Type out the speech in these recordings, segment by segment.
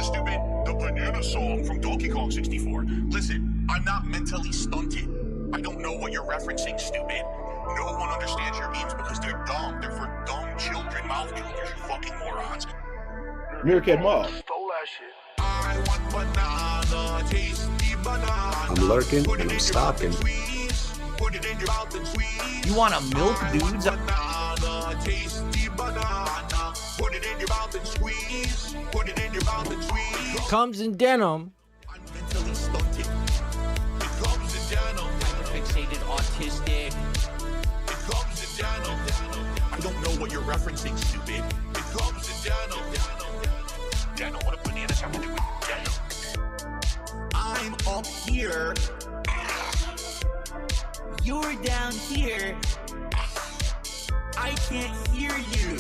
stupid the banana song from Donkey Kong 64. Listen, I'm not mentally stunted. I don't know what you're referencing, stupid. No one understands your memes because they're dumb. They're for dumb children, mouth droolers, you fucking morons. Meerkat Mob. Stole that shit. I want banana, tasty banana. I'm lurking and I'm stalking. Put it in your mouth and squeeze. You want a milk, dudes? Banana, tasty banana. Put it in your mouth and squeeze. Put it in your mouth and squeeze. Comes in denim. I'm mentally stunted. It comes in denim. Hyperfixated, autistic. It comes in denim. I don't know what you're referencing, stupid. It comes in denim. Denim, what do bananas have to do with denim? I'm up here. You're down here. I can't hear you.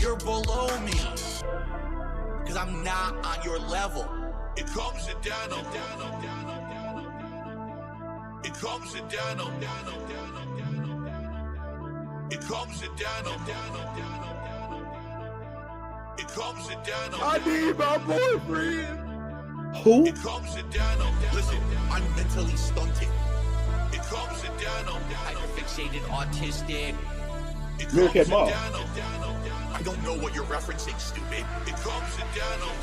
You're below me. Cause I'm not on your level. It comes in denim. It comes in denim. It comes in denim. It comes in denim. I need my boyfriend. Who? It comes in denim. Listen, I'm mentally stunted. It comes in denim. Hyperfixated, autistic. It Meerkat comes in Mob. denim. I don't know what you're referencing, stupid. It comes in denim.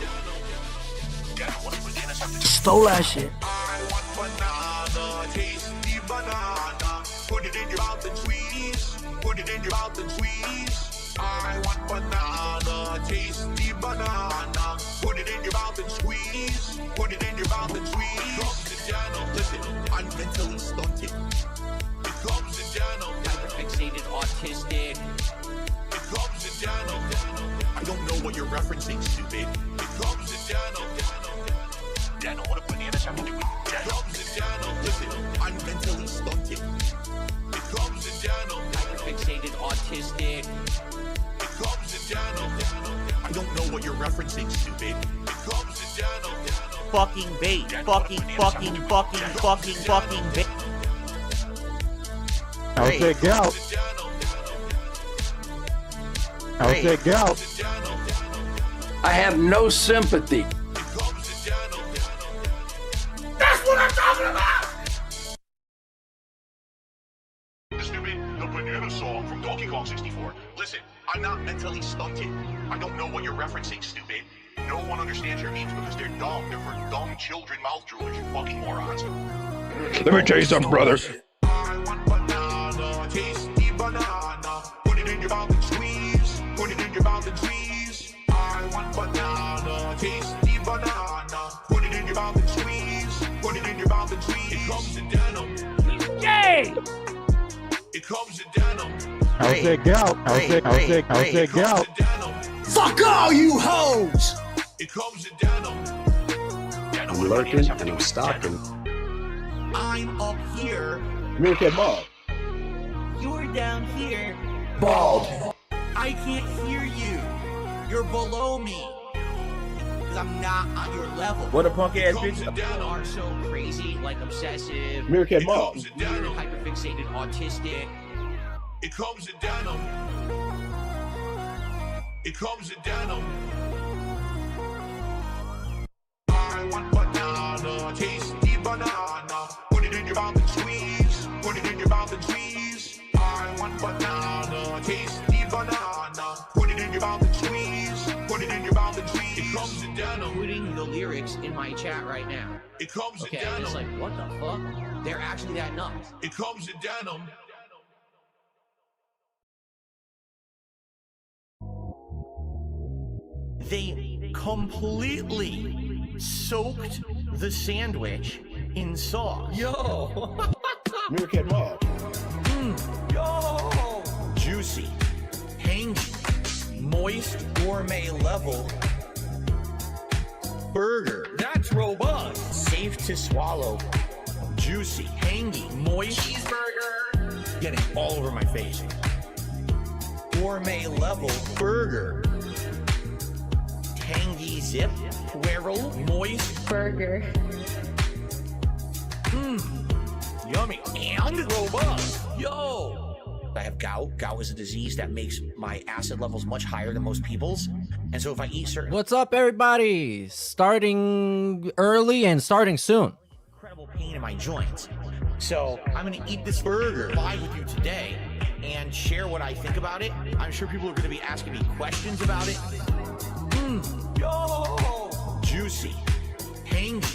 Denim, what do bananas have to do? Stole that shit. I want banana, tasty banana. Put it in your mouth and squeeze. Put it in your mouth and squeeze. I want banana, tasty banana. Put it in your mouth and squeeze. Put it in your mouth and squeeze. Comes in denim. Listen, I'm mentally stunted. It comes in denim. Hyperfixated, autistic. It comes in denim. I don't know what you're referencing, stupid. It comes in denim. Denim, what do bananas have to do with denim? It comes in denim. Listen, I'm mentally stunted. It comes in denim. Hyperfixated, autistic. It comes in denim. I don't know what you're referencing, stupid. It comes in denim. Fucking bait. Fucking bait. How's that gout? How's that gout? I have no sympathy. That's what I'm talking about! Stupid, the banana song from Donkey Kong 64. Listen, I'm not mentally stunted. I don't know what you're referencing, stupid. No one understands your memes because they're dumb. They're for dumb children, mouth droolers, you fucking morons. Let me tell you something, brother. I want banana, tasty banana. Put it in your mouth and squeeze. Put it in your mouth and squeeze. I want banana, tasty banana. Put it in your mouth and squeeze. Put it in your mouth and squeeze. It comes in denim. Yay! It comes in denim. How's that gout? How's that gout? Fuck all you hoes! It comes in denim. I'm lurking and I'm stalking. I'm up here. Meerkat Mob. You're down here. Bald. I can't hear you. You're below me. Cause I'm not on your level. What a punk ass It comes bitch. in denim. Are so crazy, like obsessive, Meerkat It Mob. comes in weird, denim. hyperfixated, autistic. It comes in denim. It comes in denim. I want banana, tasty banana. Put it in your mouth and squeeze. Put it in your mouth and squeeze. I want banana, tasty banana. Put it in your mouth and squeeze. Put it in your mouth and squeeze. It comes in denim. Putting the lyrics in my chat right now. It comes Okay, in I'm denim. just like, what the fuck? They're actually that nuts. It comes in denim. They completely soaked the sandwich in sauce. Yo! Meerkat Mob. Yo! Juicy, tangy, moist, gourmet level burger. That's robust. Safe to swallow. Juicy, tangy, moist cheeseburger. Getting all over my face. Gourmet level burger. Tangy zip, whirl, moist burger. yummy and robust. Yo, I have gout. Gout is a disease that makes my acid levels much higher than most people's. And so if I eat certain... What's up, everybody? Starting early and starting soon. Incredible pain in my joints. So I'm gonna eat this burger live with you today and share what I think about it. I'm sure people are gonna be asking me questions about it. Yo! Juicy, tangy,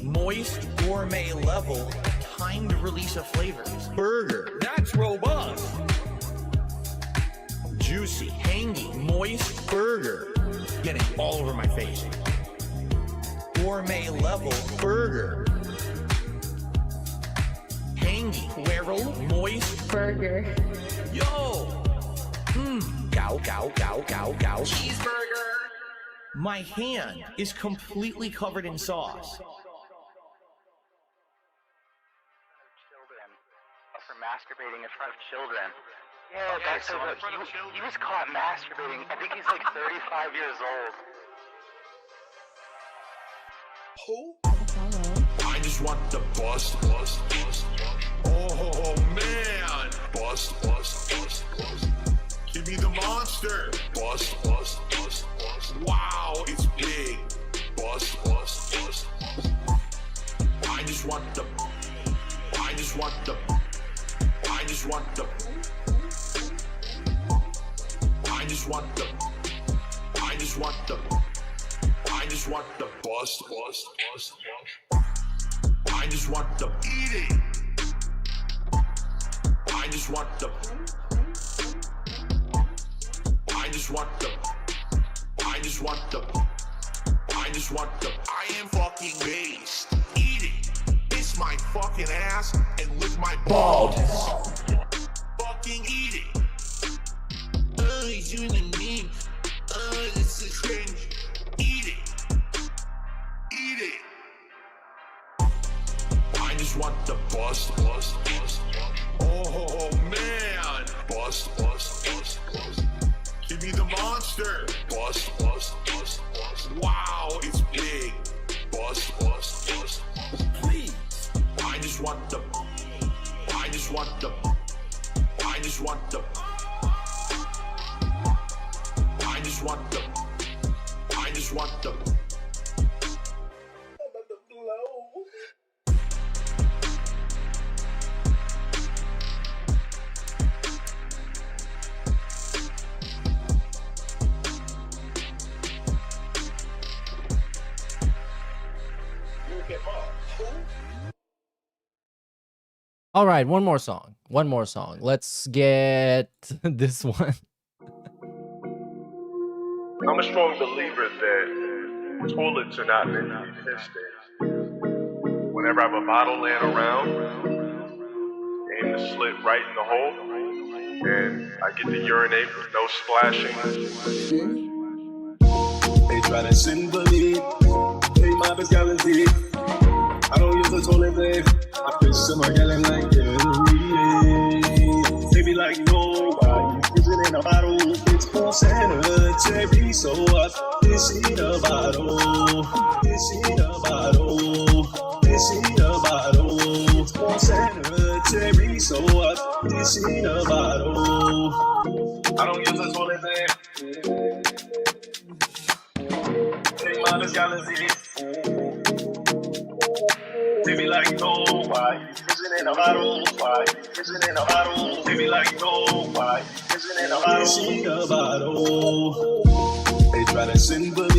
moist, gourmet level, timed release of flavors. Burger, that's robust. Juicy, tangy, moist burger. Getting all over my face. Gourmet level burger. Tangy, whirl, moist burger. Yo! Gow, gow, gow, gow, gow. Cheeseburger. My hand is completely covered in sauce. Children for masturbating in front of children. Yeah, that's so good. He was caught masturbating. I think he's like 35 years old. I just want the bust. Oh man, bust. Give me the monster. Bust. Wow, it's big. Bust. I just want the. I just want the. I just want the. I just want the. I just want the. I just want the bust. I just want the eating. I just want the. I just want the. I just want the. I just want the. I am fucking based. Eat it. Kiss my fucking ass and lick my balls. Fucking eat it. Oh, he's doing the meme. Oh, this is cringe. Eat it. Eat it. I just want the bust. Oh man, bust. Give me the monster. Bust. Wow, it's big. Bust. Please. I just want the. I just want the. I just want the. I just want the. I just want the. All right, one more song. Let's get this one. I'm a strong believer that toilets are not meant to be pissed in. Whenever I have a bottle laying around, aim the slit right in the hole, and I get to urinate with no splashing. They try to symbolize, they my best galaxy. I don't use the toilet, babe. I piss some more yelling like they be like, no, why you pissing in a bottle? It's more sanitary, so I piss in a bottle. Piss in a bottle. Piss in a bottle. It's more sanitary, so I piss in a bottle. I don't use the toilet, babe. They my best galaxy. They be like, no, why you kissing in a bottle? Why you kissing in a bottle? They be like, no, why you kissing in a bottle? Kissing a bottle. They try to symbolize,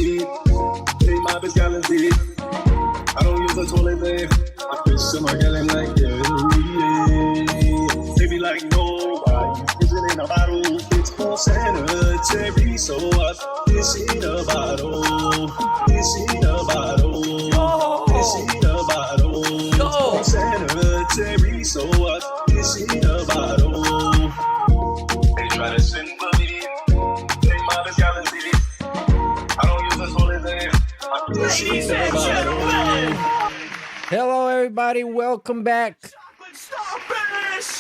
they my best galaxy. I don't use the toilet, babe. I piss some more yelling like they be like, no, why you kissing in a bottle? It's more sanitary, so I piss in a bottle. Piss in a bottle. Piss in a bottle. Sanitary, so what? Piss in a bottle. They try to symbolize, they my best galaxy. I don't use the toilet, babe. I piss in a bottle. Hello, everybody. Welcome back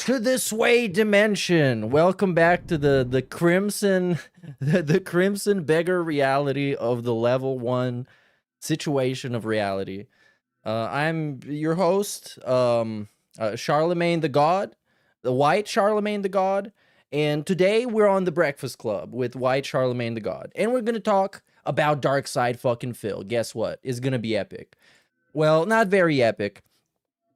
to the Sway dimension. Welcome back to the crimson, the crimson beggar reality of the level 1 situation of reality. I'm your host, Charlemagne the God. the White Charlemagne the God. And today we're on the Breakfast Club with White Charlemagne the God. And we're going to talk about Dark Side fucking Phil. Guess what? It's going to be epic. Well, not very epic,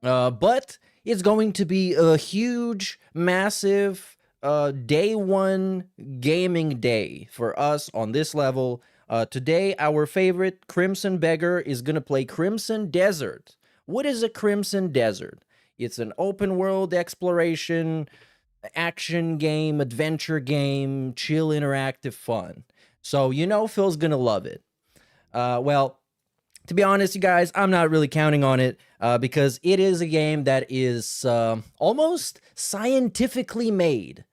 but it's going to be a huge, massive day one gaming day for us on this level. Today, our favorite Crimson Beggar is going to play Crimson Desert. What is a Crimson Desert? It's an open world exploration, action game, adventure game, chill interactive fun. So you know Phil's gonna love it. Well, to be honest, you guys, I'm not really counting on it because it is a game that is almost scientifically made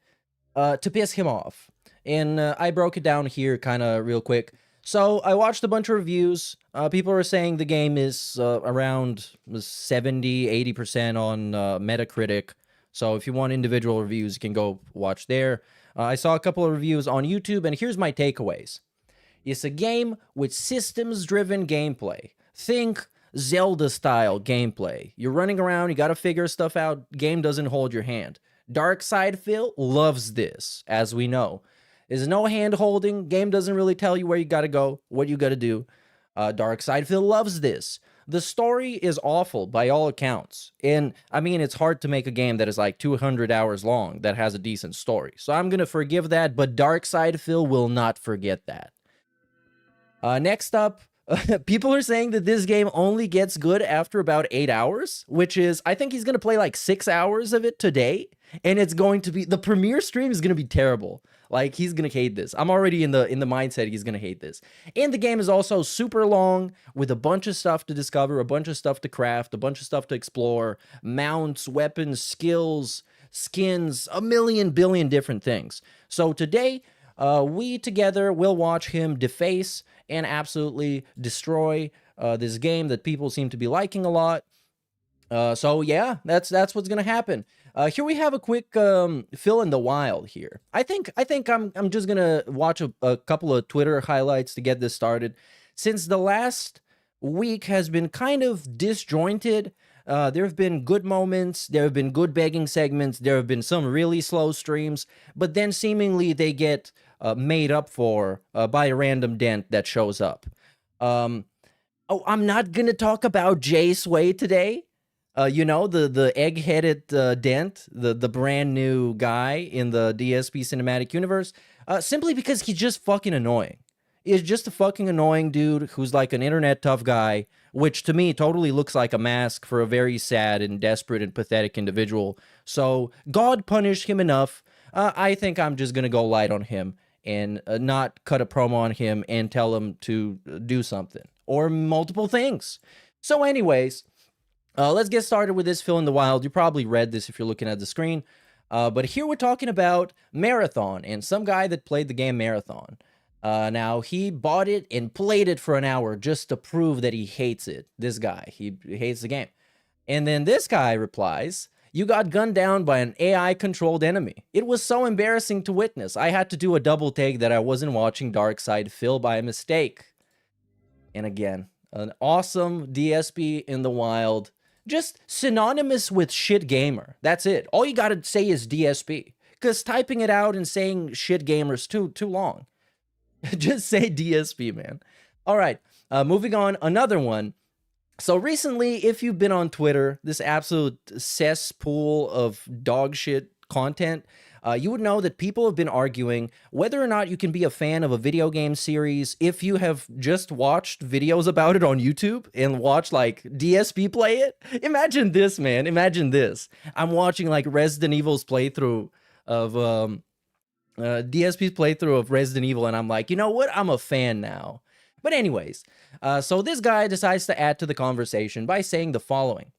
to piss him off. And I broke it down here kind of real quick. So I watched a bunch of reviews. People are saying the game is around 70, 80% on Metacritic. So if you want individual reviews, you can go watch there. I saw a couple of reviews on YouTube, and here's my takeaways. It's a game with systems-driven gameplay. Think Zelda-style gameplay. You're running around, you gotta figure stuff out, game doesn't hold your hand. Dark Side Phil loves this, as we know. There's no hand-holding, game doesn't really tell you where you gotta go, what you gotta do. Dark Side Phil loves this. The story is awful by all accounts. And I mean, it's hard to make a game that is like 200 hours long that has a decent story. So I'm going to forgive that, but Dark Side Phil will not forget that. Next up, people are saying that this game only gets good after about 8 hours, which is, I think he's going to play like 6 hours of it today. And it's going to be, the premiere stream is going to be terrible. Like, he's going to hate this. I'm already in the mindset he's going to hate this. And the game is also super long with a bunch of stuff to discover, a bunch of stuff to craft, a bunch of stuff to explore, mounts, weapons, skills, skins, a million billion different things. So today, we together will watch him deface and absolutely destroy this game that people seem to be liking a lot. So yeah, that's what's going to happen. Here we have a quick Phil in the Wild here. I think I'm just gonna watch a couple of Twitter highlights to get this started. Since the last week has been kind of disjointed, there have been good moments, there have been good begging segments, there have been some really slow streams, but then seemingly they get made up for by a random dent that shows up. Oh, I'm not gonna talk about Jay Sway today. You know, the egg-headed dent, the brand new guy in the DSP cinematic universe, simply because he's just fucking annoying. He's just a fucking annoying dude who's like an internet tough guy, which to me totally looks like a mask for a very sad and desperate and pathetic individual. So God punished him enough. I think I'm just gonna go light on him and not cut a promo on him and tell him to do something or multiple things. So anyways, let's get started with this Phil in the Wild. You probably read this if you're looking at the screen. But here we're talking about Marathon and some guy that played the game Marathon. Now, he bought it and played it for an hour just to prove that he hates it. This guy, he hates the game. And then this guy replies, "You got gunned down by an AI-controlled enemy. It was so embarrassing to witness. I had to do a double take that I wasn't watching Dark Side Phil by mistake." And again, an awesome DSP in the Wild. Just synonymous with shit gamer. That's it. All you gotta say is DSP. Because typing it out and saying shit gamer is too long. Just say DSP, man. All right, moving on. Another one. So recently, if you've been on Twitter, this absolute cesspool of dog shit content, you would know that people have been arguing whether or not you can be a fan of a video game series if you have just watched videos about it on YouTube and watched like DSP play it. Imagine this, man. Imagine this. I'm watching like Resident Evil's playthrough of DSP's playthrough of Resident Evil, and I'm like, you know what? I'm a fan now. But anyways, so this guy decides to add to the conversation by saying the following.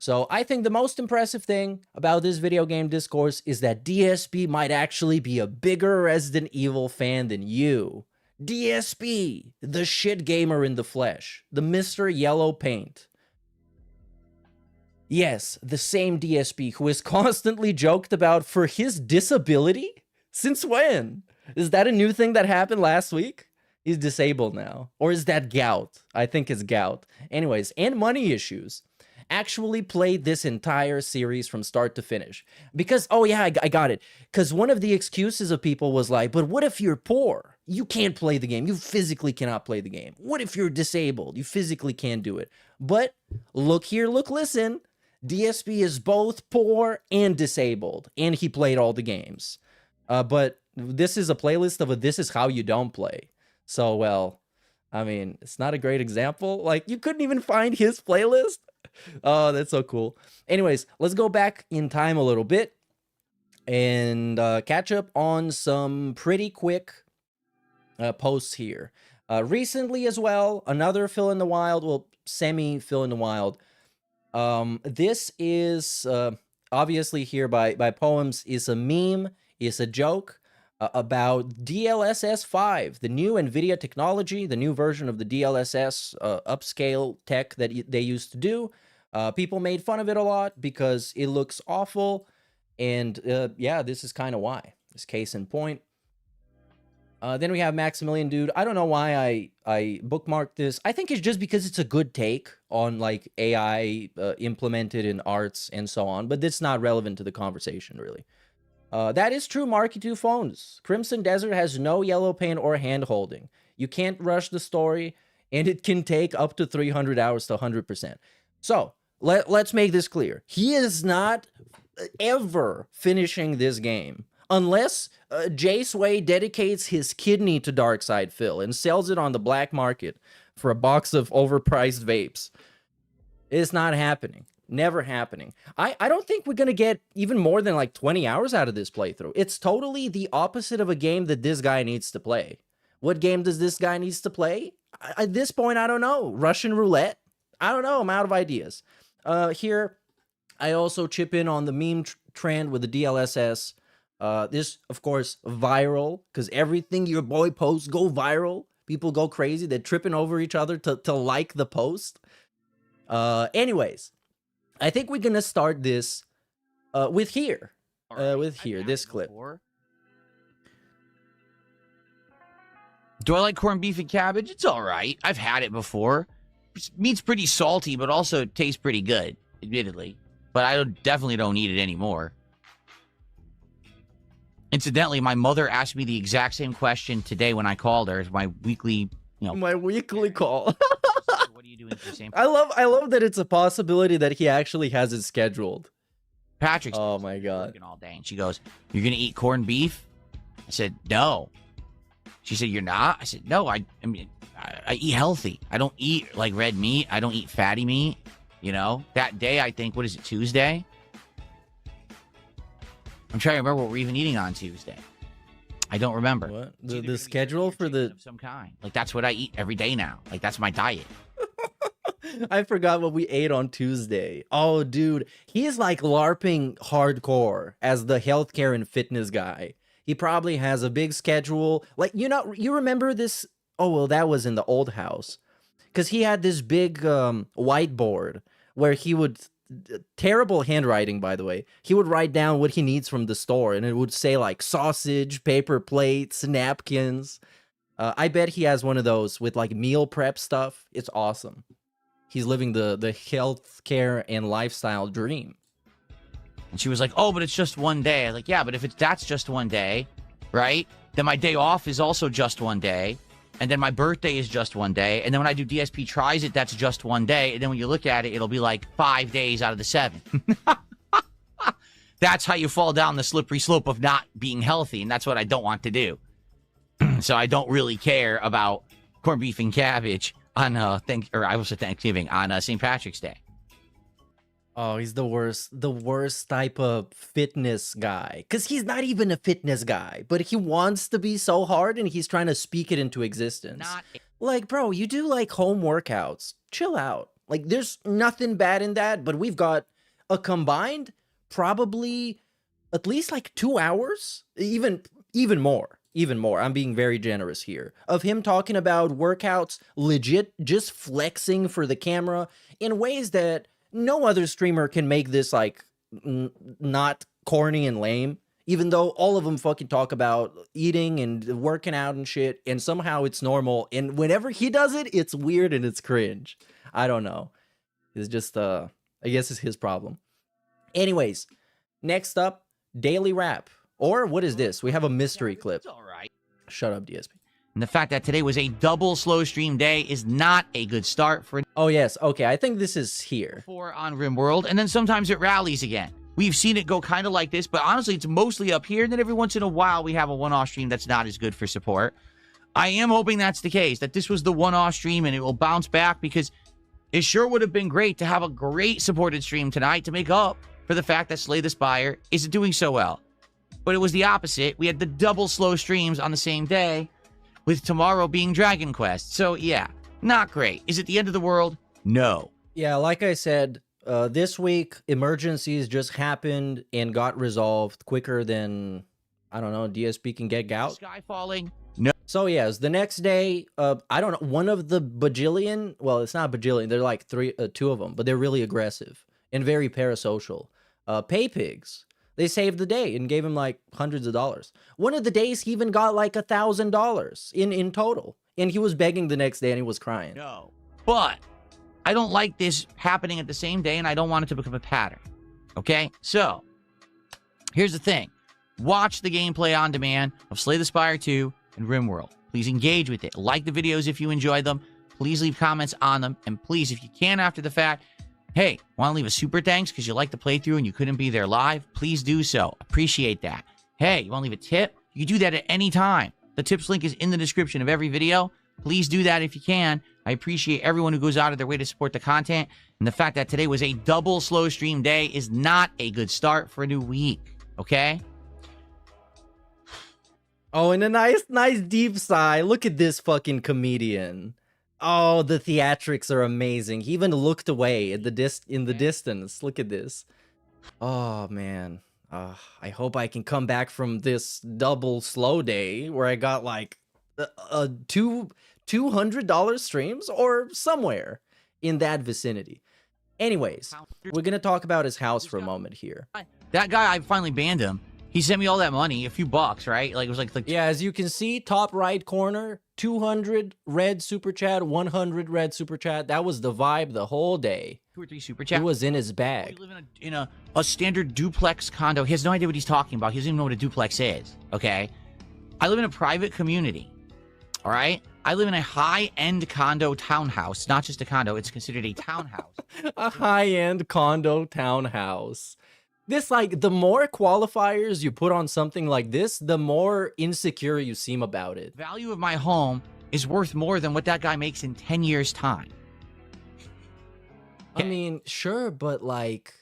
So I think the most impressive thing about this video game discourse is that DSP might actually be a bigger Resident Evil fan than you. DSP, the shit gamer in the flesh, the Mr. Yellow Paint. Yes, the same DSP who is constantly joked about for his disability? Since when? Is that a new thing that happened last week? He's disabled now. Or is that gout? I think it's gout. Anyways, and money issues. actually played this entire series from start to finish. Because, oh yeah, I got it. Because one of the excuses of people was like, but what if you're poor? You can't play the game. You physically cannot play the game. What if you're disabled? You physically can't do it. But look here, look, listen. DSP is both poor and disabled, and he played all the games. But this is a playlist of a this is how you don't play. So, well, I mean, it's not a great example. Like, you couldn't even find his playlist. Oh, that's so cool. Anyways, let's go back in time a little bit and catch up on some pretty quick posts here. Recently as well, another fill in the wild, well, semi fill in the wild. This is obviously here by Poems, is a meme, is a joke about DLSS 5, the new NVIDIA technology, the new version of the DLSS upscale tech that they used to do. People made fun of it a lot because it looks awful. And yeah, this is kind of why. This case in point. Then we have Maximilian Dude. I don't know why I bookmarked this. I think it's just because it's a good take on like AI implemented in arts and so on, but it's not relevant to the conversation really. That is true, Marky 2 phones. Crimson Desert has no yellow paint or hand holding. You can't rush the story, and it can take up to 300 hours to 100%. So let's make this clear. He is not ever finishing this game unless Jay Sway dedicates his kidney to Darkside Phil and sells it on the black market for a box of overpriced vapes. It's not happening. Never happening. I don't think we're going to get even more than like 20 hours out of this playthrough. It's totally the opposite of a game that this guy needs to play. What game does this guy needs to play? At this point, I don't know. Russian roulette? I don't know. I'm out of ideas. Here, I also chip in on the meme trend with the DLSS. This, of course, viral, because everything your boy posts go viral. People go crazy. They're tripping over each other to like the post. Anyways, I think we're going to start this with here. This clip. Do I like corned beef and cabbage? It's all right. I've had it before. Meat's pretty salty, but also tastes pretty good, admittedly. But I definitely don't eat it anymore. Incidentally, my mother asked me the exact same question today when I called her. It's my weekly, My weekly call. What are you doing for the same? I love that it's a possibility that he actually has it scheduled. Patrick's. Oh my God. Working all day, and she goes, "You're gonna eat corned beef?" I said, "No." She said, "You're not?" I said, "No. I mean, I eat healthy. I don't eat like red meat. I don't eat fatty meat. You know, that day, I think, what is it, Tuesday? I'm trying to remember what we're even eating on Tuesday. I don't remember. What? The schedule for the... Of some kind. Like, that's what I eat every day now. Like, that's my diet. I forgot what we ate on Tuesday. Oh, dude. He's like LARPing hardcore as the healthcare and fitness guy. He probably has a big schedule. Like, you remember this? Oh, well, that was in the old house. Because he had this big whiteboard where he would... Terrible handwriting, by the way. He would write down what he needs from the store, and it would say, like, sausage, paper plates, napkins. I bet he has one of those with, like, meal prep stuff. It's awesome. He's living the healthcare and lifestyle dream. And she was like, "Oh, but it's just one day." I was like, "Yeah, but if that's just one day, right? Then my day off is also just one day. And then my birthday is just one day. And then when I do DSP Tries It, that's just one day. And then when you look at it, it'll be like 5 days out of the 7. That's how you fall down the slippery slope of not being healthy. And that's what I don't want to do. So I don't really care about corned beef and cabbage on Thanksgiving, on St. Patrick's Day. Oh, he's the worst type of fitness guy. Because he's not even a fitness guy, but he wants to be so hard and he's trying to speak it into existence. Like, bro, you do like home workouts. Chill out. Like, there's nothing bad in that, but we've got a combined probably at least like 2 hours, even more. Even more. I'm being very generous here. Of him talking about workouts, legit, just flexing for the camera in ways that no other streamer can make this, like, not corny and lame, even though all of them fucking talk about eating and working out and shit, and somehow it's normal, and whenever he does it, it's weird and it's cringe. I don't know. It's just, I guess it's his problem. Anyways, next up, daily rap. Or what is this? We have a mystery clip. It's all right. Shut up, DSP. And the fact that today was a double slow stream day is not a good start for Oh, yes. Okay, I think this is here. on RimWorld, and then sometimes it rallies again. We've seen it go kind of like this, but honestly, it's mostly up here, and then every once in a while, we have a one-off stream that's not as good for support. I am hoping that's the case, that this was the one-off stream, and it will bounce back, because it sure would have been great to have a great supported stream tonight to make up for the fact that Slay the Spire isn't doing so well. But it was the opposite. We had the double slow streams on the same day, with tomorrow being Dragon Quest. So, yeah, not great. Is it the end of the world? No. Yeah, like I said, this week, emergencies just happened and got resolved quicker than, I don't know, DSP can get gout. Sky falling? No. So, yes, the next day, I don't know, one of the bajillion, well, it's not bajillion, they're like two of them, but they're really aggressive and very parasocial. Pay pigs. They saved the day and gave him like hundreds of dollars. One of the days he even got like $1,000 in total. And he was begging the next day and he was crying. No. But I don't like this happening at the same day, and I don't want it to become a pattern. Okay? So, here's the thing. Watch the gameplay on demand of Slay the Spire 2 and RimWorld. Please engage with it. Like the videos if you enjoyed them. Please leave comments on them. And please, if you can after the fact, hey, want to leave a super thanks because you like the playthrough and you couldn't be there live? Please do so. Appreciate that. Hey, you want to leave a tip? You can do that at any time. The tips link is in the description of every video. Please do that if you can. I appreciate everyone who goes out of their way to support the content. And the fact that today was a double slow stream day is not a good start for a new week. Okay? Oh, and a nice deep sigh. Look at this fucking comedian. Oh, the theatrics are amazing. He even looked away in the distance. Look at this. Oh, man. I hope I can come back from this double slow day where I got like $200 streams or somewhere in that vicinity. Anyways, we're going to talk about his house for a moment here. That guy, I finally banned him. He sent me all that money, a few bucks, right? Like, it was like yeah, as you can see, top right corner, 200 red super chat, 100 red super chat. That was the vibe the whole day. 2 or 3 super chats. It was in his bag. We live in a standard duplex condo. He has no idea what he's talking about. He doesn't even know what a duplex is, okay? I live in a private community, all right? I live in a high-end condo townhouse. Not just a condo. It's considered a townhouse. A high-end condo townhouse. This, like, the more qualifiers you put on something like this, the more insecure you seem about it. The value of my home is worth more than what that guy makes in 10 years' time. I mean, sure, but, like,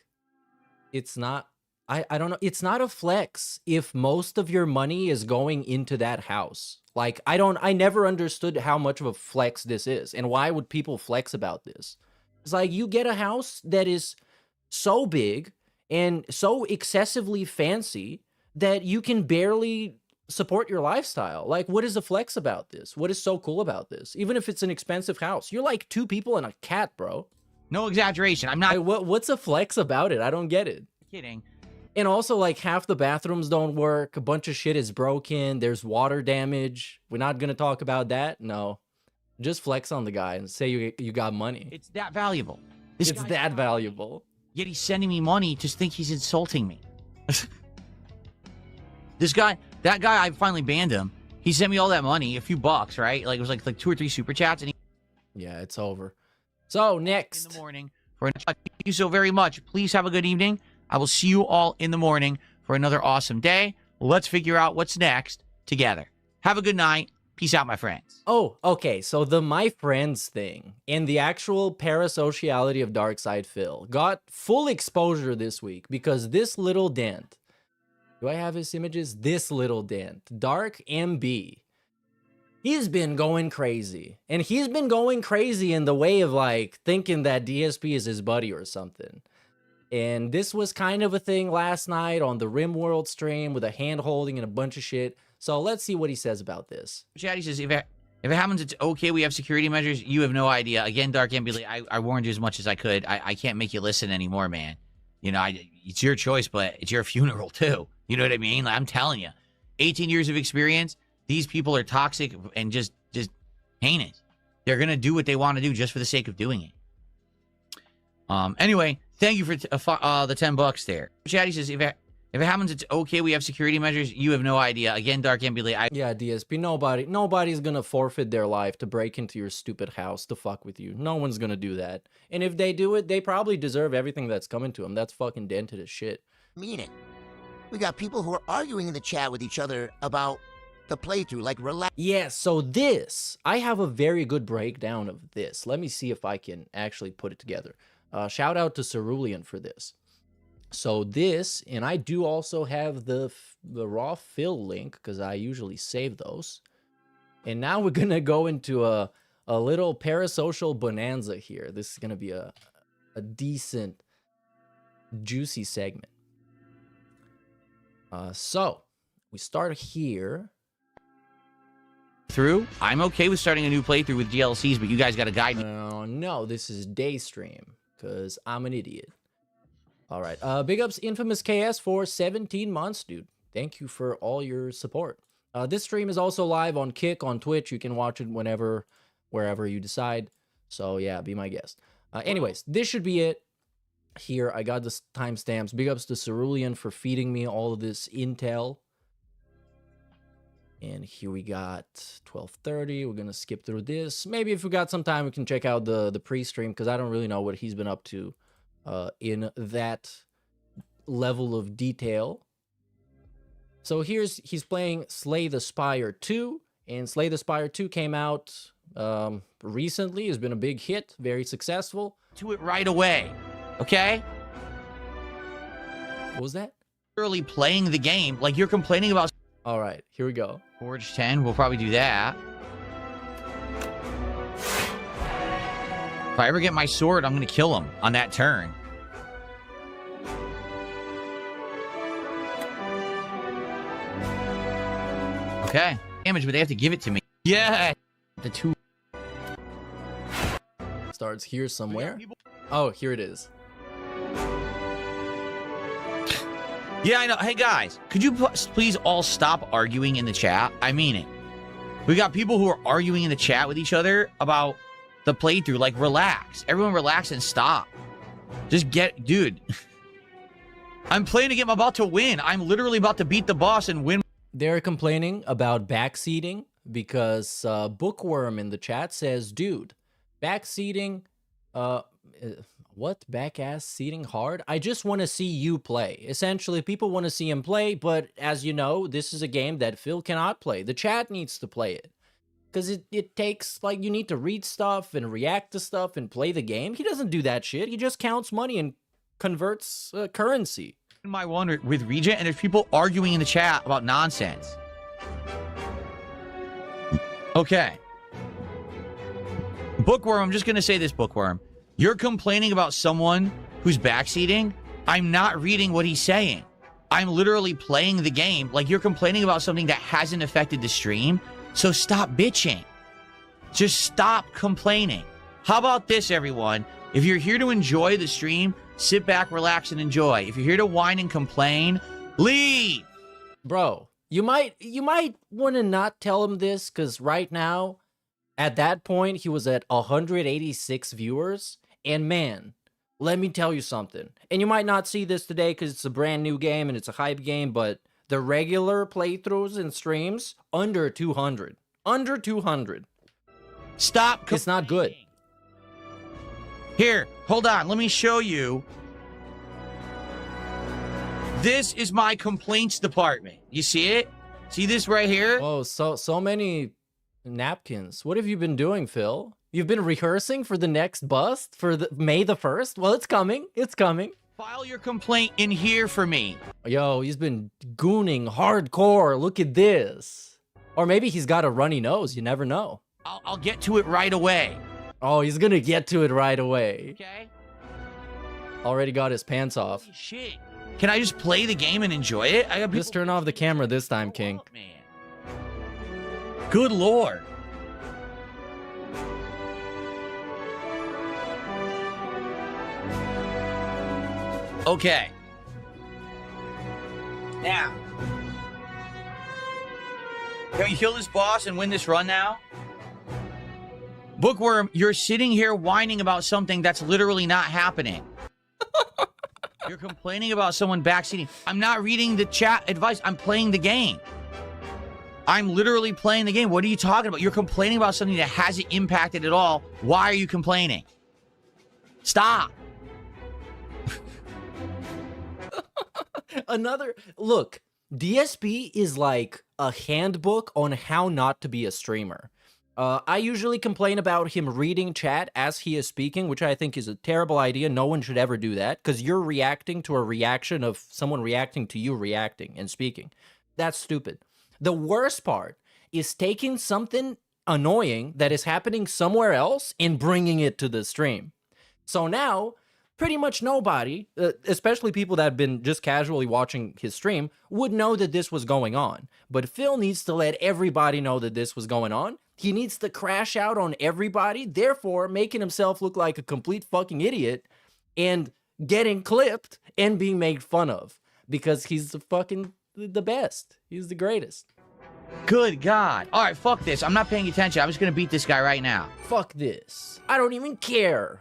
it's not... I don't know. It's not a flex if most of your money is going into that house. Like, I never understood how much of a flex this is. And why would people flex about this? It's like, you get a house that is so big and so excessively fancy that you can barely support your lifestyle. Like, what is the flex about this? What is so cool about this? Even if it's an expensive house, you're like 2 people and a cat, bro. No exaggeration. I'm not... Like, what's a flex about it? I don't get it. Kidding. And also, like, half the bathrooms don't work. A bunch of shit is broken. There's water damage. We're not going to talk about that. No. Just flex on the guy and say you got money. It's that valuable. It's that valuable. Yet he's sending me money to think he's insulting me. That guy, I finally banned him. He sent me all that money, a few bucks, right? Like, it was like 2 or 3 super chats. And yeah, it's over. So, next. In the morning. Thank you so very much. Please have a good evening. I will see you all in the morning for another awesome day. Let's figure out what's next together. Have a good night. Peace out, my friends. Oh, okay. So the my friends thing and the actual parasociality of Darkside Phil got full exposure this week because this little dent. Do I have his images? This little dent. Dark MB. He's been going crazy. And he's been going crazy in the way of, like, thinking that DSP is his buddy or something. And this was kind of a thing last night on the RimWorld stream with a hand holding and a bunch of shit. So let's see what he says about this. Chatty says, if it happens, it's okay. We have security measures. You have no idea. Again, Dark Ambulance, I warned you as much as I could. I can't make you listen anymore, man. You know, it's your choice, but it's your funeral too. You know what I mean? Like, I'm telling you, 18 years of experience. These people are toxic and just heinous. They're going to do what they want to do just for the sake of doing it. Anyway, Thank you for the $10 there. Chatty says, if it happens, it's okay. We have security measures. You have no idea. Again, Dark Ambulate. Yeah, DSP, nobody's gonna forfeit their life to break into your stupid house to fuck with you. No one's gonna do that. And if they do it, they probably deserve everything that's coming to them. That's fucking dented as shit. Mean it. We got people who are arguing in the chat with each other about the playthrough, like relax. Yeah, so this, I have a very good breakdown of this. Let me see if I can actually put it together. Shout out to Cerulean for this. So this, and I do also have the raw fill link because I usually save those. And now we're gonna go into a little parasocial bonanza here. This is gonna be a decent, juicy segment. So we start here. I'm okay with starting a new playthrough with DLCs, but you guys got to guide me. No, this is Daystream because I'm an idiot. All right. Big ups Infamous KS for 17 months, dude. Thank you for all your support. This stream is also live on Kick, on Twitch. You can watch it whenever, wherever you decide. So yeah, be my guest. Anyways, this should be it. Here, I got the timestamps. Big ups to Cerulean for feeding me all of this intel. And here we got 12:30. We're going to skip through this. Maybe if we got some time, we can check out the pre-stream because I don't really know what he's been up to in that level of detail. So he's playing Slay the Spire 2. And Slay the Spire 2 came out recently. It's been a big hit. Very successful. To it right away. Okay? What was that? Literally playing the game like you're complaining about. All right, here we go. Forge 10, we'll probably do that. If I ever get my sword, I'm going to kill him on that turn. Okay. Damage, but they have to give it to me. Yeah. The 2. Starts here somewhere. Oh, here it is. Yeah, I know. Hey, guys, could you please all stop arguing in the chat? I mean it. We got people who are arguing in the chat with each other about the playthrough. Like, relax. Everyone relax and stop. Just get... Dude. I'm playing a game. I'm about to win. I'm literally about to beat the boss and win. They're complaining about backseating because Bookworm in the chat says, dude, backseating... what? Back-ass seating hard? I just want to see you play. Essentially, people want to see him play, but as you know, this is a game that Phil cannot play. The chat needs to play it. Because it takes, like, you need to read stuff and react to stuff and play the game. He doesn't do that shit. He just counts money and converts currency. My one with Regent, and there's people arguing in the chat about nonsense. Okay. Bookworm, I'm just going to say this, Bookworm. You're complaining about someone who's backseating. I'm not reading what he's saying. I'm literally playing the game. Like, you're complaining about something that hasn't affected the stream. So stop bitching. Just stop complaining. How about this, everyone? If you're here to enjoy the stream, sit back, relax, and enjoy. If you're here to whine and complain, leave. Bro, you might want to not tell him this, because right now, at that point, he was at 186 viewers. And man, let me tell you something. And you might not see this today because it's a brand new game and it's a hype game, but the regular playthroughs and streams, under 200. Under 200. Stop. It's not good. Here, hold on. Let me show you. This is my complaints department. You see it? See this right here? Oh, so many napkins. What have you been doing, Phil? You've been rehearsing for the next bust for May the 1st? Well, it's coming. It's coming. File your complaint in here for me. Yo, he's been gooning hardcore. Look at this. Or maybe he's got a runny nose. You never know. I'll get to it right away. Oh, he's gonna get to it right away. Okay. Already got his pants off. Holy shit. Can I just play the game and enjoy it? I got just turn off the camera this time, King. Up, man. Good lord. Okay. Now. Can we kill this boss and win this run now? Bookworm, you're sitting here whining about something that's literally not happening. You're complaining about someone backseating. I'm not reading the chat advice. I'm playing the game. I'm literally playing the game. What are you talking about? You're complaining about something that hasn't impacted at all. Why are you complaining? Stop. Look, DSP is like a handbook on how not to be a streamer. I usually complain about him reading chat as he is speaking, which I think is a terrible idea. No one should ever do that, because you're reacting to a reaction of someone reacting to you reacting and speaking. That's stupid. The worst part is taking something annoying that is happening somewhere else and bringing it to the stream. So now, pretty much nobody, especially people that have been just casually watching his stream, would know that this was going on. But Phil needs to let everybody know that this was going on. He needs to crash out on everybody, therefore making himself look like a complete fucking idiot and getting clipped and being made fun of because he's the best. He's the greatest. Good God. All right, fuck this. I'm not paying attention. I'm just going to beat this guy right now. Fuck this. I don't even care.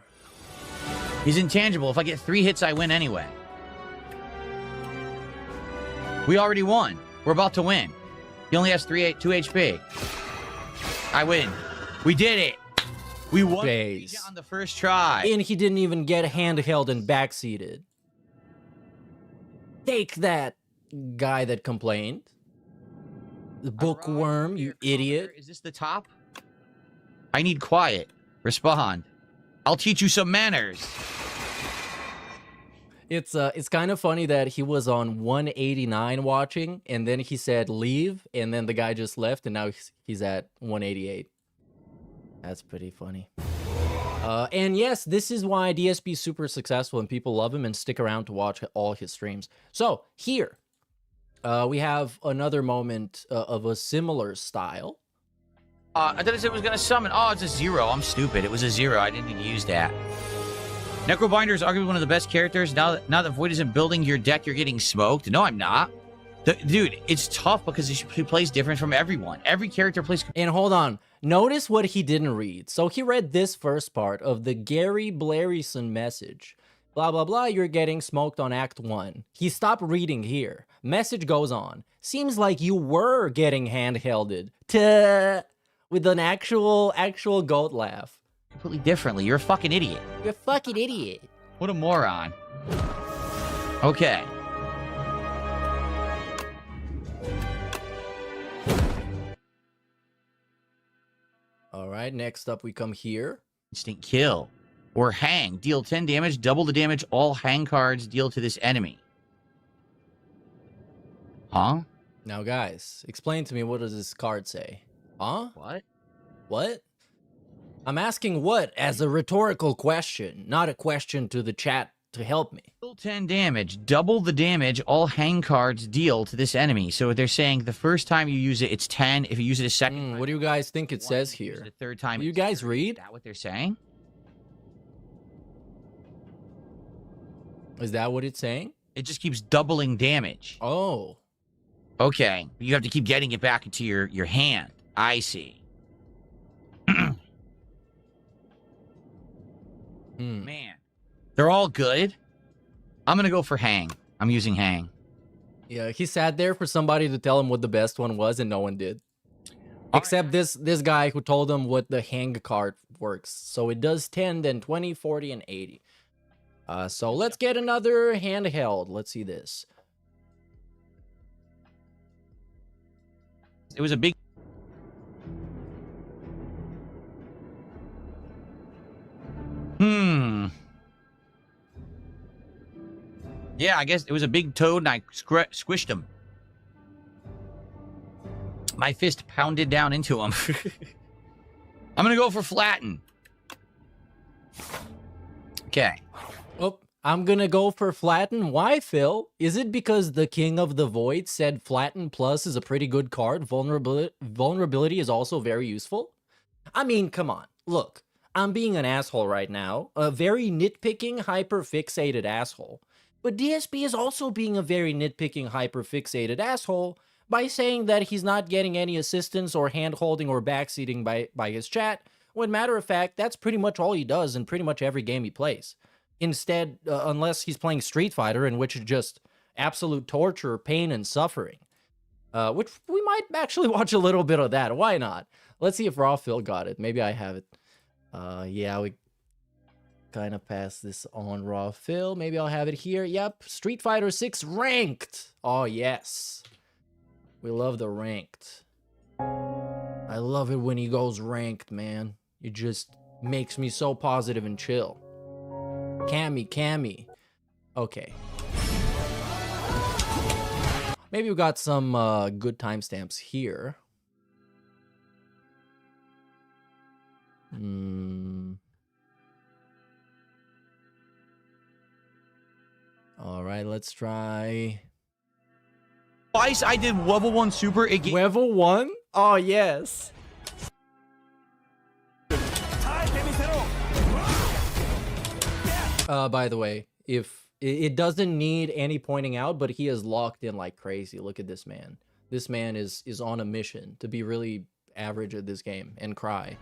He's intangible. If I get 3 hits, I win anyway. We already won. We're about to win. He only has 2 HP. I win. We did it. We won on the first try. And he didn't even get handheld and backseated. Take that, guy that complained. The bookworm, you idiot. Is this the top? I need quiet. Respond. I'll teach you some manners. It's kind of funny that he was on 189 watching, and then he said leave, and then the guy just left, and now he's at 188. That's pretty funny. And yes, this is why DSP is super successful, and people love him and stick around to watch all his streams. So here, we have another moment of a similar style. I thought it was going to summon. Oh, it's a 0. I'm stupid. It was a 0. I didn't even use that. Necrobinder is arguably one of the best characters. Now that Void isn't building your deck, you're getting smoked. No, I'm not. Dude, it's tough because he plays different from everyone. Every character plays... And hold on. Notice what he didn't read. So he read this first part of the Gary Blairyson message. Blah, blah, blah, you're getting smoked on Act 1. He stopped reading here. Message goes on. Seems like you were getting handhelded. With an actual goat laugh. Completely differently. You're a fucking idiot. You're a fucking idiot. What a moron. Okay. All right, next up we come here. Instant kill. Or hang. Deal 10 damage, double the damage all hang cards deal to this enemy. Huh? Now, guys, explain to me, what does this card say? Huh? What? What? I'm asking what as a rhetorical question, not a question to the chat to help me. Deal 10 damage, double the damage all hang cards deal to this enemy. So they're saying the first time you use it, it's 10. If you use it a second time, what do you guys think it says here? The third time, you guys read? Is that what they're saying? Is that what it's saying? It just keeps doubling damage. Oh. Okay. You have to keep getting it back into your hand. I see. Man. They're all good. I'm going to go for hang. I'm using hang. Yeah, he sat there for somebody to tell him what the best one was, and no one did. Except this guy who told him what the hang card works. So it does 10, then 20, 40, and 80. So let's get another handheld. Let's see this. It was a big... Yeah, I guess it was a big toad and I squished him. My fist pounded down into him. I'm going to go for flatten. Okay. Oh, I'm going to go for flatten. Why, Phil? Is it because the King of the Void said flatten plus is a pretty good card? Vulnerability is also very useful? I mean, come on. Look, I'm being an asshole right now. A very nitpicking, hyper-fixated asshole. But DSP is also being a very nitpicking, hyper-fixated asshole by saying that he's not getting any assistance or hand-holding or backseating by his chat, when matter of fact, that's pretty much all he does in pretty much every game he plays. Instead, unless he's playing Street Fighter, in which is just absolute torture, pain, and suffering. Which we might actually watch a little bit of that. Why not? Let's see if Raw Phil got it. Maybe I have it. Yeah, we kind of passed this on Raw Phil. Maybe I'll have it here. Yep, Street Fighter 6 ranked. Oh, yes. We love the ranked. I love it when he goes ranked, man. It just makes me so positive and chill. Cammy. Okay. Maybe we got some good timestamps here. All right, let's try. Twice I did level 1 super. Level 1? Oh, yes. By the way, if it doesn't need any pointing out, but he is locked in like crazy. Look at this man. This man is on a mission to be really average at this game and cry.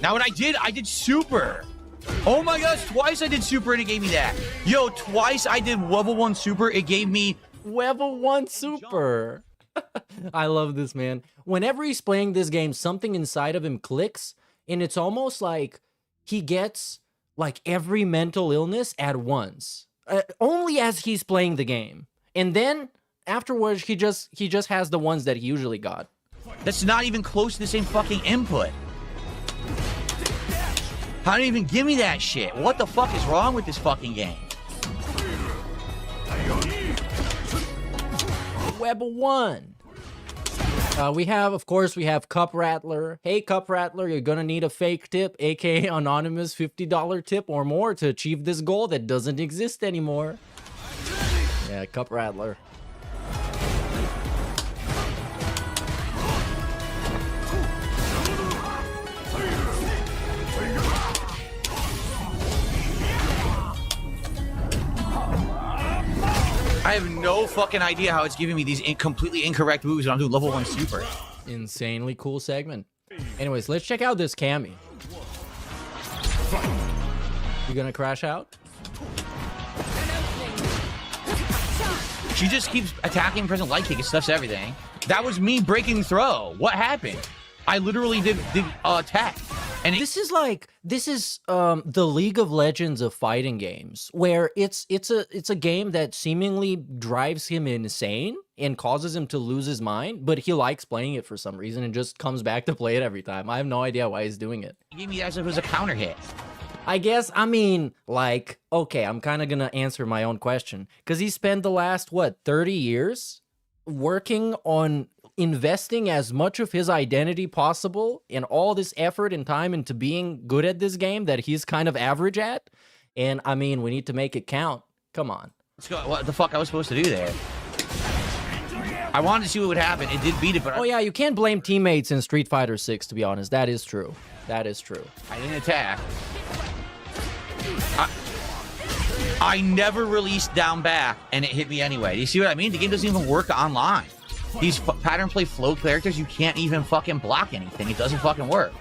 Now what I did super. Oh my gosh, twice I did super and it gave me that. Yo, twice I did level 1 super, it gave me level 1 super. I love this, man. Whenever he's playing this game, something inside of him clicks, and it's almost like he gets like every mental illness at once. Only as he's playing the game. And then afterwards, he just has the ones that he usually got. That's not even close to the same fucking input. How do you even give me that shit? What the fuck is wrong with this fucking game? Level 1. We have, of course, Cup Rattler. Hey, Cup Rattler, you're gonna need a fake tip, aka anonymous $50 tip or more to achieve this goal that doesn't exist anymore. Yeah, Cup Rattler. I have no fucking idea how it's giving me these completely incorrect moves when I'm doing level 1 super. Insanely cool segment. Anyways, let's check out this Cammy. You gonna crash out? She just keeps attacking, pressing light kick, it stuffs everything. That was me breaking throw. What happened? I literally did attack. And this is the League of Legends of fighting games, where it's a game that seemingly drives him insane and causes him to lose his mind, but he likes playing it for some reason and just comes back to play it every time. I have no idea why he's doing it. He gave me that as if it was a counter hit. I guess, I mean, like, okay, I'm kind of gonna answer my own question, because he spent the last, 30 years working on investing as much of his identity possible and all this effort and time into being good at this game that he's kind of average at. And I mean, we need to make it count. Come on. Let's go. What the fuck I was supposed to do there? I wanted to see what would happen. It did beat it, but oh yeah, you can't blame teammates in Street Fighter 6, to be honest. That is true. That is true. I didn't attack. I never released down back, and it hit me anyway. Do you see what I mean? The game doesn't even work online. These pattern play flow characters, you can't even fucking block anything. It doesn't fucking work.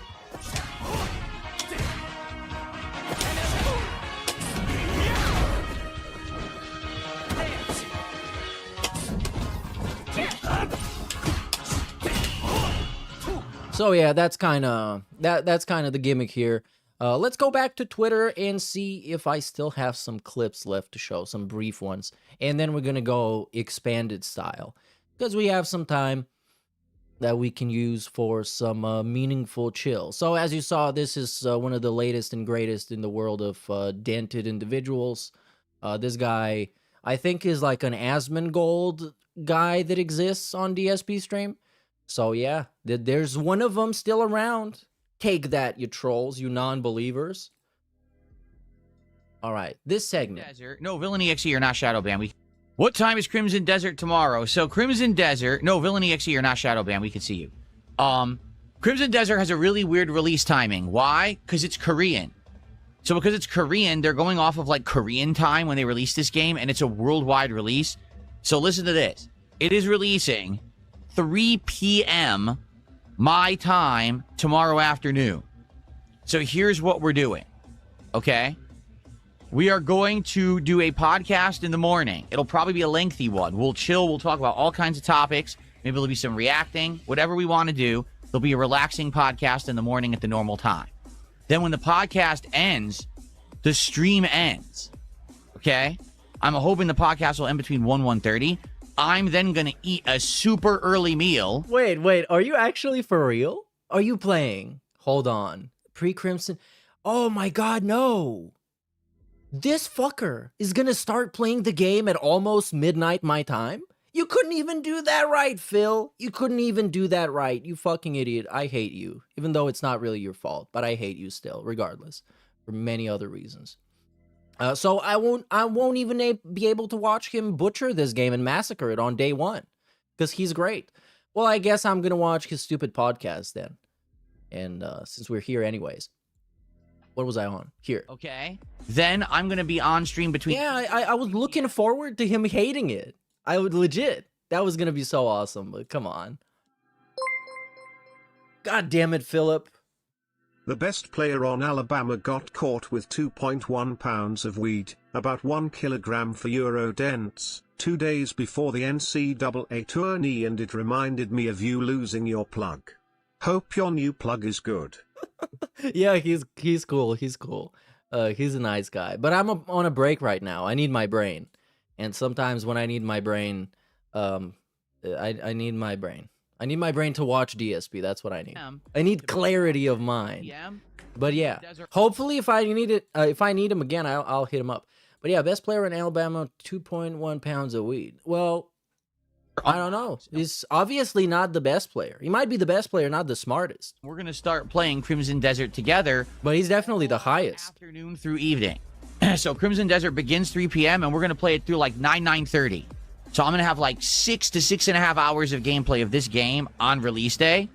So yeah, that's kind of the gimmick here. Let's go back to Twitter and see if I still have some clips left to show, some brief ones. And then we're going to go expanded style, because we have some time that we can use for some meaningful chill. So as you saw, this is one of the latest and greatest in the world of dented individuals. This guy, I think, is like an Asmongold guy that exists on DSP stream. So yeah, there's one of them still around. Take that, you trolls, you non-believers. All right, this segment. Desert. No, Villain EXE, you're not Shadow Band. What time is Crimson Desert tomorrow? So Crimson Desert, no, Villain EXE, you're not Shadow Band. We can see you. Crimson Desert has a really weird release timing. Why? Because it's Korean. So because it's Korean, they're going off of like Korean time when they release this game, and it's a worldwide release. So listen to this. It is releasing 3 p.m. my time tomorrow afternoon. So here's what we're doing, okay? We are going to do a podcast in the morning. It'll probably be a lengthy one. We'll chill. We'll talk about all kinds of topics. Maybe there'll be some reacting, whatever we want to do. There'll be a relaxing podcast in the morning at the normal time. Then when the podcast ends, the stream ends, okay? I'm hoping the podcast will end between 1:30. I'm then going to eat a super early meal. Wait, are you actually for real? Are you playing? Hold on. Pre-Crimson? Oh my god, no. This fucker is going to start playing the game at almost midnight my time? You couldn't even do that right, Phil. You couldn't even do that right. You fucking idiot. I hate you. Even though it's not really your fault, but I hate you still, regardless. For many other reasons. So I won't even be able to watch him butcher this game and massacre it on day one. Because he's great. Well, I guess I'm going to watch his stupid podcast then. And since we're here anyways. What was I on? Here. Okay. Then I'm going to be on stream between... Yeah, I was looking forward to him hating it. I would legit. That was going to be so awesome, but come on. God damn it, Philip. The best player on Alabama got caught with 2.1 pounds of weed, about 1 kilogram for Eurodents, 2 days before the NCAA tourney, and it reminded me of you losing your plug. Hope your new plug is good. Yeah, he's cool. He's cool. He's a nice guy. But I'm on a break right now. I need my brain. And sometimes when I need my brain, I need my brain. I need my brain to watch DSP. That's what I need. I need clarity of mind. But yeah, hopefully if I need him again, I'll hit him up. But yeah, best player in Alabama, 2.1 pounds of weed. Well, I don't know. He's obviously not the best player. He might be the best player, not the smartest. We're going to start playing Crimson Desert together. But he's definitely the highest. Afternoon through evening. So Crimson Desert begins 3 p.m. and we're going to play it through like 9:30. So I'm going to have like 6 to 6.5 hours of gameplay of this game on release day.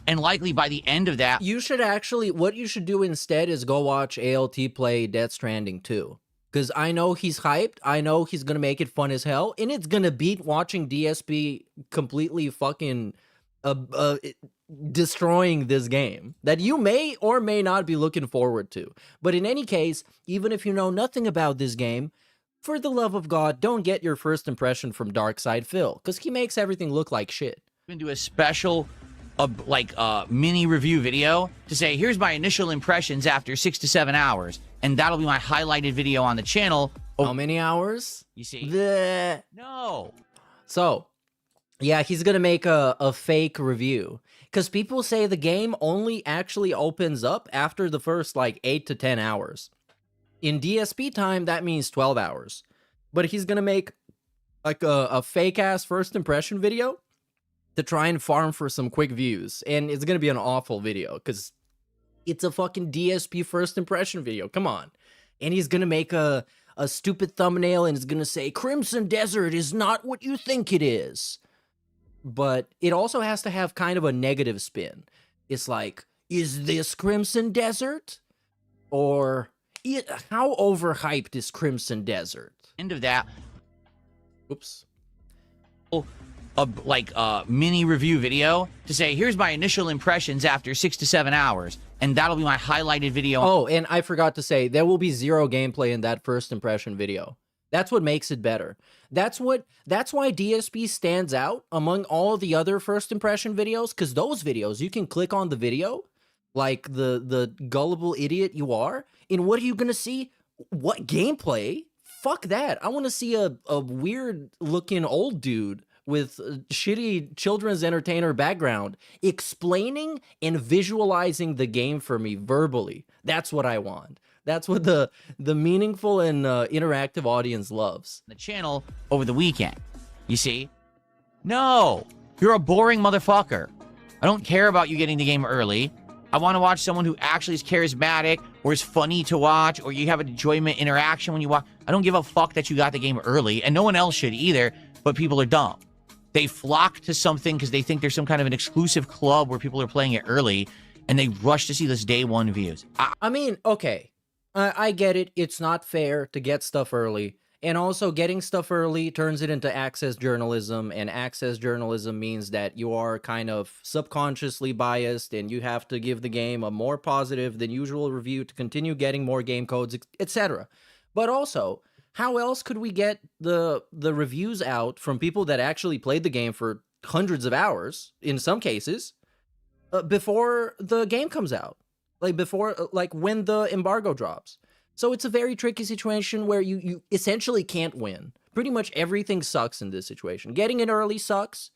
And likely by the end of that... You should actually... What you should do instead is go watch ALT play Death Stranding 2. Because I know he's hyped. I know he's going to make it fun as hell. And it's going to beat watching DSP completely fucking... destroying this game that you may or may not be looking forward to. But in any case, even if you know nothing about this game, for the love of God, don't get your first impression from Darkside Phil, because he makes everything look like shit. I'm going to do a special mini review video to say, here's my initial impressions after 6 to 7 hours. And that'll be my highlighted video on the channel. How many hours? You see? No. So, yeah, he's going to make a fake review. Because people say the game only actually opens up after the first, 8 to 10 hours. In DSP time, that means 12 hours. But he's going to make, a fake-ass first impression video to try and farm for some quick views. And it's going to be an awful video, because it's a fucking DSP first impression video. Come on. And he's going to make a stupid thumbnail, and it's going to say, Crimson Desert is not what you think it is. But it also has to have kind of a negative spin. It's like, is this Crimson Desert? Or how overhyped is Crimson Desert? End of that. Oops. A mini review video to say, here's my initial impressions after 6 to 7 hours. And that'll be my highlighted video. Oh, and I forgot to say, there will be zero gameplay in that first impression video. That's what makes it better. That's why DSP stands out among all the other first impression videos, because those videos, you can click on the video, like the gullible idiot you are, and what are you going to see? What gameplay? Fuck that. I want to see a weird-looking old dude with a shitty children's entertainer background explaining and visualizing the game for me verbally. That's what I want. That's what the meaningful and interactive audience loves. The channel over the weekend. You see? No! You're a boring motherfucker. I don't care about you getting the game early. I want to watch someone who actually is charismatic or is funny to watch or you have an enjoyment interaction when you watch. I don't give a fuck that you got the game early, and no one else should either, but people are dumb. They flock to something because they think there's some kind of an exclusive club where people are playing it early, and they rush to see those day one views. I mean, okay, I get it. It's not fair to get stuff early. And also, getting stuff early turns it into access journalism, and access journalism means that you are kind of subconsciously biased, and you have to give the game a more positive than usual review to continue getting more game codes, etc. But also, how else could we get the reviews out from people that actually played the game for hundreds of hours, in some cases, before the game comes out? Like, before, like, when the embargo drops. So it's a very tricky situation where you essentially can't win. Pretty much everything sucks in this situation. Getting it early sucks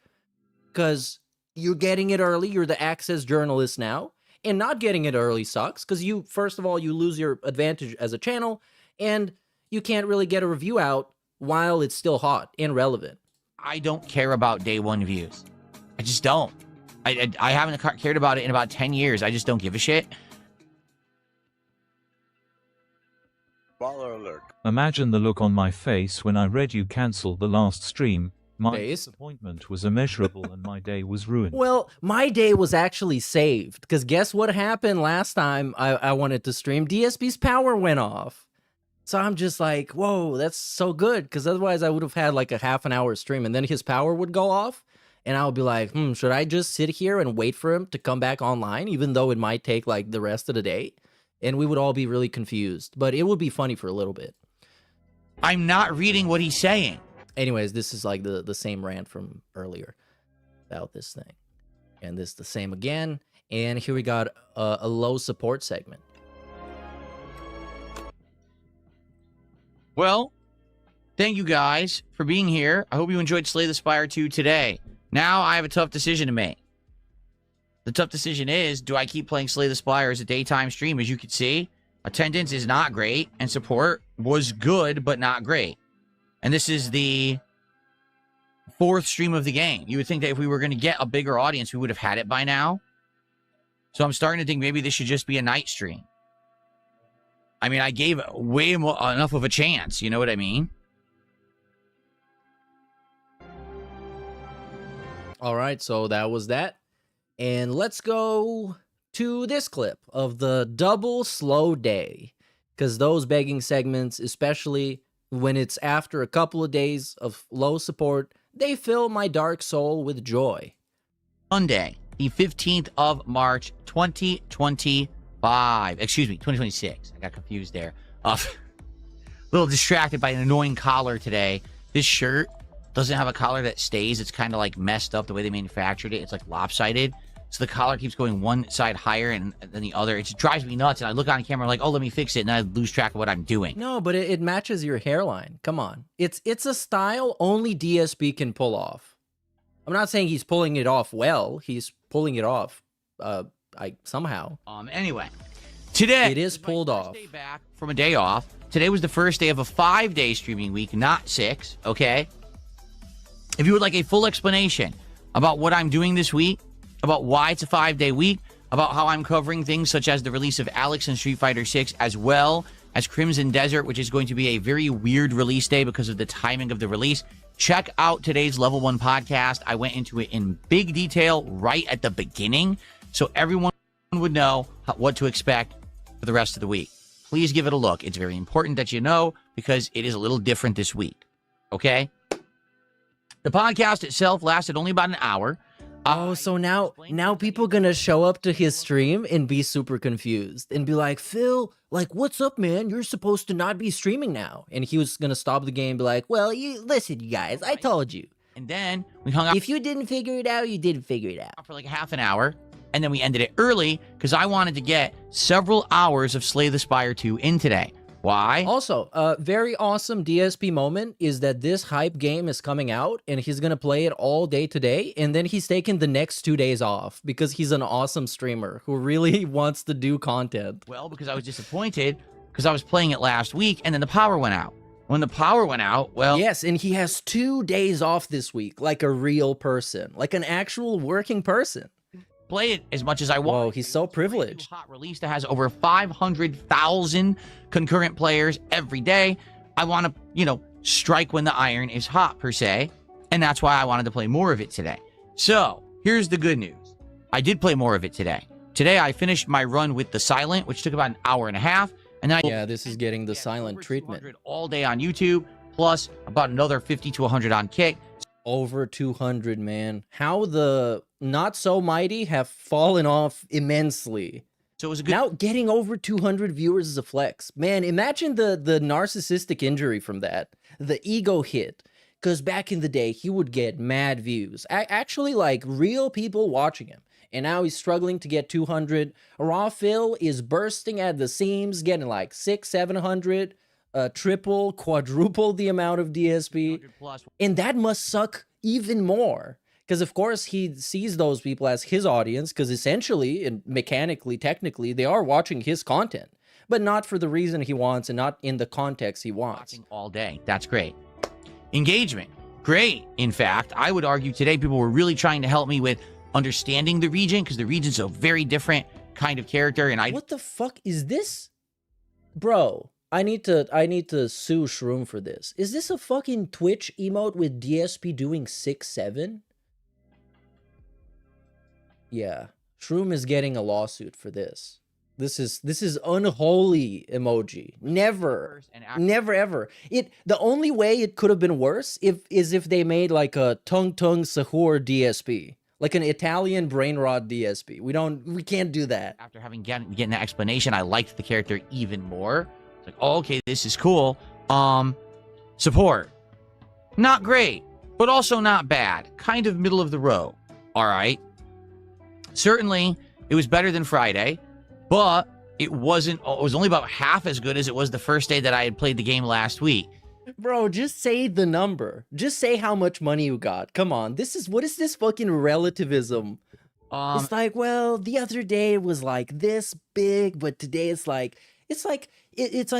because you're getting it early. You're the access journalist now. And not getting it early sucks because you, first of all, you lose your advantage as a channel, and you can't really get a review out while it's still hot and relevant. I don't care about day one views. I just don't. I haven't cared about it in about 10 years. I just don't give a shit. Baller alert. Imagine the look on my face when I read you cancel the last stream. My disappointment was immeasurable and my day was ruined. Well, my day was actually saved because guess what happened last time I wanted to stream? DSP's power went off. So I'm just like, whoa, that's so good, because otherwise I would have had like a half an hour stream and then his power would go off and I would be like, should I just sit here and wait for him to come back online, even though it might take like the rest of the day? And we would all be really confused, but it would be funny for a little bit. I'm not reading what he's saying. Anyways, this is like the same rant from earlier about this thing. And this is the same again. And here we got a low support segment. Well, thank you guys for being here. I hope you enjoyed Slay the Spire 2 today. Now I have a tough decision to make. The tough decision is, do I keep playing Slay the Spire as a daytime stream? As you can see, attendance is not great, and support was good, but not great. And this is the 4th stream of the game. You would think that if we were going to get a bigger audience, we would have had it by now. So I'm starting to think maybe this should just be a night stream. I mean, I gave way more, enough of a chance, you know what I mean? All right, so that was that. And let's go to this clip of the double slow day. Because those begging segments, especially when it's after a couple of days of low support, they fill my dark soul with joy. Monday, the 15th of March, 2025. Excuse me, 2026. I got confused there. A little distracted by an annoying collar today. This shirt doesn't have a collar that stays. It's kind of like messed up the way they manufactured it. It's like lopsided. So the collar keeps going one side higher and then the other. It just drives me nuts. And I look on camera like, oh, let me fix it. And I lose track of what I'm doing. No, but it matches your hairline. Come on. It's a style only DSP can pull off. I'm not saying he's pulling it off well. He's pulling it off somehow. Anyway, today it is pulled off. Day back from a day off. Today was the first day of a 5-day streaming week, not 6. Okay. If you would like a full explanation about what I'm doing this week, about why it's a 5-day week, about how I'm covering things such as the release of Alex and Street Fighter 6, as well as Crimson Desert, which is going to be a very weird release day because of the timing of the release, check out today's Level 1 podcast. I went into it in big detail right at the beginning, so everyone would know what to expect for the rest of the week. Please give it a look. It's very important that you know because it is a little different this week. Okay? The podcast itself lasted only about an hour. Oh, so now people gonna show up to his stream and be super confused and be like, Phil, like, what's up, man? You're supposed to not be streaming now. And he was gonna stop the game and be like, well, listen, you guys, I told you. And then we hung out. If you didn't figure it out, you didn't figure it out. For like half an hour. And then we ended it early because I wanted to get several hours of Slay the Spire 2 in today. Why? Also, a very awesome DSP moment is that this hype game is coming out and he's going to play it all day today. And then he's taking the next 2 days off because he's an awesome streamer who really wants to do content. Well, because I was disappointed because I was playing it last week and then the power went out. When the power went out, well... Yes, and he has 2 days off this week like a real person, like an actual working person. Play it as much as I want. Whoa, he's so privileged. Hot release that has over 500,000 concurrent players every day. I want to, strike when the iron is hot, per se. And that's why I wanted to play more of it today. So, here's the good news. I did play more of it today. Today, I finished my run with the Silent, which took about an hour and a half. And then yeah, this is getting the Silent treatment. All day on YouTube, plus about another 50 to 100 on Kick. Over 200, man. How the Not So Mighty have fallen off immensely. So it was a good... Now getting over 200 viewers is a flex. Man, imagine the narcissistic injury from that. The ego hit. Because back in the day, he would get mad views. Actually, like, real people watching him. And now he's struggling to get 200. Raw Phil is bursting at the seams, getting like 600, 700, triple, quadruple the amount of DSP. And that must suck even more. Because, of course, he sees those people as his audience, because essentially, and mechanically, technically, they are watching his content. But not for the reason he wants and not in the context he wants. Watching all day. That's great. Engagement. Great. In fact, I would argue today people were really trying to help me with understanding the region, because the region's a very different kind of character. And what the fuck is this? Bro, I need to sue Shroom for this. Is this a fucking Twitch emote with DSP doing 6-7? Yeah. Shroom is getting a lawsuit for this. This is unholy emoji. Never ever. The only way it could have been worse is if they made like a tung sahur DSP, like an Italian brain rot DSP. We can't do that. After having getting that explanation, I liked the character even more. It's like, oh, okay, this is cool. Support, not great, but also not bad. Kind of middle of the road. All right. Certainly, it was better than Friday. But it was only about half as good as it was the first day that I had played the game last week. Bro, just say the number. Just say how much money you got. Come on. What is this fucking relativism? It's like, well, the other day it was like this big, but today it's like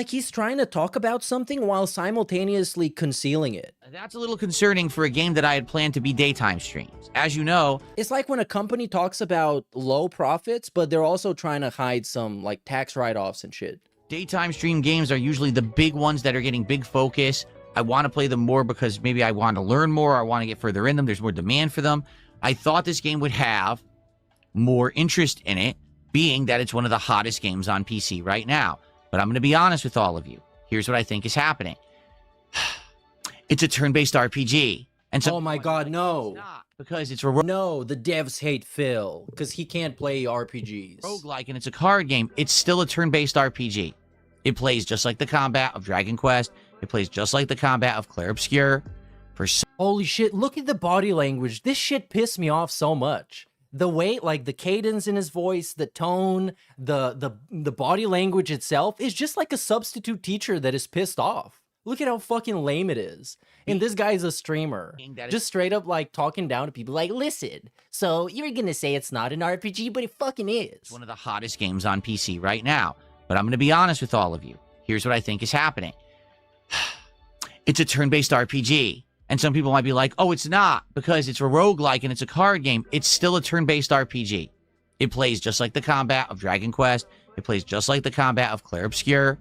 he's trying to talk about something while simultaneously concealing it. That's a little concerning for a game that I had planned to be daytime streams. As you know, it's like when a company talks about low profits, but they're also trying to hide some like tax write-offs and shit. Daytime stream games are usually the big ones that are getting big focus. I want to play them more because maybe I want to learn more. I want to get further in them. There's more demand for them. I thought this game would have more interest in it, being that it's one of the hottest games on PC right now. But I'm going to be honest with all of you. Here's what I think is happening. It's a turn-based RPG. And so, oh my god, no. Because it's no, the devs hate Phil because he can't play RPGs. Roguelike, and it's a card game. It's still a turn-based RPG. It plays just like the combat of Dragon Quest. It plays just like the combat of Clair Obscur. Holy shit, look at the body language. This shit pissed me off so much. The way, like the cadence in his voice, the tone, the body language itself is just like a substitute teacher that is pissed off. Look at how fucking lame it is. And this guy's a streamer. Just straight up like talking down to people like, listen, so you're gonna say it's not an RPG, but it fucking is. It's one of the hottest games on PC right now. But I'm gonna be honest with all of you. Here's what I think is happening. It's a turn-based RPG. And some people might be like, oh, it's not, because it's a roguelike and it's a card game. It's still a turn-based RPG. It plays just like the combat of Dragon Quest. It plays just like the combat of Clair Obscur.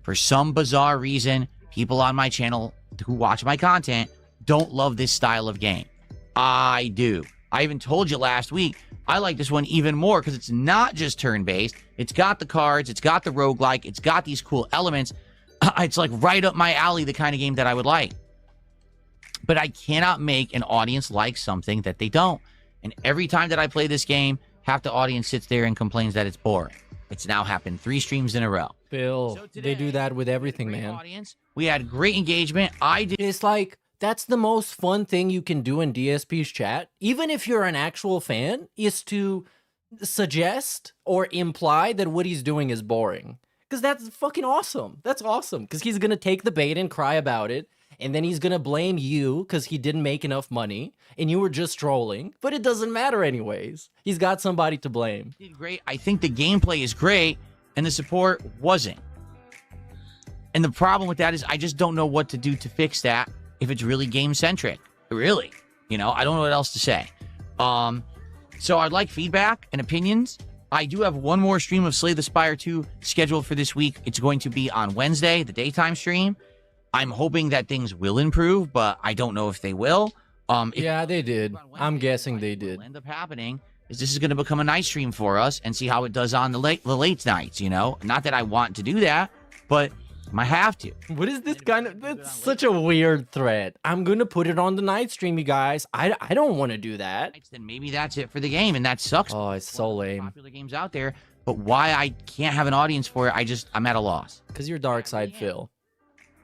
For some bizarre reason, people on my channel who watch my content don't love this style of game. I do. I even told you last week, I like this one even more because it's not just turn-based. It's got the cards, it's got the roguelike, it's got these cool elements. It's like right up my alley, the kind of game that I would like. But I cannot make an audience like something that they don't. And every time that I play this game, half the audience sits there and complains that it's boring. It's now happened 3 streams in a row. Phil, so today, they do that with everything, man. Audience, we had great engagement. It's like, that's the most fun thing you can do in DSP's chat, even if you're an actual fan, is to suggest or imply that what he's doing is boring. Because that's fucking awesome. That's awesome. Because he's going to take the bait and cry about it. And then he's going to blame you because he didn't make enough money and you were just trolling. But it doesn't matter anyways. He's got somebody to blame. Great. I think the gameplay is great and the support wasn't. And the problem with that is I just don't know what to do to fix that if it's really game-centric. Really. You know, I don't know what else to say. So I'd like feedback and opinions. I do have one more stream of Slay the Spire 2 scheduled for this week. It's going to be on Wednesday, the daytime stream. I'm hoping that things will improve, but I don't know if they will. Yeah, they did. I'm guessing they did. What'll end up happening is this is going to become a night stream for us and see how it does on the late nights, you know? Not that I want to do that, but I might have to. What is this kind of... That's such a weird threat. I'm going to put it on the night stream, you guys. I don't want to do that. Then maybe that's it for the game, and that sucks. Oh, it's so lame. Popular games out there, but why I can't have an audience for it, I'm at a loss. Because you're dark side Phil.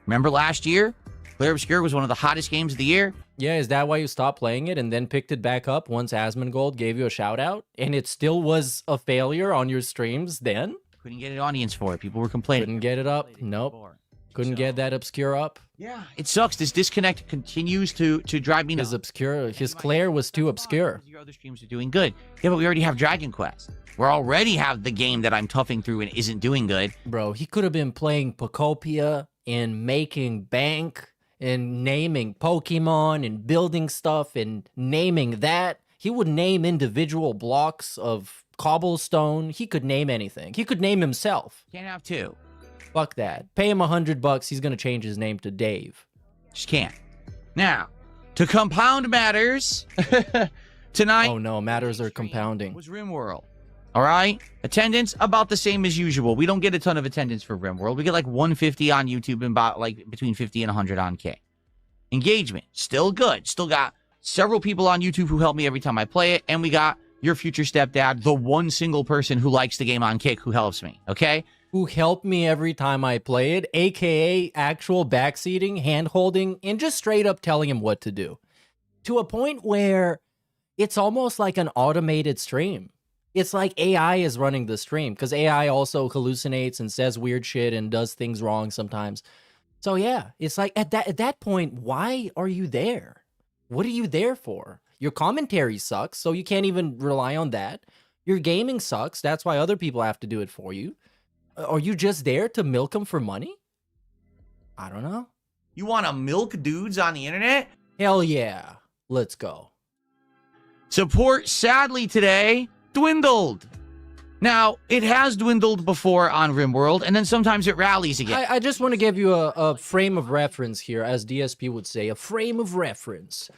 Remember last year? Player Obscure was one of the hottest games of the year. Yeah, is that why you stopped playing it and then picked it back up once Asmongold gave you a shout out? And it still was a failure on your streams then? Couldn't get an audience for it. People were complaining. Couldn't get it up? Nope. Couldn't get that Obscure up? Yeah, it sucks. This disconnect continues to drive me nuts. His Claire was too obscure. Your other streams are doing good. Yeah, but we already have Dragon Quest. We already have the game that I'm toughing through and isn't doing good. Bro, he could have been playing Pocopia and making bank and naming Pokemon and building stuff and naming that. He would name individual blocks of cobblestone. He could name anything. He could name himself. Can't have two. Fuck that. Pay him $100. He's going to change his name to Dave. Just can't. Now, to compound matters, tonight... Oh no, matters are compounding. ...was RimWorld. All right? Attendance, about the same as usual. We don't get a ton of attendance for RimWorld. We get like 150 on YouTube and about like between 50 and 100 on K. Engagement, still good. Still got several people on YouTube who help me every time I play it. And we got your future stepdad, the one single person who likes the game on Kick who helps me, okay? Who helped me every time I play it, aka actual backseating, hand-holding, and just straight up telling him what to do. To a point where it's almost like an automated stream. It's like AI is running the stream, because AI also hallucinates and says weird shit and does things wrong sometimes. So yeah, it's like at that point, why are you there? What are you there for? Your commentary sucks, so you can't even rely on that. Your gaming sucks, that's why other people have to do it for you. Are you just there to milk them for money? I don't know. You want to milk dudes on the internet? Hell yeah. Let's go. Support, sadly, today dwindled. Now, it has dwindled before on RimWorld, and then sometimes it rallies again. I just want to give you a frame of reference here, as DSP would say, a frame of reference.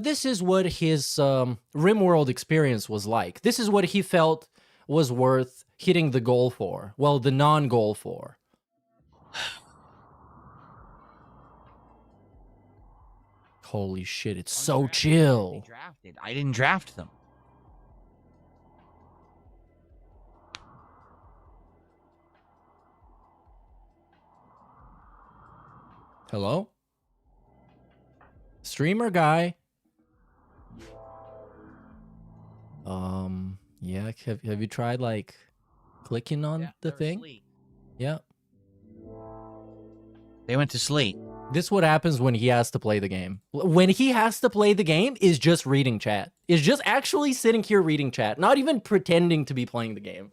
This is what his RimWorld experience was like. This is what he felt was worth hitting the goal for. Well, the non-goal for. Holy shit, it's so chill. I didn't draft them. Hello? Streamer guy. Yeah, have you tried like clicking on the thing? Asleep. Yeah. They went to sleep. This is what happens when he has to play the game. When he has to play the game is just reading chat. Is just actually sitting here reading chat, not even pretending to be playing the game.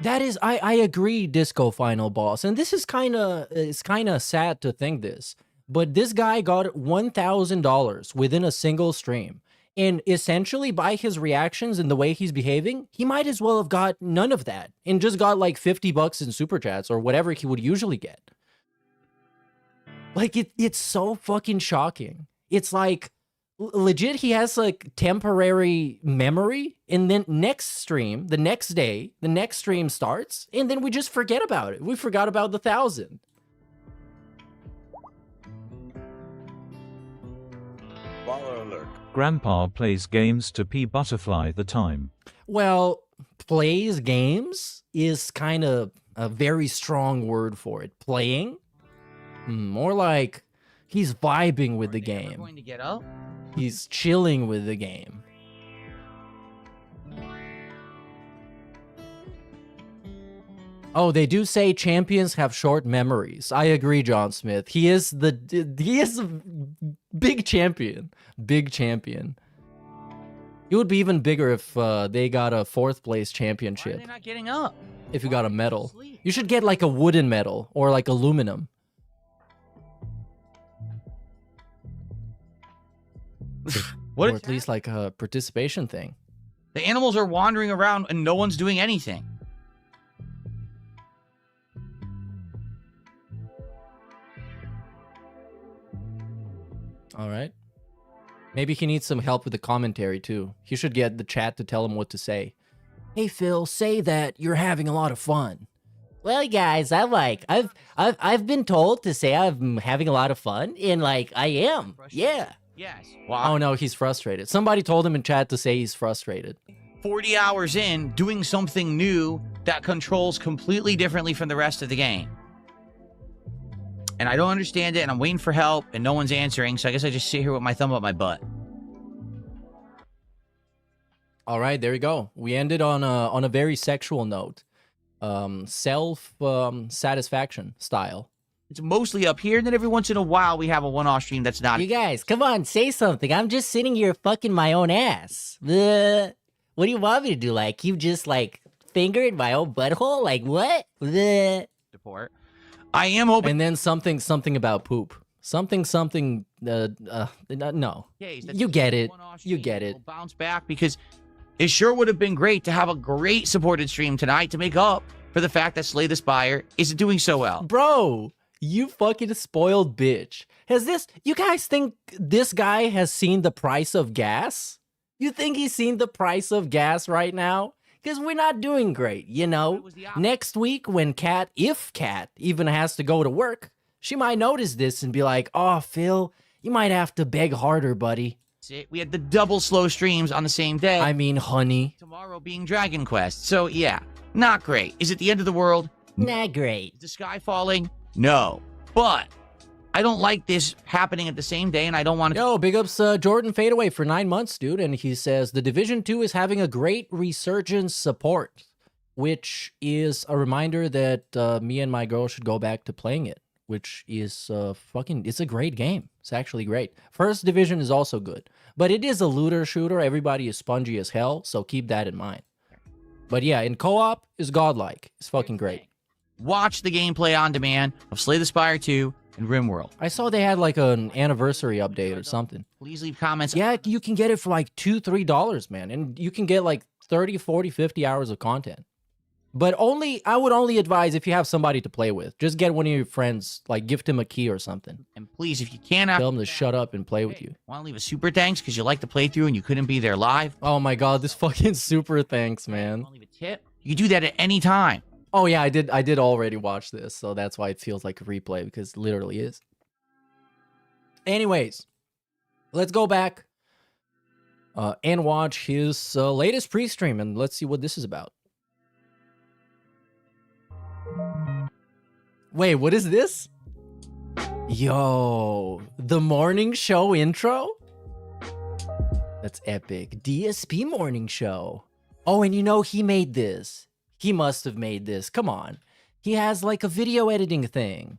That is, I agree, Disco Final Boss, and this is kind of sad to think this, but this guy got $1,000 within a single stream, and essentially by his reactions and the way he's behaving, he might as well have got none of that and just got like $50 in super chats or whatever he would usually get. Like it's so fucking shocking. It's like legit, he has like temporary memory, and then next stream, the next day, the next stream starts, and then we just forget about it. We forgot about the 1,000. Grandpa plays games to pee butterfly the time. Well, plays games is kind of a very strong word for it. Playing? More like he's vibing with the game. Going to get up? He's chilling with the game. Oh, they do say champions have short memories. I agree, John Smith. He is a big champion. Big champion. It would be even bigger if they got a 4th place championship. Why are they not getting up? If you got a medal. You should get like a wooden medal or like aluminum. What or at least like a participation thing. The animals are wandering around and no one's doing anything. All right. Maybe he needs some help with the commentary too. He should get the chat to tell him what to say. Hey Phil, say that you're having a lot of fun. Well, guys, I've been told to say I'm having a lot of fun, and like I am. Yeah. Yes. Oh no, he's frustrated. Somebody told him in chat to say he's frustrated. 40 hours in, doing something new that controls completely differently from the rest of the game. And I don't understand it, and I'm waiting for help, and no one's answering, so I guess I just sit here with my thumb up my butt. All right, there you go. We ended on a very sexual note. Satisfaction style. It's mostly up here, and then every once in a while we have a one-off stream that's not. You guys, come on, say something. I'm just sitting here fucking my own ass. What do you want me to do? Like, keep just like fingering my own butthole? Like what? Support. I am hoping. And then something about poop. Something. No. You get it. You get it. We'll bounce back because it sure would have been great to have a great supported stream tonight to make up for the fact that Slay the Spire isn't doing so well. Bro, you fucking spoiled bitch. You guys think this guy has seen the price of gas? You think he's seen the price of gas right now? Because we're not doing great, you know? Next week when if Kat even has to go to work, she might notice this and be like, oh, Phil, you might have to beg harder, buddy. We had the double slow streams on the same day. I mean, honey. Tomorrow being Dragon Quest. So, yeah, not great. Is it the end of the world? Not great. Is the sky falling? No. But I don't like this happening at the same day, and I don't want to... Yo, big ups Jordan Fadeaway for 9 months, dude. And he says, the Division 2 is having a great resurgence support, which is a reminder that me and my girl should go back to playing it, which is it's a great game. It's actually great. First Division is also good, but it is a looter shooter. Everybody is spongy as hell, so keep that in mind. But yeah, in co-op is godlike. It's fucking great. Watch the gameplay on demand of Slay the Spire 2 and RimWorld. I saw they had like an anniversary update or something. Please leave comments. Yeah, you can get it for like $2-3, man. And you can get like 30, 40, 50 hours of content. But I would only advise if you have somebody to play with. Just get one of your friends, like gift him a key or something. And please, if you can... Tell him to shut up and play with you. Want to leave a super thanks because you like the playthrough and you couldn't be there live? Oh my god, this fucking super thanks, man. Want to leave a tip? You can do that at any time. Oh yeah, I did already watch this, so that's why it feels like a replay, because it literally is. Anyways, let's go back and watch his latest pre-stream, and let's see what this is about. Wait, what is this? Yo, the morning show intro? That's epic. DSP morning show. Oh, and you know he made this. He must have made this. Come on. He has like a video editing thing.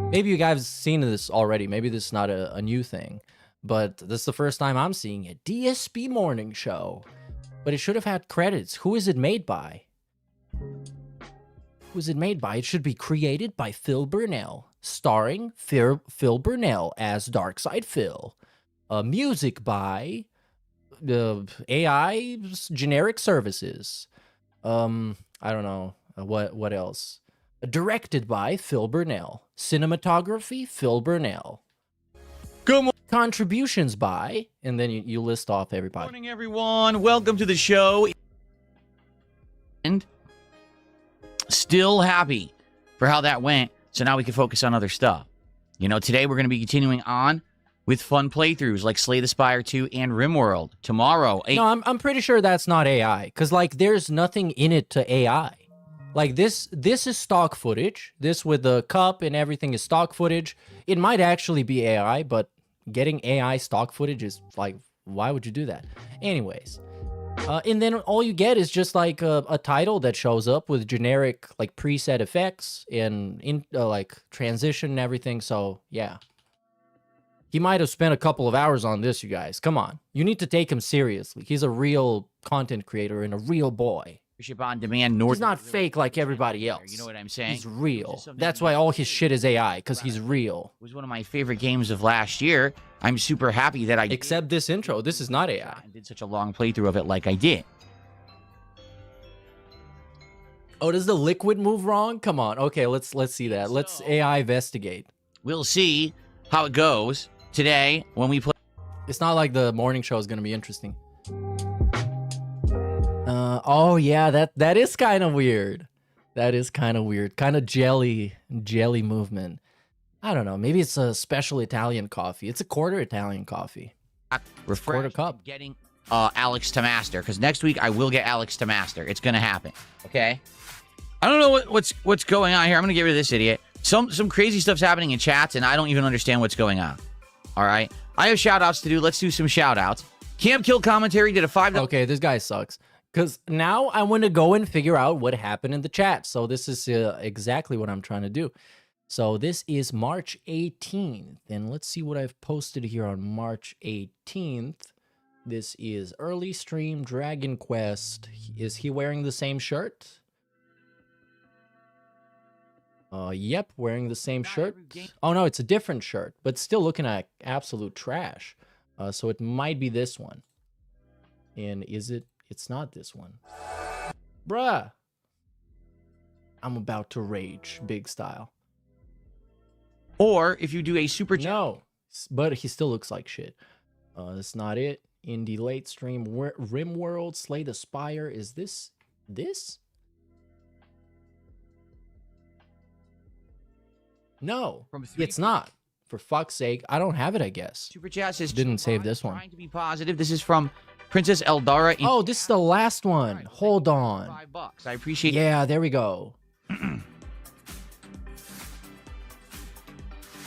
Maybe you guys have seen this already. Maybe this is not a new thing. But this is the first time I'm seeing it. DSP morning show. But it should have had credits. Who is it made by? Who is it made by? It should be created by Phil Burnell. Starring Phil Burnell as Darkside Phil. Music by... AI generic services. I don't know what else. Directed by Phil Burnell. Cinematography Phil Burnell. Good Contributions by, and then you list off everybody. Good morning, everyone. Welcome to the show. And still happy for how that went. So now we can focus on other stuff. You know, today we're going to be continuing on with fun playthroughs like Slay the Spire 2 and RimWorld. Tomorrow... No, I'm pretty sure that's not AI, because, like, there's nothing in it to AI. Like, this is stock footage. This with the cup and everything is stock footage. It might actually be AI, but getting AI stock footage is, like, why would you do that? Anyways. And then all you get is just, like, a title that shows up with generic, like, preset effects and, like, transition and everything, so, yeah. He might have spent a couple of hours on this, you guys. Come on. You need to take him seriously. He's a real content creator and a real boy. Ship on demand. He's not fake like everybody else. You know what I'm saying? He's real. That's why all his shit is AI, because he's real. It was one of my favorite games of last year. I'm super happy that I... Except this intro. This is not AI. I did such a long playthrough of it like I did. Oh, does the liquid move wrong? Come on. Okay, let's see that. Let's AI investigate. We'll see how it goes today when we play. It's not like the morning show is going to be interesting. Oh yeah, that is kind of weird. That is kind of weird. Kind of jelly movement. I don't know. Maybe it's a special Italian coffee. It's a quarter Italian coffee. Quarter cup. Getting Alex to master, because next week I will get Alex to master. It's gonna happen. Okay. I don't know what's going on here. I'm gonna get rid of this idiot. Some crazy stuff's happening in chats, and I don't even understand what's going on. All right. I have shout outs to do. Let's do some shout outs. Camp Kill Commentary did a $5. Okay, this guy sucks. Because now I want to go and figure out what happened in the chat. So this is exactly what I'm trying to do. So this is March 18th. And let's see what I've posted here on March 18th. This is early stream Dragon Quest. Is he wearing the same shirt? Yep, wearing the same shirt. Oh no, it's a different shirt, but still looking at absolute trash. So it might be this one. And is it? It's not this one. Bruh. I'm about to rage, big style. Or if you do a super chat. No, but he still looks like shit. That's not it. Indie late stream. Rimworld, Slay the Spire. Is this? No, it's not. For fuck's sake, I don't have it, I guess. Super chat says didn't save this one. Trying to be positive. This is from Princess Eldara. Oh, this is the last one. Right, hold on. $5. I appreciate it. Yeah, there we go.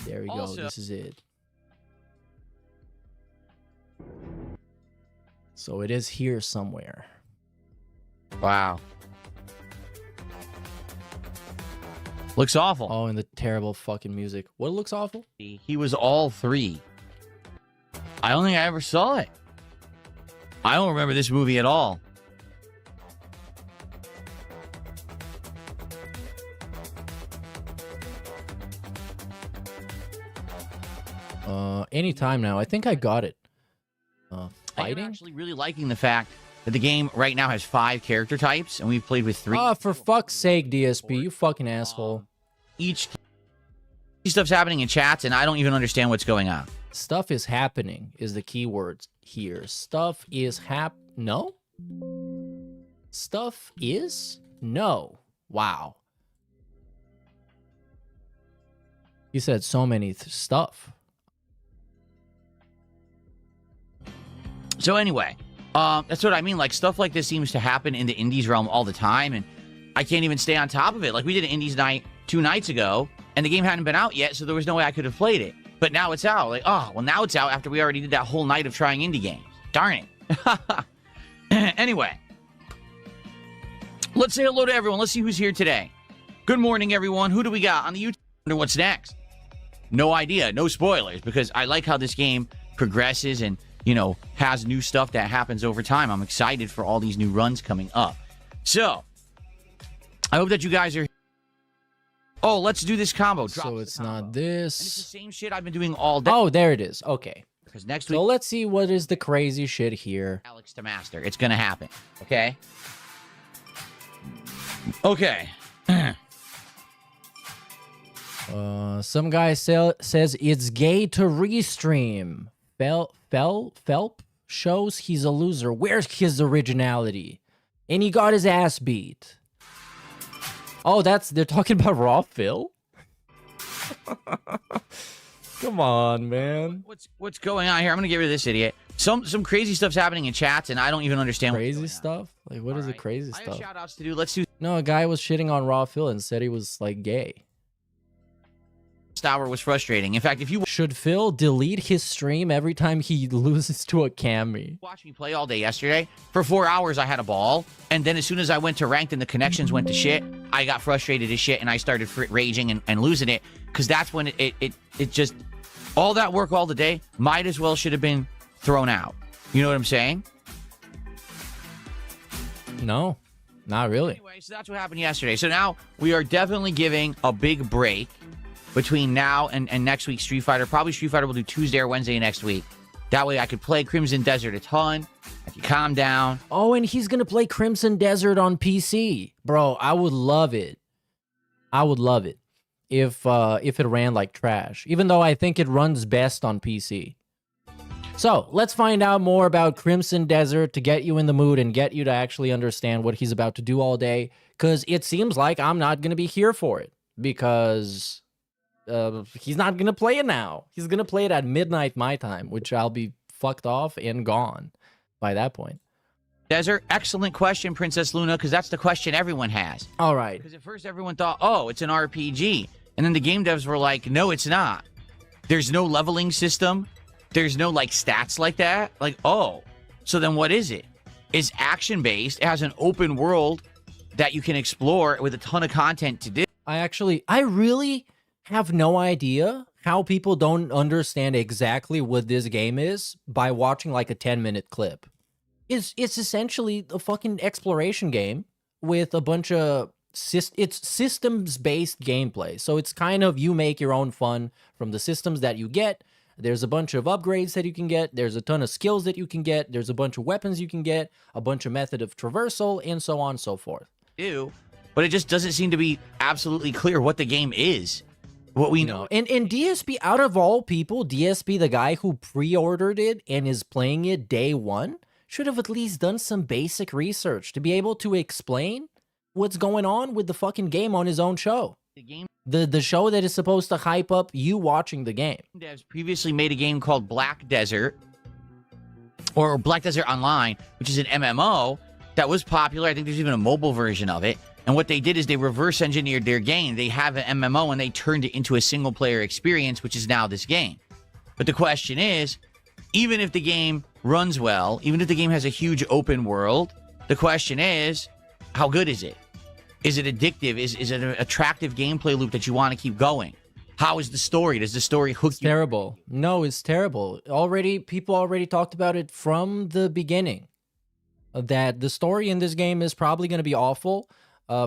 There we go. This is it. So it is here somewhere. Wow. Looks awful. Oh, and the terrible fucking music. What looks awful? He was all 3. I don't think I ever saw it. I don't remember this movie at all. Anytime now. I think I got it. Fighting? I'm actually really liking the fact that the game right now has 5 character types, and we've played with 3. Oh, for fuck's sake, DSP, you fucking asshole. Each stuff's happening in chats, and I don't even understand what's going on. Stuff is happening is the key word here. Stuff is no? Stuff is? No. Wow. You said so many stuff. So anyway, that's what I mean. Like, stuff like this seems to happen in the indies realm all the time, and I can't even stay on top of it. Like, we did an indies night 2 nights ago, and the game hadn't been out yet, so there was no way I could have played it. But now it's out. Like, oh, well, now it's out after we already did that whole night of trying indie games. Darn it. Anyway, let's say hello to everyone. Let's see who's here today. Good morning, everyone. Who do we got on the YouTube? Wonder what's next? No idea. No spoilers, because I like how this game progresses and, you know, has new stuff that happens over time. I'm excited for all these new runs coming up. So, I hope that you guys are... Oh, let's do this combo. So it's not this. And it's the same shit I've been doing all day. Oh, there it is. Okay. Because next week... So let's see what is the crazy shit here. Alex to master. It's going to happen. Okay? Okay. Some guy says it's gay to restream. Phelp shows he's a loser. Where's his originality? And he got his ass beat. Oh, they're talking about Raw Phil? Come on, man. What's going on here? I'm gonna get rid of this idiot. Some crazy stuff's happening in chats, and I don't even understand. Crazy stuff? Like, what is the crazy stuff? I have shout outs to do. Let's do. No, a guy was shitting on Raw Phil and said he was like gay. Hour was frustrating. In fact, if you should Phil delete his stream every time he loses to a Cammy? Watch me play all day yesterday. For 4 hours, I had a ball, and then as soon as I went to ranked and the connections went to shit, I got frustrated as shit, and I started raging and losing it, because that's when it just, all that work all the day might as well should have been thrown out. You know what I'm saying? No. Not really. Anyway, so that's what happened yesterday. So now we are definitely giving a big break between now and next week's Street Fighter. Probably Street Fighter will do Tuesday or Wednesday next week. That way I could play Crimson Desert a ton. I could calm down. Oh, and he's going to play Crimson Desert on PC. Bro, I would love it. I would love it if it ran like trash, even though I think it runs best on PC. So let's find out more about Crimson Desert to get you in the mood and get you to actually understand what he's about to do all day, because it seems like I'm not going to be here for it, because he's not going to play it now. He's going to play it at midnight my time, which I'll be fucked off and gone by that point. Desert, excellent question, Princess Luna, because that's the question everyone has. All right. Because at first everyone thought, oh, it's an RPG. And then the game devs were like, no, it's not. There's no leveling system. There's no, like, stats like that. Like, oh, so then what is it? It's action-based. It has an open world that you can explore with a ton of content to do. I really have no idea how people don't understand exactly what this game is by watching, like, a 10-minute clip. It's essentially a fucking exploration game with a bunch of it's systems-based gameplay. So it's kind of you make your own fun from the systems that you get. There's a bunch of upgrades that you can get. There's a ton of skills that you can get. There's a bunch of weapons you can get, a bunch of method of traversal, and so on and so forth. But it just doesn't seem to be absolutely clear what the game is. What we know. And DSP, out of all people, DSP, the guy who pre-ordered it and is playing it day one, should have at least done some basic research to be able to explain what's going on with the fucking game on his own show. The show that is supposed to hype up you watching the game. Devs previously made a game called Black Desert, or Black Desert Online, which is an MMO that was popular. I think there's even a mobile version of it. And what they did is they reverse engineered their game. They have an MMO and they turned it into a single player experience, which is now this game. But the question is, even if the game runs well, even if the game has a huge open world, the question is, how good is it? Is it addictive? Is it an attractive gameplay loop that you want to keep going? How is the story? Does the story hook you? Terrible. No, it's terrible. People already talked about it from the beginning. That the story in this game is probably going to be awful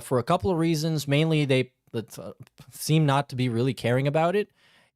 for a couple of reasons. Mainly, they seem not to be really caring about it.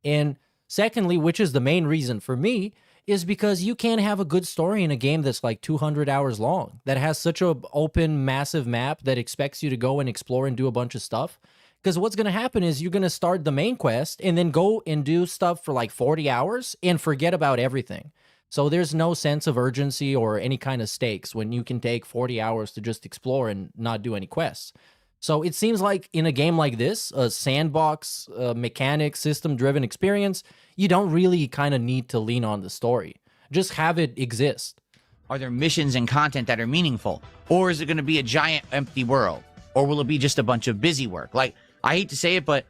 And secondly, which is the main reason for me, is because you can't have a good story in a game that's like 200 hours long, that has such an open, massive map that expects you to go and explore and do a bunch of stuff. Because what's going to happen is you're going to start the main quest and then go and do stuff for like 40 hours and forget about everything. So there's no sense of urgency or any kind of stakes when you can take 40 hours to just explore and not do any quests. So it seems like in a game like this, a sandbox, mechanic, system-driven experience, you don't really kind of need to lean on the story. Just have it exist. Are there missions and content that are meaningful? Or is it going to be a giant empty world? Or will it be just a bunch of busy work? Like, I hate to say it, but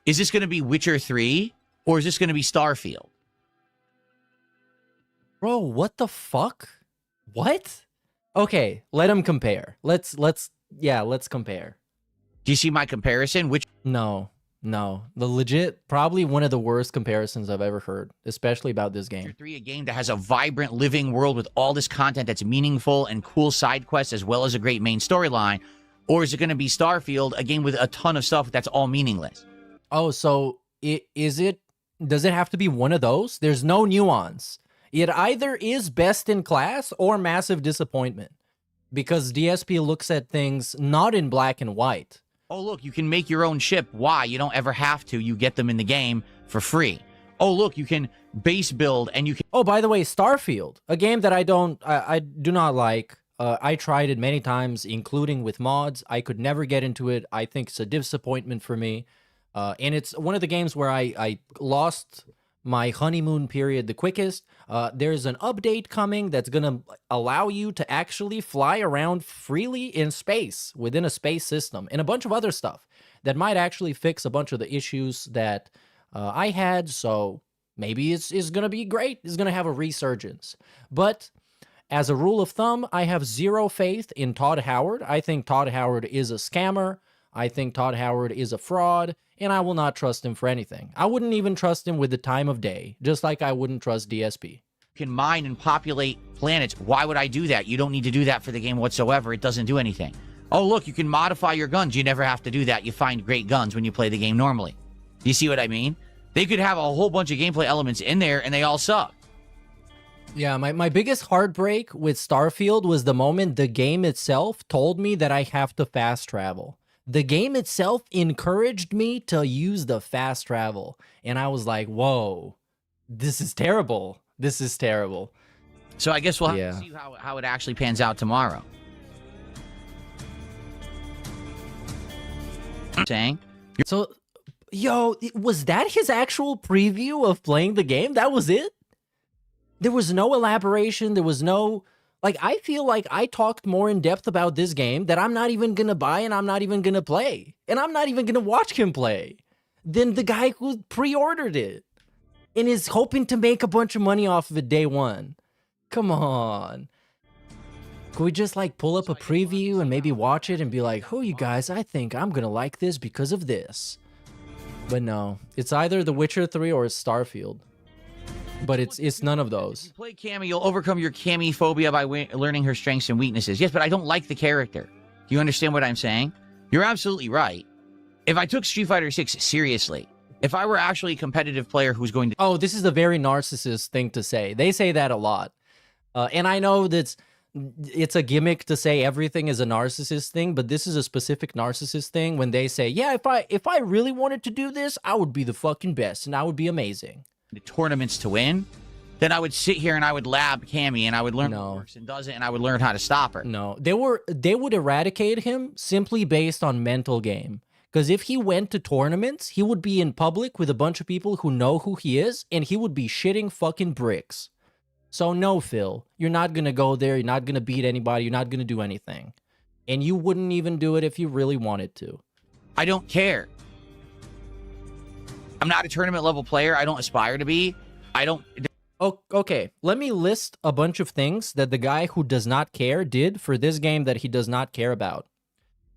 is this going to be Witcher 3? Or is this going to be Starfield? Bro, what the fuck? What? Okay, let him compare. Let's compare. Do you see my comparison? No. The legit, probably one of the worst comparisons I've ever heard, especially about this game. 3, a game that has a vibrant, living world with all this content that's meaningful and cool side quests, as well as a great main storyline. Or is it going to be Starfield, a game with a ton of stuff that's all meaningless? Oh, so does it have to be one of those? There's no nuance. It either is best in class or massive disappointment. Because DSP looks at things not in black and white. Oh, look, you can make your own ship. Why? You don't ever have to. You get them in the game for free. Oh, look, you can base build and you can... Oh, by the way, Starfield, a game that I do not like. I tried it many times, including with mods. I could never get into it. I think it's a disappointment for me. And it's one of the games where I lost my honeymoon period the quickest. There's an update coming that's going to allow you to actually fly around freely in space within a space system and a bunch of other stuff that might actually fix a bunch of the issues that I had. So maybe it's going to be great. It's going to have a resurgence. But as a rule of thumb, I have zero faith in Todd Howard. I think Todd Howard is a scammer. I think Todd Howard is a fraud, and I will not trust him for anything. I wouldn't even trust him with the time of day, just like I wouldn't trust DSP. You can mine and populate planets. Why would I do that? You don't need to do that for the game whatsoever. It doesn't do anything. Oh, look, you can modify your guns. You never have to do that. You find great guns when you play the game normally. Do you see what I mean? They could have a whole bunch of gameplay elements in there, and they all suck. Yeah, my biggest heartbreak with Starfield was the moment the game itself told me that I have to fast travel. The game itself encouraged me to use the fast travel. And I was like, whoa, this is terrible. This is terrible. So I guess we'll have to see how it actually pans out tomorrow. Saying? So, yo, was that his actual preview of playing the game? That was it? There was no elaboration. There was no... Like, I feel like I talked more in depth about this game that I'm not even going to buy and I'm not even going to play. And I'm not even going to watch him play than the guy who pre-ordered it and is hoping to make a bunch of money off of it day one. Come on. Could we just, like, pull up a preview and maybe watch it and be like, oh, you guys, I think I'm going to like this because of this. But no, it's either The Witcher 3 or it's Starfield. But it's none of those. If you play Cammy, you'll overcome your Cammy phobia by learning her strengths and weaknesses. Yes, but I don't like the character. Do you understand what I'm saying? You're absolutely right. If I took Street Fighter 6 seriously, if I were actually a competitive player who's going to... Oh, this is a very narcissist thing to say. They say that a lot. And I know that it's a gimmick to say everything is a narcissist thing, but this is a specific narcissist thing when they say, yeah, if I really wanted to do this, I would be the fucking best and I would be amazing. The tournaments to win, then I would sit here and I would lab Cammy and I would learn what works and doesn't, and I would learn how to stop her. No, they would eradicate him simply based on mental game. Because if he went to tournaments, he would be in public with a bunch of people who know who he is, and he would be shitting fucking bricks. So no, Phil, you're not gonna go there, you're not gonna beat anybody, you're not gonna do anything. And you wouldn't even do it if you really wanted to. I don't care. I'm not a tournament level player. I don't aspire to be. I don't... Oh, okay, let me list a bunch of things that the guy who does not care did for this game that he does not care about.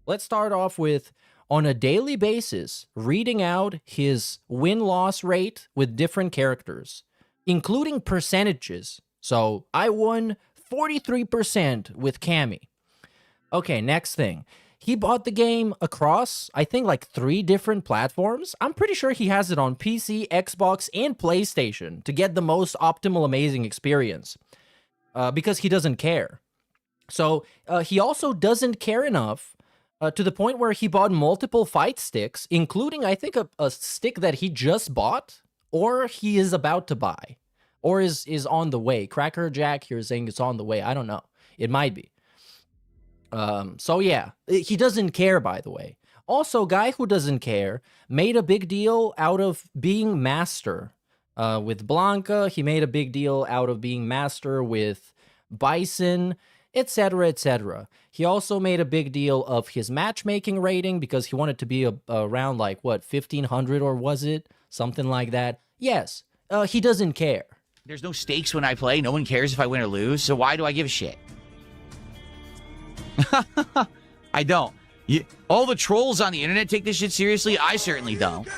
Let's start off with, on a daily basis, reading out his win-loss rate with different characters, including percentages. So, I won 43% with Cammy. Okay, next thing. He bought the game across, I think, like 3 different platforms. I'm pretty sure he has it on PC, Xbox, and PlayStation to get the most optimal, amazing experience. Because he doesn't care. So, he also doesn't care enough to the point where he bought multiple fight sticks, including, I think, a stick that he just bought, or he is about to buy, or is on the way. Cracker Jack here is saying it's on the way. I don't know. It might be. So yeah, he doesn't care, by the way. Also, guy who doesn't care made a big deal out of being master with Blanca. He made a big deal out of being master with Bison, etc., etc. He also made a big deal of his matchmaking rating because he wanted to be around, like, what, 1,500, or was it? Something like that. Yes, he doesn't care. There's no stakes when I play. No one cares if I win or lose, so why do I give a shit? I don't. All the trolls on the internet take this shit seriously. I certainly don't.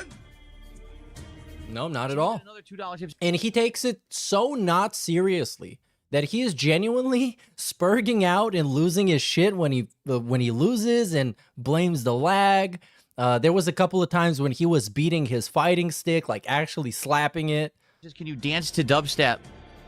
No, not at all. And he takes it so not seriously that he is genuinely spurging out and losing his shit when he loses and blames the lag. There was a couple of times when he was beating his fighting stick, like actually slapping it. Just, can you dance to dubstep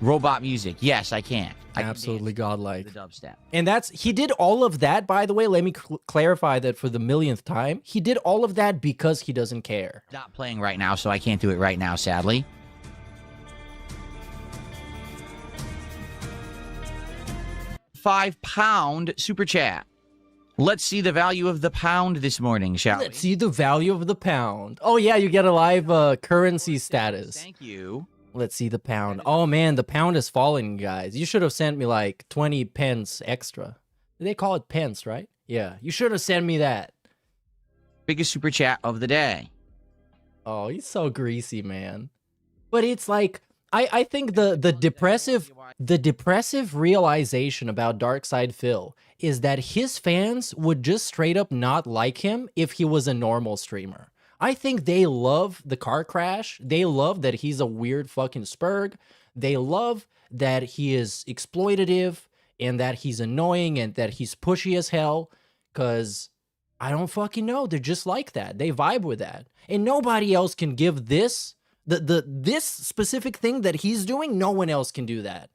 robot music? Yes, I can. Absolutely godlike. The dubstep. And he did all of that, by the way. Let me clarify that for the millionth time. He did all of that because he doesn't care. Not playing right now, so I can't do it right now, sadly. £5 super chat. Let's see the value of the pound this morning, shall we? Let's see the value of the pound. Oh yeah, you get a live currency status. Thank you. Let's see the pound. Oh man, the pound is falling, guys. You should have sent me like 20 pence extra. They call it pence, right? Yeah, you should have sent me that. Biggest super chat of the day. Oh, he's so greasy, man. But it's like, I think the depressive realization about Darkside Phil is that his fans would just straight up not like him if he was a normal streamer. I think they love the car crash. They love that he's a weird fucking spurg. They love that he is exploitative and that he's annoying and that he's pushy as hell. Because I don't fucking know. They're just like that. They vibe with that. And nobody else can give this, this specific thing that he's doing. No one else can do that.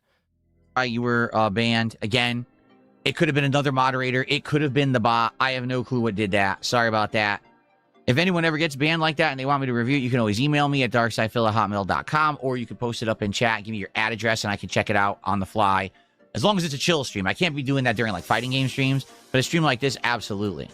You were banned again. It could have been another moderator. It could have been the bot. I have no clue what did that. Sorry about that. If anyone ever gets banned like that and they want me to review it, you can always email me at darksidephil@hotmail.com, or you can post it up in chat, give me your ad address, and I can check it out on the fly. As long as it's a chill stream. I can't be doing that during like fighting game streams, but a stream like this, absolutely.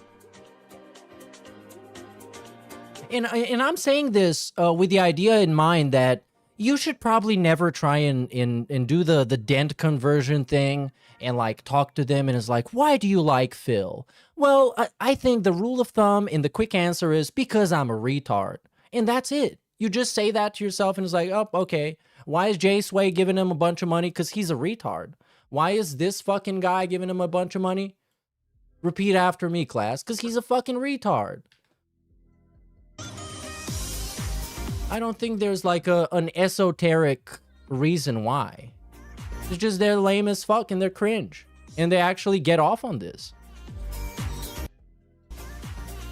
And I'm saying this with the idea in mind that you should probably never try and do the dent conversion thing and like talk to them and it's like, why do you like Phil? Well, I think the rule of thumb and the quick answer is because I'm a retard. And that's it. You just say that to yourself and it's like, oh, okay. Why is Jay Sway giving him a bunch of money? Because he's a retard. Why is this fucking guy giving him a bunch of money? Repeat after me, class. Because he's a fucking retard. I don't think there's like an esoteric reason why. It's just they're lame as fuck and they're cringe. And they actually get off on this.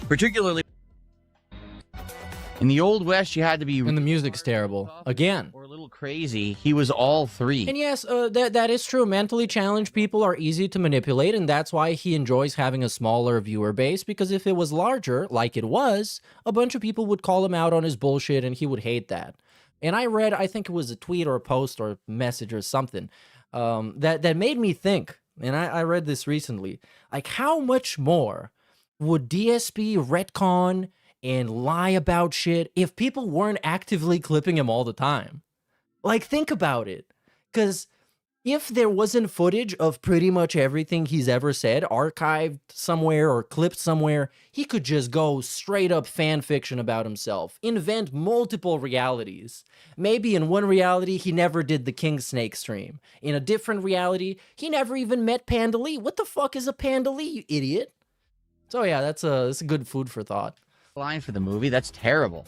Particularly in the Old West, you had to be... And the music's terrible. Again. Or a little crazy. He was all three. And yes, that is true. Mentally challenged people are easy to manipulate, and that's why he enjoys having a smaller viewer base, because if it was larger, like it was, a bunch of people would call him out on his bullshit, and he would hate that. And I read, I think it was a tweet or a post or a message or something, that made me think, and I read this recently, like how much more would DSP retcon and lie about shit if people weren't actively clipping him all the time? Like, think about it. Because if there wasn't footage of pretty much everything he's ever said archived somewhere or clipped somewhere, he could just go straight up fan fiction about himself, invent multiple realities. Maybe in one reality, he never did the King Snake stream. In a different reality, he never even met Panda Lee. What the fuck is a Panda Lee, you idiot? So yeah, that's a good food for thought. Line for the movie, that's terrible.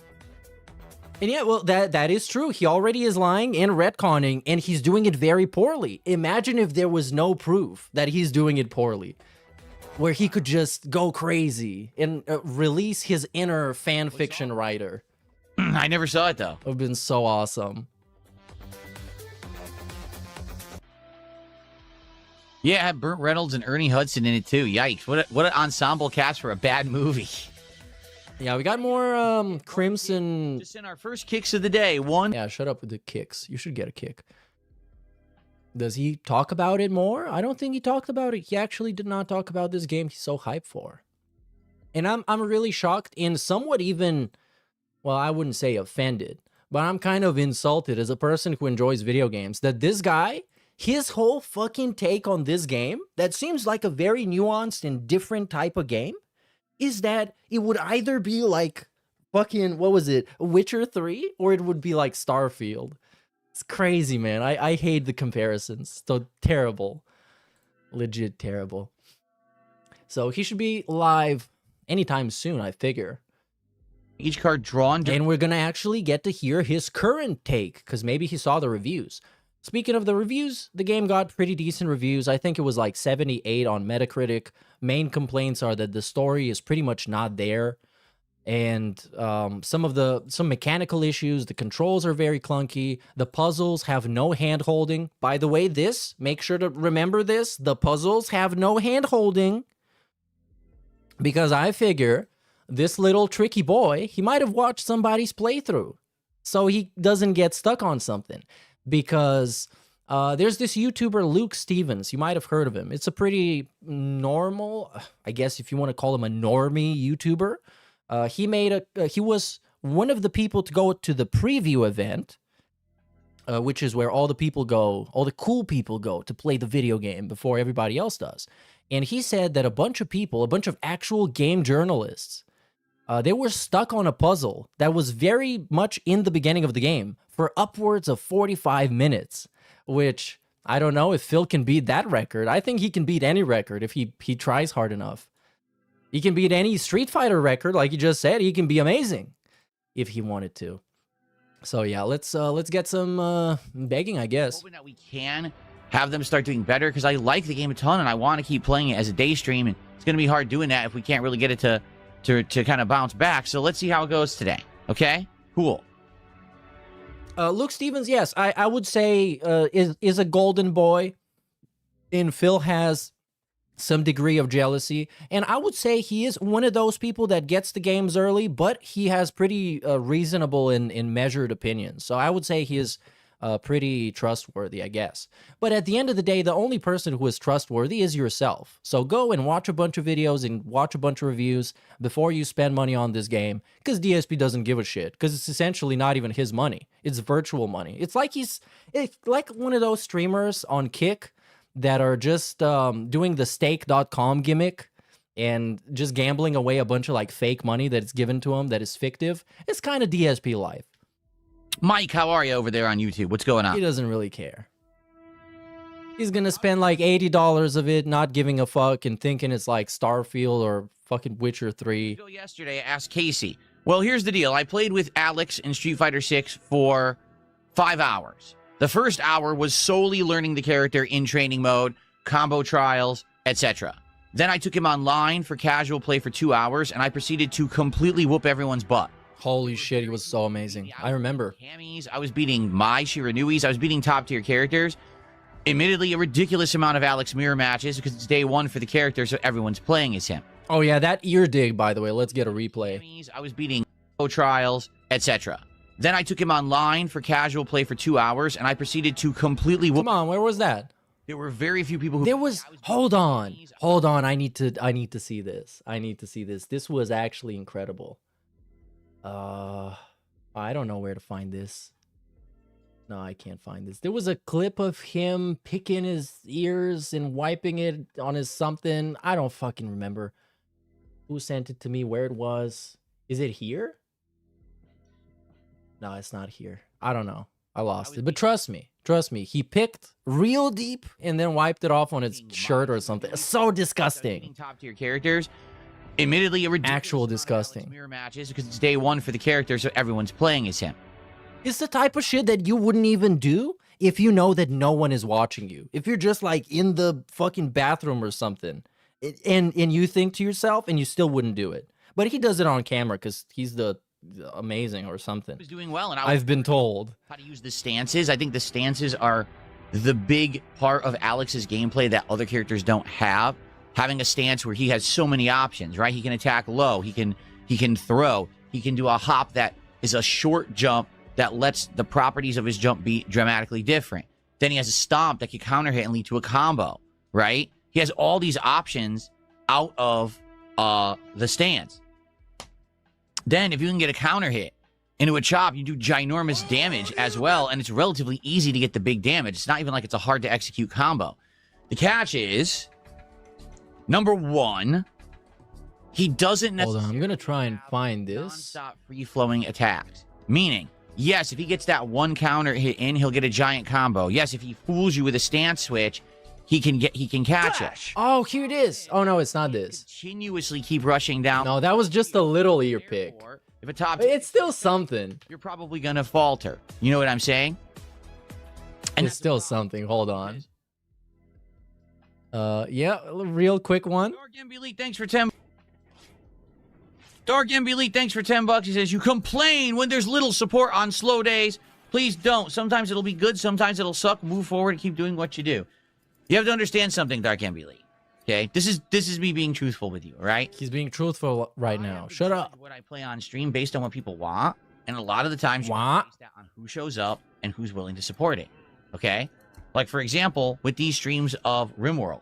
And yeah, well, that is true. He already is lying and retconning, and he's doing it very poorly. Imagine if there was no proof that he's doing it poorly, where he could just go crazy and release his inner fan fiction writer. I never saw it, though. It would have been so awesome. Yeah, it had Burt Reynolds and Ernie Hudson in it, too. Yikes. What an ensemble cast for a bad movie. Yeah, we got more Crimson. Just in our first kicks of the day. One. Yeah, shut up with the kicks. You should get a kick. Does he talk about it more? I don't think he talked about it. He actually did not talk about this game he's so hyped for. And I'm really shocked and somewhat even, well, I wouldn't say offended, but I'm kind of insulted as a person who enjoys video games that this guy, his whole fucking take on this game that seems like a very nuanced and different type of game is that it would either be like fucking, what was it, Witcher 3, or it would be like Starfield. It's crazy, man. I hate the comparisons. So terrible. Legit terrible. So he should be live anytime soon, I figure. Each card drawn. And we're going to actually get to hear his current take, because maybe he saw the reviews. Speaking of the reviews, the game got pretty decent reviews. I think it was like 78 on Metacritic. Main complaints are that the story is pretty much not there. And some mechanical issues. The controls are very clunky. The puzzles have no hand-holding. By the way, make sure to remember this. The puzzles have no hand-holding. Because I figure this little tricky boy, he might have watched somebody's playthrough. So he doesn't get stuck on something. Because there's this YouTuber, Luke Stevens. You might have heard of him. It's a pretty normal, I guess if you want to call him a normie YouTuber. He was one of the people to go to the preview event, which is where all the people go, all the cool people go to play the video game before everybody else does. And he said that a bunch of people, a bunch of actual game journalists, they were stuck on a puzzle that was very much in the beginning of the game for upwards of 45 minutes, which I don't know if Phil can beat that record. I think he can beat any record if he tries hard enough. He can beat any Street Fighter record, like you just said. He can be amazing if he wanted to. So yeah, let's get some begging, I guess. Hoping that we can have them start doing better, because I like the game a ton and I want to keep playing it as a day stream, and it's going to be hard doing that if we can't really get it to kind of bounce back. So let's see how it goes today. Okay? Cool. Luke Stevens, yes, I would say is a golden boy. And Phil has some degree of jealousy. And I would say he is one of those people that gets the games early, but he has pretty reasonable and measured opinions. So I would say he is pretty trustworthy, I guess. But at the end of the day, the only person who is trustworthy is yourself. So go and watch a bunch of videos and watch a bunch of reviews before you spend money on this game, because DSP doesn't give a shit, because it's essentially not even his money. It's virtual money. It's like one of those streamers on Kick that are just doing the stake.com gimmick and just gambling away a bunch of like fake money that's given to them that is fictive. It's kind of DSP life. Mike, how are you over there on YouTube? What's going on? He doesn't really care. He's gonna spend like $80 of it not giving a fuck and thinking it's like Starfield or fucking Witcher 3. Yesterday, I asked Casey. Well, here's the deal. I played with Alex in Street Fighter 6 for 5 hours. The first hour was solely learning the character in training mode, combo trials, etc. Then I took him online for casual play for 2 hours, and I proceeded to completely whoop everyone's butt. Holy shit, he was so amazing. I remember. I was beating Mai Shiranuis. I was beating top-tier characters. Admittedly, a ridiculous amount of Alex mirror matches because it's day one for the character, so everyone's playing as him. Oh yeah, that ear dig, by the way. Let's get a replay. I was beating trials, etc. Then I took him online for casual play for 2 hours, and I proceeded to completely whoop. Come on, where was that? There were very few people who... There was... Hold on. I need to see this. This was actually incredible. I don't know where to find this. No, I can't find this. There was a clip of him picking his ears and wiping it on his something. I don't fucking remember who sent it to me, where it was. Is it here? No, it's not here. I don't know. I lost it. But trust me. He picked real deep and then wiped it off on his shirt or something. It's so disgusting. Top tier characters. Admittedly, a actual disgusting. Mirror matches because it's day one for the character, so everyone's playing as him. It's the type of shit that you wouldn't even do if you know that no one is watching you. If you're just like in the fucking bathroom or something, and you think to yourself, and you still wouldn't do it. But he does it on camera because he's the amazing or something. He was doing well, and I've been told how to use the stances. I think the stances are the big part of Alex's gameplay that other characters don't have. Having a stance where he has so many options, right? He can attack low, he can throw, he can do a hop that is a short jump that lets the properties of his jump be dramatically different. Then he has a stomp that can counter hit and lead to a combo, right? He has all these options out of the stance. Then if you can get a counter hit into a chop, you do ginormous damage as well, and it's relatively easy to get the big damage. It's not even like it's a hard to execute combo. The catch is, number one, he doesn't necessarily... Hold on, I'm going to try and find this. Non-stop free-flowing attacks. Meaning, yes, if he gets that one counter hit in, he'll get a giant combo. Yes, if he fools you with a stance switch, he can catch it. Oh, here it is. Oh, no, it's not this. Continuously keep rushing down. No, that was just a little ear pick. If a top... It's still something. You're probably going to falter. You know what I'm saying? And it's still something. Hold on. Yeah, real quick one. Dark MB Elite, thanks for 10. Dark MB Elite, thanks for $10. He says, you complain when there's little support on slow days. Please don't. Sometimes it'll be good. Sometimes it'll suck. Move forward and keep doing what you do. You have to understand something, Dark MB Elite. Okay? This is me being truthful with you, all right? He's being truthful right now. Shut up. What I play on stream based on what people want. And a lot of the times you base that on who shows up and who's willing to support it. Okay? Like, for example, with these streams of RimWorld.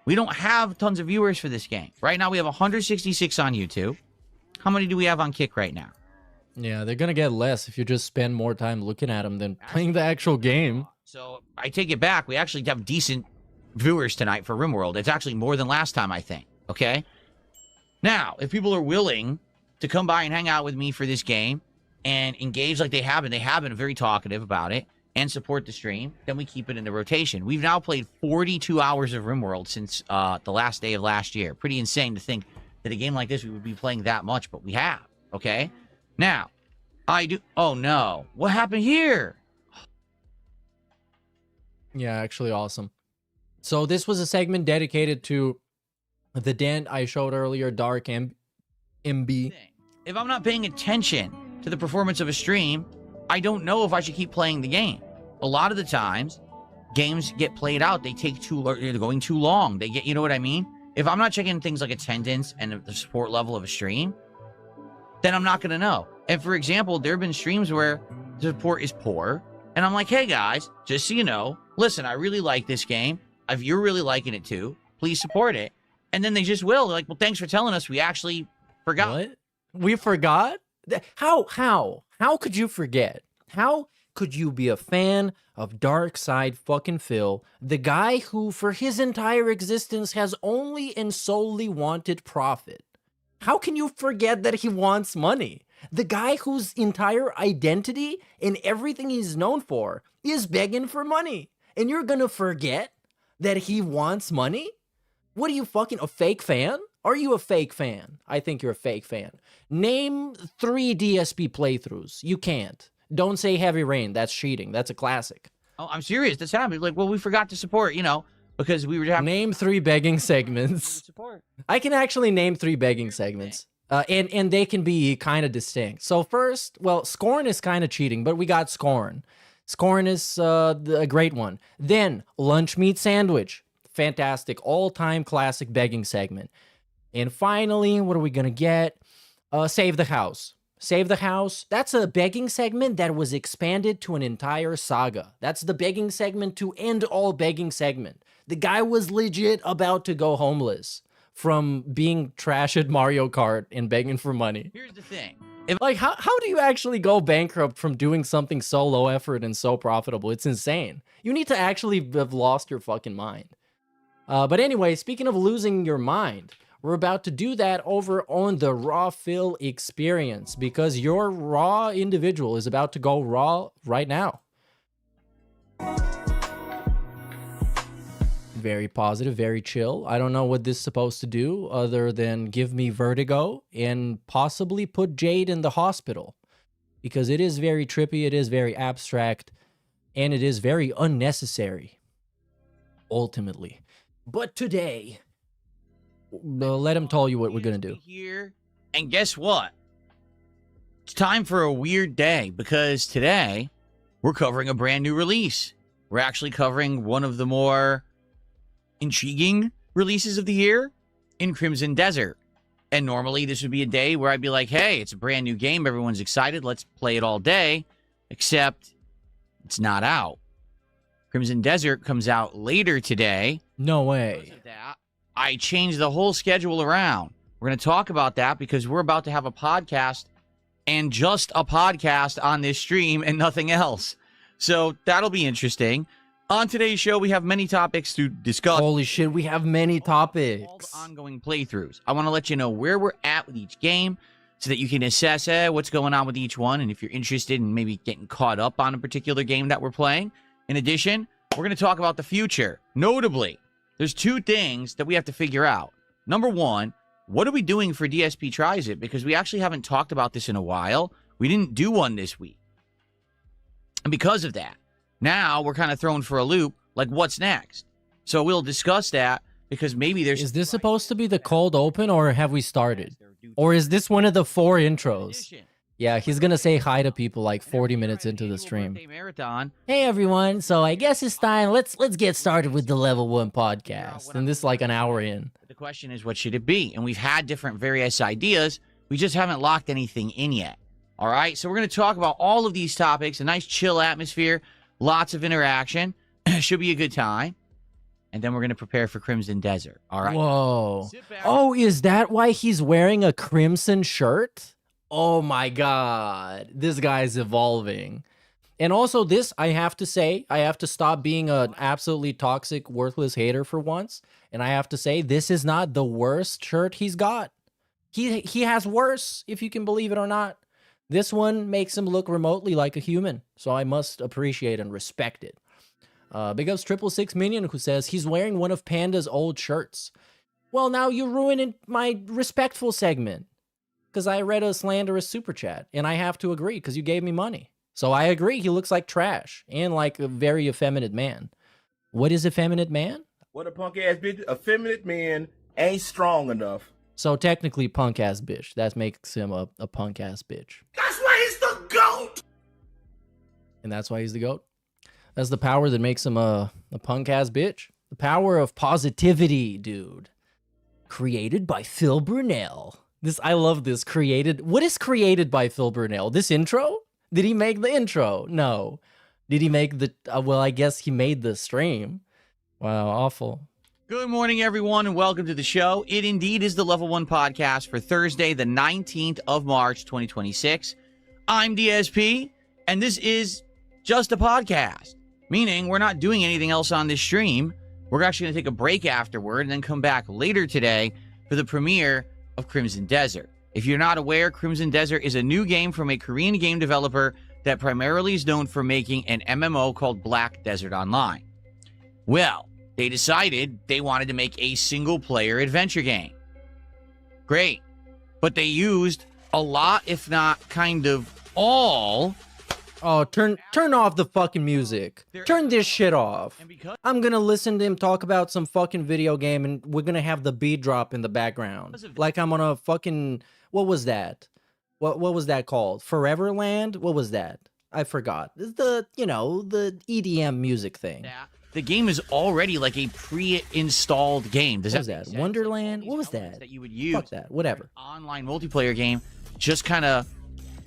We don't have tons of viewers for this game. Right now, we have 166 on YouTube. How many do we have on Kick right now? Yeah, they're going to get less if you just spend more time looking at them than playing the actual game. So, I take it back. We actually have decent viewers tonight for RimWorld. It's actually more than last time, I think. Okay? Now, if people are willing to come by and hang out with me for this game and engage like they have been very talkative about it, and support the stream, then we keep it in the rotation. We've now played 42 hours of RimWorld since the last day of last year. Pretty insane to think that a game like this we would be playing that much, but we have, okay? Now, oh no, what happened here? Yeah, actually awesome. So this was a segment dedicated to the dent I showed earlier, Dark MB. If I'm not paying attention to the performance of a stream, I don't know if I should keep playing the game. A lot of the times, games get played out. They take they're going too long. They get, you know what I mean? If I'm not checking things like attendance and the support level of a stream, then I'm not going to know. And for example, there have been streams where the support is poor, and I'm like, hey guys, just so you know, listen, I really like this game. If you're really liking it too, please support it. And then they just will. They're like, well, thanks for telling us. We actually forgot. What? We forgot? How could you forget? How could you be a fan of Dark Side fucking Phil, the guy who for his entire existence has only and solely wanted profit? How can you forget that he wants money? The guy whose entire identity and everything he's known for is begging for money. And you're gonna forget that he wants money? What are you, fucking a fake fan? Are you a fake fan? I think you're a fake fan. Name 3 DSP playthroughs. You can't. Don't say Heavy Rain. That's cheating. That's a classic. Oh, I'm serious. That's happening. Like, well, we forgot to support, you know, because we were having... Name 3 begging segments. I can actually name 3 begging segments. And they can be kind of distinct. So first, well, Scorn is kind of cheating, but we got Scorn. Scorn is a great one. Then, Lunch Meat Sandwich. Fantastic. All-time classic begging segment. And finally, what are we going to get? Save the House. Save the House. That's a begging segment that was expanded to an entire saga. That's the begging segment to end all begging segment. The guy was legit about to go homeless from being trash at Mario Kart and begging for money. Here's the thing. Like, how do you actually go bankrupt from doing something so low effort and so profitable? It's insane. You need to actually have lost your fucking mind. But anyway, speaking of losing your mind, we're about to do that over on the Raw Phil experience because your raw individual is about to go raw right now. Very positive, very chill. I don't know what this is supposed to do other than give me vertigo and possibly put Jade in the hospital because it is very trippy, it is very abstract, and it is very unnecessary, ultimately. But today... let him tell you what we're going to do. Here, and guess what? It's time for a weird day because today we're covering a brand new release. We're actually covering one of the more intriguing releases of the year in Crimson Desert. And normally this would be a day where I'd be like, hey, it's a brand new game. Everyone's excited. Let's play it all day. Except it's not out. Crimson Desert comes out later today. No way. I changed the whole schedule around. We're going to talk about that because we're about to have a podcast and just a podcast on this stream and nothing else. So that'll be interesting. On today's show, we have many topics to discuss. Holy shit, we have many topics. All the ongoing playthroughs. I want to let you know where we're at with each game so that you can assess what's going on with each one and if you're interested in maybe getting caught up on a particular game that we're playing. In addition, we're going to talk about the future. Notably, there's 2 things that we have to figure out. Number 1, what are we doing for DSP Tries It? Because we actually haven't talked about this in a while. We didn't do one this week. And because of that, now we're kind of thrown for a loop, like what's next? So we'll discuss that because maybe there's... Is this supposed to be the cold open or have we started? Or is this one of the 4 intros? Yeah, he's going to say hi to people like 40 minutes into the stream. Hey everyone, so I guess it's time. Let's get started with the Level 1 podcast. And this is like an hour in. The question is, what should it be? And we've had different various ideas. We just haven't locked anything in yet. All right, so we're going to talk about all of these topics. A nice chill atmosphere. Lots of interaction. Should be a good time. And then we're going to prepare for Crimson Desert. All right. Whoa. Oh, is that why he's wearing a crimson shirt? Oh my God. This guy's evolving. And also this, I have to say, I have to stop being an absolutely toxic, worthless hater for once. And I have to say, this is not the worst shirt he's got. He has worse, if you can believe it or not. This one makes him look remotely like a human. So I must appreciate and respect it. Big ups 666 Minion who says he's wearing one of Panda's old shirts. Well, now you're ruining my respectful segment. Because I read a slanderous super chat. And I have to agree because you gave me money. So I agree he looks like trash. And like a very effeminate man. What is effeminate man? What a punk ass bitch. Effeminate man ain't strong enough. So technically punk ass bitch. That makes him a punk ass bitch. That's why he's the GOAT. And that's why he's the GOAT. That's the power that makes him a punk ass bitch. The power of positivity, dude. Created by Phil Burnell. I love this. What is created by Phil Burnell? This intro? Did he make the intro? No. Did he make the, well, I guess he made the stream. Wow, awful. Good morning, everyone, and welcome to the show. It indeed is the Level 1 podcast for Thursday, the 19th of March, 2026. I'm DSP, and this is just a podcast, meaning we're not doing anything else on this stream. We're actually going to take a break afterward and then come back later today for the premiere of Crimson Desert. If you're not aware, Crimson Desert is a new game from a Korean game developer that primarily is known for making an MMO called Black Desert Online. Well, they decided they wanted to make a single-player adventure game. Great. But they used a lot, if not kind of all... Oh, turn off the fucking music. Turn this shit off. I'm gonna listen to him talk about some fucking video game and we're gonna have the beat drop in the background. Like I'm on a fucking... What was that? What was that called? Foreverland? What was that? I forgot. The EDM music thing. Yeah. The game is already like a pre-installed game. What was that? Wonderland? What was that? That you would use. Fuck that. Whatever. Online multiplayer game. Just kind of...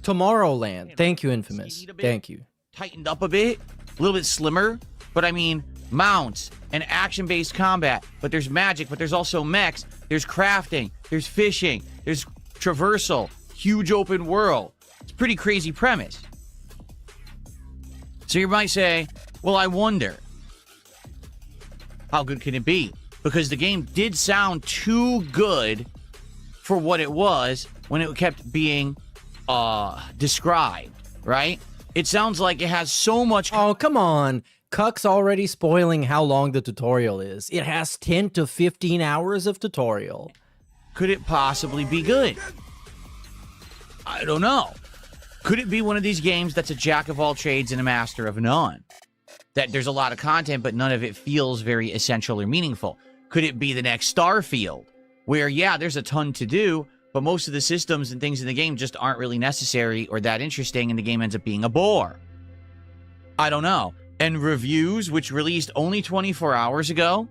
Tomorrowland. Thank you, Infamous. Thank you. Tightened up a bit. A little bit slimmer. But I mean, mounts and action-based combat. But there's magic. But there's also mechs. There's crafting. There's fishing. There's traversal. Huge open world. It's a pretty crazy premise. So you might say, well, I wonder, how good can it be? Because the game did sound too good for what it was when it kept being described, right? It sounds like it has so much... Oh, come on. Cuck's already spoiling how long the tutorial is. It has 10 to 15 hours of tutorial. Could it possibly be good? I don't know. Could it be one of these games that's a jack of all trades and a master of none? That there's a lot of content, but none of it feels very essential or meaningful. Could it be the next Starfield? Where, yeah, there's a ton to do, but most of the systems and things in the game just aren't really necessary or that interesting, and the game ends up being a bore. I don't know. And reviews, which released only 24 hours ago,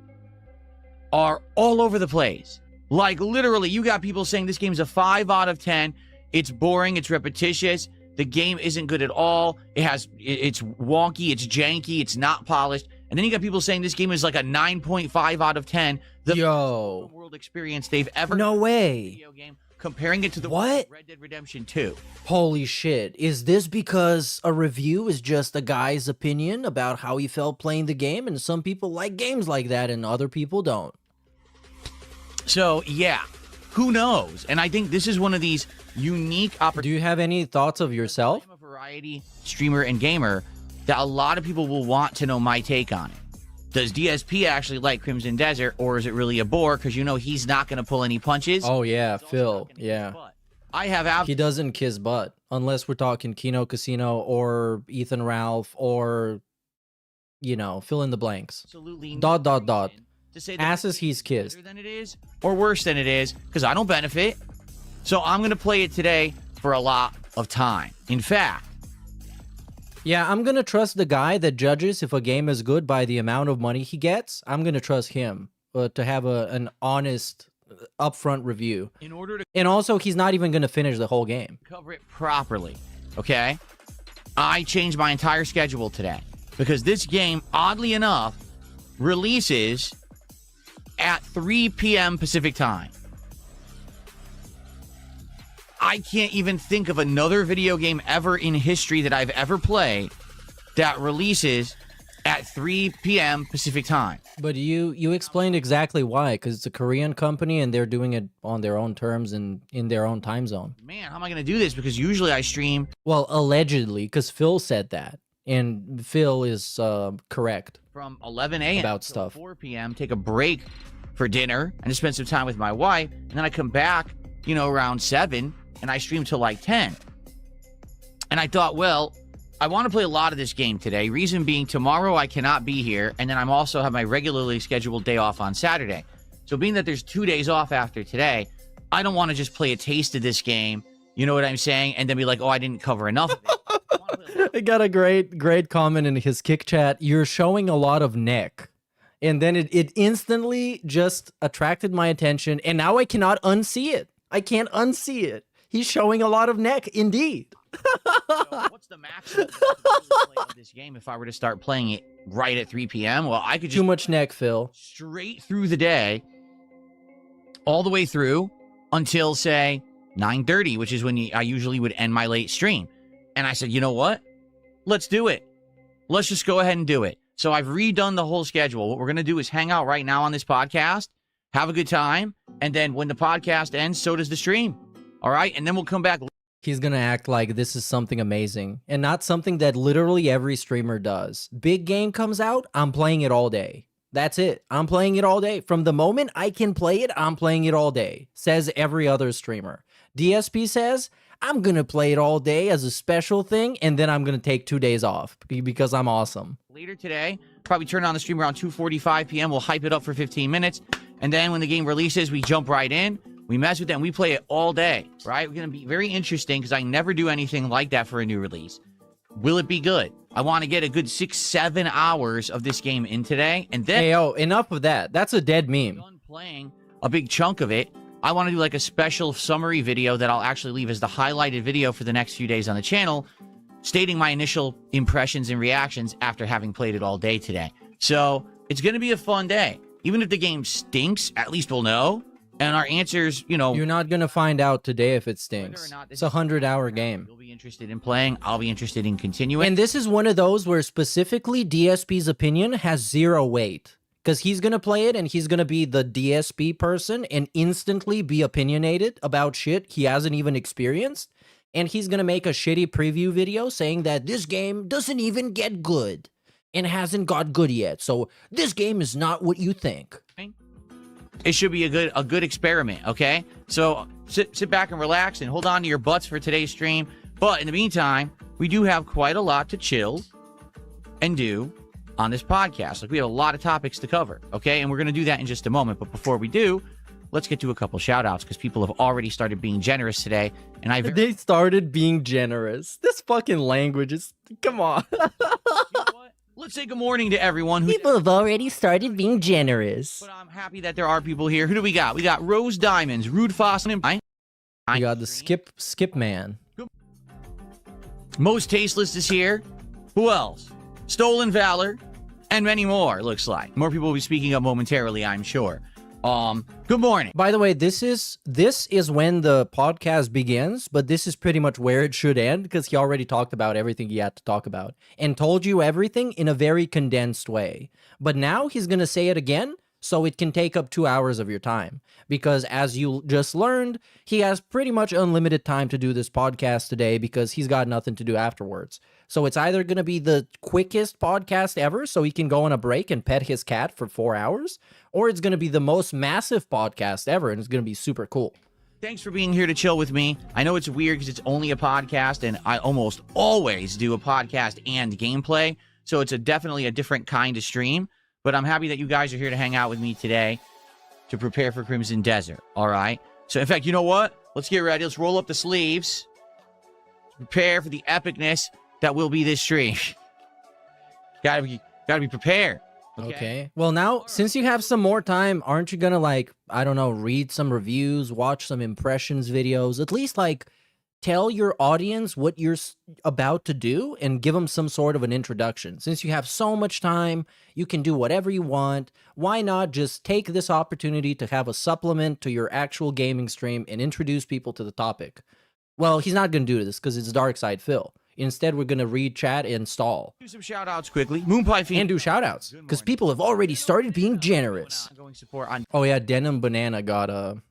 are all over the place. Like, literally, you got people saying this game's a 5 out of 10. It's boring. It's repetitious. The game isn't good at all. It's wonky. It's janky. It's not polished. And then you got people saying this game is like a 9.5 out of 10. The best world experience they've ever... No way. Video game, comparing it to the what? Red Dead Redemption 2. Holy shit. Is this because a review is just a guy's opinion about how he felt playing the game, and some people like games like that and other people don't? So, yeah. Who knows? And I think this is one of these unique opportunities. Do you have any thoughts of yourself? I'm a variety streamer and gamer that a lot of people will want to know my take on it. Does DSP actually like Crimson Desert, or is it really a bore? Because you know he's not going to pull any punches. Oh, yeah, Phil. Yeah. I have he doesn't kiss butt, unless we're talking Kino Casino or Ethan Ralph or, you know, fill in the blanks. Absolutely. ... To say that asses he's kissed. Better than it is, or worse than it is, because I don't benefit. So I'm going to play it today for a lot of time. In fact... Yeah, I'm going to trust the guy that judges if a game is good by the amount of money he gets. I'm going to trust him to have an honest, upfront review. And also, he's not even going to finish the whole game. Cover it properly, okay? I changed my entire schedule today because this game, oddly enough, releases at 3 p.m. Pacific time. I can't even think of another video game ever in history that I've ever played that releases at 3 p.m. Pacific time. But you explained exactly why, because it's a Korean company and they're doing it on their own terms and in their own time zone. Man, how am I going to do this? Because usually I stream... Well, allegedly, because Phil said that. And Phil is correct. From 11 a.m. about stuff. 4 p.m., take a break for dinner and to spend some time with my wife. And then I come back, you know, around 7, and I stream till like 10. And I thought, well, I want to play a lot of this game today. Reason being, tomorrow I cannot be here, and then I'm also have my regularly scheduled day off on Saturday. So being that there's 2 days off after today, I don't want to just play a taste of this game, you know what I'm saying, and then be like, oh, I didn't cover enough of it. I got a great comment in his kick chat. You're showing a lot of neck. And then it instantly just attracted my attention, and now I cannot unsee it. I can't unsee it. He's showing a lot of neck, indeed. So what's the maximum of this game if I were to start playing it right at 3 p.m.? Well, I could just too much neck, Phil. Straight through the day, all the way through until, say, 9:30, which is when I usually would end my late stream. And I said, you know what? Let's do it. Let's just go ahead and do it. So I've redone the whole schedule. What we're going to do is hang out right now on this podcast, have a good time, and then when the podcast ends, so does the stream. All right? And then we'll come back. He's going to act like this is something amazing and not something that literally every streamer does. Big game comes out, I'm playing it all day. That's it. I'm playing it all day. From the moment I can play it, I'm playing it all day, says every other streamer. DSP says, I'm going to play it all day as a special thing, and then I'm going to take 2 days off because I'm awesome. Later today, probably turn on the stream around 2:45 p.m. We'll hype it up for 15 minutes. And then when the game releases, we jump right in. We mess with it, and we play it all day, right? We're going to be very interesting because I never do anything like that for a new release. Will it be good? I want to get a good 6-7 hours of this game in today. And then... Hey, oh, enough of that. That's a dead meme. Done playing a big chunk of it. I want to do like a special summary video that I'll actually leave as the highlighted video for the next few days on the channel, stating my initial impressions and reactions after having played it all day today. So it's going to be a fun day. Even if the game stinks, at least we'll know. And our answers, you know... You're not going to find out today if it stinks. It's a 100-hour game. You'll be interested in playing. I'll be interested in continuing. And this is one of those where specifically DSP's opinion has zero weight. Because he's going to play it and he's going to be the DSP person and instantly be opinionated about shit he hasn't even experienced. And he's going to make a shitty preview video saying that this game doesn't even get good and hasn't got good yet. So this game is not what you think. It should be a good experiment, okay? So sit back and relax and hold on to your butts for today's stream. But in the meantime, we do have quite a lot to chill and do on this podcast. Like, we have a lot of topics to cover, okay? And we're going to do that in just a moment. But before we do, let's get to a couple shout outs because people have already started being generous today. And they started being generous. This fucking language is, come on. You know what? Let's say good morning to everyone. People have already started being generous. But I'm happy that there are people here. Who do we got? We got Rose Diamonds, Rude Foss, and we got the Skip Man. Most Tasteless is here. Who else? Stolen Valor, and many more, looks like. More people will be speaking up momentarily, I'm sure. Good morning. By the way, this is when the podcast begins, but this is pretty much where it should end because he already talked about everything he had to talk about and told you everything in a very condensed way. But now he's going to say it again, so it can take up 2 hours of your time. Because as you just learned, he has pretty much unlimited time to do this podcast today because he's got nothing to do afterwards. So it's either going to be the quickest podcast ever so he can go on a break and pet his cat for 4 hours, or it's going to be the most massive podcast ever and it's going to be super cool. Thanks for being here to chill with me. I know it's weird because it's only a podcast and I almost always do a podcast and gameplay. So it's definitely a different kind of stream. But I'm happy that you guys are here to hang out with me today to prepare for Crimson Desert. All right. So in fact, you know what? Let's get ready. Let's roll up the sleeves. Prepare for the epicness that will be this stream. Gotta be prepared. Okay. Well, now, since you have some more time, aren't you gonna, like, I don't know, read some reviews, watch some impressions videos, at least, like, tell your audience what you're about to do and give them some sort of an introduction. Since you have so much time, you can do whatever you want. Why not just take this opportunity to have a supplement to your actual gaming stream and introduce people to the topic? Well, he's not going to do this because it's Dark Side Phil. Instead, we're going to read chat and stall. Do some shout-outs quickly. Moonpie Fiend. And do shout-outs because people have already started being generous. Oh, yeah, Denim Banana got a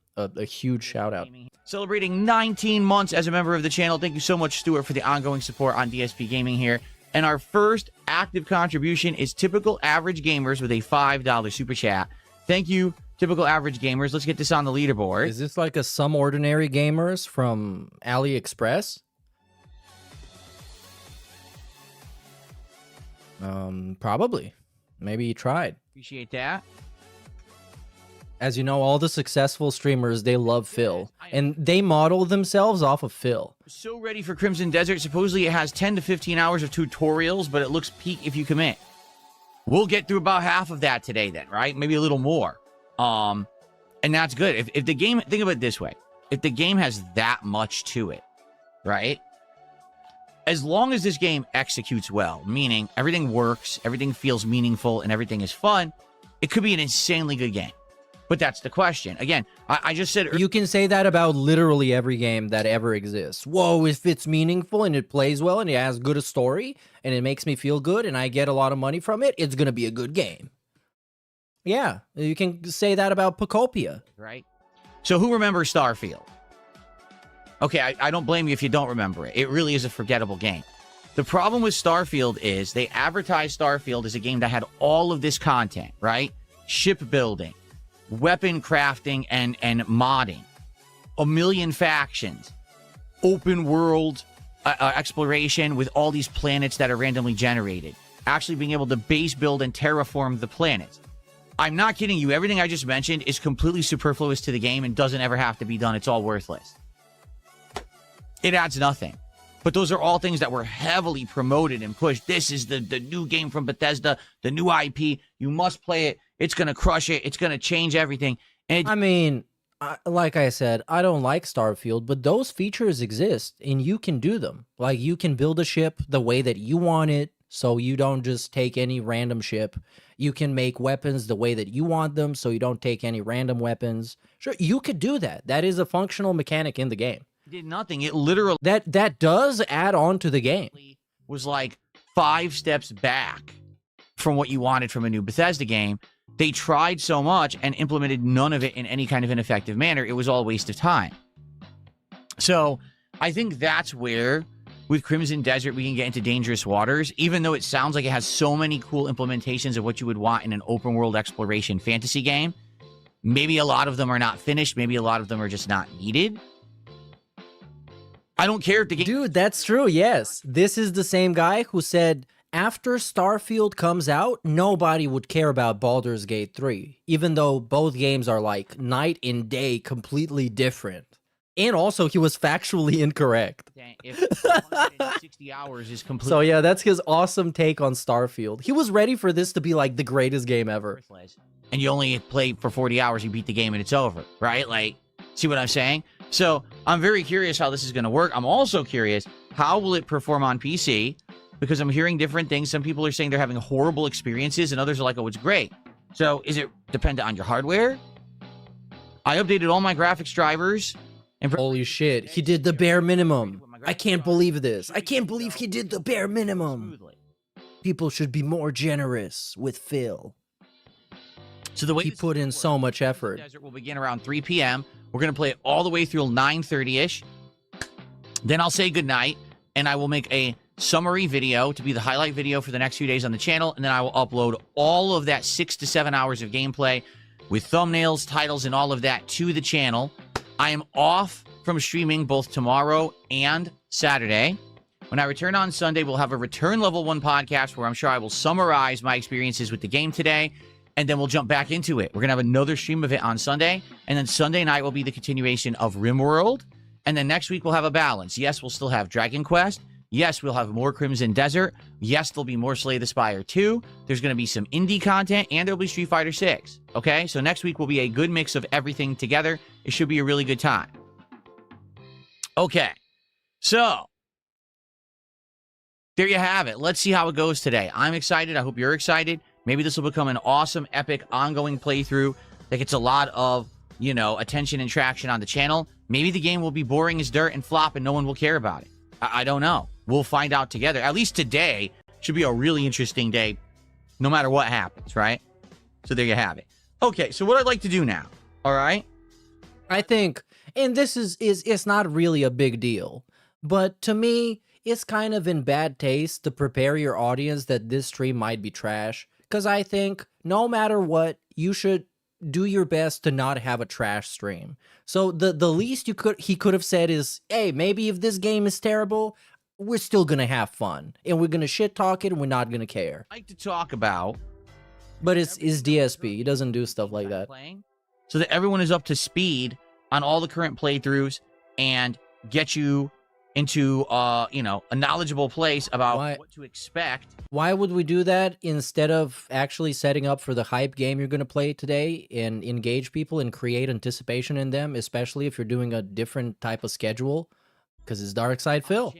huge shout-out. Celebrating 19 months as a member of the channel. Thank you so much, Stuart, for the ongoing support on DSP Gaming here. And our first active contribution is Typical Average Gamers with a $5 super chat. Thank you, Typical Average Gamers. Let's get this on the leaderboard. Is this like a Some Ordinary Gamers from AliExpress? Probably. Maybe he tried. Appreciate that. As you know, all the successful streamers, they love Phil. And they model themselves off of Phil. So ready for Crimson Desert. Supposedly it has 10 to 15 hours of tutorials, but it looks peak if you commit. We'll get through about half of that today then, right? Maybe a little more. And that's good. If the game, think of it this way. If the game has that much to it, right? As long as this game executes well, meaning everything works, everything feels meaningful, and everything is fun, it could be an insanely good game. But that's the question. Again, I just said... You can say that about literally every game that ever exists. Whoa, if it's meaningful and it plays well and it has good a story and it makes me feel good and I get a lot of money from it, it's going to be a good game. Yeah, you can say that about Pocopia. Right? So who remembers Starfield? Okay, I don't blame you if you don't remember it. It really is a forgettable game. The problem with Starfield is they advertised Starfield as a game that had all of this content, right? Shipbuilding, weapon crafting and modding, a million factions, open world exploration with all these planets that are randomly generated, actually being able to base build and terraform the planets. I'm not kidding you. Everything I just mentioned is completely superfluous to the game and doesn't ever have to be done. It's all worthless. It adds nothing. But those are all things that were heavily promoted and pushed. This is the new game from Bethesda, the new IP. You must play it. It's going to crush it. It's going to change everything. And I mean, like I said, I don't like Starfield, but those features exist and you can do them. Like you can build a ship the way that you want it, so you don't just take any random ship. You can make weapons the way that you want them, so you don't take any random weapons. Sure, you could do that. That is a functional mechanic in the game. did nothing. It literally... That does add on to the game. Was like 5 steps back from what you wanted from a new Bethesda game. They tried so much and implemented none of it in any kind of an effective manner. It was all a waste of time. So I think that's where, with Crimson Desert, we can get into dangerous waters, even though it sounds like it has so many cool implementations of what you would want in an open world exploration fantasy game. Maybe a lot of them are not finished. Maybe a lot of them are just not needed. I don't care if the game... Dude, that's true, yes. This is the same guy who said after Starfield comes out, nobody would care about Baldur's Gate 3, even though both games are like night and day completely different. And also, he was factually incorrect. If 160 hours is completely... So yeah, that's his awesome take on Starfield. He was ready for this to be like the greatest game ever. And you only play for 40 hours, you beat the game and it's over, right? Like, see what I'm saying? So I'm very curious how this is going to work. I'm also curious, how will it perform on PC? Because I'm hearing different things. Some people are saying they're having horrible experiences and others are like, oh, it's great. So is it dependent on your hardware? I updated all my graphics drivers. And holy shit, he did the bare minimum. I can't believe this. I can't believe he did the bare minimum. People should be more generous with Phil. So the way he put in so much effort. Desert will begin around 3 p.m. We're going to play it all the way through 9:30ish. Then I'll say goodnight, and I will make a summary video to be the highlight video for the next few days on the channel, and then I will upload all of that 6 to 7 hours of gameplay with thumbnails, titles, and all of that to the channel. I am off from streaming both tomorrow and Saturday. When I return on Sunday, we'll have a Return Level 1 podcast where I'm sure I will summarize my experiences with the game today, and then we'll jump back into it. We're going to have another stream of it on Sunday, and then Sunday night will be the continuation of RimWorld, and then next week we'll have a balance. Yes, we'll still have Dragon Quest. Yes, we'll have more Crimson Desert. Yes, there'll be more Slay the Spire 2. There's going to be some indie content, and there'll be Street Fighter 6. Okay, so next week will be a good mix of everything together. It should be a really good time. Okay, so there you have it. Let's see how it goes today. I'm excited. I hope you're excited. Maybe this will become an awesome, epic, ongoing playthrough that gets a lot of, you know, attention and traction on the channel. Maybe the game will be boring as dirt and flop and no one will care about it. I don't know. We'll find out together. At least today should be a really interesting day, no matter what happens, right? So there you have it. Okay, so what I'd like to do now, all right? I think, and this is it's not really a big deal, but to me, it's kind of in bad taste to prepare your audience that this stream might be trash. Because I think no matter what, you should do your best to not have a trash stream. So the least he could have said is, hey, maybe if this game is terrible, we're still gonna have fun, and we're gonna shit talk it, and we're not gonna care. I like to talk about, but it's DSP. He doesn't do stuff like that. So that everyone is up to speed on all the current playthroughs and get you into you know, a knowledgeable place about what to expect. Why would we do that instead of actually setting up for the hype game you're going to play today and engage people and create anticipation in them, especially if you're doing a different type of schedule? Because it's Dark Side Phil.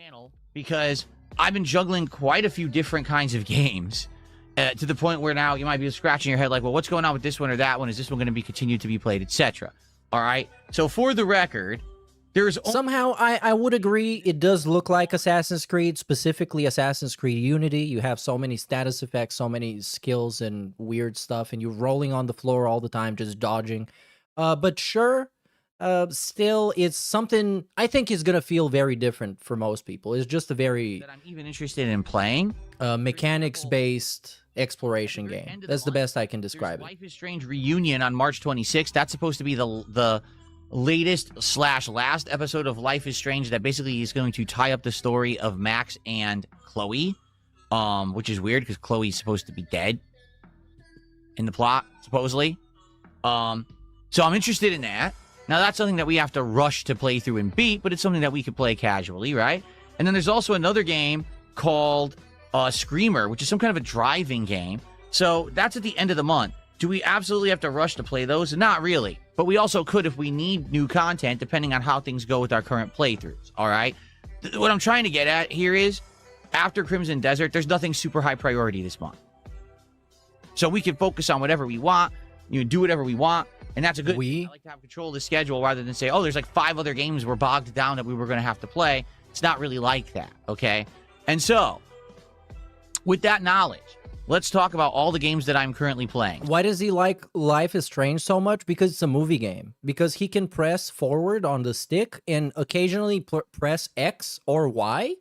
Because I've been juggling quite a few different kinds of games to the point where now you might be scratching your head like, well, what's going on with this one or that one? Is this one going to be continued to be played, etc.? All right. So for the record, there's somehow I would agree it does look like Assassin's Creed, specifically Assassin's Creed Unity. You have so many status effects, so many skills and weird stuff, and you're rolling on the floor all the time, just dodging. But sure, still, it's something I think is going to feel very different for most people. It's just a very... that I'm even interested in playing. Mechanics-based exploration game. That's the best I can describe it. Life is Strange Reunion on March 26th. That's supposed to be the latest / last episode of Life is Strange that basically is going to tie up the story of Max and Chloe, which is weird because Chloe's supposed to be dead in the plot, supposedly. So I'm interested in that. Now, that's something that we have to rush to play through and beat, but it's something that we could play casually, right? And then there's also another game called Screamer, which is some kind of a driving game. So that's at the end of the month. Do we absolutely have to rush to play those? Not really. But we also could if we need new content, depending on how things go with our current playthroughs, all right? What I'm trying to get at here is, after Crimson Desert, there's nothing super high priority this month. So we can focus on whatever we want, you know, do whatever we want, and that's a good thing. I like to have control of the schedule rather than say, oh, there's like 5 other games we're bogged down that we were going to have to play. It's not really like that, okay? And so, with that knowledge, let's talk about all the games that I'm currently playing. Why does he like Life is Strange so much? Because it's a movie game. Because he can press forward on the stick and occasionally press X or Y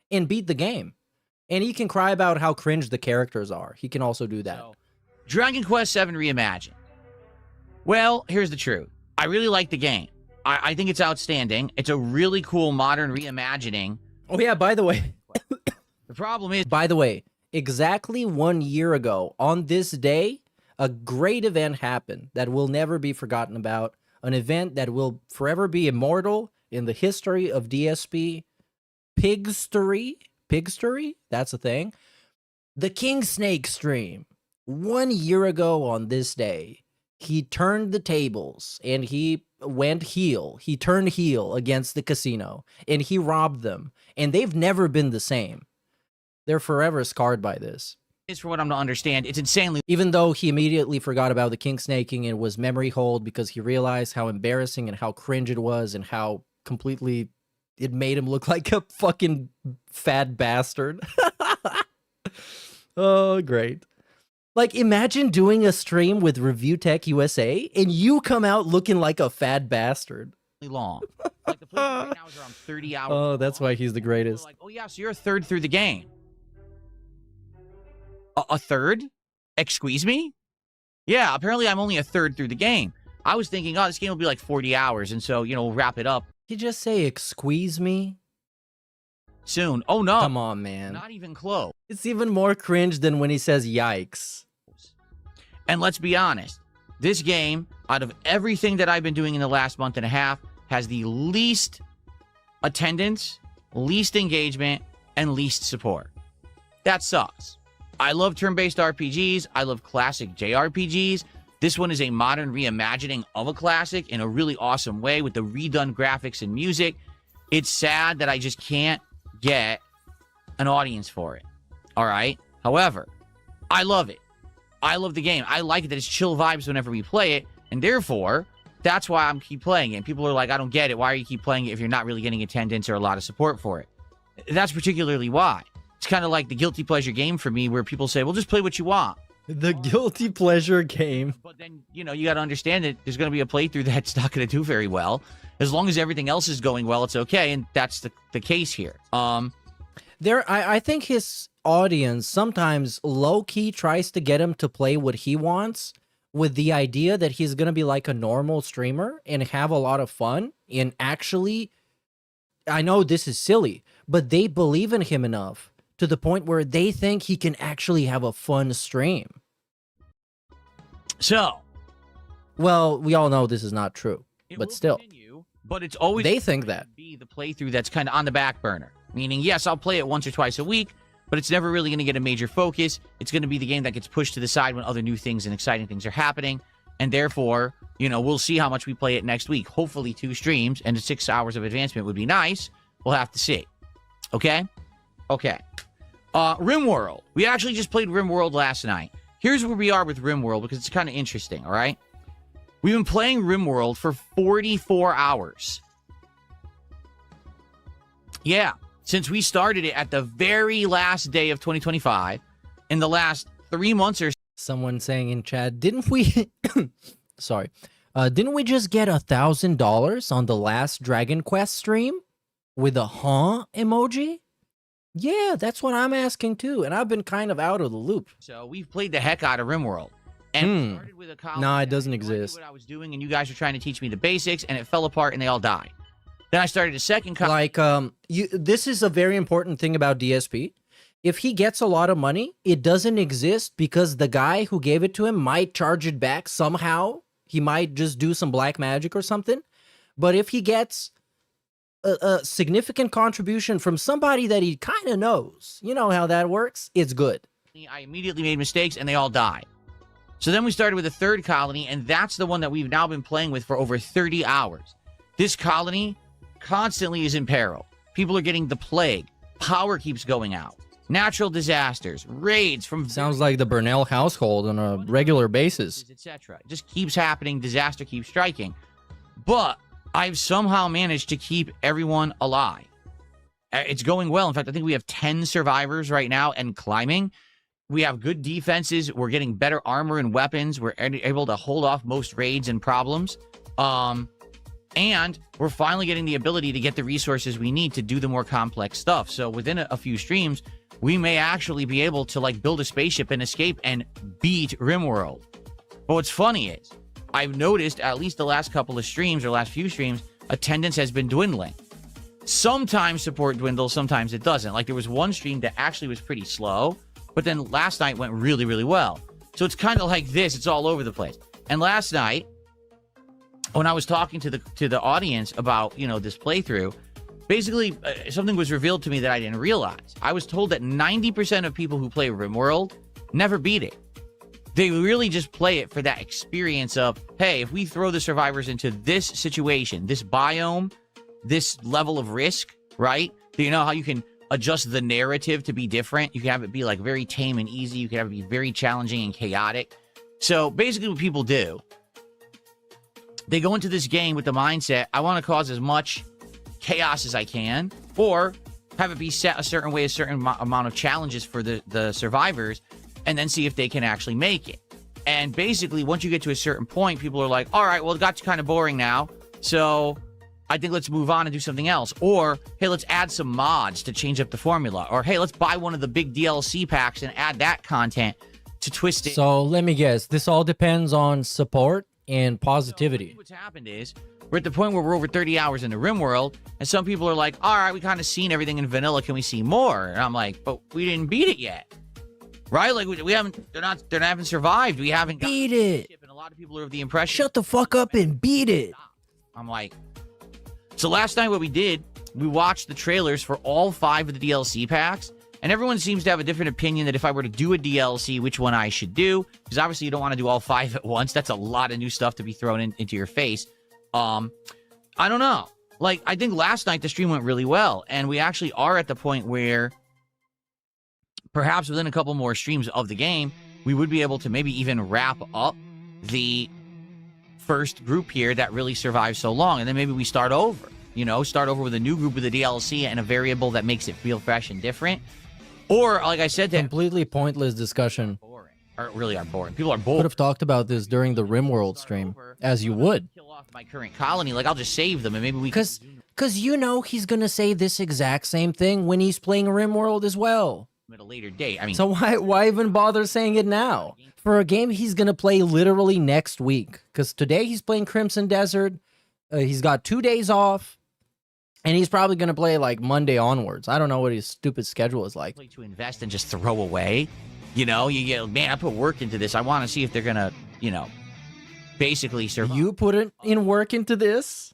and beat the game. And he can cry about how cringe the characters are. He can also do that. Dragon Quest VII Reimagined. Well, here's the truth. I really like the game. I think it's outstanding. It's a really cool modern reimagining. Oh, yeah, by the way. The problem is... By the way, exactly 1 year ago, on this day, a great event happened that will never be forgotten about. An event that will forever be immortal in the history of DSP. Pigstory? That's a thing. The King Snake stream. 1 year ago on this day, he turned the tables and he went heel. He turned heel against the casino and he robbed them. And they've never been the same. They're forever scarred by this. Is for what I'm to understand, it's insanely... Even though he immediately forgot about the king snaking and was memory hold because he realized how embarrassing and how cringe it was and how completely it made him look like a fucking fat bastard. Oh, great. Like, imagine doing a stream with Review Tech USA and you come out looking like a fat bastard. Long. Like the playthrough right now is around 30 hours. Oh, that's why he's the greatest. Like, oh yeah, so you're a third through the game. A third? Excuse me? Yeah, apparently I'm only a third through the game. I was thinking, oh, this game will be like 40 hours, and so, you know, we'll wrap it up. Did you just say, excuse me? Soon. Oh, no. Come on, man. Not even close. It's even more cringe than when he says, yikes. And let's be honest. This game, out of everything that I've been doing in the last month and a half, has the least attendance, least engagement, and least support. That sucks. I love turn-based RPGs. I love classic JRPGs. This one is a modern reimagining of a classic in a really awesome way with the redone graphics and music. It's sad that I just can't get an audience for it. All right? However, I love it. I love the game. I like it that it's chill vibes whenever we play it, and therefore, that's why I'm keep playing it. And people are like, I don't get it. Why are you keep playing it if you're not really getting attendance or a lot of support for it? That's particularly why. It's kind of like the guilty pleasure game for me where people say, well, just play what you want. The guilty pleasure game. But then, you know, you got to understand that there's going to be a playthrough that's not going to do very well. As long as everything else is going well, it's okay. And that's the case here. I think his audience sometimes low-key tries to get him to play what he wants with the idea that he's going to be like a normal streamer and have a lot of fun and actually I know this is silly, but they believe in him enough to the point where they think he can actually have a fun stream. So, well, we all know this is not true, but still. But it's always they think that be the playthrough that's kind of on the back burner. Meaning, yes, I'll play it once or twice a week, but it's never really going to get a major focus. It's going to be the game that gets pushed to the side when other new things and exciting things are happening. And therefore, you know, we'll see how much we play it next week. Hopefully 2 streams and 6 hours of advancement would be nice. We'll have to see. Okay? Okay. RimWorld. We actually just played RimWorld last night. Here's where we are with RimWorld because it's kind of interesting, all right? We've been playing RimWorld for 44 hours. Yeah, since we started it at the very last day of 2025, in the last 3 months or so. Someone saying in chat, didn't we... Sorry. Didn't we just get $1,000 on the last Dragon Quest stream? With a huh emoji? Yeah, that's what I'm asking too, and I've been kind of out of the loop. So we've played the heck out of RimWorld. And we started with a college. No, it doesn't exist. What I was doing, and you guys were trying to teach me the basics, and it fell apart, and they all died. Then I started a second college. Like, this is a very important thing about DSP. If he gets a lot of money, it doesn't exist because the guy who gave it to him might charge it back somehow. He might just do some black magic or something. But if he gets a significant contribution from somebody that he kind of knows, you know how that works, it's good. I immediately made mistakes, and they all died. So then we started with a third colony, and that's the one that we've now been playing with for over 30 hours. This colony constantly is in peril. People are getting the plague. Power keeps going out. Natural disasters, raids from... Sounds like the Burnell household on a regular basis. Etc. It just keeps happening. Disaster keeps striking. But I've somehow managed to keep everyone alive. It's going well. In fact, I think we have 10 survivors right now and climbing. We have good defenses. We're getting better armor and weapons. We're able to hold off most raids and problems. And we're finally getting the ability to get the resources we need to do the more complex stuff. So within a few streams, we may actually be able to like build a spaceship and escape and beat RimWorld. But what's funny is I've noticed at least the last couple of streams or last few streams, attendance has been dwindling. Sometimes support dwindles, sometimes it doesn't. Like there was one stream that actually was pretty slow, but then last night went really, really well. So it's kind of like this. It's all over the place. And last night, when I was talking to the audience about, you know, this playthrough, basically something was revealed to me that I didn't realize. I was told that 90% of people who play RimWorld never beat it. They really just play it for that experience of, hey, if we throw the survivors into this situation, this biome, this level of risk, right? You know how you can adjust the narrative to be different? You can have it be like very tame and easy. You can have it be very challenging and chaotic. So basically what people do, they go into this game with the mindset, I want to cause as much chaos as I can, or have it be set a certain way, a certain amount of challenges for the survivors, and then see if they can actually make it. And basically, once you get to a certain point, people are like, all right, well, it got kind of boring now, so I think let's move on and do something else. Or, hey, let's add some mods to change up the formula. Or, hey, let's buy one of the big DLC packs and add that content to twist it. So let me guess, this all depends on support and positivity. So what's happened is, we're at the point where we're over 30 hours into RimWorld, and some people are like, all right, we kind of seen everything in vanilla, can we see more? And I'm like, but we didn't beat it yet. Right? Like, we haven't, they haven't survived. We haven't beat it. And a lot of people are of the impression. Shut the fuck up and beat it. I'm like, so last night what we did, we watched the trailers for all 5 of the DLC packs, and everyone seems to have a different opinion that if I were to do a DLC, which one I should do, because obviously you don't want to do all 5 at once. That's a lot of new stuff to be thrown into your face. I don't know. Like, I think last night the stream went really well, and we actually are at the point where perhaps within a couple more streams of the game, we would be able to maybe even wrap up the first group here that really survived so long, and then maybe we start over. You know, start over with a new group with a DLC and a variable that makes it feel fresh and different. Or, like I said, completely pointless discussion. Or really are boring. People are bored. Could have talked about this during the RimWorld stream, as you would. Kill off my current colony, like I'll just save them, and maybe we. Because you know he's gonna say this exact same thing when he's playing RimWorld as well. At a later date. I mean, so why even bother saying it now for a game he's gonna play literally next week? Because today he's playing Crimson Desert. He's got 2 days off, And he's probably going to play like Monday onwards. I don't know what his stupid schedule is like. To invest and just throw away. You know, you get, man, I put work into this. I want to see if they're going to, you know, basically survive. You put in work into this?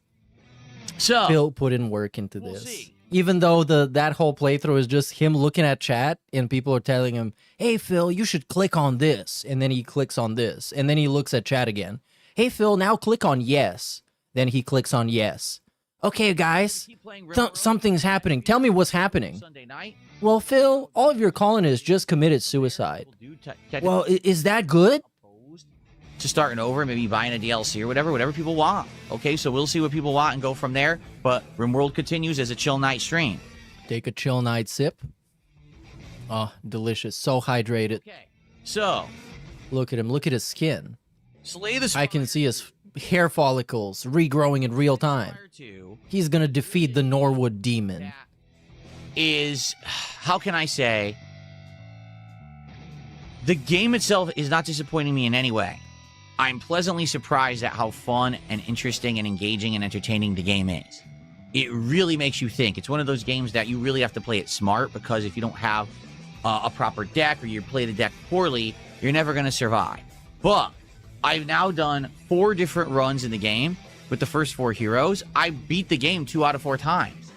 So Phil put in work into this. Even though that whole playthrough is just him looking at chat and people are telling him, hey, Phil, you should click on this. And then he clicks on this. And then he looks at chat again. Hey, Phil, now click on yes. Then he clicks on yes. Okay, guys, something's happening. Tell me what's happening. Well, Phil, all of your colonists just committed suicide. Well, is that good? To starting over, maybe buying a DLC or whatever people want. Okay, so we'll see what people want and go from there. But RimWorld continues as a chill night stream. Take a chill night sip. Oh, delicious. So hydrated. Okay, so look at him. Look at his skin. Slay the I can see his hair follicles regrowing in real time. He's gonna defeat the Norwood demon. Is, how can I say, the game itself is not disappointing me in any way. I'm pleasantly surprised at how fun and interesting and engaging and entertaining the game is. It really makes you think. It's one of those games that you really have to play it smart, because if you don't have a proper deck or you play the deck poorly, you're never going to survive. But I've now done 4 different runs in the game with the first 4 heroes. I beat the game 2 out of 4 times.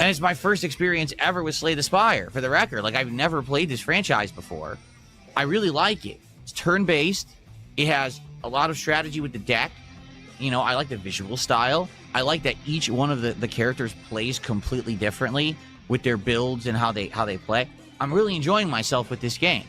And it's my first experience ever with Slay the Spire, for the record. Like, I've never played this franchise before. I really like it. It's turn-based. It has a lot of strategy with the deck. You know, I like the visual style. I like that each one of the characters plays completely differently with their builds and how they play. I'm really enjoying myself with this game.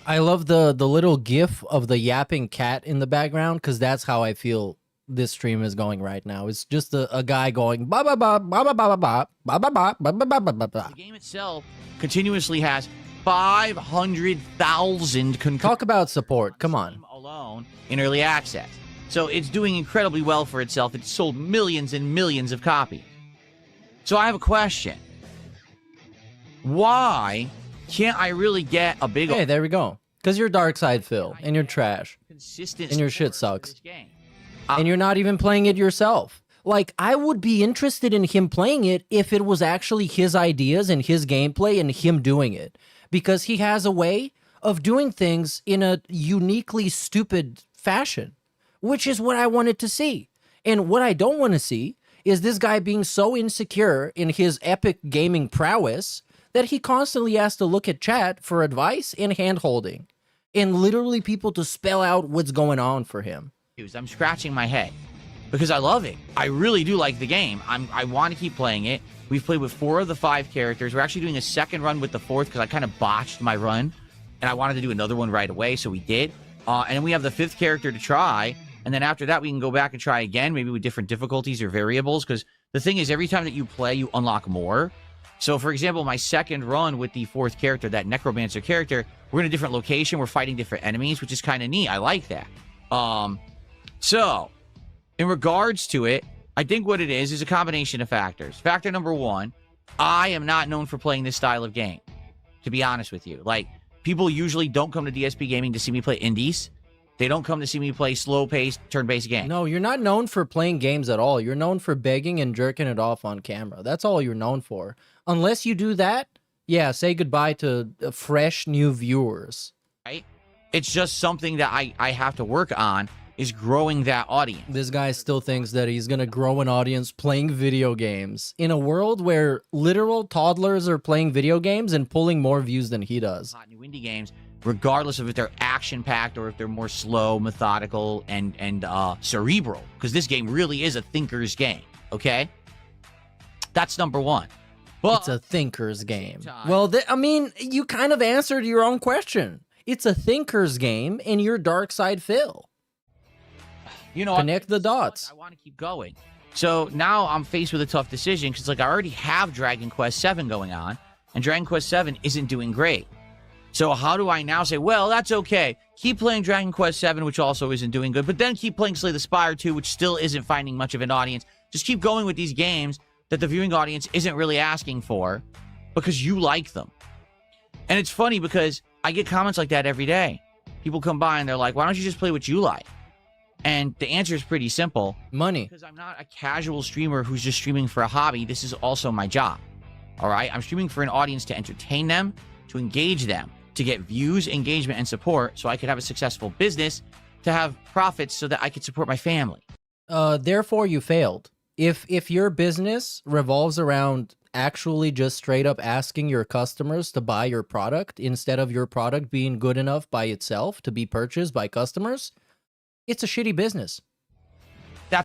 I love the little gif of the yapping cat in the background, because that's how I feel this stream is going right now. It's just a guy going ba ba ba ba ba ba ba ba ba ba ba ba ba ba ba. The game itself continuously has 500,000 Talk about support. Come on. Alone in early access. So it's doing incredibly well for itself. It's sold millions and millions of copies. So I have a question. Why can't I really get a big... Hey, there we go. Because you're Dark Side Phil, and you're trash. Consistent and your shit sucks. And you're not even playing it yourself. Like, I would be interested in him playing it if it was actually his ideas and his gameplay and him doing it. Because he has a way of doing things in a uniquely stupid fashion, which is what I wanted to see. And what I don't want to see is this guy being so insecure in his epic gaming prowess that he constantly has to look at chat for advice and hand-holding, and literally people to spell out what's going on for him. I'm scratching my head because I love it. I really do like the game. I want to keep playing it. We've played with 4 of the 5 characters. We're actually doing a second run with the 4th because I kind of botched my run, and I wanted to do another one right away, so we did. And then we have the 5th character to try, and then after that we can go back and try again, maybe with different difficulties or variables, because the thing is, every time that you play, you unlock more. So, for example, my second run with the 4th character, that Necromancer character, we're in a different location, we're fighting different enemies, which is kind of neat. I like that. So, in regards to it, I think what it is a combination of factors. Factor number 1, I am not known for playing this style of game, to be honest with you. Like, people usually don't come to DSP Gaming to see me play indies. They don't come to see me play slow-paced, turn-based games. No, you're not known for playing games at all. You're known for begging and jerking it off on camera. That's all you're known for. Unless you do that, yeah, say goodbye to fresh new viewers. Right? It's just something that I have to work on, is growing that audience. This guy still thinks that he's going to grow an audience playing video games in a world where literal toddlers are playing video games and pulling more views than he does. Hot new indie games, regardless of if they're action-packed or if they're more slow, methodical, and cerebral. Because this game really is a thinker's game, okay? That's number 1. But it's a thinker's game. Well, I mean, you kind of answered your own question. It's a thinker's game, and you're Dark Side Phil. You know, connect the dots. I want to keep going. So now I'm faced with a tough decision because, like, I already have Dragon Quest VII going on, and Dragon Quest VII isn't doing great. So how do I now say, well, that's okay. Keep playing Dragon Quest VII, which also isn't doing good, but then keep playing Slay the Spire 2, which still isn't finding much of an audience. Just keep going with these games that the viewing audience isn't really asking for because you like them. And it's funny because I get comments like that every day. People come by and they're like, why don't you just play what you like? And the answer is pretty simple. Money. Because I'm not a casual streamer who's just streaming for a hobby. This is also my job. All right? I'm streaming for an audience to entertain them, to engage them, to get views, engagement, and support so I could have a successful business, to have profits so that I could support my family. Therefore, you failed. If your business revolves around actually just straight up asking your customers to buy your product instead of your product being good enough by itself to be purchased by customers, it's a shitty business.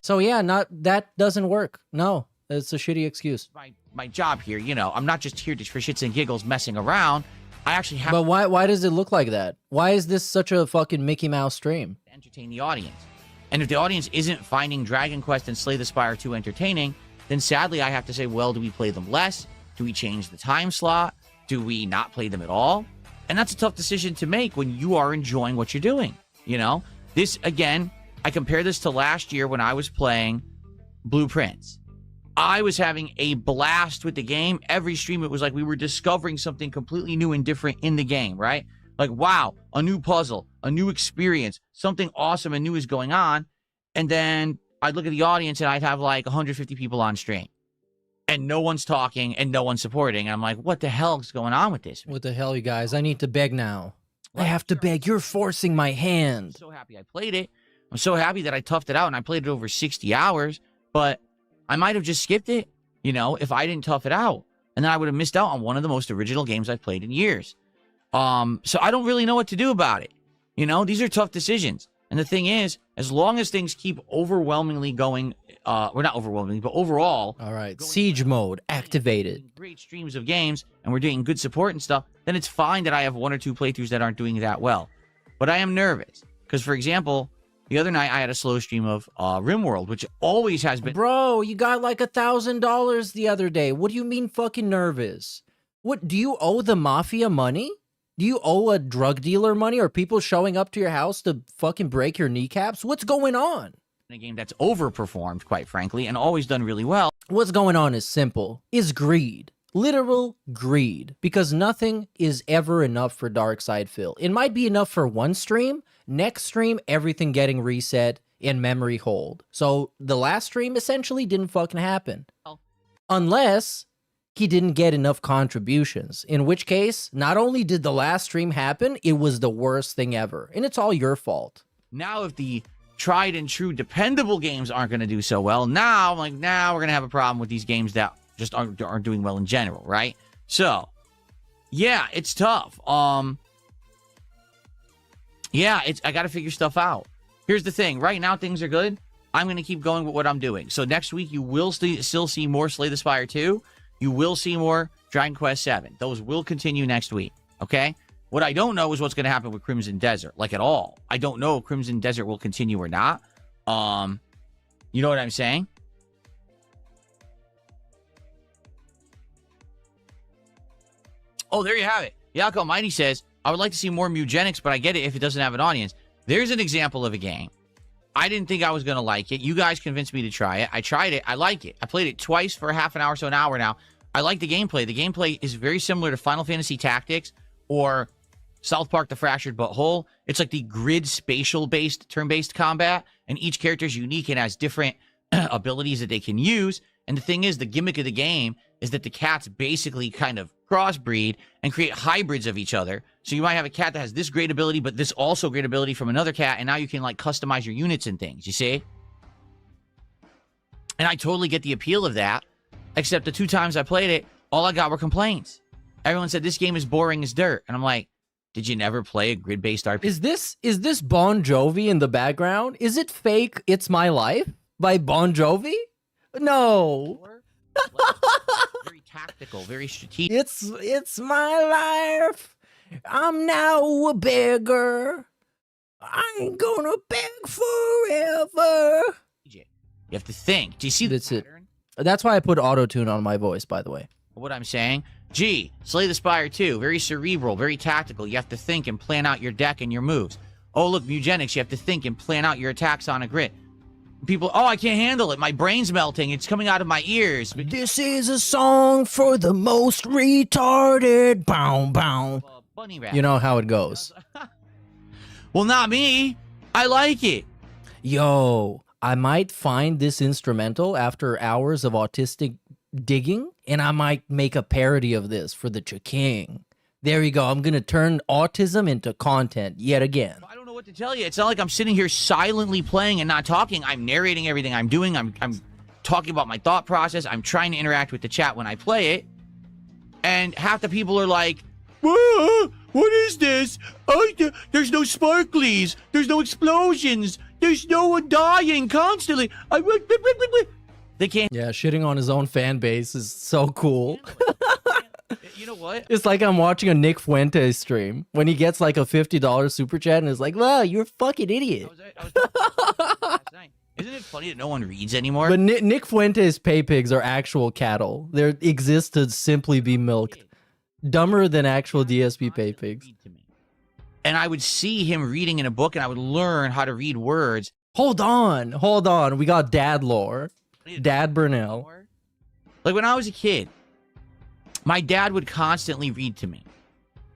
So yeah, that doesn't work. No, it's a shitty excuse. My job here, you know, I'm not just here for shits and giggles messing around. I actually have But why does it look like that? Why is this such a fucking Mickey Mouse stream? to entertain the audience. And if the audience isn't finding Dragon Quest and Slay the Spire 2 entertaining, then sadly I have to say, well, do we play them less? Do we change the time slot? Do we not play them at all? And that's a tough decision to make when you are enjoying what you're doing. You know, this, again, I compare this to last year when I was playing Blueprints. I was having a blast with the game. Every stream, it was like we were discovering something completely new and different in the game, right? Like, wow, a new puzzle, a new experience, something awesome and new is going on. And then I'd look at the audience and I'd have like 150 people on stream. And no one's talking and no one's supporting. And I'm like, what the hell is going on with this? What the hell, you guys? I need to beg now. I have to beg. You're forcing my hand. I'm so happy I played it. I'm so happy that I toughed it out and I played it over 60 hours. But I might have just skipped it, you know, if I didn't tough it out. And then I would have missed out on one of the most original games I've played in years. So I don't really know what to do about it. You know, these are tough decisions. And the thing is, as long as things keep overwhelmingly going, we're not overwhelmingly, but overall. All right, siege mode activated. Great streams of games, and we're doing good support and stuff, then it's fine that I have 1 or 2 playthroughs that aren't doing that well. But I am nervous. Because, for example, the other night I had a slow stream of RimWorld, which always has been... Bro, you got like $1,000 the other day. What do you mean fucking nervous? What, do you owe the mafia money? Do you owe a drug dealer money or people showing up to your house to fucking break your kneecaps? What's going on? A game that's overperformed, quite frankly, and always done really well. What's going on is simple. Is greed. Literal greed. Because nothing is ever enough for Darkside Phil. It might be enough for one stream. Next stream, everything getting reset and memory hold. So the last stream essentially didn't fucking happen. Unless he didn't get enough contributions. In which case, not only did the last stream happen, it was the worst thing ever. And it's all your fault. Now if the tried and true dependable games aren't going to do so well, now I'm like, now we're going to have a problem with these games that just aren't doing well in general, right? So, yeah, it's tough. Yeah, I got to figure stuff out. Here's the thing. Right now, things are good. I'm going to keep going with what I'm doing. So next week, you will still see more Slay the Spire 2. You will see more Dragon Quest 7. Those will continue next week, okay? What I don't know is what's going to happen with Crimson Desert, like at all. I don't know if Crimson Desert will continue or not. You know what I'm saying? Oh, there you have it. Yako Mighty says, I would like to see more Mugenics, but I get it if it doesn't have an audience. There's an example of a game. I didn't think I was going to like it. You guys convinced me to try it. I tried it. I like it. I played it twice for half an hour, so an hour now. I like the gameplay. The gameplay is very similar to Final Fantasy Tactics or South Park The Fractured But Whole. It's like the grid spatial-based, turn-based combat, and each character is unique and has different abilities that they can use. And the thing is, the gimmick of the game is that the cats basically kind of crossbreed and create hybrids of each other. So you might have a cat that has this great ability, but this also great ability from another cat, and now you can, like, customize your units and things, you see? And I totally get the appeal of that, except the 2 times I played it, all I got were complaints. Everyone said, this game is boring as dirt. And I'm like, did you never play a grid-based RPG? Is this Bon Jovi in the background? Is it fake It's My Life by Bon Jovi? No. Very tactical, very strategic. It's my life. I'm now a beggar. I ain't gonna beg forever. You have to think. Do you see the pattern? That's why I put auto-tune on my voice, by the way. What I'm saying? Gee, Slay the Spire 2, very cerebral, very tactical. You have to think and plan out your deck and your moves. Oh, look, Mugenics, you have to think and plan out your attacks on a grid. People, oh, I can't handle it. My brain's melting. It's coming out of my ears. This is a song for the most retarded. Bow, bow. Bunny rap. You know how it goes. Well, not me. I like it. yo, I might find this instrumental after hours of autistic digging, and I might make a parody of this for the King. There you go. I'm going to turn autism into content yet again. I don't know what to tell you. It's not like I'm sitting here silently playing and not talking. I'm narrating everything I'm doing. I'm talking about my thought process. I'm trying to interact with the chat when I play it. And half the people are like, what is this? There's no sparklies. There's no explosions. There's no one dying constantly. They can't. Yeah, shitting on his own fan base is so cool. You know what? It's like I'm watching a Nick Fuentes stream when he gets like a $50 super chat and is like, wow, you're a fucking idiot. Isn't it funny that no one reads anymore? But Nick Fuentes' pay pigs are actual cattle. They exist to simply be milked. Dumber than actual DSP pay pigs. And I would see him reading in a book and I would learn how to read words. Hold on. We got dad lore. Dad Burnell. Like when I was a kid, my dad would constantly read to me.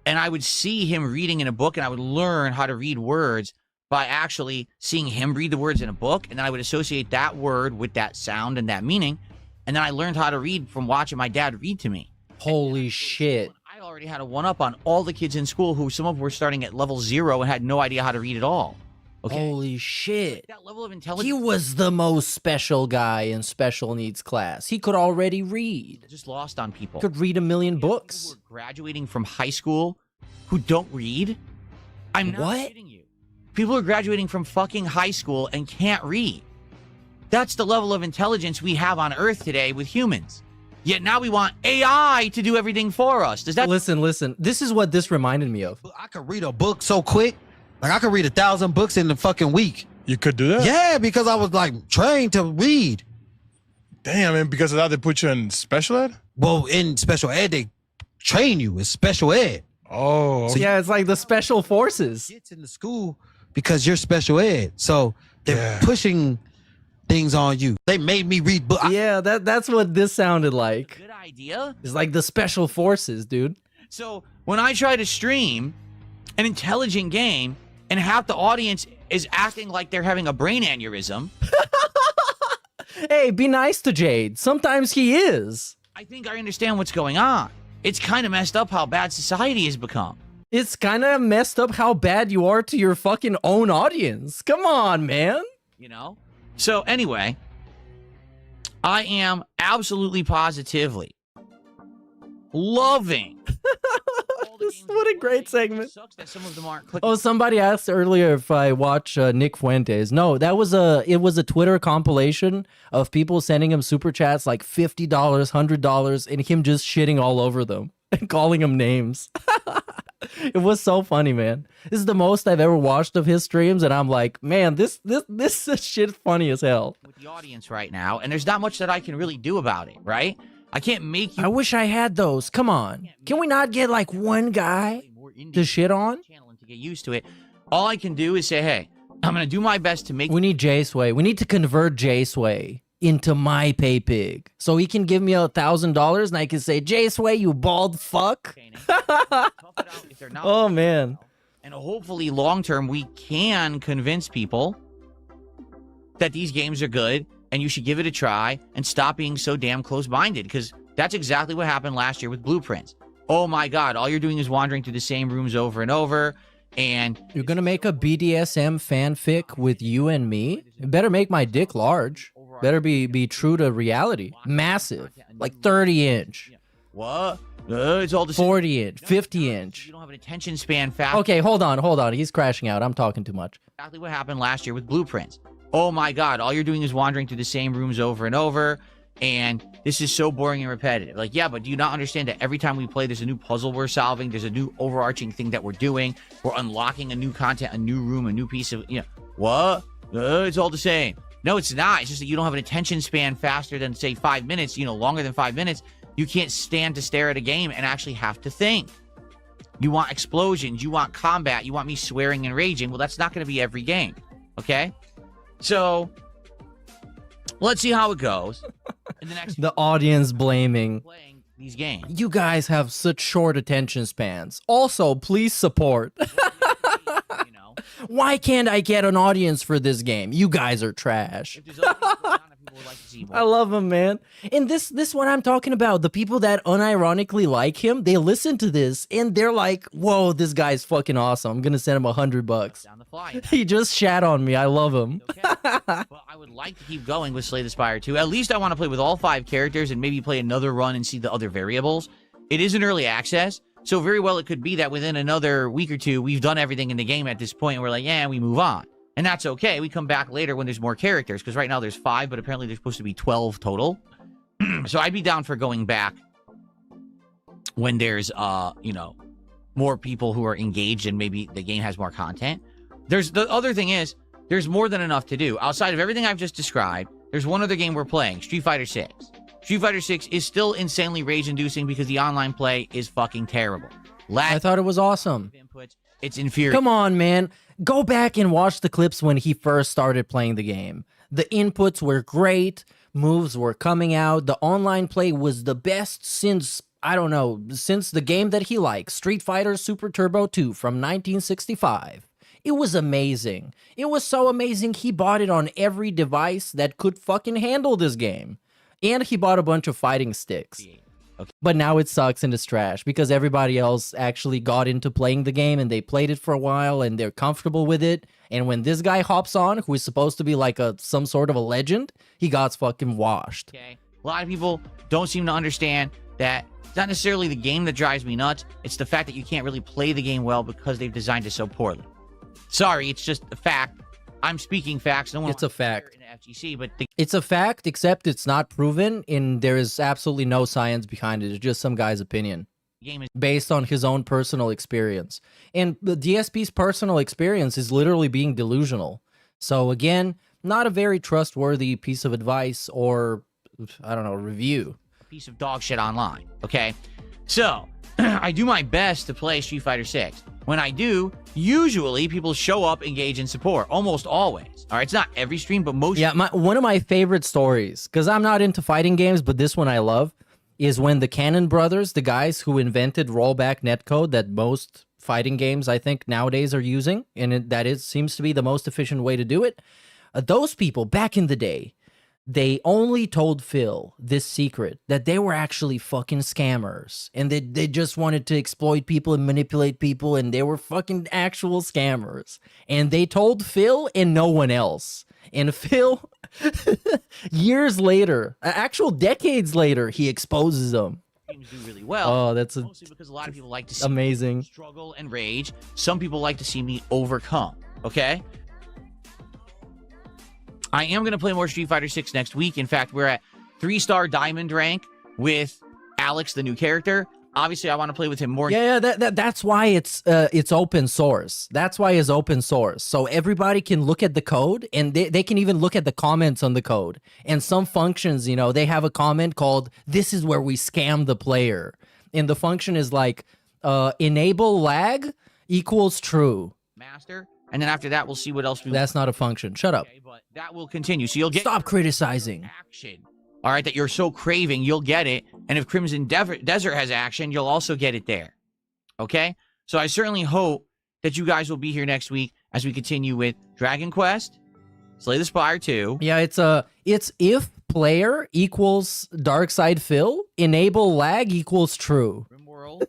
And I would see him reading in a book and I would learn how to read words by actually seeing him read the words in a book. And then I would associate that word with that sound and that meaning. And then I learned how to read from watching my dad read to me. Holy shit. I already had a one-up on all the kids in school who some of them were starting at level 0 and had no idea how to read at all. Okay? Holy shit. That level of intelligence. He was the most special guy in special needs class. He could already read. Just lost on people. Could read a million books. People who are graduating from high school who don't read. I'm not kidding you. People are graduating from fucking high school and can't read. That's the level of intelligence we have on Earth today with humans. Yet now we want AI to do everything for us. Does that listen? This is what this reminded me of. I could read a book so quick. Like I could read 1,000 books in the fucking week. You could do that? Yeah, because I was like trained to read. Damn, and because of that, they put you in special ed? Well, in special ed, they train you. It's special ed. Oh, okay. So yeah, it's like the special forces. It's in the school because you're special ed. So they're pushing things on you. They made me read books. Yeah, that's what this sounded like. Good idea. It's like the special forces, dude. So when I try to stream an intelligent game and half the audience is acting like they're having a brain aneurysm. Hey, be nice to Jade. Sometimes he is. I think I understand what's going on. It's kind of messed up how bad society has become. It's kind of messed up how bad you are to your fucking own audience. Come on, man. You know? So anyway, I am absolutely positively loving. What a great segment. Oh, somebody asked earlier if I watch Nick Fuentes. No, it was a Twitter compilation of people sending him super chats like $50, $100, and him just shitting all over them and calling them names. It was so funny, man. This is the most I've ever watched of his streams, and I'm like, man, this shit funny as hell. With the audience right now, and there's not much that I can really do about it, right? I can't make you. I wish I had those. Come on. Can we not get like one guy to shit on? To get used to it. All I can do is say, hey, I'm going to do my best to make. We need J-Sway. We need to convert J-Sway into my pay pig. So he can give me $1,000 and I can say, J-Sway, you bald fuck. Oh, man. And hopefully long term, we can convince people that these games are good and you should give it a try and stop being so damn close-minded, because that's exactly what happened last year with Blueprints. Oh my God, all you're doing is wandering through the same rooms over and over, and... You're gonna make a BDSM fanfic with you and me? You better make my dick large. Better be true to reality. Massive. Like 30-inch. What? It's all the same. 40-inch, 50-inch. You don't have an attention span fast. Okay, hold on. He's crashing out. I'm talking too much. Exactly what happened last year with Blueprints. Oh my God, all you're doing is wandering through the same rooms over and over, and this is so boring and repetitive. Like, yeah, but do you not understand that every time we play, there's a new puzzle we're solving, there's a new overarching thing that we're doing, we're unlocking a new content, a new room, a new piece of, what? It's all the same. No, it's not. It's just that you don't have an attention span faster than, say, 5 minutes, longer than 5 minutes. You can't stand to stare at a game and actually have to think. You want explosions, you want combat, you want me swearing and raging. Well, that's not going to be every game, okay? So, let's see how it goes. In the next the audience blaming these games. You guys have such short attention spans. Also, please support. Why can't I get an audience for this game? You guys are trash. I love him, man. And this what I'm talking about. The people that unironically like him, they listen to this and they're like, "Whoa, this guy's fucking awesome. I'm gonna send him $100." Down the fly. He just shat on me. I love him. But I would like to keep going with Slay the Spire 2. At least I want to play with all 5 characters and maybe play another run and see the other variables. It is an early access, so very well it could be that within another week or two, we've done everything in the game at this point, and we're like, yeah, we move on. And that's okay. We come back later when there's more characters, because right now there's 5, but apparently there's supposed to be 12 total. So I'd be down for going back when there's, you know, more people who are engaged and maybe the game has more content. The other thing is, there's more than enough to do. Outside of everything I've just described, there's one other game we're playing, Street Fighter 6. Street Fighter 6 is still insanely rage-inducing because the online play is fucking terrible. I thought it was awesome. It's infuriating. Come on, man. Go back and watch the clips when he first started playing the game. The inputs were great. Moves were coming out. The online play was the best since, I don't know, since the game that he likes, Street Fighter Super Turbo 2 from 1965. It was amazing. It was so amazing he bought it on every device that could fucking handle this game. And he bought a bunch of fighting sticks. Okay. But now it sucks and it's trash because everybody else actually got into playing the game and they played it for a while and they're comfortable with it. And when this guy hops on, who is supposed to be like some sort of a legend, he got fucking washed. Okay. A lot of people don't seem to understand that it's not necessarily the game that drives me nuts. It's the fact that you can't really play the game well because they've designed it so poorly. Sorry, it's just a fact. I'm speaking facts. No one it's a fact. In the FGC, but it's a fact, except it's not proven, and there is absolutely no science behind it. It's just some guy's opinion. Game is based on his own personal experience. And the DSP's personal experience is literally being delusional. So again, not a very trustworthy piece of advice or, I don't know, review. A piece of dog shit online, okay? So, I do my best to play Street Fighter 6. When I do, usually people show up, engage, and support. Almost always. All right, it's not every stream, but most. Yeah, one of my favorite stories, because I'm not into fighting games, but this one I love, is when the Cannon brothers, the guys who invented rollback netcode that most fighting games, I think, nowadays are using, and seems to be the most efficient way to do it. Those people, back in the day, they only told Phil this secret, that they were actually fucking scammers, and they just wanted to exploit people and manipulate people, and they were fucking actual scammers. And they told Phil and no one else. And Phil, years later, actual decades later, he exposes them. Games do really well. Oh, that's mostly because a lot of people like to see amazing me struggle and rage. Some people like to see me overcome. Okay. I am going to play more Street Fighter 6 next week. In fact, we're at 3-star diamond rank with Alex, the new character. Obviously, I want to play with him more. Yeah, that's why it's open source. That's why it's open source. So everybody can look at the code, and they can even look at the comments on the code. And some functions, you know, they have a comment called, "This is where we scam the player." And the function is like, enable lag equals true. Master. And then after that, we'll see what else we That's not a function. Shut up. Okay, but that will continue. So you'll get... Stop criticizing. Action. All right, that you're so craving, you'll get it. And if Crimson Desert has action, you'll also get it there. Okay? So I certainly hope that you guys will be here next week as we continue with Dragon Quest, Slay the Spire 2. Yeah, it's if player equals Dark Side Phil, enable lag equals true. Rimworld.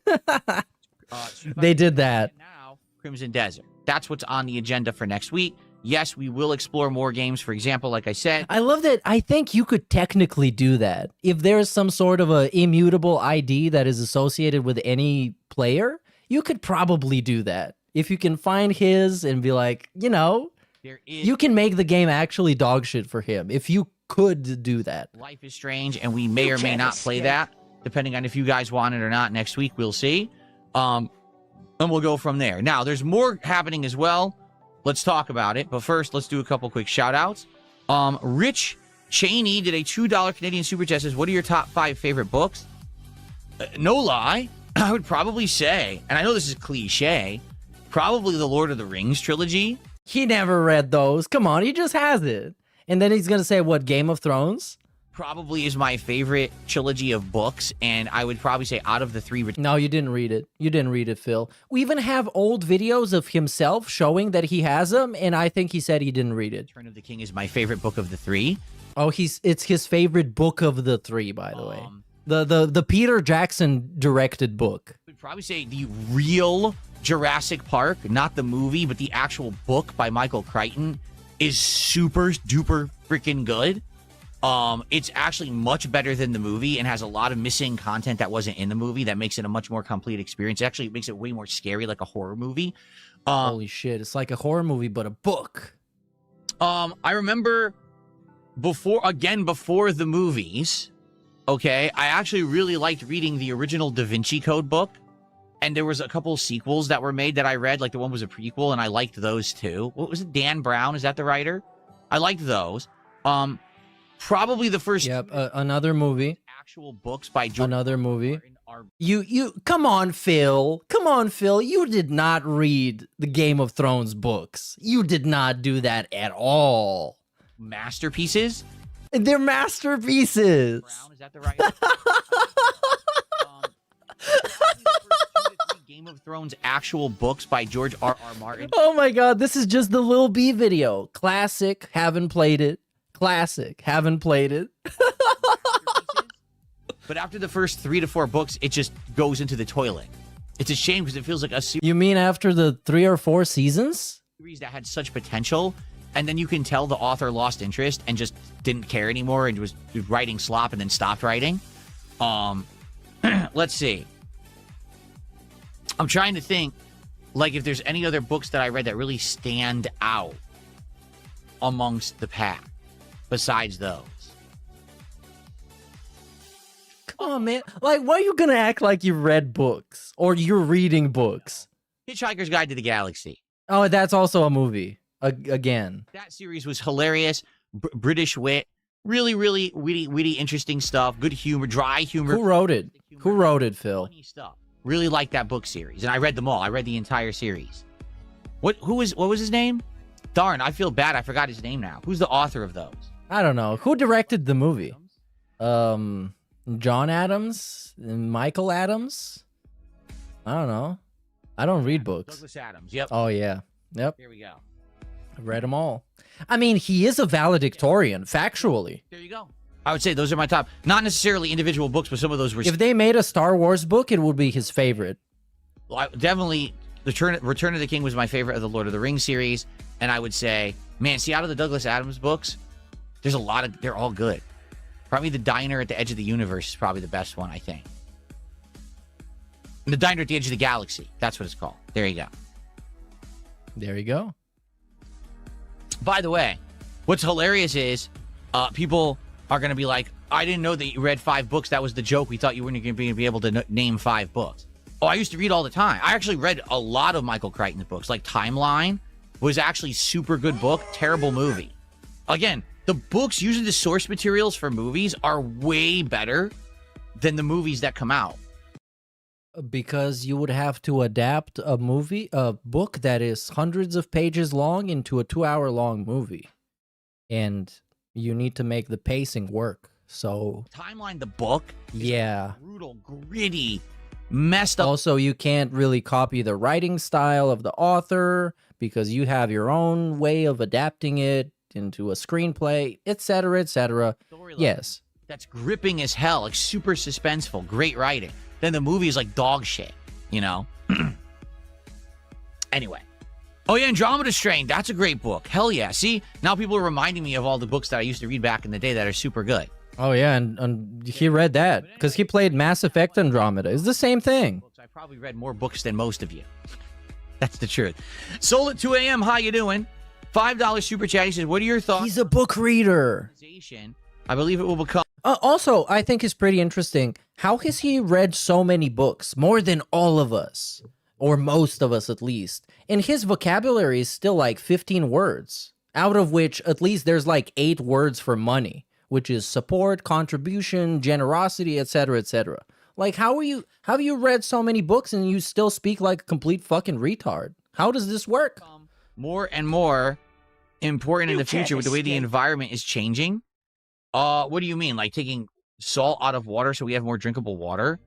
They did that. Now, Crimson Desert. That's what's on the agenda for next week. Yes, we will explore more games. For example, like I said. I love that. I think you could technically do that. If there's some sort of a immutable ID that is associated with any player, you could probably do that. If you can find his and be like, you know, you can make the game actually dog shit for him. If you could do that. Life is Strange, and we may or may not play that, depending on if you guys want it or not. Next week, we'll see. And we'll go from there. Now, there's more happening as well. Let's talk about it. But first, let's do a couple quick shout-outs. Rich Cheney did a $2 Canadian Super Chat. Says, what are your top 5 favorite books? No lie, I would probably say, and I know this is cliche, probably the Lord of the Rings trilogy. He never read those. Come on, he just has it. And then he's going to say, what, Game of Thrones? probably is my favorite trilogy of books, and I would probably say out of the three... No, you didn't read it. You didn't read it, Phil. We even have old videos of himself showing that he has them, and I think he said he didn't read it. Return of the King is my favorite book of the three. Oh, it's his favorite book of the three, by the way. The Peter Jackson directed book. I would probably say the real Jurassic Park, not the movie, but the actual book by Michael Crichton is super duper freaking good. It's actually much better than the movie and has a lot of missing content that wasn't in the movie that makes it a much more complete experience. Actually, it makes it way more scary, like a horror movie. Holy shit, it's like a horror movie, but a book. I remember before the movies, okay, I actually really liked reading the original Da Vinci Code book. And there was a couple sequels that were made that I read, like the one was a prequel, and I liked those too. What was it? Dan Brown, is that the writer? I liked those. Probably the first... Yep, another movie. Actual books by George Another movie. You come on, Phil. Come on, Phil. You did not read the Game of Thrones books. You did not do that at all. Masterpieces? They're masterpieces. Brown, is that the writer? Game of Thrones actual books by George R.R. Martin. Oh my god, this is just the Lil B video. Classic, haven't played it. Classic, haven't played it. But after the first 3 to 4 books, it just goes into the toilet. It's a shame because it feels like a You mean after the 3 or 4 seasons? Series that had such potential, and then you can tell the author lost interest and just didn't care anymore and was writing slop and then stopped writing. Let's see. I'm trying to think, like, if there's any other books that I read that really stand out amongst the pack besides those. Come on, man. Like, why are you gonna act like you read books or you're reading books? Hitchhiker's Guide to the Galaxy. Oh, that's also a movie. Again. That series was hilarious. British wit. Really, really witty, interesting stuff. Good humor, dry humor. Who wrote it? Who wrote it, Phil? Funny stuff. Really liked that book series, and I read them all. I read the entire series. What was his name? Darn, I feel bad. I forgot his name now. Who's the author of those? I don't know. Who directed the movie? John Adams? Michael Adams? I don't know. I don't read books. Douglas Adams. Yep. Oh yeah. Yep. Here we go. I read them all. I mean, he is a valedictorian, factually. There you go. I would say those are my top. Not necessarily individual books, but some of those were... If they made a Star Wars book, it would be his favorite. Well, definitely, Return of the King was my favorite of the Lord of the Rings series. And I would say, man, see, out of the Douglas Adams books, there's a lot of... They're all good. Probably The Diner at the Edge of the Universe is probably the best one, I think. The Diner at the Edge of the Galaxy. That's what it's called. There you go. There you go. By the way, what's hilarious is people are going to be like, I didn't know that you read 5 books. That was the joke. We thought you weren't going to be able to name 5 books. Oh, I used to read all the time. I actually read a lot of Michael Crichton's books. Like Timeline was actually super good book. Terrible movie. Again, the books using the source materials for movies are way better than the movies that come out. Because you would have to adapt a book that is hundreds of pages long into a 2-hour-long movie. And you need to make the pacing work. So Timeline, the book, yeah, brutal, gritty, messed up. Also, you can't really copy the writing style of the author because you have your own way of adapting it into a screenplay, etc., etc. Yes. That's gripping as hell, like super suspenseful, great writing. Then the movie is like dog shit, you know? Anyway. Oh, yeah, Andromeda Strain. That's a great book. Hell yeah. See, now people are reminding me of all the books that I used to read back in the day that are super good. Oh, yeah, and he read that because he played Mass Effect Andromeda. It's the same thing. I probably read more books than most of you. That's the truth. Soul at 2 a.m. How you doing? $5 super chat. He says, what are your thoughts? He's a book reader. I believe it will become... Also, I think it's pretty interesting. How has he read so many books? More than all of us. Or most of us, at least. And his vocabulary is still like 15 words. Out of which, at least there's like 8 words for money. Which is support, contribution, generosity, etc., etc. Like, how have you read so many books and you still speak like a complete fucking retard? How does this work? More and more important in the future with the way the environment is changing. What do you mean? Like taking salt out of water so we have more drinkable water?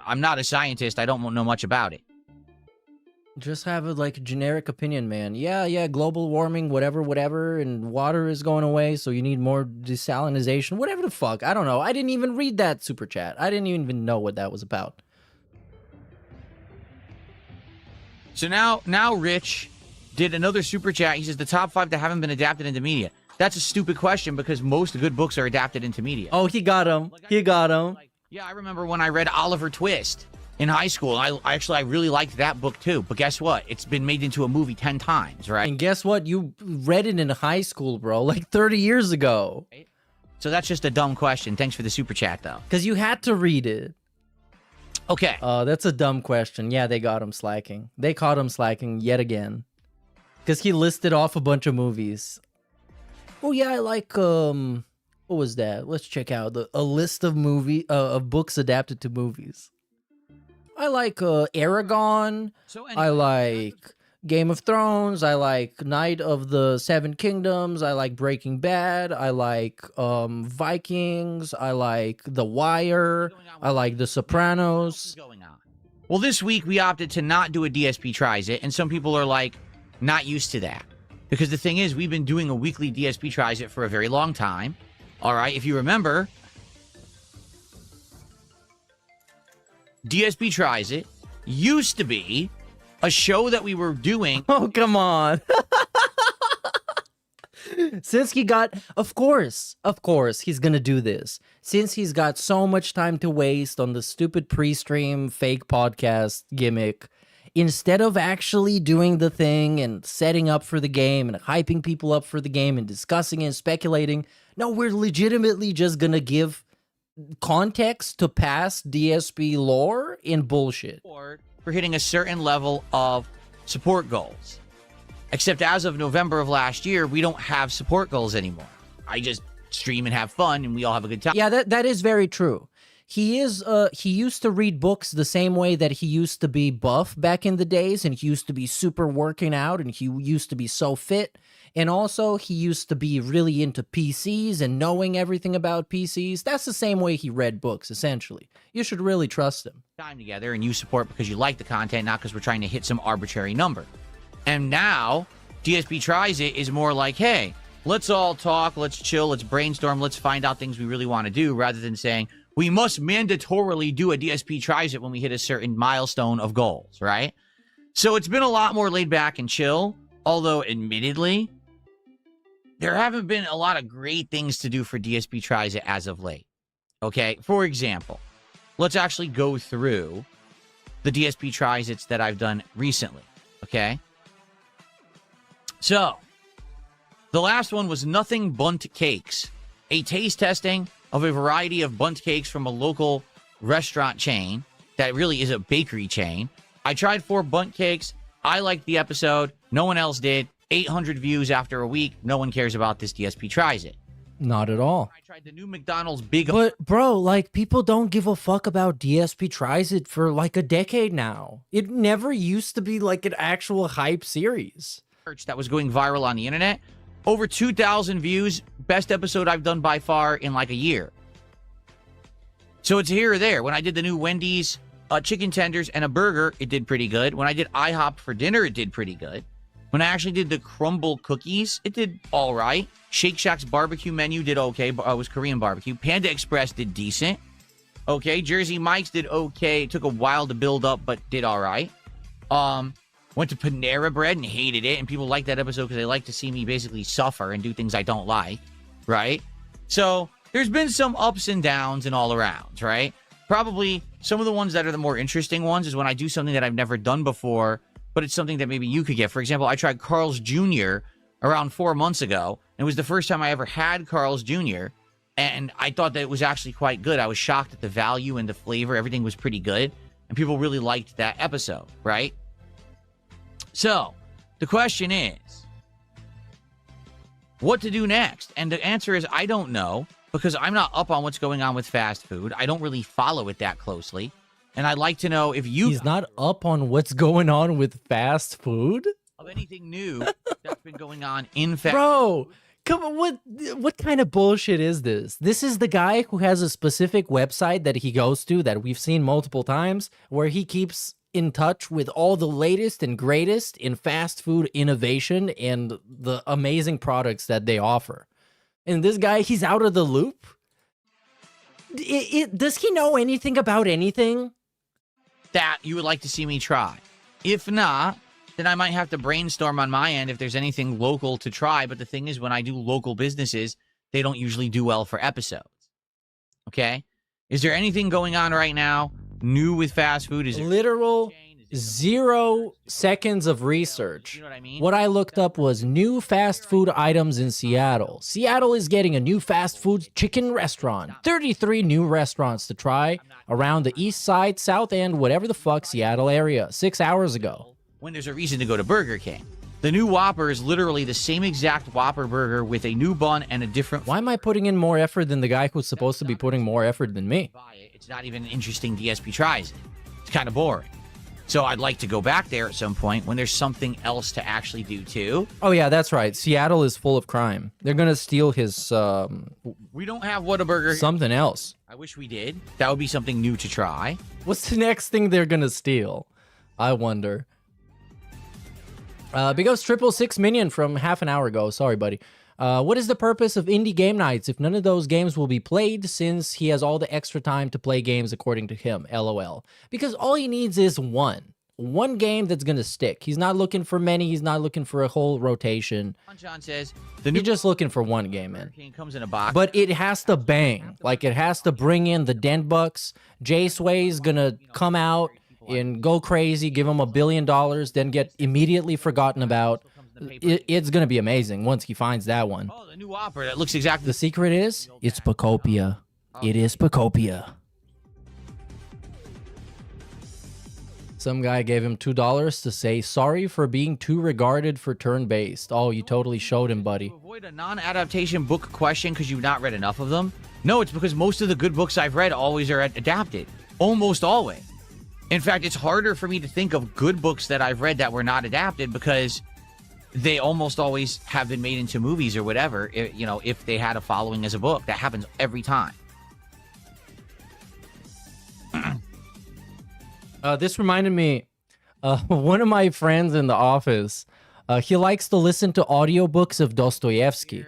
I'm not a scientist. I don't know much about it. Just have a like generic opinion, man. Yeah, global warming, whatever, and water is going away, so you need more desalinization, whatever the fuck. I don't know. I didn't even read that super chat. I didn't even know what that was about. So now Rich did another super chat. He says the top 5 that haven't been adapted into media. That's a stupid question because most good books are adapted into media. Oh, he got him. He got him. Yeah, I remember when I read Oliver Twist in high school. I really liked that book too. But guess what? It's been made into a movie 10 times, right? And guess what? You read it in high school, bro, like 30 years ago. So that's just a dumb question. Thanks for the super chat, though. Because you had to read it. Okay. That's a dumb question. Yeah, they got him slacking. They caught him slacking yet again. Because he listed off a bunch of movies. Oh, yeah, I like, what was that? Let's check out a list of of books adapted to movies. I like Aragon. I like Game of Thrones. I like Night of the Seven Kingdoms. I like Breaking Bad. I like Vikings. I like The Wire. I like The Sopranos. Well, this week we opted to not do a DSP Tries It, and some people are like, not used to that. Because the thing is, we've been doing a weekly DSP Tries It for a very long time. All right, if you remember, DSP Tries It used to be a show that we were doing. Oh, come on. Since he got, of course, he's going to do this. Since he's got so much time to waste on the stupid pre-stream fake podcast gimmick, instead of actually doing the thing and setting up for the game and hyping people up for the game and discussing and speculating, no, we're legitimately just going to give context to past DSP lore in bullshit. For hitting a certain level of support goals. Except as of November of last year, we don't have support goals anymore. I just stream and have fun and we all have a good time. Yeah, that is very true. He used to read books the same way that he used to be buff back in the days, and he used to be super working out, and he used to be so fit. And also, he used to be really into PCs and knowing everything about PCs. That's the same way he read books, essentially. You should really trust him. Time together, and you support because you like the content, not because we're trying to hit some arbitrary number. And now, DSP Tries It is more like, hey, let's all talk, let's chill, let's brainstorm, let's find out things we really want to do, rather than saying, we must mandatorily do a DSP Tries It when we hit a certain milestone of goals, right? So it's been a lot more laid back and chill, although admittedly, there haven't been a lot of great things to do for DSP Tries It as of late. Okay, for example, let's actually go through the DSP Tries It's that I've done recently, okay? So, the last one was Nothing Bunt Cakes, a taste testing of a variety of bunt cakes from a local restaurant chain that really is a bakery chain. I tried 4 bunt cakes. I liked the episode. No one else did. 800 views after a week. No one cares about this. DSP Tries It. Not at all. I tried the new McDonald's Big... But, bro, like, people don't give a fuck about DSP Tries It for, like, a decade now. It never used to be, like, an actual hype series. That was going viral on the internet. Over 2,000 views. Best episode I've done by far in, like, a year. So it's here or there. When I did the new Wendy's chicken tenders and a burger, it did pretty good. When I did IHOP for dinner, it did pretty good. When I actually did the crumble cookies, it did all right. Shake Shack's barbecue menu did okay, but it was Korean barbecue. Panda Express did decent. Okay, Jersey Mike's did okay. It took a while to build up, but did all right. Went to Panera Bread and hated it, and people like that episode because they like to see me basically suffer and do things I don't like, right? So there's been some ups and downs and all arounds, right? Probably some of the ones that are the more interesting ones is when I do something that I've never done before, but it's something that maybe you could get. For example, I tried Carl's Jr. around 4 months ago. It was the first time I ever had Carl's Jr., and I thought that it was actually quite good. I was shocked at the value and the flavor. Everything was pretty good, and people really liked that episode, right? So, the question is, what to do next? And the answer is, I don't know, because I'm not up on what's going on with fast food. I don't really follow it that closely. And I'd like to know if you... He's not up on what's going on with fast food? Of anything new that's been going on in fast Bro, Come on, what kind of bullshit is this? This is the guy who has a specific website that he goes to that we've seen multiple times, where he keeps in touch with all the latest and greatest in fast food innovation and the amazing products that they offer. And this guy, he's out of the loop? Does he know anything about anything? That you would like to see me try. If not, then I might have to brainstorm on my end if there's anything local to try. But the thing is, when I do local businesses, they don't usually do well for episodes. Okay? Is there anything going on right now new with fast food? Is literal 0 seconds of research. You know what I mean? What I looked up was new fast food items in Seattle. Seattle is getting a new fast food chicken restaurant. 33 new restaurants to try around the east side, south end, whatever the fuck Seattle area, 6 hours ago. When there's a reason to go to Burger King. The new Whopper is literally the same exact Whopper burger with a new bun and a different... Why am I putting in more effort than the guy who's supposed to be putting more effort than me? It's not even interesting DSP tries it. It's kind of boring. So I'd like to go back there at some point when there's something else to actually do too. Oh yeah, that's right. Seattle is full of crime. They're gonna steal his we don't have Whataburger. Something else. I wish we did. That would be something new to try. What's the next thing they're gonna steal? I wonder. Big O's 666 minion from half an hour ago. Sorry, buddy. What is the purpose of indie game nights if none of those games will be played, since he has all the extra time to play games according to him? LOL. Because all he needs is one game that's gonna stick. He's not looking for many. He's not looking for a whole rotation. John says you're just looking for one game, man. Comes in a box. But it has to bang. Like, it has to bring in the dent bucks. Jay Sway's gonna come out and go crazy, give him $1 billion, then get immediately forgotten about. It's gonna be amazing once he finds that one. Oh, the new Whopper that looks exactly. The secret is it's Pacopia. It is Pacopia. Some guy gave him $2 to say sorry for being too regarded for turn-based. Oh, you totally showed him, buddy. Avoid a non-adaptation book question because you've not read enough of them. No, it's because most of the good books I've read always are adapted. Almost always. In fact, it's harder for me to think of good books that I've read that were not adapted because they almost always have been made into movies or whatever, you know, if they had a following as a book. That happens every time. This reminded me, one of my friends in the office, he likes to listen to audiobooks of Dostoevsky.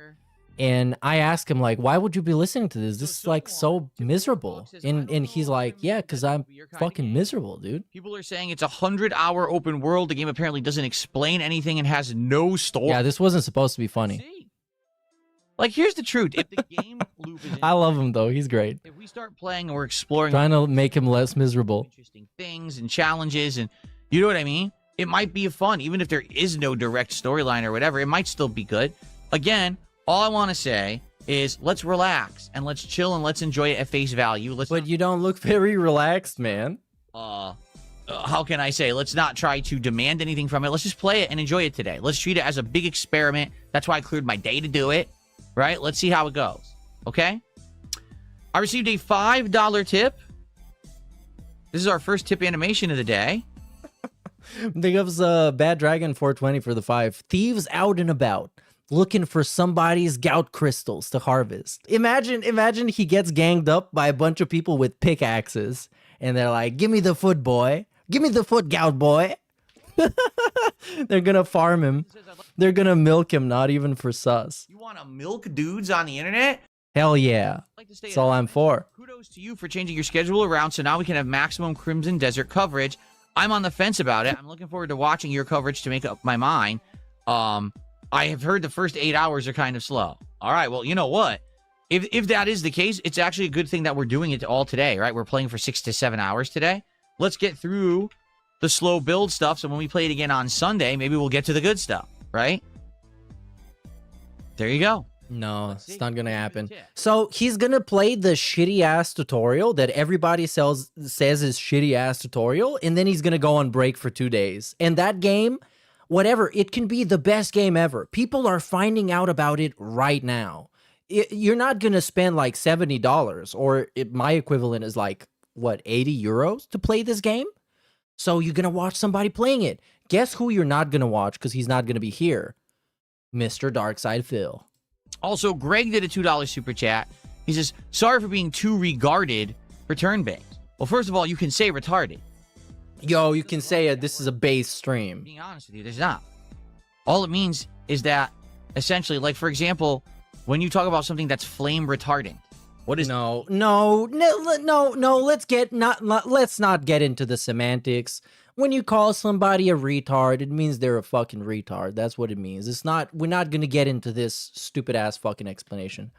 And I asked him, like, why would you be listening to this? This is, like, so miserable. And he's like, yeah, because I'm fucking miserable, dude. People are saying it's a 100-hour open world. The game apparently doesn't explain anything and has no story. Yeah, this wasn't supposed to be funny. Like, here's the truth. If the game loop is I love him, though. He's great. If we start playing and we're exploring... Trying to make him less miserable. Interesting things and challenges, and you know what I mean? It might be fun. Even if there is no direct storyline or whatever, it might still be good. Again... all I want to say is let's relax and let's chill and let's enjoy it at face value. But you don't look very relaxed, man. How can I say? Let's not try to demand anything from it. Let's just play it and enjoy it today. Let's treat it as a big experiment. That's why I cleared my day to do it, right? Let's see how it goes, okay? I received a $5 tip. This is our first tip animation of the day. Think of Bad Dragon 420 for the 5. Thieves out and about, looking for somebody's gout crystals to harvest. Imagine he gets ganged up by a bunch of people with pickaxes, and they're like, give me the foot, boy. Give me the foot, gout boy. They're gonna farm him. They're gonna milk him, not even for sus. You want to milk dudes on the internet? Hell yeah. That's all I'm for. Kudos to you for changing your schedule around so now we can have maximum Crimson Desert coverage. I'm on the fence about it. I'm looking forward to watching your coverage to make up my mind. I have heard the first 8 hours are kind of slow. All right, well, you know what? If that is the case, it's actually a good thing that we're doing it all today, right? We're playing for 6 to 7 hours today. Let's get through the slow build stuff, so when we play it again on Sunday, maybe we'll get to the good stuff, right? There you go. No, it's not gonna happen. So he's gonna play the shitty-ass tutorial that everybody says is shitty-ass tutorial, and then he's gonna go on break for 2 days. And that game... whatever, it can be the best game ever. People are finding out about it right now. You're not going to spend like $70, or my equivalent is like, what, 80 euros to play this game? So you're going to watch somebody playing it. Guess who you're not going to watch because he's not going to be here? Mr. Darkside Phil. Also, Greg did a $2 super chat. He says, sorry for being too regarded for turn-based. Well, first of all, you can say retarded. Yo, you can say it. This is a base stream. Being honest with you, there's not. All it means is that, essentially, like, for example, when you talk about something that's flame retardant, what is... No, let's not get into the semantics. When you call somebody a retard, it means they're a fucking retard. That's what it means. It's not, we're not gonna get into this stupid ass fucking explanation.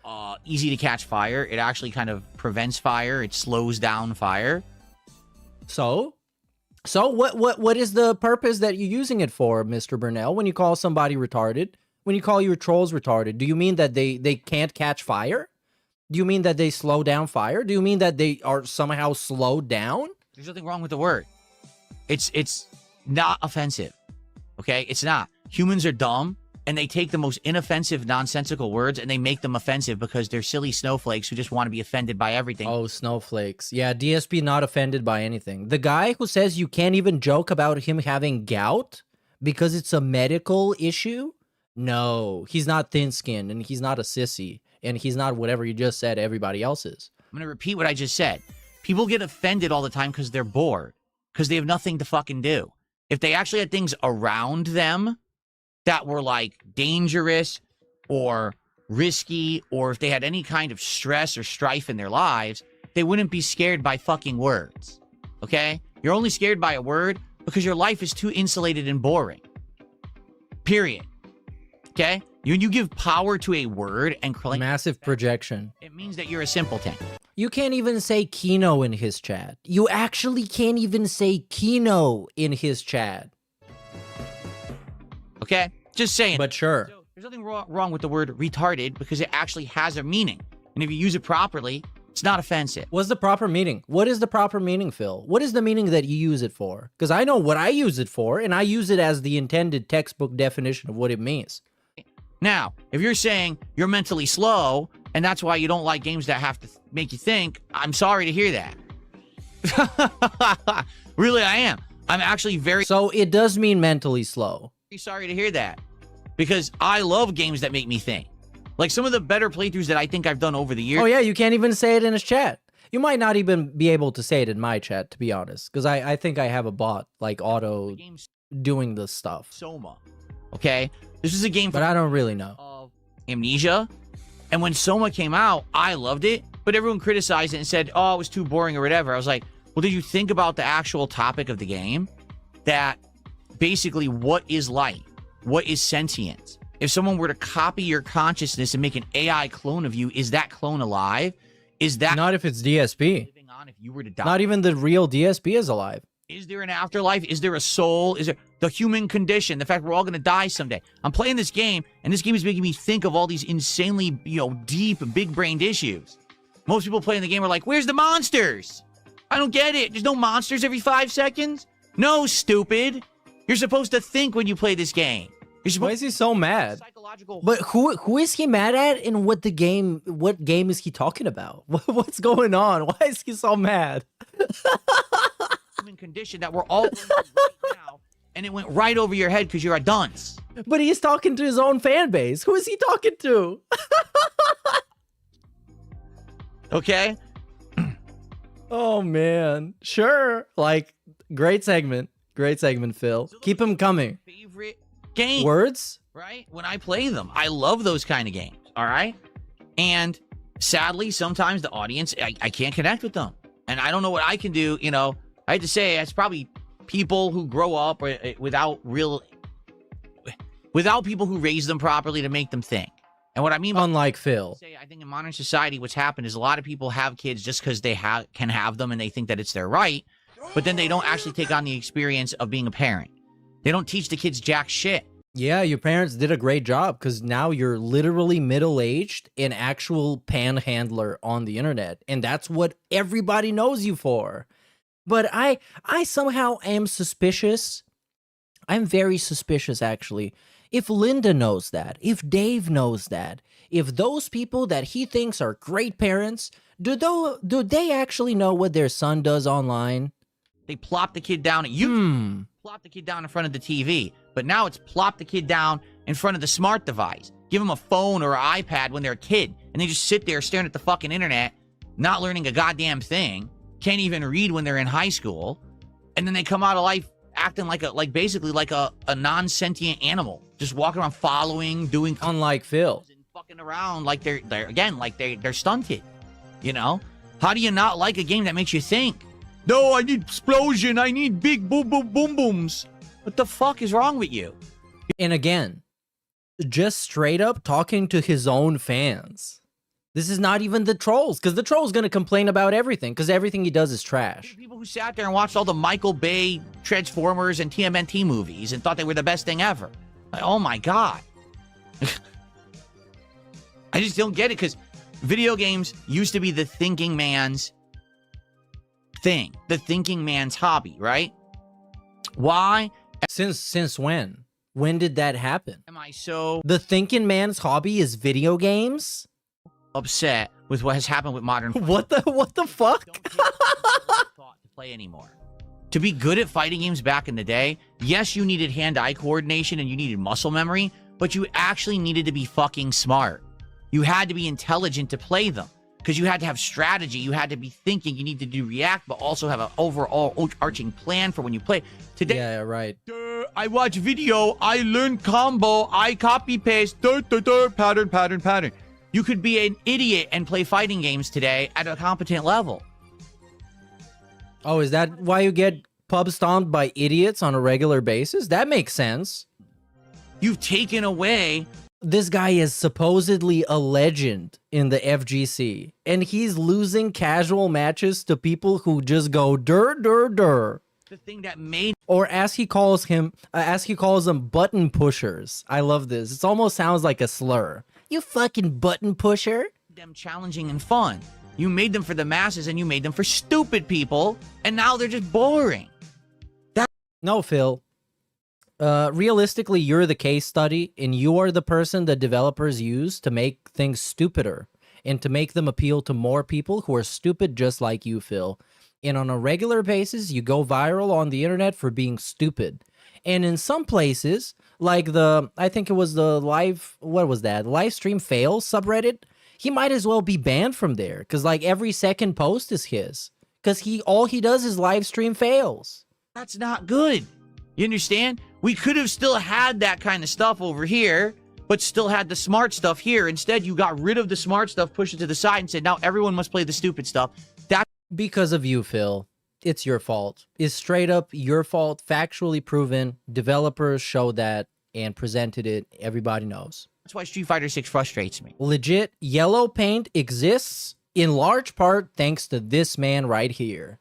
Easy to catch fire. It actually kind of prevents fire. It slows down fire. So what is the purpose that you're using it for, Mr. Burnell? When you call somebody retarded, when you call your trolls retarded, do you mean that they can't catch fire? Do you mean that they slow down fire? Do you mean that they are somehow slowed down? There's nothing wrong with the word. It's not offensive. Okay? It's not. Humans are dumb, and they take the most inoffensive, nonsensical words, and they make them offensive because they're silly snowflakes who just want to be offended by everything. Oh, snowflakes. Yeah, DSP not offended by anything. The guy who says you can't even joke about him having gout because it's a medical issue? No, he's not thin-skinned, and he's not a sissy, and he's not whatever you just said everybody else is. I'm going to repeat what I just said. People get offended all the time because they're bored, because they have nothing to fucking do. If they actually had things around them that were, like, dangerous or risky, or if they had any kind of stress or strife in their lives, they wouldn't be scared by fucking words. Okay? You're only scared by a word because your life is too insulated and boring. Period. Okay? When you give power to a word and claim massive projection, it means that you're a simpleton. You can't even say Kino in his chat. You actually can't even say Kino in his chat. Okay? Just saying. But sure. So, there's nothing wrong with the word retarded because it actually has a meaning. And if you use it properly, it's not offensive. What's the proper meaning? What is the proper meaning, Phil? What is the meaning that you use it for? Because I know what I use it for, and I use it as the intended textbook definition of what it means. Now, if you're saying you're mentally slow, and that's why you don't like games that have to make you think, I'm sorry to hear that. Really, I am. I'm actually very... So it does mean mentally slow. Sorry to hear that. Because I love games that make me think. Like some of the better playthroughs that I think I've done over the years. Oh yeah, you can't even say it in his chat. You might not even be able to say it in my chat, to be honest. Because I think I have a bot, like, auto doing this stuff. Soma. Okay? This is a game... But I don't really know. Of Amnesia. And when Soma came out, I loved it. But everyone criticized it and said, oh, it was too boring or whatever. I was like, well, did you think about the actual topic of the game? That basically, what is light? What is sentience? If someone were to copy your consciousness and make an AI clone of you, is that clone alive? Is that... Not if it's DSP. Living on if you were to die? Not even the real DSP is alive. Is there an afterlife? Is there a soul? Is there the human condition? The fact we're all going to die someday. I'm playing this game, and this game is making me think of all these insanely, deep, big-brained issues. Most people playing the game are like, where's the monsters? I don't get it. There's no monsters every 5 seconds? No, stupid. You're supposed to think when you play this game. Why is he so mad? But who is he mad at, and what game is he talking about? What's going on? Why is he so mad? Human condition that we're all going through right now, and it went right over your head because you're a dunce. But he's talking to his own fan base. Who is he talking to? Okay. Oh man, sure. Like, great segment, Phil. Keep him coming. Favorite game. Words? Right? When I play them, I love those kind of games. All right. And sadly, sometimes the audience, I can't connect with them, and I don't know what I can do. I have to say, it's probably people who grow up without people who raise them properly to make them think. And what I mean by unlike Phil, I think in modern society, what's happened is a lot of people have kids just because they can have them and they think that it's their right, but then they don't actually take on the experience of being a parent. They don't teach the kids jack shit. Yeah, your parents did a great job because now you're literally middle-aged, an actual panhandler on the internet, and that's what everybody knows you for. But I somehow am suspicious. I'm very suspicious, actually. If Linda knows that, if Dave knows that, if those people that he thinks are great parents, do they actually know what their son does online? They plop the kid down. Plop the kid down in front of the TV. But now it's plop the kid down in front of the smart device. give them a phone or an iPad when they're a kid, and they just sit there staring at the fucking internet, not learning a goddamn thing, can't even read when they're in high school, and then they come out of life acting basically like a non-sentient animal, just walking around following, doing, unlike Phil, and fucking around like they're stunted. You know, how do you not like a game that makes you think? No, I need explosion. I need big boom boom boom booms. What the fuck is wrong with you? And again, just straight up talking to his own fans. This is not even the trolls, because the troll's going to complain about everything, because everything he does is trash. People who sat there and watched all the Michael Bay Transformers and TMNT movies and thought they were the best thing ever. Like, oh my God. I just don't get it, because video games used to be the thinking man's thing, the thinking man's hobby, right? Why? Since when? When did that happen? Am I so... The thinking man's hobby is video games? Upset with what has happened with modern what the fuck? Thought to play anymore. To be good at fighting games back in the day, yes, you needed hand-eye coordination and you needed muscle memory, but you actually needed to be fucking smart. You had to be intelligent to play them, because you had to have strategy, you had to be thinking, you need to do react, but also have an overall overarching plan for when you play. Today, yeah, right. I watch video, I learn combo, I copy paste, pattern. You could be an idiot and play fighting games today at a competent level. Oh, is that why you get pub stomped by idiots on a regular basis? That makes sense. You've taken away... This guy is supposedly a legend in the FGC, and he's losing casual matches to people who just go dur. The thing that made... Or as he calls them, button pushers. I love this. It almost sounds like a slur. You fucking button pusher. Them challenging and fun. You made them for the masses and you made them for stupid people, and now they're just boring. No, Phil. Realistically, you're the case study, and you are the person that developers use to make things stupider and to make them appeal to more people who are stupid just like you, Phil. And on a regular basis, you go viral on the internet for being stupid. And in some places, like I think it was the live stream fail subreddit, he might as well be banned from there, because like every second post is his, because all he does is live stream fails. That's not good. You understand? We could have still had that kind of stuff over here, but still had the smart stuff here. Instead, you got rid of the smart stuff, pushed it to the side, and said, now everyone must play the stupid stuff. That's because of you, Phil. It's your fault. It's straight up your fault, factually proven. Developers showed that and presented it. Everybody knows. That's why Street Fighter 6 frustrates me. Legit, yellow paint exists in large part thanks to this man right here.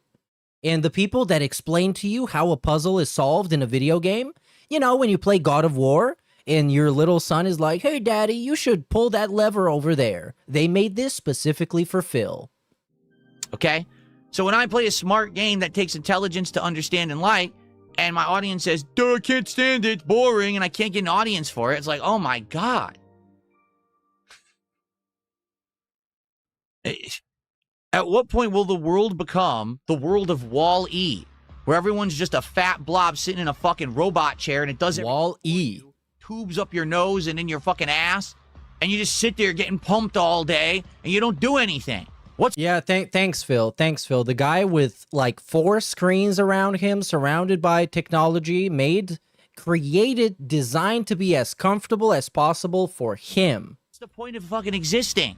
And the people that explain to you how a puzzle is solved in a video game, you know, when you play God of War and your little son is like, hey, daddy, you should pull that lever over there. They made this specifically for Phil. Okay? So when I play a smart game that takes intelligence to understand and like, and my audience says, duh, I can't stand it, it's boring, and I can't get an audience for it, it's like, oh my God. At what point will the world become the world of Wall-E, where everyone's just a fat blob sitting in a fucking robot chair and it does it. Wall-E. Tubes up your nose and in your fucking ass, and you just sit there getting pumped all day and you don't do anything. Yeah, thanks, Phil. Thanks, Phil. The guy with like 4 screens around him, surrounded by technology, created, designed to be as comfortable as possible for him. What's the point of fucking existing?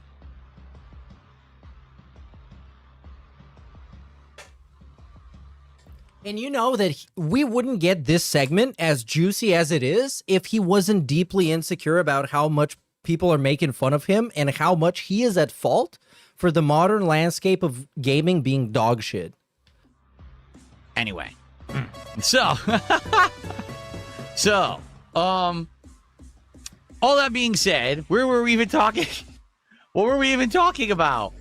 And you know that we wouldn't get this segment as juicy as it is if he wasn't deeply insecure about how much people are making fun of him and how much he is at fault for the modern landscape of gaming being dog shit. Anyway, so all that being said, where were we even talking? What were we even talking about?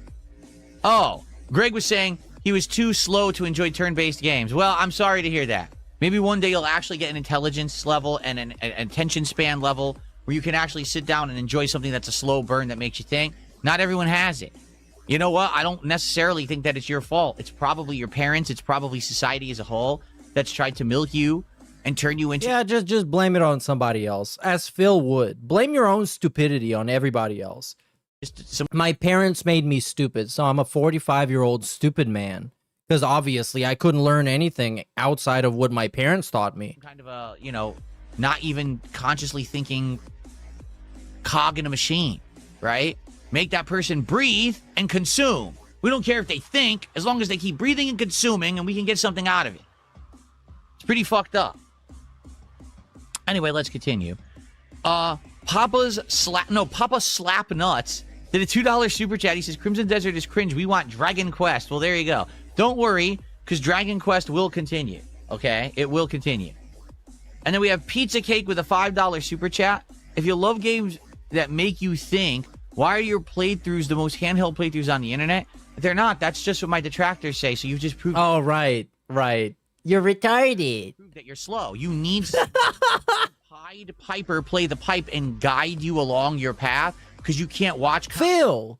Oh, Greg was saying he was too slow to enjoy turn-based games. Well, I'm sorry to hear that. Maybe one day you'll actually get an intelligence level and an attention span level where you can actually sit down and enjoy something that's a slow burn that makes you think. Not everyone has it. You know what? I don't necessarily think that it's your fault. It's probably your parents. It's probably society as a whole that's tried to milk you and turn you into... Yeah, just blame it on somebody else, as Phil would. Blame your own stupidity on everybody else. My parents made me stupid, so I'm a 45-year-old stupid man. Because obviously I couldn't learn anything outside of what my parents taught me. Kind of a, you know, not even consciously thinking cog in a machine, right? Make that person breathe and consume. We don't care if they think, as long as they keep breathing and consuming, and we can get something out of it. It's pretty fucked up. Anyway, let's continue. Papa Slap Nuts did a $2 super chat. He says, Crimson Desert is cringe. We want Dragon Quest. Well, there you go. Don't worry, because Dragon Quest will continue. Okay? It will continue. And then we have Pizza Cake with a $5 super chat. If you love games that make you think, why are your playthroughs the most handheld playthroughs on the internet? They're not. That's just what my detractors say. So you've just proved... Oh, right. You're retarded. That you're slow. You need Pied Piper play the pipe and guide you along your path because you can't watch... Phil!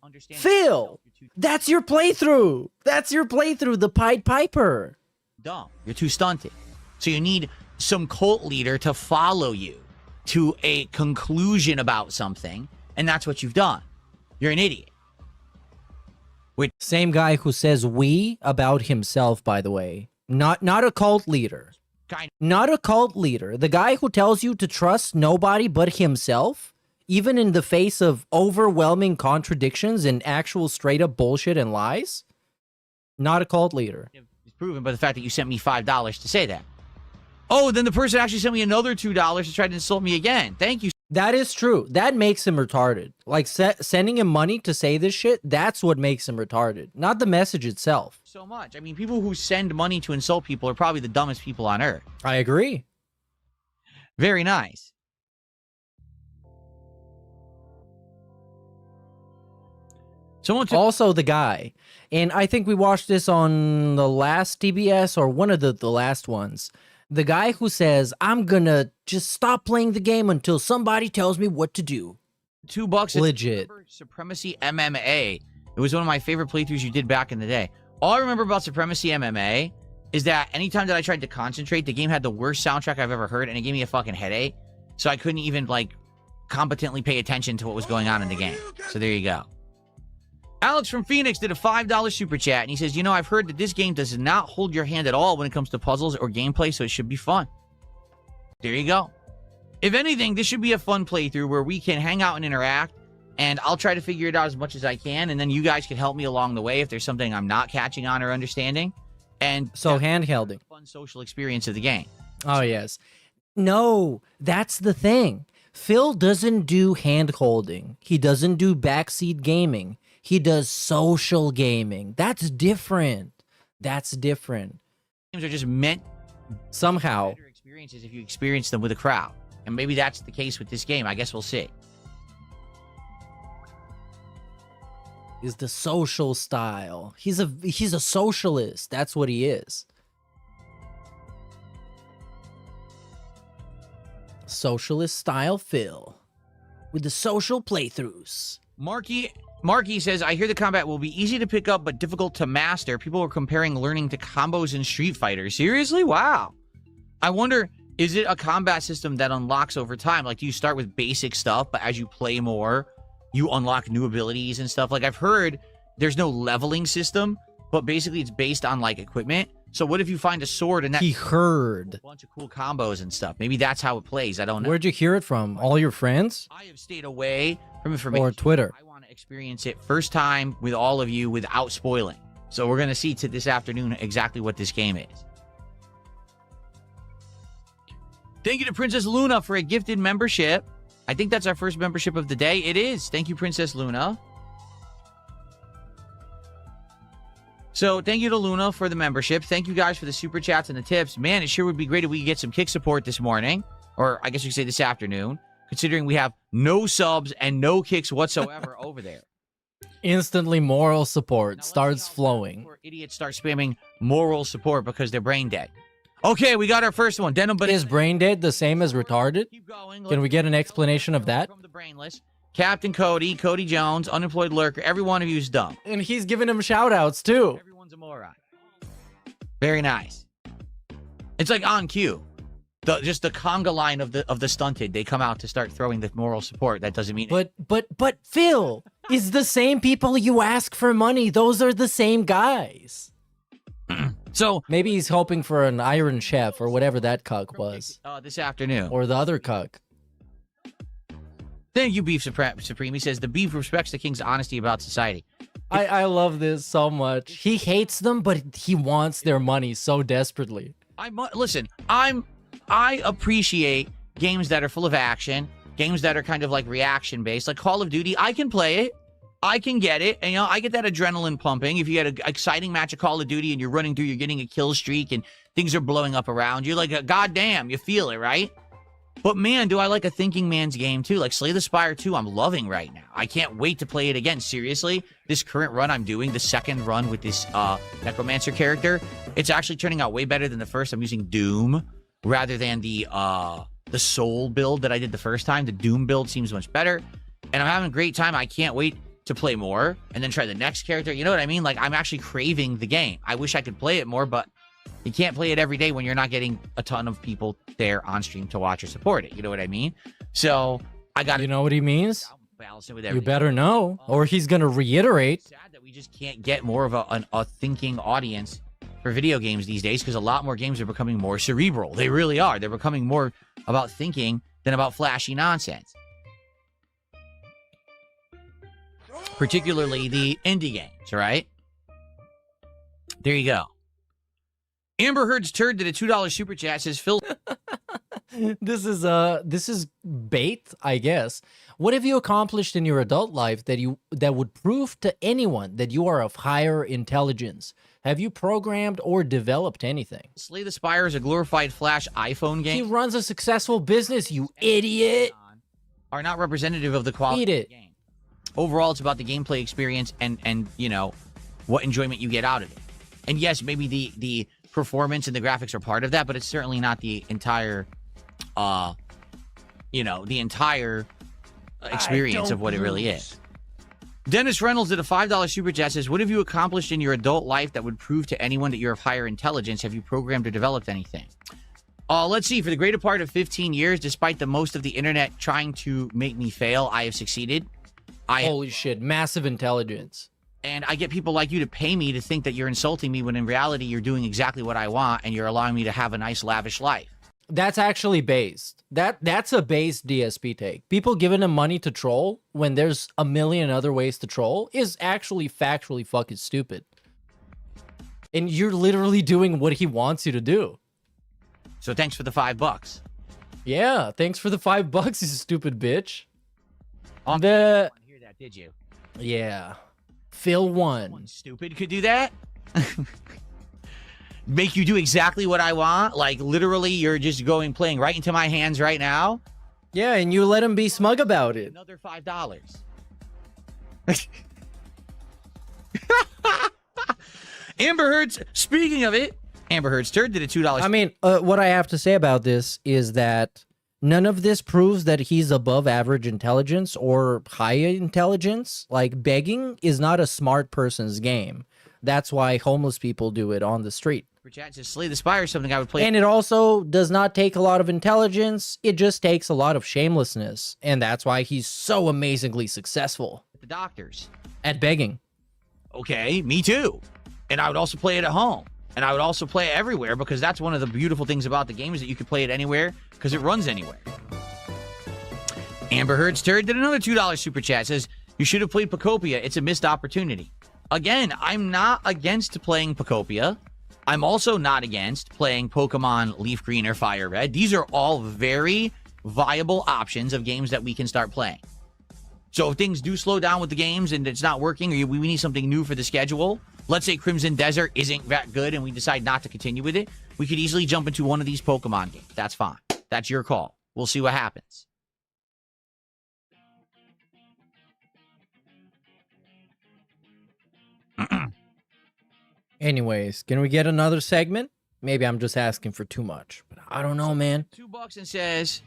That's your playthrough! The Pied Piper! Dumb. You're too stunted. So you need some cult leader to follow you to a conclusion about something, and that's what you've done. You're an idiot. Same guy who says we about himself, by the way. Not a cult leader. Not a cult leader. The guy who tells you to trust nobody but himself, even in the face of overwhelming contradictions and actual straight up bullshit and lies. Not a cult leader. It's proven by the fact that you sent me $5 to say that. Oh, then the person actually sent me another $2 to try to insult me again. Thank you. That is true. That makes him retarded. Like, sending him money to say this shit, that's what makes him retarded. Not the message itself. So much. I mean, people who send money to insult people are probably the dumbest people on earth. I agree. Very nice. Also the guy, and I think we watched this on the last TBS or one of the last ones. The guy who says, I'm gonna just stop playing the game until somebody tells me what to do. $2. Legit. Supremacy MMA. It was one of my favorite playthroughs you did back in the day. All I remember about Supremacy MMA is that anytime that I tried to concentrate, the game had the worst soundtrack I've ever heard, and it gave me a fucking headache. So I couldn't even, like, competently pay attention to what was going on in the game. So there you go. Alex from Phoenix did a $5 super chat, and he says, you know, I've heard that this game does not hold your hand at all when it comes to puzzles or gameplay, so it should be fun. There you go. If anything, this should be a fun playthrough where we can hang out and interact, and I'll try to figure it out as much as I can, and then you guys can help me along the way if there's something I'm not catching on or understanding. And so handhelding. Fun social experience of the game. Oh, yes. No, that's the thing. Phil doesn't do hand-holding. He doesn't do backseat gaming. He does social gaming. That's different. Games are just meant somehow better experiences if you experience them with a crowd. And maybe that's the case with this game. I guess we'll see. Is the social style. He's a socialist. That's what he is. Socialist style Phil with the social playthroughs. Marky says, I hear the combat will be easy to pick up but difficult to master. People are comparing learning to combos in Street Fighter. Seriously? Wow. I wonder, is it a combat system that unlocks over time? Like, do you start with basic stuff, but as you play more, you unlock new abilities and stuff? Like, I've heard there's no leveling system, but basically it's based on, like, equipment. So what if you find a sword and that... He heard. A bunch of cool combos and stuff. Maybe that's how it plays. I don't know. Where'd you hear it from? All your friends? I have stayed away from information. Or Twitter. I want to experience it first time with all of you without spoiling. So we're going to see this afternoon exactly what this game is. Thank you to Princess Luna for a gifted membership. I think that's our first membership of the day. It is. Thank you, Princess Luna. So thank you to Luna for the membership. Thank you guys for the super chats and the tips. Man, it sure would be great if we could get some kick support this morning. Or I guess you could say this afternoon. Considering we have no subs and no kicks whatsoever over there. Instantly moral support starts flowing. Poor idiots start spamming moral support because they're brain dead. Okay, we got our first one. Denim, but is brain dead the same as retarded? Keep going. Can we get an explanation of that? From the brainless. Captain Cody, Cody Jones, Unemployed Lurker, every one of you is dumb. And he's giving him shout outs too. Everyone's a moron. Very nice. It's like on cue. just the conga line of the stunted. They come out to start throwing the moral support. That doesn't mean. But Phil, it's the same people you ask for money. Those are the same guys. So maybe he's hoping for an Iron Chef or whatever that cuck was. This afternoon. Or the other cuck. Thank you, Beef Supreme. He says the beef respects the king's honesty about society. I love this so much. He hates them, but he wants their money so desperately. Listen, I appreciate games that are full of action, games that are kind of like reaction based, like Call of Duty. I can play it. I can get it. And, I get that adrenaline pumping. If you get an exciting match of Call of Duty and you're running through, you're getting a kill streak and things are blowing up around you, like, goddamn, you feel it, right? But, man, do I like a thinking man's game, too. Like Slay the Spire 2, I'm loving right now. I can't wait to play it again. Seriously, this current run I'm doing, the second run with this Necromancer character, it's actually turning out way better than the first. I'm using Doom rather than the Soul build that I did the first time. The Doom build seems much better. And I'm having a great time. I can't wait to play more and then try the next character. You know what I mean? Like, I'm actually craving the game. I wish I could play it more, but you can't play it every day when you're not getting a ton of people there on stream to watch or support it. You know what I mean? So I got. You know what he means? Balance it with you better know, or he's gonna reiterate. It's sad that we just can't get more of a thinking audience for video games these days, because a lot more games are becoming more cerebral. They really are. They're becoming more about thinking than about flashy nonsense. Particularly the indie games, right? There you go. Amber Heard's turd did a $2 super chat, says Phil. This is bait, I guess. What have you accomplished in your adult life that would prove to anyone that you are of higher intelligence? Have you programmed or developed anything? Slay the Spire is a glorified Flash iPhone game. He runs a successful business, you idiot. Are not representative of the quality of the game. Overall, it's about the gameplay experience and what enjoyment you get out of it. And yes, maybe the performance and the graphics are part of that, but it's certainly not the entire experience of what it really is. Dennis Reynolds did a $5 super chat, says, what have you accomplished in your adult life that would prove to anyone that you're of higher intelligence? Have you programmed or developed anything? Let's see. For the greater part of 15 years, despite the most of the internet trying to make me fail, I have succeeded. Holy shit, massive intelligence. And I get people like you to pay me to think that you're insulting me when in reality you're doing exactly what I want and you're allowing me to have a nice, lavish life. That's actually based. That's a based DSP take. People giving him money to troll when there's a million other ways to troll is actually factually fucking stupid. And you're literally doing what he wants you to do. So thanks for the $5. Yeah, thanks for the $5, you stupid bitch. I didn't hear that, did you? Yeah. Phil won. Stupid could do that? Make you do exactly what I want? Like, literally, you're just playing right into my hands right now? Yeah, and you let him be smug about it. Another $5. Amber Heard's, speaking of it, Amber Heard's turd did a $2. I mean, what I have to say about this is that none of this proves that he's above average intelligence or high intelligence. Like, begging is not a smart person's game. That's why homeless people do it on the street. For chat, just Slay the Spire is something I would play. And it also does not take a lot of intelligence. It just takes a lot of shamelessness. And that's why he's so amazingly successful. The doctors. At begging. Okay, me too. And I would also play it at home. And I would also play it everywhere, because that's one of the beautiful things about the game is that you can play it anywhere because it runs anywhere. Amber Heard's turd did another $2 super chat. Says, you should have played Pacopia. It's a missed opportunity. Again, I'm not against playing Pacopia. I'm also not against playing Pokemon Leaf Green or Fire Red. These are all very viable options of games that we can start playing. So if things do slow down with the games and it's not working, or we need something new for the schedule, let's say Crimson Desert isn't that good and we decide not to continue with it, we could easily jump into one of these Pokemon games. That's fine. That's your call. We'll see what happens. Anyways, can we get another segment? Maybe I'm just asking for too much, but I don't know, man. $2 and says,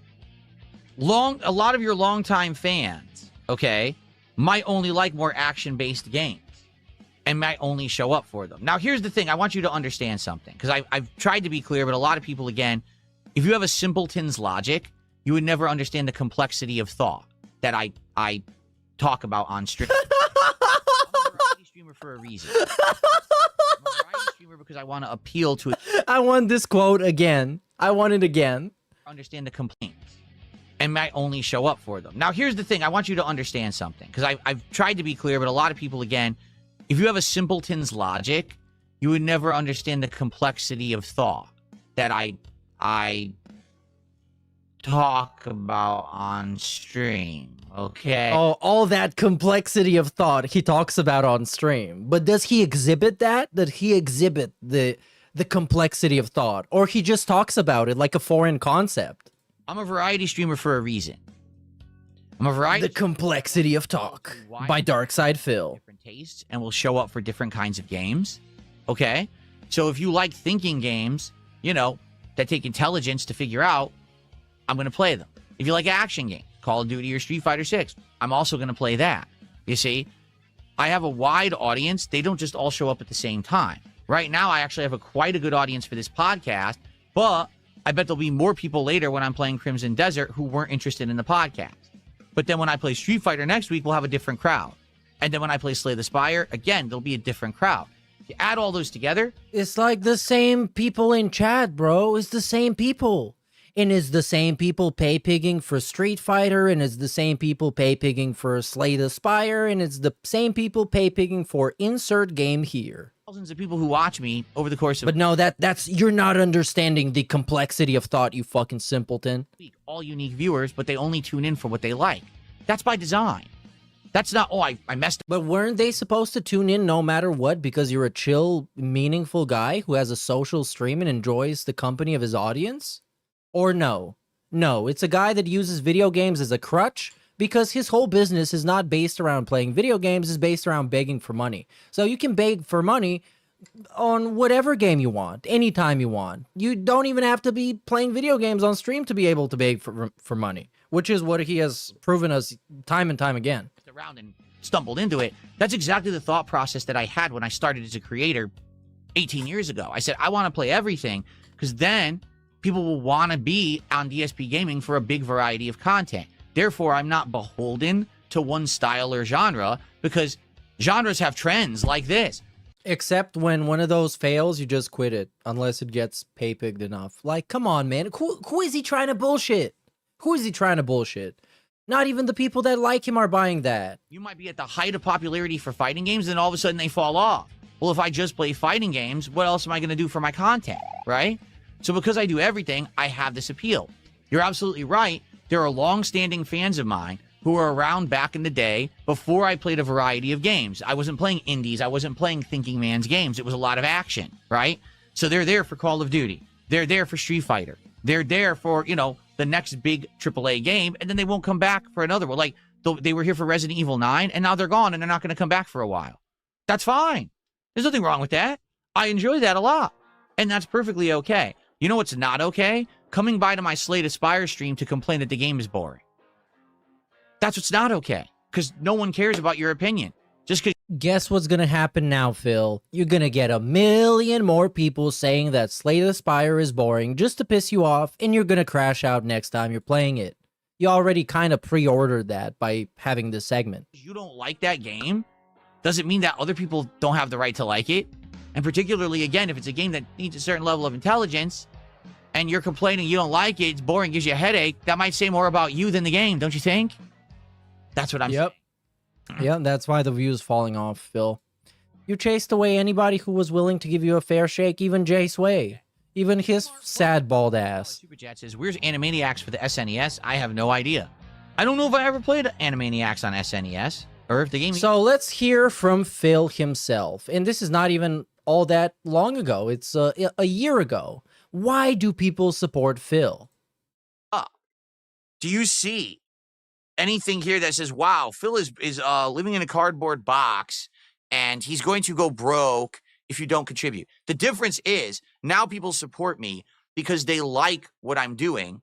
a lot of your longtime fans, okay, might only like more action-based games and might only show up for them. Now, here's the thing. I want you to understand something, because I've tried to be clear, but a lot of people, again, If you have a simpleton's logic, you would never understand the complexity of thought that I talk about on stream. I'm a variety streamer for a reason. I'm a variety streamer because I want to appeal to... I want this quote again. I want it again. Understand the complaints and might only show up for them. Now, here's the thing. I want you to understand something because I've tried to be clear, but a lot of people, again, if you have a simpleton's logic, you would never understand the complexity of thought that I talk about on stream, okay? Oh, all that complexity of thought he talks about on stream. But does he exhibit that? Did he exhibit the complexity of thought? Or he just talks about it like a foreign concept? I'm a variety streamer for a reason. I'm a variety... The complexity of talk by Darkside Phil. Different tastes and will show up for different kinds of games, okay? So if you like thinking games, you know, that take intelligence to figure out, I'm going to play them. If you like action games, Call of Duty or Street Fighter 6, I'm also going to play that. You see, I have a wide audience. They don't just all show up at the same time. Right now, I actually have quite a good audience for this podcast, but I bet there'll be more people later when I'm playing Crimson Desert who weren't interested in the podcast. But then when I play Street Fighter next week, we'll have a different crowd. And then when I play Slay the Spire, again, there'll be a different crowd. You add all those together. It's like the same people in chat, bro. It's the same people. And it's the same people pay-pigging for Street Fighter, and it's the same people pay-pigging for Slay the Spire, and it's the same people pay-pigging for insert game here. Thousands of people who watch me over the course of... But no, that's you're not understanding the complexity of thought, you fucking simpleton. All unique viewers, but they only tune in for what they like. That's by design. That's not, oh, I messed up. But weren't they supposed to tune in no matter what because you're a chill, meaningful guy who has a social stream and enjoys the company of his audience? Or no? No, it's a guy that uses video games as a crutch because his whole business is not based around playing video games, it's based around begging for money. So you can beg for money on whatever game you want, anytime you want. You don't even have to be playing video games on stream to be able to beg for money, which is what he has proven us time and time again. Around and stumbled into it. That's exactly the thought process that I had when I started as a creator 18 years ago. I said, I want to play everything because then people will want to be on DSP Gaming for a big variety of content. Therefore, I'm not beholden to one style or genre because genres have trends like this. Except when one of those fails, you just quit it unless it gets pay-pigged enough. Like, come on, man. Who is he trying to bullshit? Who is he trying to bullshit? Not even the people that like him are buying that. You might be at the height of popularity for fighting games, and all of a sudden they fall off. Well, if I just play fighting games, what else am I going to do for my content, right? So because I do everything, I have this appeal. You're absolutely right. There are long-standing fans of mine who were around back in the day before I played a variety of games. I wasn't playing indies. I wasn't playing thinking man's games. It was a lot of action, right? So they're there for Call of Duty. They're there for Street Fighter. They're there for, you know, the next big AAA game, and then they won't come back for another one. Like, they were here for Resident Evil 9, and now they're gone, and they're not going to come back for a while. That's fine. There's nothing wrong with that. I enjoy that a lot, and that's perfectly okay. You know what's not okay? Coming by to my Slay the Spire stream to complain that the game is boring. That's what's not okay, because no one cares about your opinion. Just because... Guess what's going to happen now, Phil? You're going to get 1 million more people saying that Slay the Spire is boring just to piss you off, and you're going to crash out next time you're playing it. You already kind of pre-ordered that by having this segment. You don't like that game doesn't mean that other people don't have the right to like it. And particularly, again, if it's a game that needs a certain level of intelligence, and you're complaining you don't like it, it's boring, gives you a headache, that might say more about you than the game, don't you think? That's what I'm saying. Yeah, that's why the view's falling off, Phil. You chased away anybody who was willing to give you a fair shake, even Jay Sway. Even his sad bald ass. Super Chat says, where's Animaniacs for the SNES? I have no idea. I don't know if I ever played Animaniacs on SNES, or if the game... So let's hear from Phil himself. And this is not even all that long ago. It's a year ago. Why do people support Phil? Do you see anything here that says, wow, Phil is living in a cardboard box and he's going to go broke if you don't contribute? The difference is now people support me because they like what I'm doing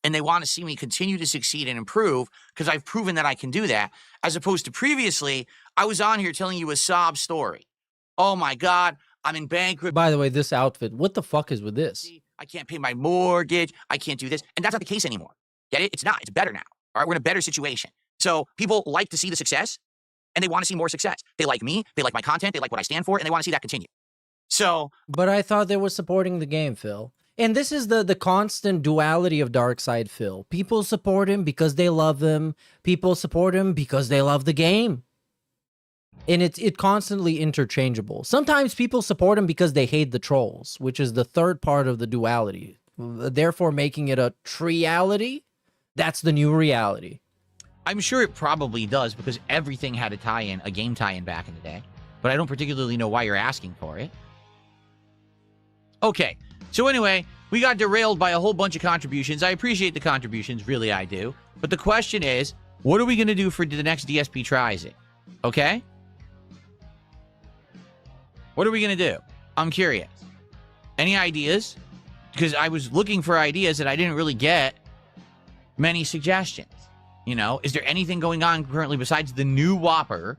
and they want to see me continue to succeed and improve because I've proven that I can do that, as opposed to previously, I was on here telling you a sob story. Oh my God, I'm in bankruptcy. By the way, this outfit, what the fuck is with this? I can't pay my mortgage. I can't do this. And that's not the case anymore. Get it? It's not. It's better now. All right, we're in a better situation. So people like to see the success, and they want to see more success. They like me. They like my content. They like what I stand for, and they want to see that continue. So, but I thought they were supporting the game, Phil. And this is the constant duality of Darkside Phil. People support him because they love him. People support him because they love the game. And it's constantly interchangeable. Sometimes people support him because they hate the trolls, which is the third part of the duality. Therefore, making it a triality. That's the new reality. I'm sure it probably does because everything had a tie-in, a game tie-in back in the day. But I don't particularly know why you're asking for it. Okay. So anyway, we got derailed by a whole bunch of contributions. I appreciate the contributions, really I do. But the question is, what are we going to do for the next DSP tries it? Okay? What are we going to do? I'm curious. Any ideas? Because I was looking for ideas and I didn't really get many suggestions. You know, is there anything going on currently besides the new Whopper?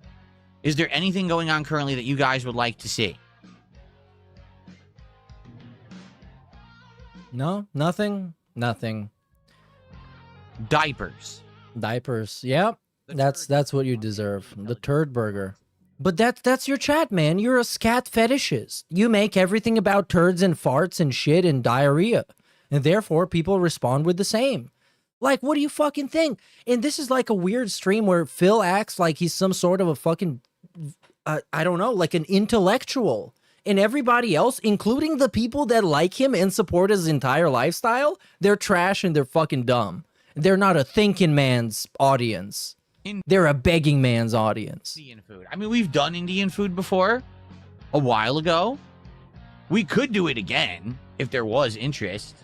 Is there anything going on currently that you guys would like to see? No, nothing. Diapers. Yep. That's what you deserve. The turd burger. But that's your chat, man. You're a scat fetishist. You make everything about turds and farts and shit and diarrhea. And therefore, people respond with the same. Like, what do you fucking think? And this is like a weird stream where Phil acts like he's some sort of a fucking, I don't know, like an intellectual. And everybody else, including the people that like him and support his entire lifestyle, they're trash and they're fucking dumb. They're not a thinking man's audience. They're a begging man's audience. Indian food. I mean, we've done Indian food before a while ago. We could do it again if there was interest.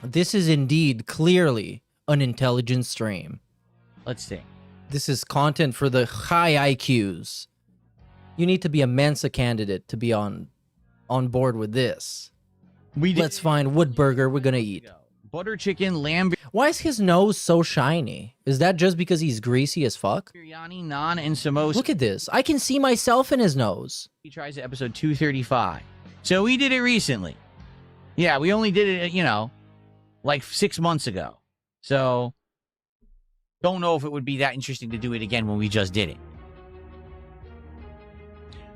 This is indeed clearly an intelligent stream. Let's see. This is content for the high IQs. You need to be a Mensa candidate to be on board with this. Let's find what burger we're gonna eat. Butter chicken, lamb. Why is his nose so shiny? Is that just because he's greasy as fuck? Biryani, naan, and samosa. Look at this. I can see myself in his nose. He tries it episode 235. So we did it recently. Yeah, we only did it, you know, like 6 months ago. So don't know if it would be that interesting to do it again when we just did it.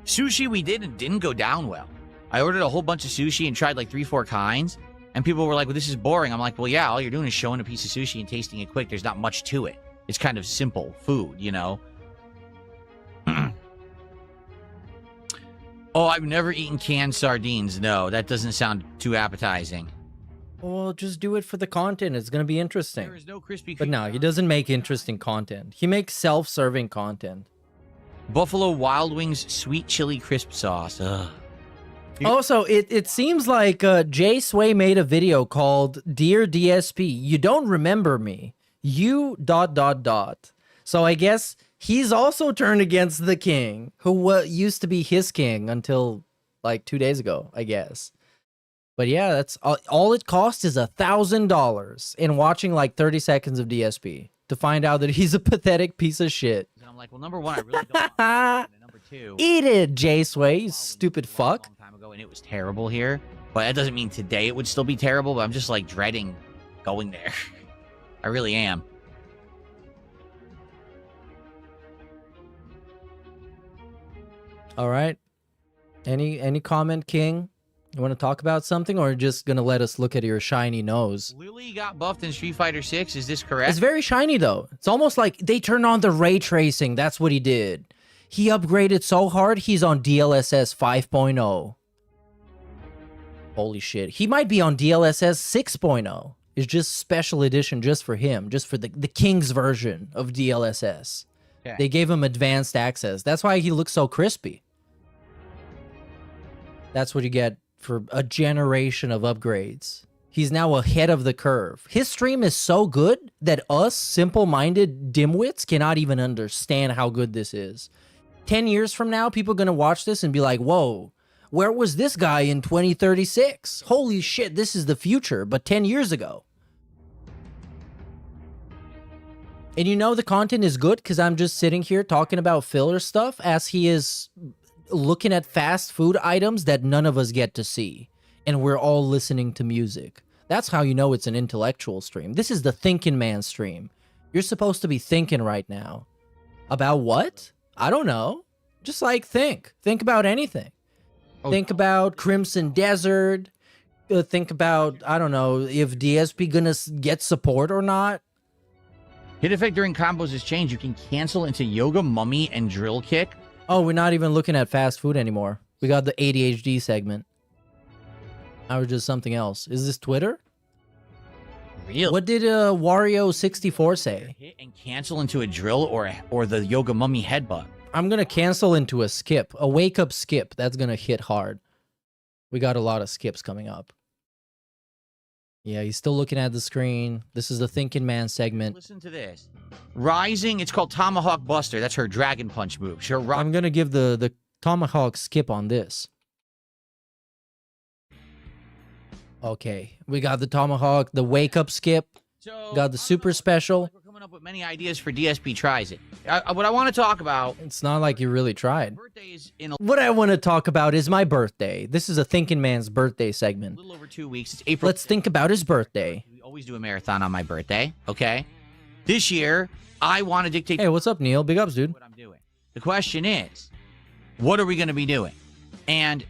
Sushi we did and didn't go down well. I ordered a whole bunch of sushi and tried like 3-4 kinds. And people were like, well, this is boring. I'm like, well, yeah, all you're doing is showing a piece of sushi and tasting it quick. There's not much to it. It's kind of simple food, you know? Oh, I've never eaten canned sardines. No, that doesn't sound too appetizing. Well, just do it for the content. It's going to be interesting. There is no Krispy Kreme. But no, he doesn't make interesting content. He makes self-serving content. Buffalo Wild Wings sweet chili crisp sauce. Ugh. Also, it seems like Jay Sway made a video called Dear DSP, You Don't Remember Me. You ... So I guess he's also turned against the king, who used to be his king until like 2 days ago, I guess. But yeah, that's all it costs is $1,000 in watching like 30 seconds of DSP to find out that he's a pathetic piece of shit. I'm like, well, number one, I really don't want to. Number two, eat it, Jay Sway, you stupid fuck. A long time ago, and it was terrible here. But that doesn't mean today it would still be terrible. But I'm just like dreading going there. I really am. All right. Any comment, King? You want to talk about something, or just gonna let us look at your shiny nose? Lily got buffed in Street Fighter 6. Is this correct? It's very shiny though. It's almost like they turned on the ray tracing. That's what he did. He upgraded so hard, he's on DLSS 5.0. Holy shit. He might be on DLSS 6.0. It's just special edition just for him, just for the King's version of DLSS. Okay. They gave him advanced access. That's why he looks so crispy. That's what you get for a generation of upgrades. He's now ahead of the curve. His stream is so good that us simple-minded dimwits cannot even understand how good this is. 10 years from now, people are going to watch this and be like, whoa, where was this guy in 2036? Holy shit, this is the future, but 10 years ago. And you know the content is good because I'm just sitting here talking about filler stuff as he is looking at fast food items that none of us get to see. and we're all listening to music. That's how you know it's an intellectual stream. This is the thinking man stream. You're supposed to be thinking right now. About what? I don't know. Just like think. Think about anything. Think about Crimson Desert. Think about, I don't know, if DSP gonna get support or not. Hit effect during combos is changed. You can cancel into Yoga, Mummy, and Drill Kick. Oh, we're not even looking at fast food anymore. We got the ADHD segment. Now we're just something else. Is this Twitter? Real. What did Wario64 say? Hit and cancel into a drill or the Yoga Mummy headbutt. I'm gonna cancel into a skip, a wake up skip. That's gonna hit hard. We got a lot of skips coming up. Yeah, he's still looking at the screen. This is the Thinking Man segment. Listen to this. Rising, it's called Tomahawk Buster. That's her Dragon Punch move. I'm gonna give the Tomahawk skip on this. Okay, we got the Tomahawk, the wake up skip. Got the super special. We're coming up with many ideas for DSP tries it. What I want to talk about. It's not like you really tried. Birthday is in What I want to talk about is my birthday. This is a Thinking Man's birthday segment. a little over 2 weeks. It's April. Let's think about his birthday. We always do a marathon on my birthday. Okay. This year, I want to dictate. Hey, what's up, Neil? Big ups, dude. What I'm doing. The question is, what are we going to be doing? And,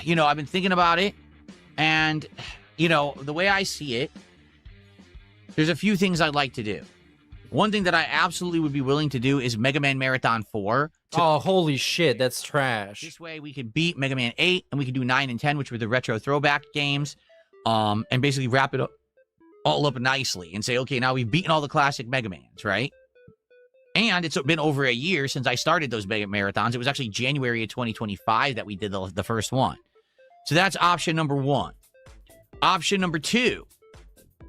you know, I've been thinking about it. And, you know, the way I see it, there's a few things I'd like to do. One thing that I absolutely would be willing to do is Mega Man Marathon 4. Oh, holy shit, that's trash. This way we could beat Mega Man 8, and we could do 9 and 10, which were the retro throwback games, and basically wrap it up, all up nicely and say, okay, now we've beaten all the classic Mega Mans, right? And it's been over a year since I started those Mega Marathons. It was actually January of 2025 that we did the first one. So that's option number 1. Option number 2,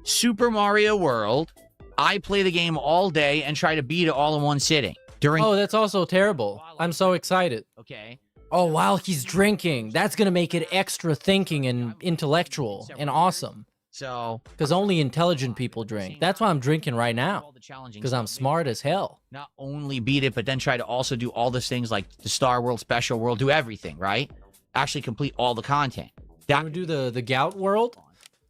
Super Mario World. I play the game all day and try to beat it all in one sitting. Oh, that's also terrible. I'm so excited. Okay. Oh, while he's drinking. That's going to make it extra thinking and intellectual and awesome. So, because only intelligent people drink. That's why I'm drinking right now. Because I'm smart as hell. Not only beat it, but then try to also do all those things like the Star World, Special World, do everything, right? Actually complete all the content. That would do the Gout World.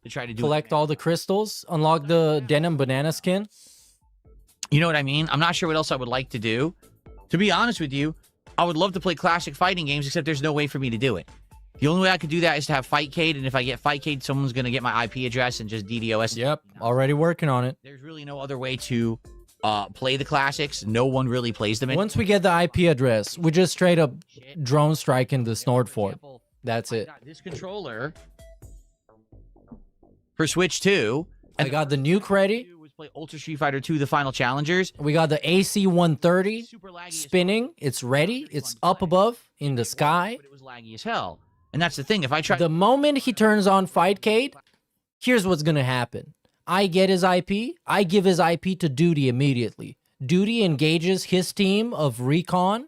To try to do collect all the crystals, unlock the denim banana skin. You know what I mean? I'm not sure what else I would like to do. To be honest with you, I would love to play classic fighting games, except there's no way for me to do it. The only way I could do that is to have Fightcade, and if I get Fightcade, someone's going to get my IP address and just DDoS. Yep, already working on it. There's really no other way to play the classics. No one really plays them. Once we get the IP address, we just straight up drone strike into SNORTWAVE. That's it. This controller for Switch 2. I got the nuke ready. Play Ultra Street Fighter 2, the final challengers. We got the AC-130 spinning. It's ready. It's up above in the sky. But it was laggy as hell. And that's the thing. If I try... The moment he turns on Fightcade, here's what's going to happen. I get his IP. I give his IP to Duty immediately. Duty engages his team of recon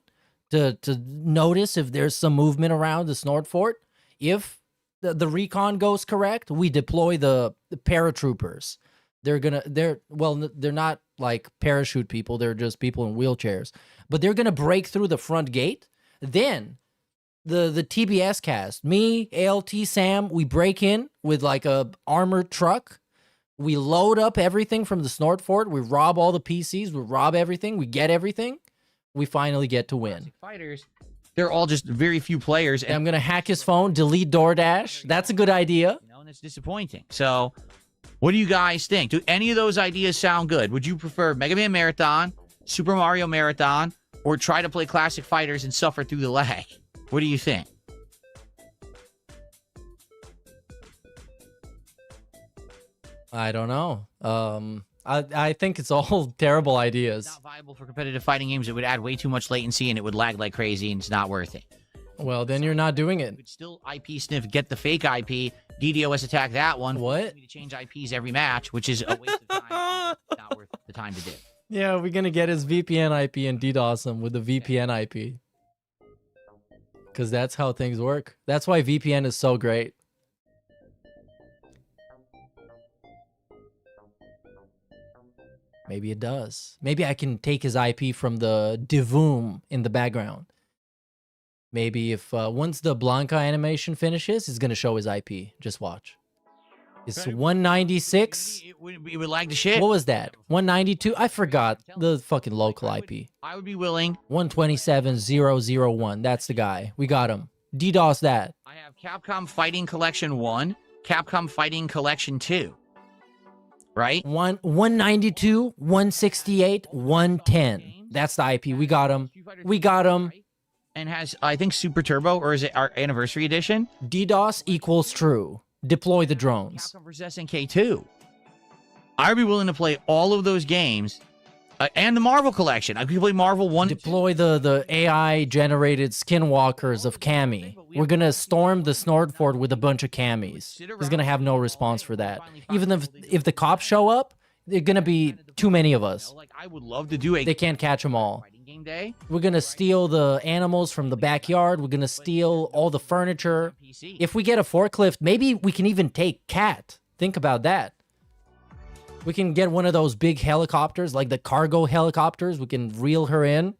to notice if there's some movement around the Snort Fort. If the recon goes correct, we deploy the paratroopers. They're not like parachute people. They're just people in wheelchairs. But they're going to break through the front gate. Then the TBS cast, me, ALT, Sam, we break in with like a armored truck. We load up everything from the Snort Fort. We rob all the PCs. We rob everything. We get everything. We finally get to win. Fighters, they're all just very few players. And I'm going to hack his phone, delete DoorDash. That's a good idea. You know, and it's disappointing. So, what do you guys think? Do any of those ideas sound good? Would you prefer Mega Man Marathon, Super Mario Marathon, or try to play classic fighters and suffer through the lag? What do you think? I don't know. I think it's all terrible ideas. It's not viable for competitive fighting games. It would add way too much latency and it would lag like crazy and it's not worth it. Well, then you're not doing it. You could still IP sniff, get the fake IP, DDoS attack that one. What? To change IPs every match, which is a waste of time. It's not worth the time to do. Yeah, we're going to get his VPN IP and DDoS him with the VPN IP. Because that's how things work. That's why VPN is so great. Maybe it does. Maybe I can take his IP from the Divoom in the background. Maybe if once the Blanca animation finishes, he's gonna show his IP. Just watch. It's 196. It would lag the shit. What was that? 192? I forgot the fucking local IP. I would be willing. 127,001. That's the guy. We got him. DDoS that. I have Capcom Fighting Collection 1, Capcom Fighting Collection 2. Right? 192, 168, 110. That's the IP. We got him. We got him. And has, I think, Super Turbo, or is it our Anniversary Edition? DDoS equals true. Deploy the drones. Capcom vs. SNK 2. I would be willing to play all of those games. And the Marvel Collection. I could play Marvel 1. Deploy the AI-generated skinwalkers of Cammy. We're going to storm the Snortford with a bunch of Cammies. He's going to have no response for that. Even if the cops show up, they're going to be too many of us. I would love to do a... They can't catch them all. Game day. We're going to steal the animals from the backyard. We're going to steal all the furniture. If we get a forklift, maybe we can even take Cat. Think about that. We can get one of those big helicopters, like the cargo helicopters. We can reel her in.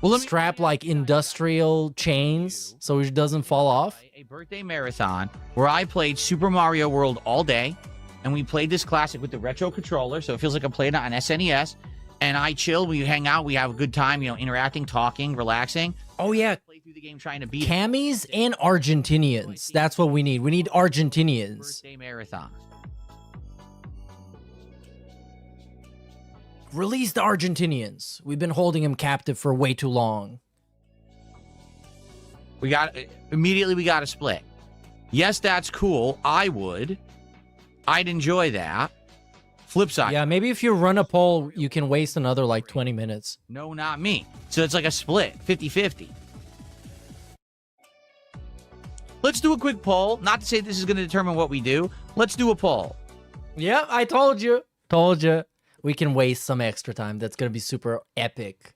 Well, strap like industrial chains so she doesn't fall off. A birthday marathon where I played Super Mario World all day, and we played this classic with the retro controller, so it feels like I'm playing it on SNES. And I chill, we hang out, we have a good time, you know, interacting, talking, relaxing. Oh, yeah. Play through the game trying to beat Cammies and Argentinians. That's what we need. We need Argentinians. Birthday marathon. Release the Argentinians. We've been holding him captive for way too long. We got a split. Yes, that's cool. I'd enjoy that. Flip side. Yeah, maybe if you run a poll, you can waste another like 20 minutes. No, not me. So it's like a split, 50-50. Let's do a quick poll. Not to say this is going to determine what we do. Let's do a poll. Yeah, I told you. Told you. We can waste some extra time. That's going to be super epic.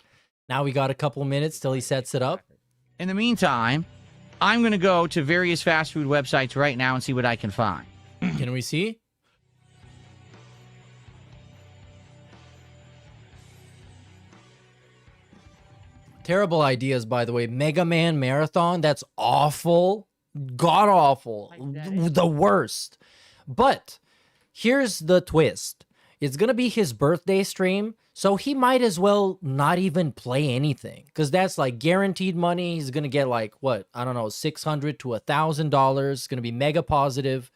Now we got a couple minutes till he sets it up. In the meantime, I'm going to go to various fast food websites right now and see what I can find. Can we see? Terrible ideas, by the way. Mega Man Marathon, that's awful. God awful. The worst. But here's the twist. It's going to be his birthday stream, so he might as well not even play anything. Because that's like guaranteed money. He's going to get like, what? I don't know, $600 to $1,000. It's going to be mega positive.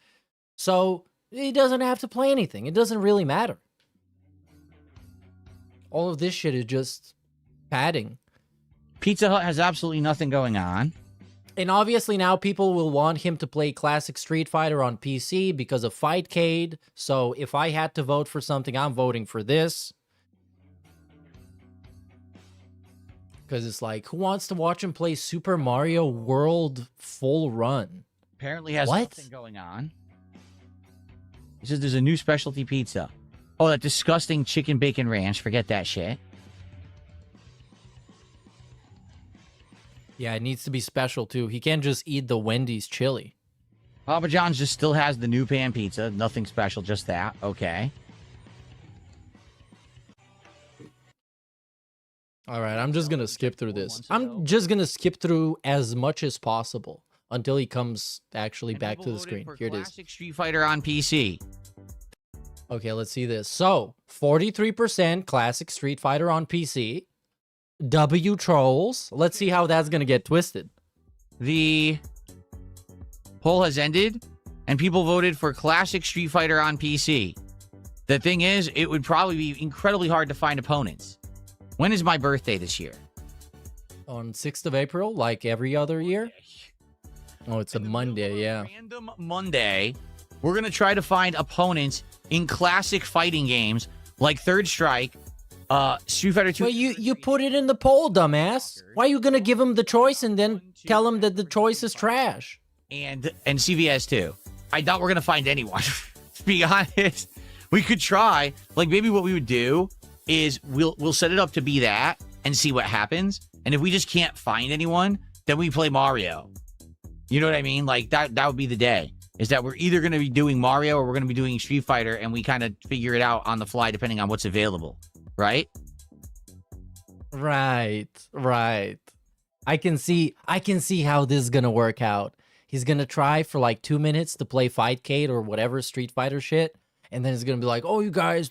So he doesn't have to play anything. It doesn't really matter. All of this shit is just padding. Pizza Hut has absolutely nothing going on. And obviously now people will want him to play classic Street Fighter on PC because of Fightcade. So if I had to vote for something, I'm voting for this. Because it's like, who wants to watch him play Super Mario World full run? Apparently has nothing going on. He says there's a new specialty pizza. Oh, that disgusting chicken bacon ranch. Forget that shit. Yeah, it needs to be special, too. He can't just eat the Wendy's chili. Papa John's just still has the new pan pizza. Nothing special, just that. Okay. All right, I'm just going to skip through this. I'm just going to skip through as much as possible until he comes actually back to the screen. Here it is. Classic Street Fighter on PC. Okay, let's see this. So, 43% classic Street Fighter on PC. W trolls. Let's see how that's going to get twisted. The poll has ended, and people voted for classic Street Fighter on PC. The thing is, it would probably be incredibly hard to find opponents. When is my birthday this year? On 6th of April, like every other year? Oh, it's a Monday, yeah. Random Monday, we're going to try to find opponents in classic fighting games like Third Strike, Street Fighter 2. Well, you put it in the poll, dumbass. Why are you going to give him the choice and then tell him that the choice is trash? And CVS 2. I doubt we're going to find anyone. To be honest, we could try. Like, maybe what we would do is we'll set it up to be that and see what happens. And if we just can't find anyone, then we play Mario. You know what I mean? Like, that would be the day. Is that we're either going to be doing Mario or we're going to be doing Street Fighter, and we kind of figure it out on the fly depending on what's available. Right? Right. I can see how this is gonna work out. He's gonna try for like 2 minutes to play Fightcade or whatever Street Fighter shit, and then it's gonna be like, oh, you guys,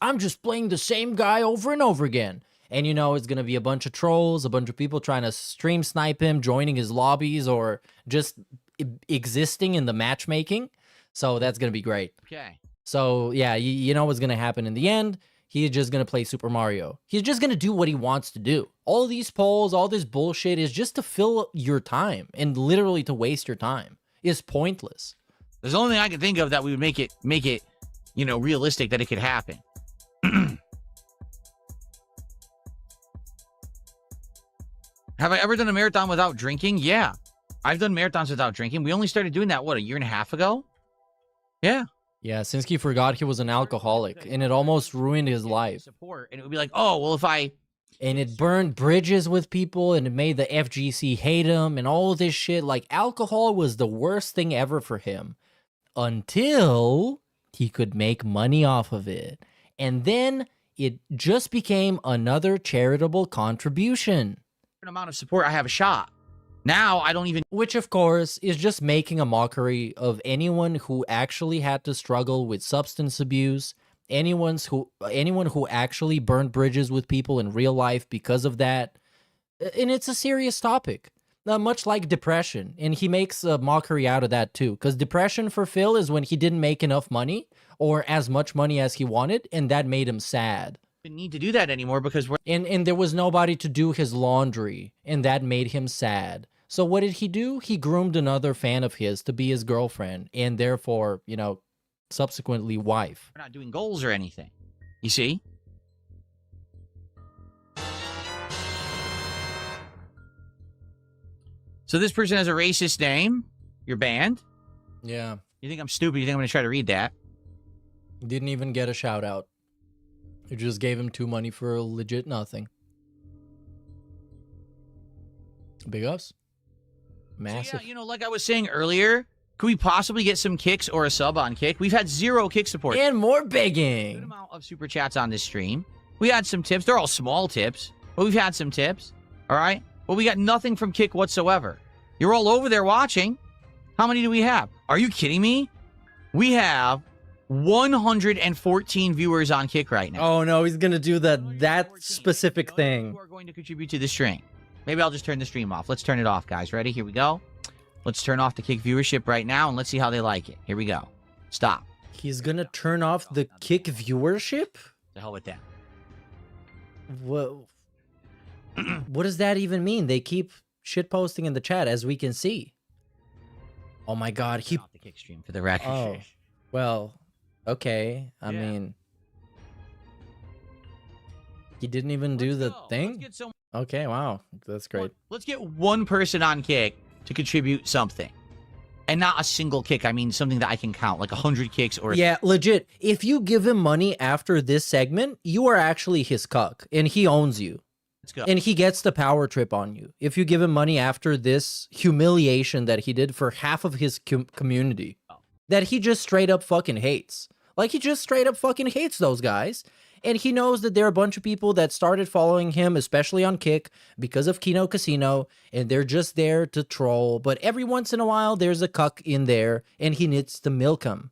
I'm just playing the same guy over and over again. And you know, it's gonna be a bunch of trolls, a bunch of people trying to stream snipe him, joining his lobbies, or just existing in the matchmaking. So that's gonna be great. Okay. So yeah, you know what's gonna happen in the end. He's just gonna play Super Mario. He's just gonna do what he wants to do. All these polls, all this bullshit is just to fill your time and literally to waste your time. It's pointless. There's the only thing I can think of that we would make it, you know, realistic that it could happen. Have I ever done a marathon without drinking? Yeah. I've done marathons without drinking. We only started doing that, what, a year and a half ago? Yeah. Yeah, since he forgot he was an alcoholic, and it almost ruined his life. Support, and it would be like, oh, well, if I... And it burned bridges with people, and it made the FGC hate him, and all of this shit. Like, alcohol was the worst thing ever for him. Until he could make money off of it. And then it just became another charitable contribution. Amount of support, I have a shot. Now, I don't even... Which, of course, is just making a mockery of anyone who actually had to struggle with substance abuse, anyone who actually burned bridges with people in real life because of that. And it's a serious topic, much like depression. And he makes a mockery out of that, too. Because depression for Phil is when he didn't make enough money or as much money as he wanted, and that made him sad. Need to do that anymore because we're... And there was nobody to do his laundry, and that made him sad. So what did he do? He groomed another fan of his to be his girlfriend, and therefore, you know, subsequently wife. We're not doing goals or anything. You see? So this person has a racist name. You're banned? Yeah. You think I'm stupid? You think I'm going to try to read that? Didn't even get a shout out. You just gave him 2 money for legit nothing. Big ups. Massive. So yeah, you know, like I was saying earlier, could we possibly get some kicks or a sub on Kick? We've had 0 kick support. And more begging. Good amount of super chats on this stream. We had some tips. They're all small tips, but we've had some tips. All right? But we got nothing from Kick whatsoever. You're all over there watching. How many do we have? Are you kidding me? We have 114 viewers on Kick right now. Oh no, he's gonna do that specific thing. Who are going to contribute to the stream? Maybe I'll just turn the stream off. Let's turn it off, guys. Ready? Here we go. Let's turn off the Kick viewership right now, and let's see how they like it. Here we go. Stop. He's gonna turn off the Kick viewership? The hell with that. What? What does that even mean? They keep shitposting in the chat, as we can see. Oh my God, he... Off the Kick stream for the record. Oh, well, okay. I mean... He didn't even do the thing? Okay, wow. That's great. Let's get one person on Kick to contribute something. And not a single kick. I mean something that I can count, like 100 kicks or... Yeah, legit. If you give him money after this segment, you are actually his cuck, and he owns you. Let's go. And he gets the power trip on you. If you give him money after this humiliation that he did for half of his community, that he just straight up fucking hates. Like, he just straight up fucking hates those guys. And he knows that there are a bunch of people that started following him, especially on Kick, because of Kino Casino, and they're just there to troll. But every once in a while, there's a cuck in there, and he needs to milk him.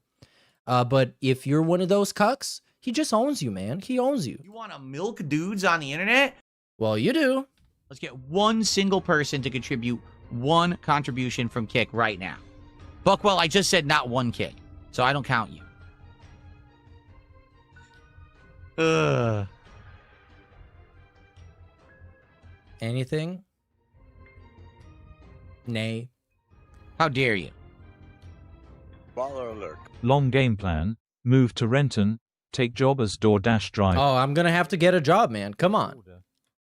But if you're one of those cucks, he just owns you, man. He owns you. You want to milk dudes on the internet? Well, you do. Let's get one single person to contribute one contribution from Kick right now. Buckwell, I just said not one kick, so I don't count you. Anything? Nay. How dare you? Baller alert. Long game plan. Move to Renton. Take job as DoorDash driver. Oh, I'm gonna have to get a job, man. Come on.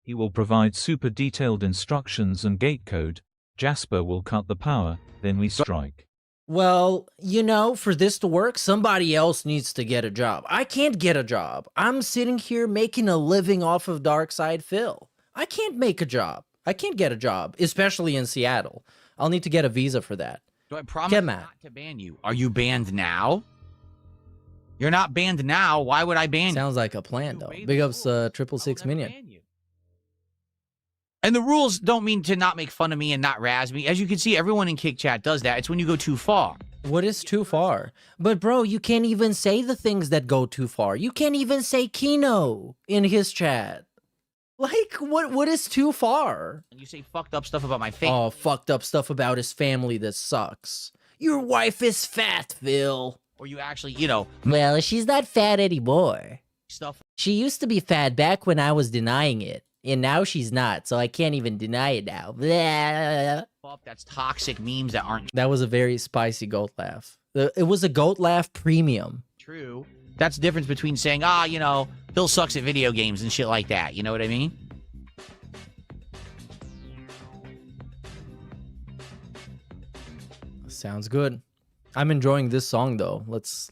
He will provide super detailed instructions and gate code. Jasper will cut the power. Then we strike. Well, you know, for this to work, somebody else needs to get a job. I can't get a job. I'm sitting here making a living off of Darkside Phil. I can't make a job. I can't get a job, especially in Seattle. I'll need to get a visa for that. Do I promise not to ban you? Are you banned now? You're not banned now. Why would I ban you? Sounds like a plan, though. Big ups, 666 Minion. And the rules don't mean to not make fun of me and not razz me. As you can see, everyone in Kick Chat does that. It's when you go too far. What is too far? But bro, you can't even say the things that go too far. You can't even say Kino in his chat. Like, what is too far? And you say fucked up stuff about my face. Oh, fucked up stuff about his family that sucks. Your wife is fat, Phil. Or you actually, you know. Well, she's not fat anymore. Stuff. She used to be fat back when I was denying it. And now she's not, so I can't even deny it now. Blah. That's toxic memes that aren't That was a very spicy goat laugh. It was a goat laugh premium. true. That's the difference between saying, you know, Phil sucks at video games and shit like that. You know what I mean? Sounds good. I'm enjoying this song though. Let's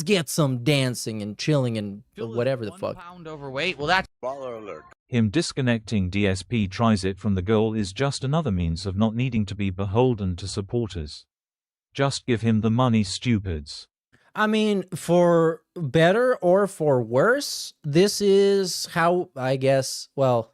get some dancing and chilling and whatever the fuck. 1 pound overweight. Well, that's Baller alert. Him disconnecting DSP tries it from the goal is just another means of not needing to be beholden to supporters. Just give him the money, stupids. I mean, for better or for worse, this is how, I guess, well,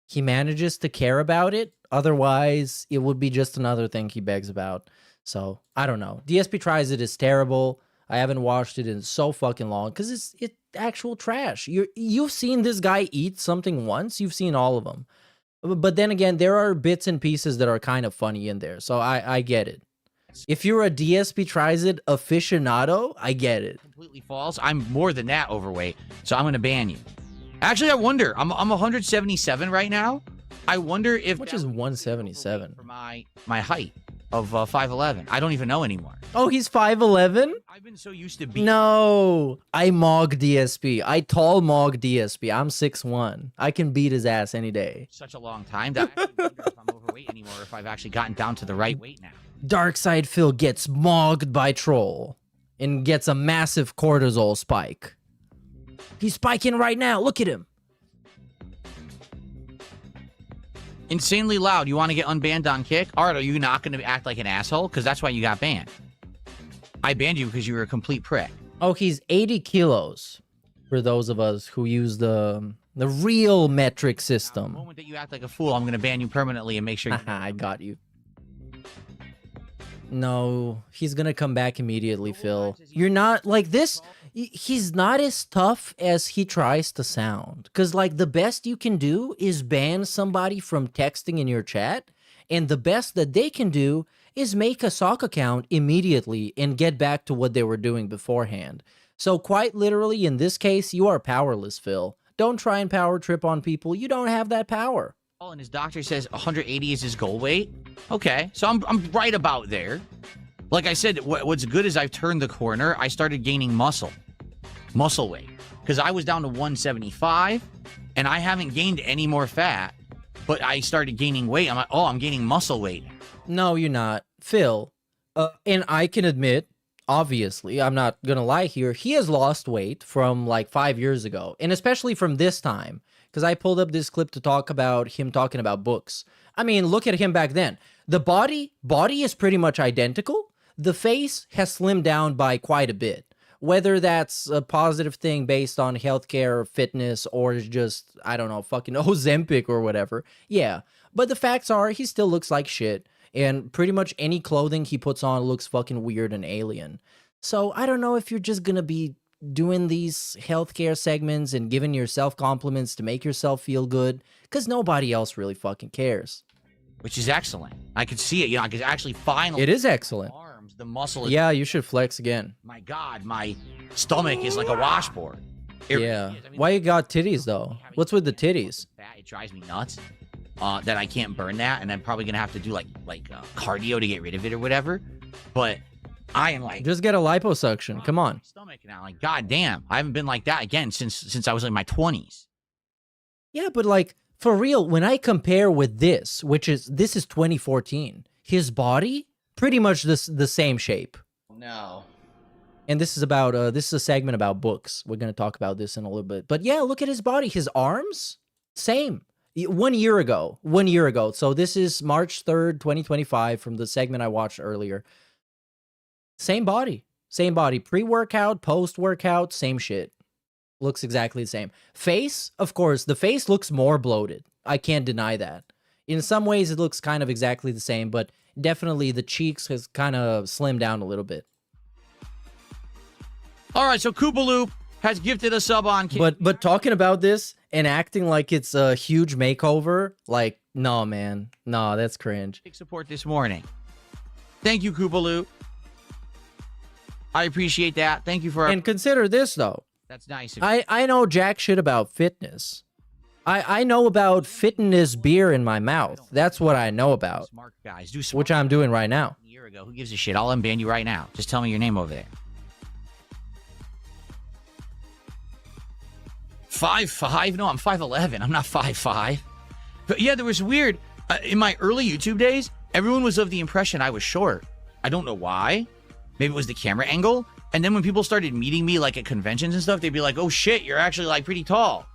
he manages to care about it. Otherwise, it would be just another thing he begs about. So, I don't know. DSP Tries It is terrible. I haven't watched it in so fucking long because it's actual trash. You've seen this guy eat something once. You've seen all of them. But then again, there are bits and pieces that are kind of funny in there. So I get it. If you're a DSP Tries It aficionado, I get it. completely false. I'm more than that overweight, so I'm going to ban you. Actually, I wonder. I'm 177 right now. I wonder if... Which is 177? For my height of 5'11". I don't even know anymore. Oh, he's 5'11"? I've been so used to being... No, I mog DSP. I tall mog DSP. I'm 6'1". I can beat his ass any day. Such a long time that I actually wonder if I'm overweight anymore, or if I've actually gotten down to the right weight now. Darkside Phil gets mogged by Troll and gets a massive cortisol spike. He's spiking right now. Look at him. Insanely loud. You want to get unbanned on Kick? Art, are you not going to act like an asshole? Because that's why you got banned. I banned you because you were a complete prick. Oh, he's 80 kilos. For those of us who use the real metric system. The moment that you act like a fool, I'm going to ban you permanently and make sure you... I got you. No, he's gonna come back immediately, Phil. You're not like this. He's not as tough as he tries to sound. Because, like, the best you can do is ban somebody from texting in your chat. And the best that they can do is make a sock account immediately and get back to what they were doing beforehand. So, quite literally, in this case, you are powerless, Phil. Don't try and power trip on people. You don't have that power. And his doctor says 180 is his goal weight. Okay, so I'm right about there. Like I said, what's good is I've turned the corner. I started gaining muscle weight, because I was down to 175, and I haven't gained any more fat. But I started gaining weight. I'm like, oh, I'm gaining muscle weight. No, you're not, Phil. And I can admit, obviously, I'm not gonna lie here. He has lost weight from like 5 years ago, and especially from this time. Because I pulled up this clip to talk about him talking about books. I mean, look at him back then. The body is pretty much identical. The face has slimmed down by quite a bit. Whether that's a positive thing based on healthcare or fitness or just, I don't know, fucking Ozempic or whatever. Yeah. But the facts are, he still looks like shit. And pretty much any clothing he puts on looks fucking weird and alien. So I don't know if you're just gonna be doing these healthcare segments and giving yourself compliments to make yourself feel good, because nobody else really fucking cares. Which is excellent. I could see it. You know, I could actually finally... It is excellent. Arms, the muscle is... Yeah, you should flex again. My God, my stomach is like a washboard. It yeah. really is. I mean, why you got titties, though? What's with the titties? It drives me nuts that I can't burn that, and I'm probably going to have to do like cardio to get rid of it or whatever. But... I am like, just get a liposuction. Come on. Stomach now, like, God damn, I haven't been like that again since I was in my 20s. Yeah, but like for real, when I compare with this, this is 2014, his body pretty much the same shape. No. And this is a segment about books. We're gonna talk about this in a little bit. But yeah, look at his body. His arms, same. 1 year ago. 1 year ago. So this is March 3rd, 2025, from the segment I watched earlier. Same body. Pre-workout, post-workout, same shit. Looks exactly the same. Face, of course, the face looks more bloated. I can't deny that. In some ways, it looks kind of exactly the same, but definitely the cheeks has kind of slimmed down a little bit. All right, so Koopaloop has gifted a sub on. But talking about this and acting like it's a huge makeover, like, no, man. No, that's cringe. Big support this morning. Thank you, Koopaloop. I appreciate that. Thank you for... And consider this, though. That's nice. I know jack shit about fitness. I know about fitness beer in my mouth. That's what I know about. Smart guys do which I'm doing right now. A year ago, who gives a shit? I'll unban you right now. Just tell me your name over there. 5'5"? No, I'm 5'11". I'm not 5'5". But yeah, there was weird. In my early YouTube days, everyone was of the impression I was short. I don't know why. Maybe it was the camera angle. And then when people started meeting me like at conventions and stuff, they'd be like, oh shit, you're actually like pretty tall.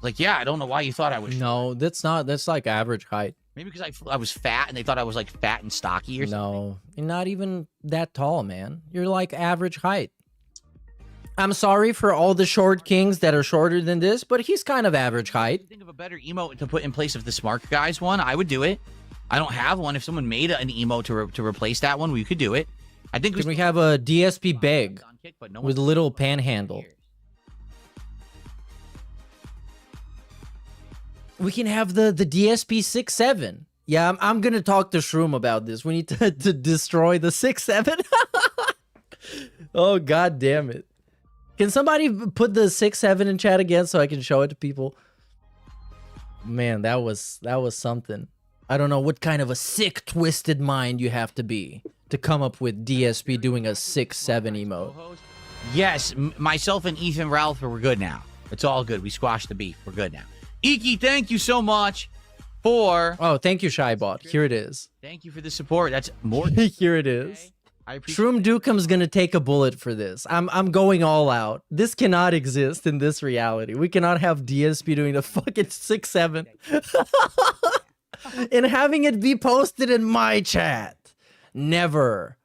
Like, yeah, I don't know why you thought I was short. No, that's like average height. Maybe because I was fat and they thought I was like fat and stocky or something. No, you're not even that tall, man. You're like average height. I'm sorry for all the short kings that are shorter than this, but he's kind of average height. Think of a better emote to put in place of the smart guys one. I would do it. I don't have one. If someone made an emote to replace that one, we could do it. I think we have a DSP beg with a little panhandle. We can have the DSP 6-7. Yeah, I'm gonna talk to Shroom about this. We need to destroy the 6-7. Oh, god damn it. Can somebody put the 6-7 in chat again so I can show it to people? Man, that was something. I don't know what kind of a sick, twisted mind you have to be to come up with DSP doing a 6-7 emote. Yes, myself and Ethan Ralph are good now. It's all good. We squashed the beef. We're good now. Iki, thank you so much for... Oh, thank you, Shybot. Here it is. Thank you for the support. That's more... Here it is. Shroom Dukeum's gonna take a bullet for this. I'm going all out. This cannot exist in this reality. We cannot have DSP doing the fucking 6-7 and having it be posted in my chat. Never.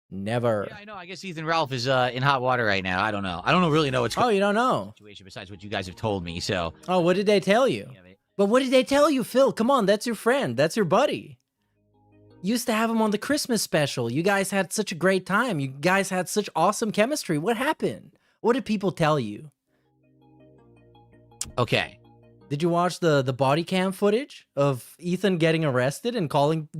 Never. Yeah, I know. I guess Ethan Ralph is in hot water right now. I don't know. I don't really know what's going on. Oh, you don't know? Situation besides what you guys have told me, so... Oh, what did they tell you? But what did they tell you, Phil? Come on, that's your friend. That's your buddy. You used to have him on the Christmas special. You guys had such a great time. You guys had such awesome chemistry. What happened? What did people tell you? Okay. Did you watch the body cam footage of Ethan getting arrested and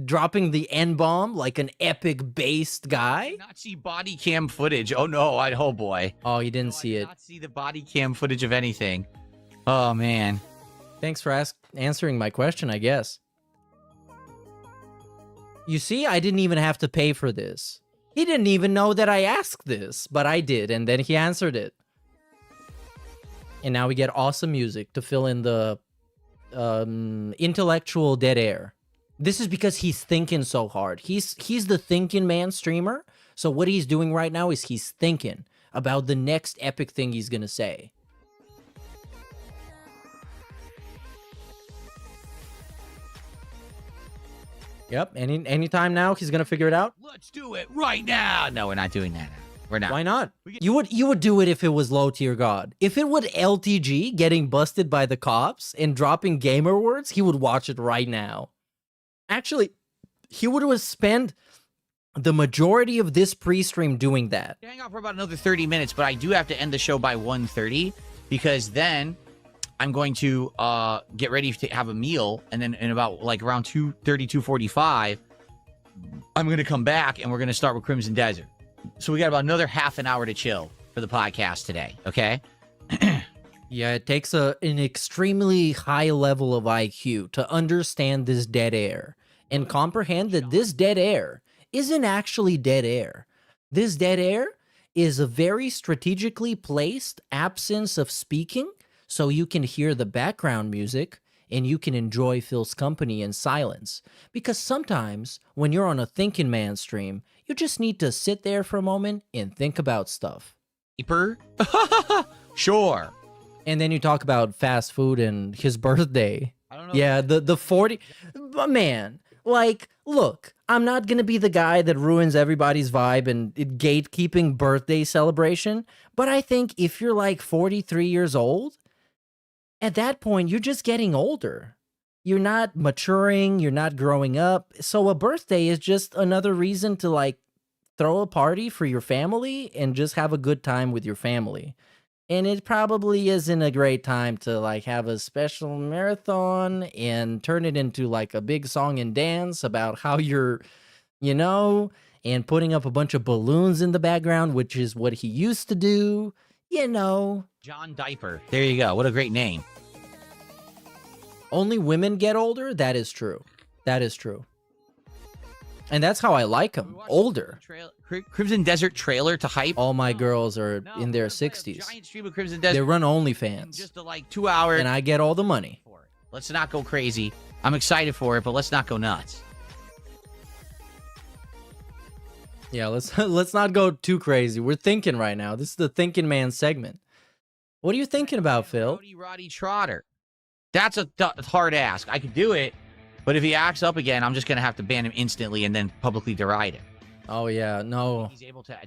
dropping the N-bomb like an epic-based guy? I did not see body cam footage. Oh, no. Oh, boy. Oh, you didn't see it. I did not see the body cam footage of anything. Oh, man. Thanks for answering my question, I guess. You see, I didn't even have to pay for this. He didn't even know that I asked this, but I did, and then he answered it. And now we get awesome music to fill in the intellectual dead air. This is because he's thinking so hard. He's the thinking man streamer. So what he's doing right now is he's thinking about the next epic thing he's gonna say. Yep, anytime now he's gonna figure it out. Let's do it right now. No, we're not doing that now. We're not. Why not? You would do it if it was low tier god. If it would LTG getting busted by the cops and dropping gamer words, he would watch it right now. Actually, he would have spent the majority of this pre-stream doing that. Hang out for about another 30 minutes, but I do have to end the show by 1:30 because then I'm going to get ready to have a meal, and then in about like around 2:30, 2:45, I'm going to come back and we're going to start with Crimson Desert. So we got about another half an hour to chill for the podcast today, okay? Yeah, it takes an extremely high level of IQ to understand this dead air and comprehend that this dead air isn't actually dead air. This dead air is a very strategically placed absence of speaking, so you can hear the background music and you can enjoy Phil's company in silence. Because sometimes when you're on a thinking man stream, you just need to sit there for a moment and think about stuff. Sure. And then you talk about fast food and his birthday. I don't know. Yeah, the 40... Man, like, look, I'm not going to be the guy that ruins everybody's vibe and gatekeeping birthday celebration, but I think if you're like 43 years old, at that point, you're just getting older. You're not maturing, you're not growing up. So a birthday is just another reason to like throw a party for your family and just have a good time with your family. And it probably isn't a great time to like have a special marathon and turn it into like a big song and dance about how you're, and putting up a bunch of balloons in the background, which is what he used to do, John Diaper. There you go. What a great name. Only women get older? That is true. That is true. And that's how I like them. Older. Crimson Desert trailer to hype. All my girls are in their 60s. Giant stream of Crimson Desert. They run OnlyFans. Just like 2 hours. And I get all the money. Let's not go crazy. I'm excited for it, but let's not go nuts. Yeah, let's not go too crazy. We're thinking right now. This is the Thinking Man segment. What are you thinking about, Phil? Roddy Trotter. That's a hard ask. I could do it, but if he acts up again, I'm just going to have to ban him instantly and then publicly deride him. Oh, yeah, no. He's able to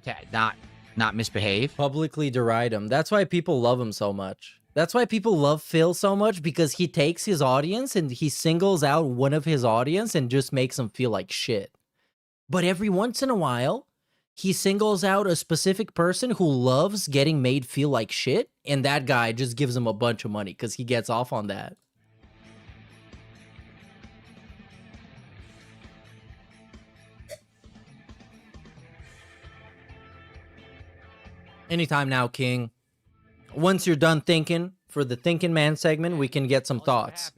not misbehave. Publicly deride him. That's why people love him so much. That's why people love Phil so much, because he takes his audience and he singles out one of his audience and just makes them feel like shit. But every once in a while, he singles out a specific person who loves getting made feel like shit, and that guy just gives him a bunch of money because he gets off on that. Anytime now, King. Once you're done thinking, for the Thinking Man segment, we can get some thoughts.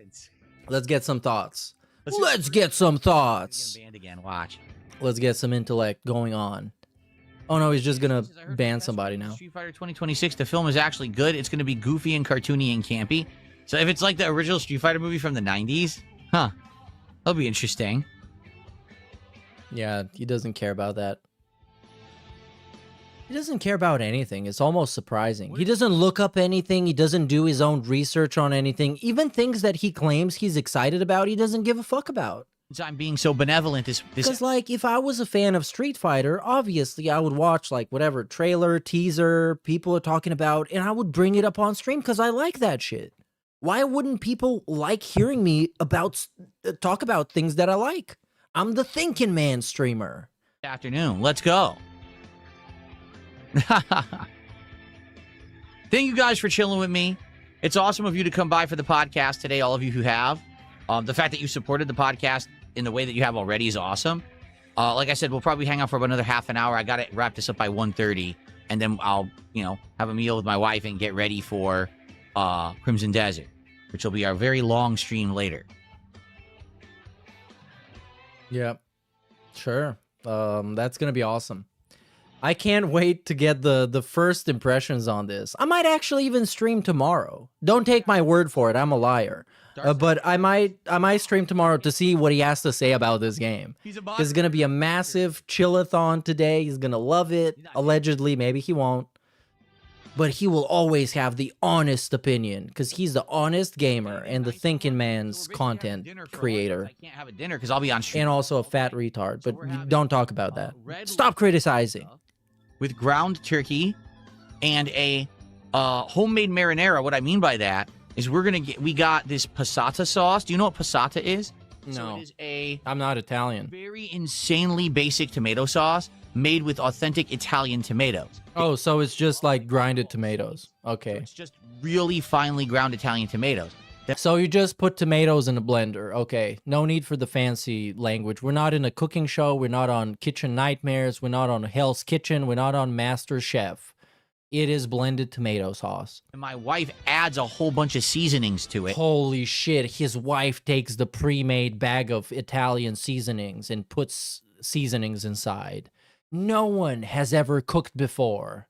Let's get some thoughts. Let's get some thoughts. Banned again. Watch. Let's get some intellect going on. Oh no, he's just gonna ban somebody now. Street Fighter 2026, the film is actually good. It's gonna be goofy and cartoony and campy. So if it's like the original Street Fighter movie from the 90s, that'll be interesting. Yeah, he doesn't care about that. He doesn't care about anything. It's almost surprising. He doesn't look up anything. He doesn't do his own research on anything. Even things that he claims he's excited about, he doesn't give a fuck about. I'm being so benevolent. Because, like, if I was a fan of Street Fighter, obviously I would watch, like, whatever trailer, teaser, people are talking about, and I would bring it up on stream because I like that shit. Why wouldn't people like hearing me talk about things that I like? I'm the Thinking Man streamer. Afternoon. Let's go. Thank you guys for chilling with me. It's awesome of you to come by for the podcast today, all of you who have. The fact that you supported the podcast in the way that you have already is awesome. Like I said, we'll probably hang out for about another half an hour. I got to wrap this up by 1:30, and then I'll, have a meal with my wife and get ready for Crimson Desert, which will be our very long stream later. Yep. Sure. That's going to be awesome. I can't wait to get the first impressions on this. I might actually even stream tomorrow. Don't take my word for it. I'm a liar. But I might stream tomorrow to see what he has to say about this game. It's going to be a massive chillathon today. He's going to love it. Allegedly, maybe he won't. But he will always have the honest opinion because he's the honest gamer and the Thinking Man's content creator. I can't have a dinner because I'll be on stream. And also a fat retard. But don't talk about that. Stop criticizing. With ground turkey and a homemade marinara. What I mean by that is we got this passata sauce. Do you know what passata is? No. So it is I'm not Italian. Very insanely basic tomato sauce made with authentic Italian tomatoes. Oh, so it's just like grinded tomatoes. Okay. So it's just really finely ground Italian tomatoes. So you just put tomatoes in a blender. Okay. No need for the fancy language. We're not in a cooking show. We're not on Kitchen Nightmares. We're not on Hell's Kitchen. We're not on Master Chef. It is blended tomato sauce. And my wife adds a whole bunch of seasonings to it. Holy shit. His wife takes the pre-made bag of Italian seasonings and puts seasonings inside. No one has ever cooked before,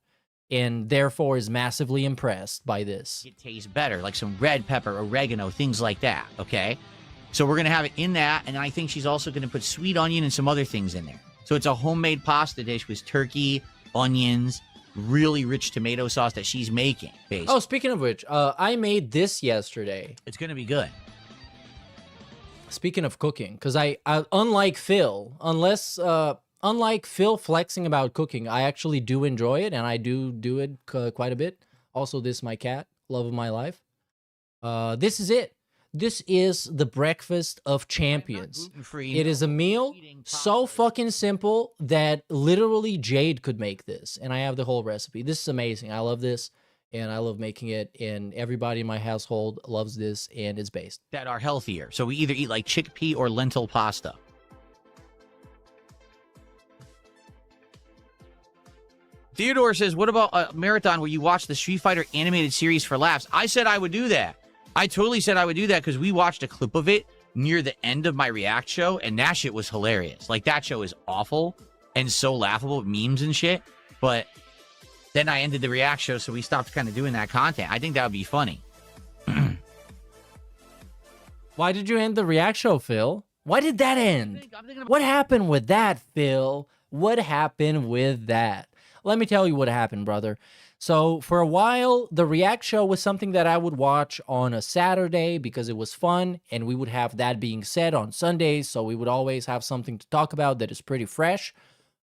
and therefore is massively impressed by this. It tastes better, like some red pepper, oregano, things like that, okay? So we're going to have it in that, and I think she's also going to put sweet onion and some other things in there. So it's a homemade pasta dish with turkey, onions, really rich tomato sauce that she's making, basically. Oh, speaking of which, I made this yesterday. It's going to be good. Speaking of cooking, because I unlike Phil, unlike Phil flexing about cooking, I actually do enjoy it, and I do it quite a bit. Also, this is my cat, love of my life. This is it. This is the breakfast of champions. It is a meal so fucking simple that literally Jade could make this. And I have the whole recipe. This is amazing. I love this. And I love making it. And everybody in my household loves this. And it's based. That are healthier. So we either eat like chickpea or lentil pasta. Theodore says, what about a marathon where you watch the Street Fighter animated series for laughs? I said I would do that. I totally said I would do that because we watched a clip of it near the end of my React show, and that shit was hilarious. Like, that show is awful and so laughable, memes and shit. But then I ended the React show, so we stopped kind of doing that content. I think that would be funny. Why did you end the React show, Phil? Why did that end? What happened with that, Phil? What happened with that? Let me tell you what happened, brother. So for a while, the React show was something that I would watch on a Saturday because it was fun, and we would have that being said on Sundays, so we would always have something to talk about that is pretty fresh.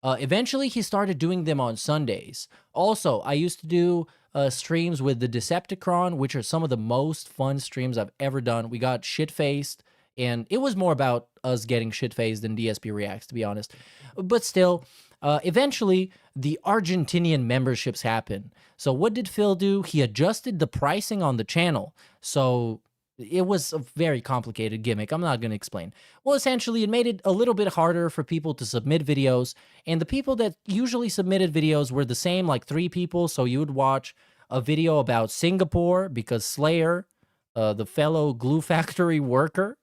Eventually, he started doing them on Sundays. Also, I used to do streams with the Decepticon, which are some of the most fun streams I've ever done. We got shit-faced, and it was more about us getting shit-faced than DSP Reacts, to be honest. But still, eventually, the Argentinian memberships happen. So what did Phil do? He adjusted the pricing on the channel. So it was a very complicated gimmick. I'm not going to explain. Well, essentially, it made it a little bit harder for people to submit videos. And the people that usually submitted videos were the same, like 3 people. So you would watch a video about Singapore because Slayer, the fellow glue factory worker,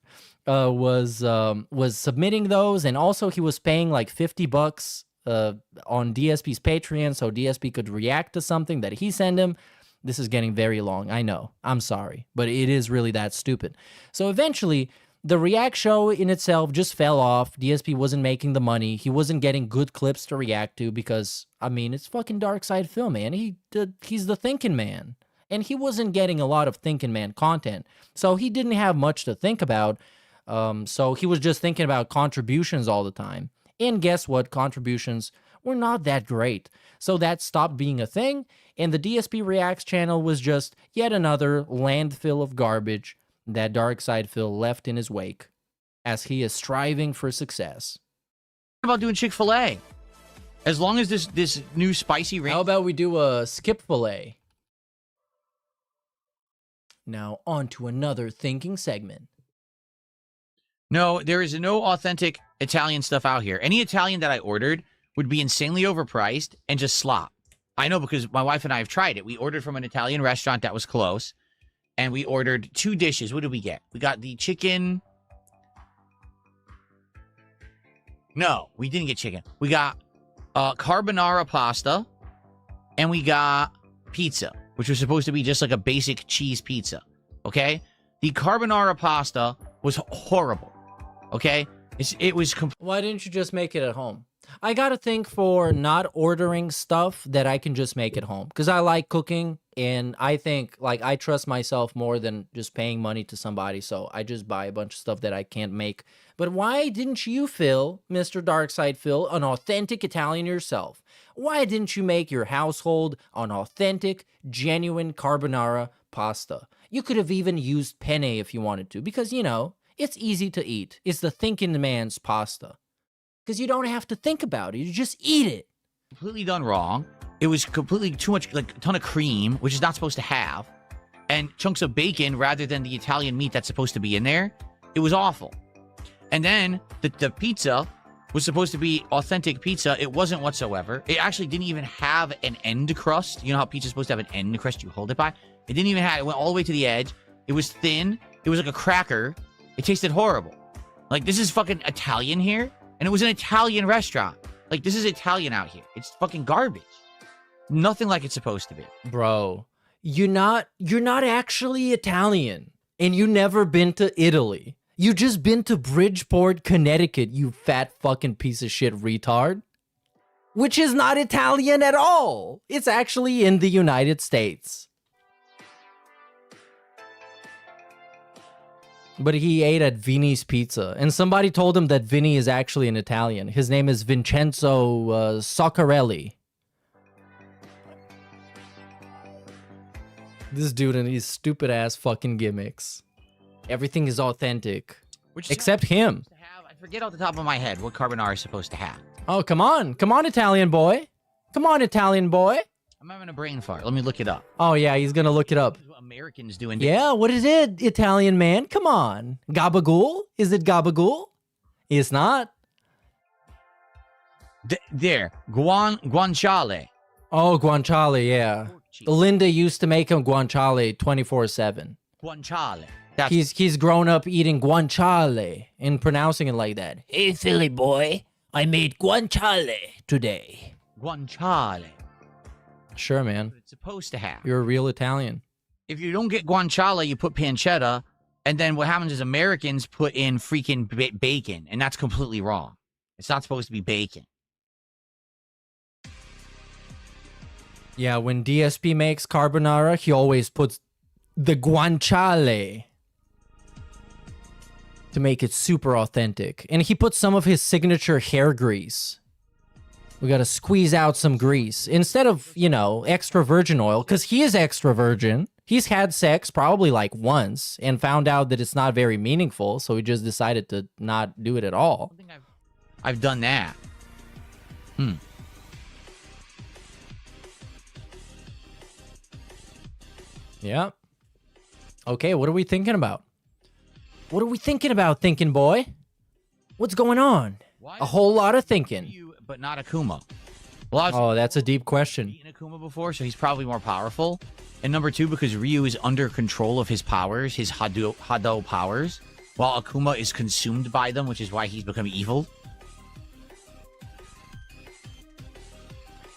was submitting those. And also he was paying like $50 on DSP's Patreon so DSP could react to something that he sent him. This is getting very long, I know. I'm sorry, but it is really that stupid. So eventually, the React show in itself just fell off. DSP wasn't making the money. He wasn't getting good clips to react to because, I mean, it's fucking Dark Side Phil, man. He's the thinking man. And he wasn't getting a lot of thinking man content. So he didn't have much to think about. So he was just thinking about contributions all the time. And guess what? Contributions were not that great. So that stopped being a thing, and the DSP Reacts channel was just yet another landfill of garbage that Dark Side Phil left in his wake as he is striving for success. What about doing Chick-fil-A? As long as this new spicy range... How about we do a skip fillet? Now on to another thinking segment. No, there is no authentic Italian stuff out here. Any Italian that I ordered would be insanely overpriced and just slop. I know because my wife and I have tried it. We ordered from an Italian restaurant that was close, and we ordered 2 dishes. What did we get? We got the chicken... No, we didn't get chicken. We got carbonara pasta, and we got pizza, which was supposed to be just like a basic cheese pizza, okay? The carbonara pasta was horrible, okay? It was... Why didn't you just make it at home? I gotta think for not ordering stuff that I can just make at home. Because I like cooking, and I think, like, I trust myself more than just paying money to somebody, so I just buy a bunch of stuff that I can't make. But why didn't you, Phil, Mr. Darkside Phil, an authentic Italian yourself? Why didn't you make your household an authentic, genuine carbonara pasta? You could have even used penne if you wanted to, because, you know, it's easy to eat. It's the thinking man's pasta. Because you don't have to think about it. You just eat it. Completely done wrong. It was completely too much, like a ton of cream, which is not supposed to have, and chunks of bacon rather than the Italian meat that's supposed to be in there. It was awful. And then the pizza was supposed to be authentic pizza. It wasn't whatsoever. It actually didn't even have an end crust. You know how pizza's supposed to have an end crust you hold it by? It didn't even have it. It went all the way to the edge. It was thin. It was like a cracker. It tasted horrible. Like, this is fucking Italian here? And it was an Italian restaurant. Like, this is Italian out here. It's fucking garbage. Nothing like it's supposed to be. Bro, you're not actually Italian. And you never been to Italy. You just been to Bridgeport, Connecticut, you fat fucking piece of shit retard. Which is not Italian at all. It's actually in the United States. But he ate at Vini's Pizza, and somebody told him that Vini is actually an Italian. His name is Vincenzo Soccarelli. This dude and his stupid ass fucking gimmicks. Everything is authentic. Except him. I forget off the top of my head what carbonara is supposed to have. Oh, come on. Come on, Italian boy. Come on, Italian boy. I'm having a brain fart. Let me look it up. Oh, yeah, he's gonna look it up. Americans doing. Yeah, what is it, Italian man? Come on. Gabagool? Is it gabagool? It's not. There. Guanciale. Oh, guanciale, yeah. Linda used to make him guanciale 24/7. Guanciale. He's grown up eating guanciale and pronouncing it like that. Hey, Philly boy, I made guanciale today. Guanciale. Sure, man. It's supposed to have. You're a real Italian. If you don't get guanciale, you put pancetta, and then what happens is Americans put in freaking bacon, and that's completely wrong. It's not supposed to be bacon. Yeah, when DSP makes carbonara, he always puts the guanciale to make it super authentic. And he puts some of his signature hair grease. We gotta squeeze out some grease. Instead of, you know, extra virgin oil, because he is extra virgin. He's had sex probably like once and found out that it's not very meaningful, so he just decided to not do it at all. I think I've done that. Yeah. Okay, what are we thinking about? What are we thinking about, thinking boy? What's going on? A whole lot of thinking. But not Akuma. Oh, that's a deep question. Eaten Akuma before, so he's probably more powerful. And number two, because Ryu is under control of his powers, his Hado powers, while Akuma is consumed by them, which is why he's become evil.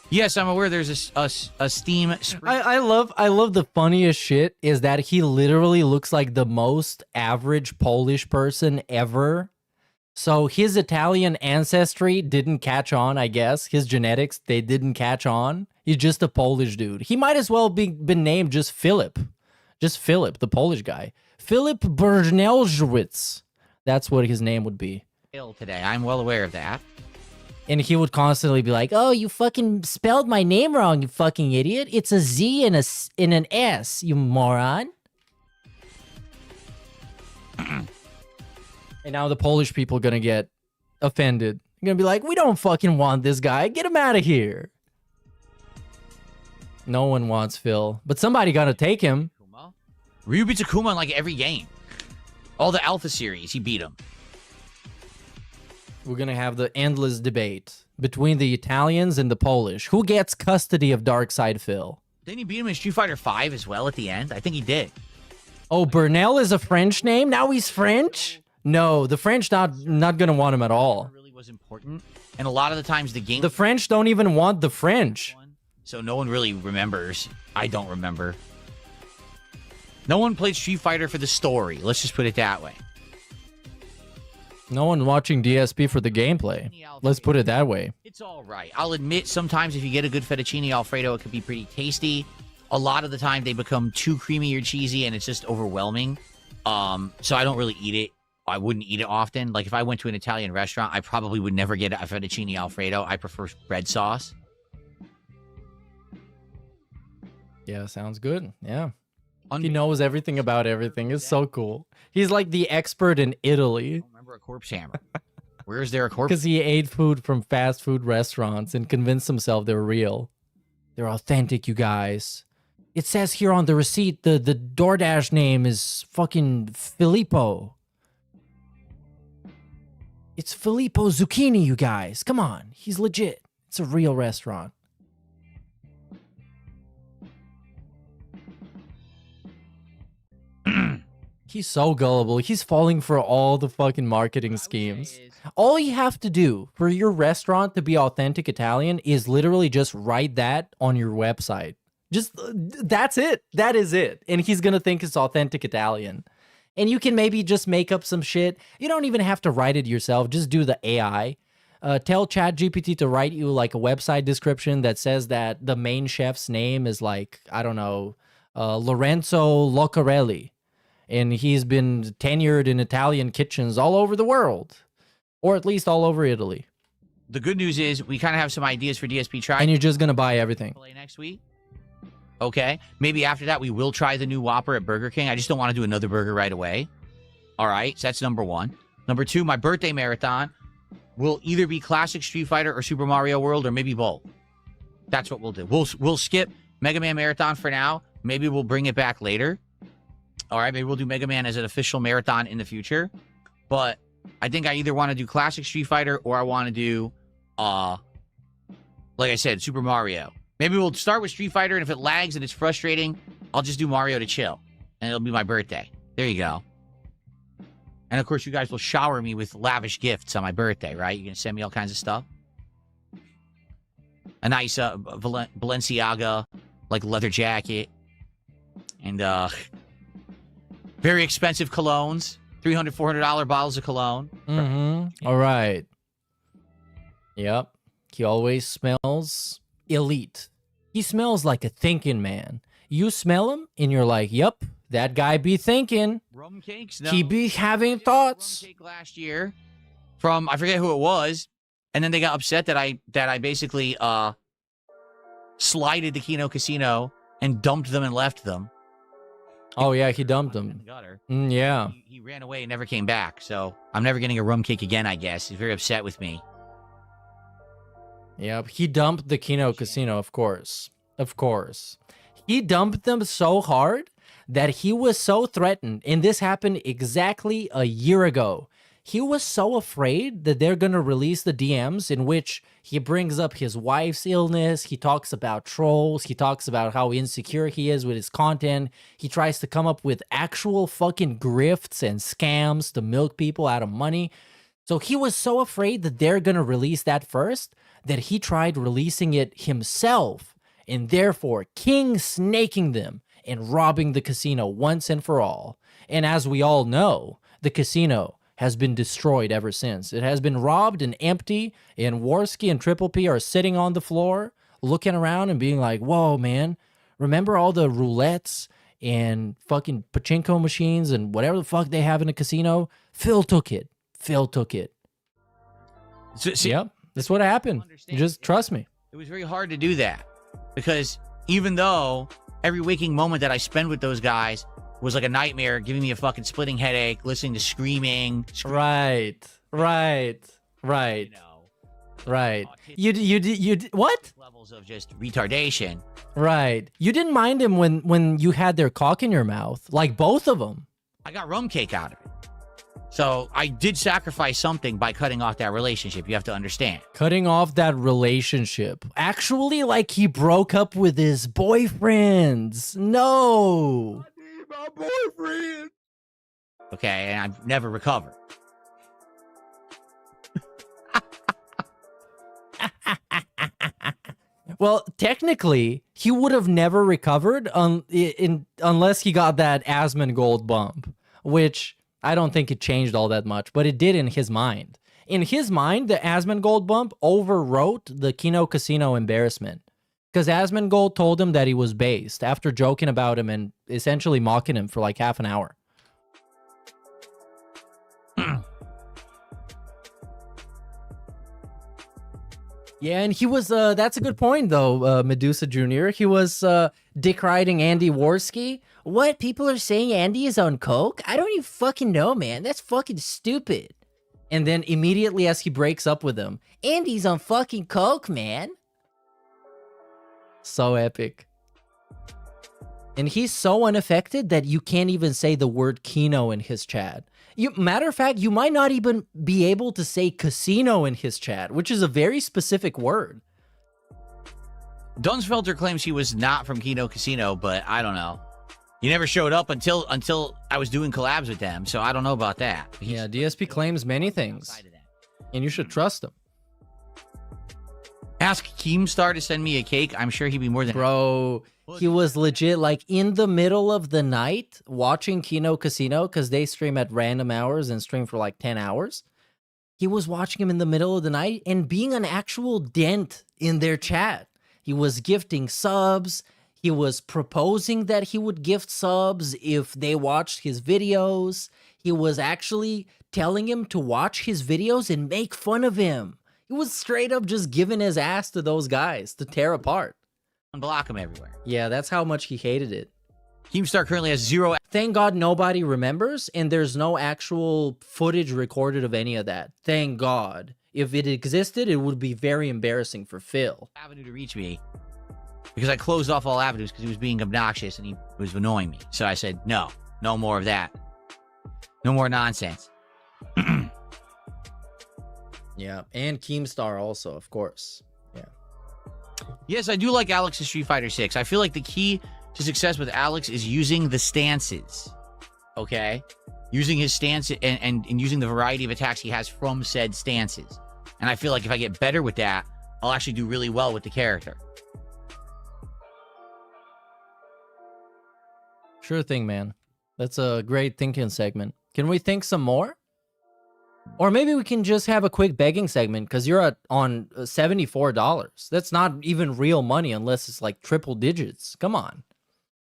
Yes, I'm aware there's a Steam spring. I love the funniest shit is that he literally looks like the most average Polish person ever. So his Italian ancestry didn't catch on, I guess. His genetics, they didn't catch on. He's just a Polish dude. He might as well been named just Philip. Just Philip, the Polish guy. Philip Burnells. That's what his name would be. Today, I'm well aware of that. And he would constantly be like, oh, you fucking spelled my name wrong, you fucking idiot. It's a Z and an S, you moron. And now the Polish people are gonna get offended. They're gonna be like, we don't fucking want this guy. Get him out of here. No one wants Phil. But somebody gotta take him. Ryu beats Akuma in like every game. All the Alpha series, he beat him. We're gonna have the endless debate between the Italians and the Polish. Who gets custody of Darkside Phil? Didn't he beat him in Street Fighter V as well at the end? I think he did. Oh, Burnell is a French name? Now he's French? No, the French not gonna want him at all. Really was important, and a lot of the times the French don't even want the French. So no one really remembers. I don't remember. No one played Street Fighter for the story. Let's just put it that way. No one watching DSP for the gameplay. Let's put it that way. It's all right. I'll admit sometimes if you get a good fettuccine Alfredo, it could be pretty tasty. A lot of the time they become too creamy or cheesy and it's just overwhelming. So I don't really eat it. I wouldn't eat it often. Like if I went to an Italian restaurant, I probably would never get a fettuccine Alfredo. I prefer red sauce. Yeah, sounds good. Yeah. He knows everything about everything. It's so cool. He's like the expert in Italy. Remember a corpse hammer. Where is there a corpse? Because he ate food from fast food restaurants and convinced himself they're real. They're authentic, you guys. It says here on the receipt, the DoorDash name is fucking Filippo. It's Filippo Zucchini, you guys. Come on. He's legit. It's a real restaurant. He's so gullible. He's falling for all the fucking marketing schemes. All you have to do for your restaurant to be authentic Italian is literally just write that on your website. Just, that's it. That is it. And he's going to think it's authentic Italian. And you can maybe just make up some shit. You don't even have to write it yourself. Just do the AI. Tell ChatGPT to write you like a website description that says that the main chef's name is like, I don't know, Lorenzo Loccarelli. And he's been tenured in Italian kitchens all over the world. Or at least all over Italy. The good news is we kind of have some ideas for DSP Try. And you're just going to buy everything. Play next week. Okay? Maybe after that, we will try the new Whopper at Burger King. I just don't want to do another burger right away. All right? So that's number one. Number two, my birthday marathon will either be Classic Street Fighter or Super Mario World, or maybe both. That's what we'll do. We'll skip Mega Man Marathon for now. Maybe we'll bring it back later. All right? Maybe we'll do Mega Man as an official marathon in the future. But I think I either want to do Classic Street Fighter or I want to do, like I said, Super Mario. Maybe we'll start with Street Fighter, and if it lags and it's frustrating, I'll just do Mario to chill. And it'll be my birthday. There you go. And, of course, you guys will shower me with lavish gifts on my birthday, right? You're going to send me all kinds of stuff. A nice Balenciaga, like, leather jacket. And very expensive colognes. $300, $400 bottles of cologne. Mm-hmm. All right. Yep. He always smells elite. He smells like a thinking man. You smell him, and you're like, yep, that guy be thinking. Rum cakes? No. He be having thoughts. Rum cake last year from, I forget who it was, and then they got upset that I basically slided the Kino Casino and dumped them and left them. Oh, yeah, he dumped them. Yeah. He ran away and never came back, so I'm never getting a rum cake again, I guess. He's very upset with me. Yep, he dumped the Kino Casino, of course. Of course. He dumped them so hard that he was so threatened, and this happened exactly a year ago. He was so afraid that they're going to release the DMs in which he brings up his wife's illness, he talks about trolls, he talks about how insecure he is with his content, he tries to come up with actual fucking grifts and scams to milk people out of money. So he was so afraid that they're going to release that first that he tried releasing it himself, and therefore king snaking them and robbing the casino once and for all. And as we all know, the casino has been destroyed ever since. It has been robbed and empty, and Warski and Triple P are sitting on the floor looking around and being like, whoa, man, remember all the roulettes and fucking pachinko machines and whatever the fuck they have in a casino? Phil took it. Phil took it. Yep, that's what happened. Just trust me. It was very hard to do that because even though every waking moment that I spend with those guys was like a nightmare, giving me a fucking splitting headache, listening to screaming. Right. You what? Levels of just retardation. Right. You didn't mind him when you had their cock in your mouth, like both of them. I got rum cake out of it. So I did sacrifice something by cutting off that relationship. You have to understand. Cutting off that relationship. Actually, like he broke up with his boyfriends. No. I need my boyfriend. Okay, and I've never recovered. Well, technically, he would have never recovered unless he got that Asmongold bump, which I don't think it changed all that much, but it did in his mind. In his mind, the Asmongold bump overwrote the Kino Casino embarrassment, because Asmongold told him that he was based after joking about him and essentially mocking him for like half an hour. Yeah, and he was, that's a good point, though, Medusa Jr. He was dick-riding Andy Warski. What? People are saying Andy is on coke? I don't even fucking know, man. That's fucking stupid. And then immediately as he breaks up with him, Andy's on fucking coke, man. So epic. And he's so unaffected that you can't even say the word Kino in his chat. Matter of fact, you might not even be able to say casino in his chat, which is a very specific word. Dunsfelter claims he was not from Kino Casino, but I don't know. He never showed up until I was doing collabs with them, so I don't know about that. Yeah, DSP claims many things, and you should trust him. Ask Keemstar to send me a cake. I'm sure he'd be more than... Bro, he was legit like in the middle of the night watching Kino Casino because they stream at random hours and stream for like 10 hours. He was watching him in the middle of the night and being an actual dent in their chat. He was gifting subs. He was proposing that he would gift subs if they watched his videos. He was actually telling him to watch his videos and make fun of him. He was straight up just giving his ass to those guys to tear apart. Unblock him everywhere. Yeah, that's how much he hated it. Keemstar currently has 0. Thank God nobody remembers, and there's no actual footage recorded of any of that. Thank God. If it existed, it would be very embarrassing for Phil. Avenue to reach me because I closed off all avenues because he was being obnoxious and he was annoying me. So I said, no more of that. No more nonsense. Yeah, and Keemstar also, of course. Yeah. Yes, I do like Alex's Street Fighter 6. I feel like the key to success with Alex is using the stances. Okay? Using his stance and using the variety of attacks he has from said stances. And I feel like if I get better with that, I'll actually do really well with the character. Sure thing, man. That's a great thinking segment. Can we think some more? Or maybe we can just have a quick begging segment because you're on $74. That's not even real money unless it's like triple digits. Come on.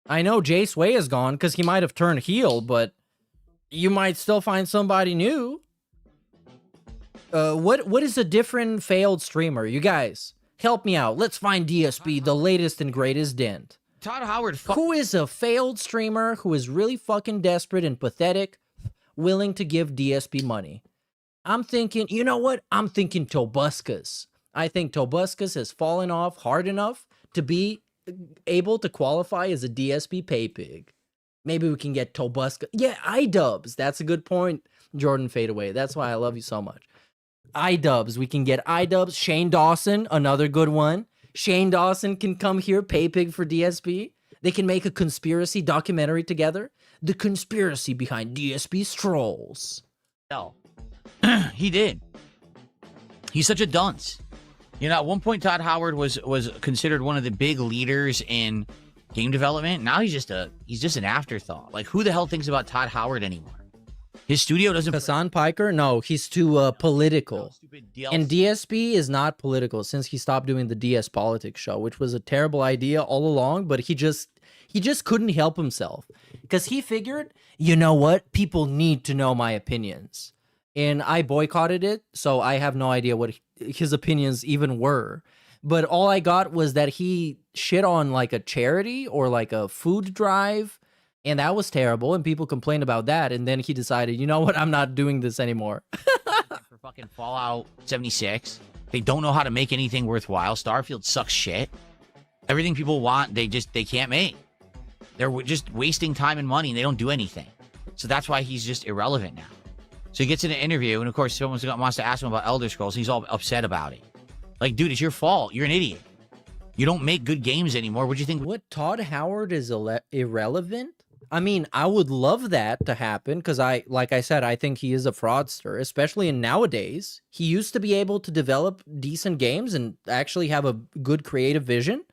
I know Jay Sway is gone because he might have turned heel, but you might still find somebody new. What is a different failed streamer? You guys, help me out. Let's find DSP, the latest and greatest dent. Todd Howard. Who is a failed streamer who is really fucking desperate and pathetic, willing to give DSP money? I'm thinking, you know what? I'm thinking Tobuscus. I think Tobuscus has fallen off hard enough to be able to qualify as a DSP pay pig. Maybe we can get Tobuscus. Yeah, iDubbbz. That's a good point, Jordan Fadeaway. That's why I love you so much. iDubbbz. We can get iDubbbz. Shane Dawson, another good one. Shane Dawson can come here, pay pig for DSP. They can make a conspiracy documentary together. The conspiracy behind DSP's trolls. No. He did. He's such a dunce. You know, at one point, Todd Howard was considered one of the big leaders in game development. Now he's just an afterthought. Like, who the hell thinks about Todd Howard anymore? His studio doesn't. Hassan Piker? No, he's too political. And DSP is not political since he stopped doing the DS Politics show, which was a terrible idea all along. But he just couldn't help himself because he figured, you know what, people need to know my opinions. And I boycotted it, so I have no idea what his opinions even were. But all I got was that he shit on like a charity or like a food drive, and that was terrible, and people complained about that. And then he decided, you know what, I'm not doing this anymore. For fucking Fallout 76. They don't know how to make anything worthwhile. Starfield sucks shit. Everything people want, they can't make. They're just wasting time and money, and they don't do anything. So that's why he's just irrelevant now. So he gets in an interview, and of course, someone wants to ask him about Elder Scrolls. He's all upset about it. Like, dude, it's your fault. You're an idiot. You don't make good games anymore. What do you think? What, Todd Howard is irrelevant? I mean, I would love that to happen because like I said, I think he is a fraudster, especially in nowadays. He used to be able to develop decent games and actually have a good creative vision,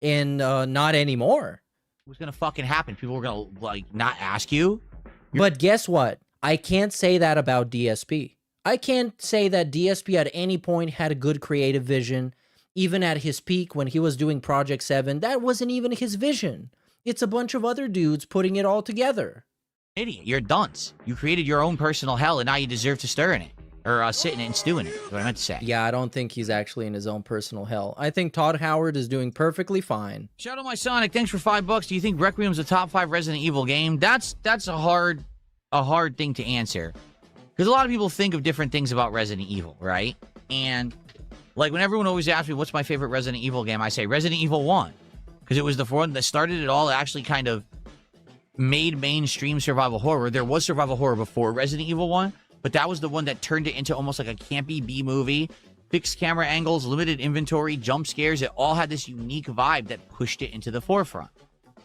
and not anymore. What's going to fucking happen? People are going to, like, not ask you? But guess what? I can't say that about DSP. I can't say that DSP at any point had a good creative vision. Even at his peak when he was doing Project 7, that wasn't even his vision. It's a bunch of other dudes putting it all together. Idiot, you're a dunce. You created your own personal hell, and now you deserve to stir in it. Or sit in it and stew in it, is what I meant to say. Yeah, I don't think he's actually in his own personal hell. I think Todd Howard is doing perfectly fine. Shadow My Sonic, thanks for $5. Do you think Requiem's a top 5 Resident Evil game? That's a hard thing to answer. Because a lot of people think of different things about Resident Evil, right? And, like, when everyone always asks me, what's my favorite Resident Evil game? I say Resident Evil 1. Because it was the one that started it all. It actually kind of made mainstream survival horror. There was survival horror before Resident Evil 1, but that was the one that turned it into almost like a campy B-movie. Fixed camera angles, limited inventory, jump scares. It all had this unique vibe that pushed it into the forefront.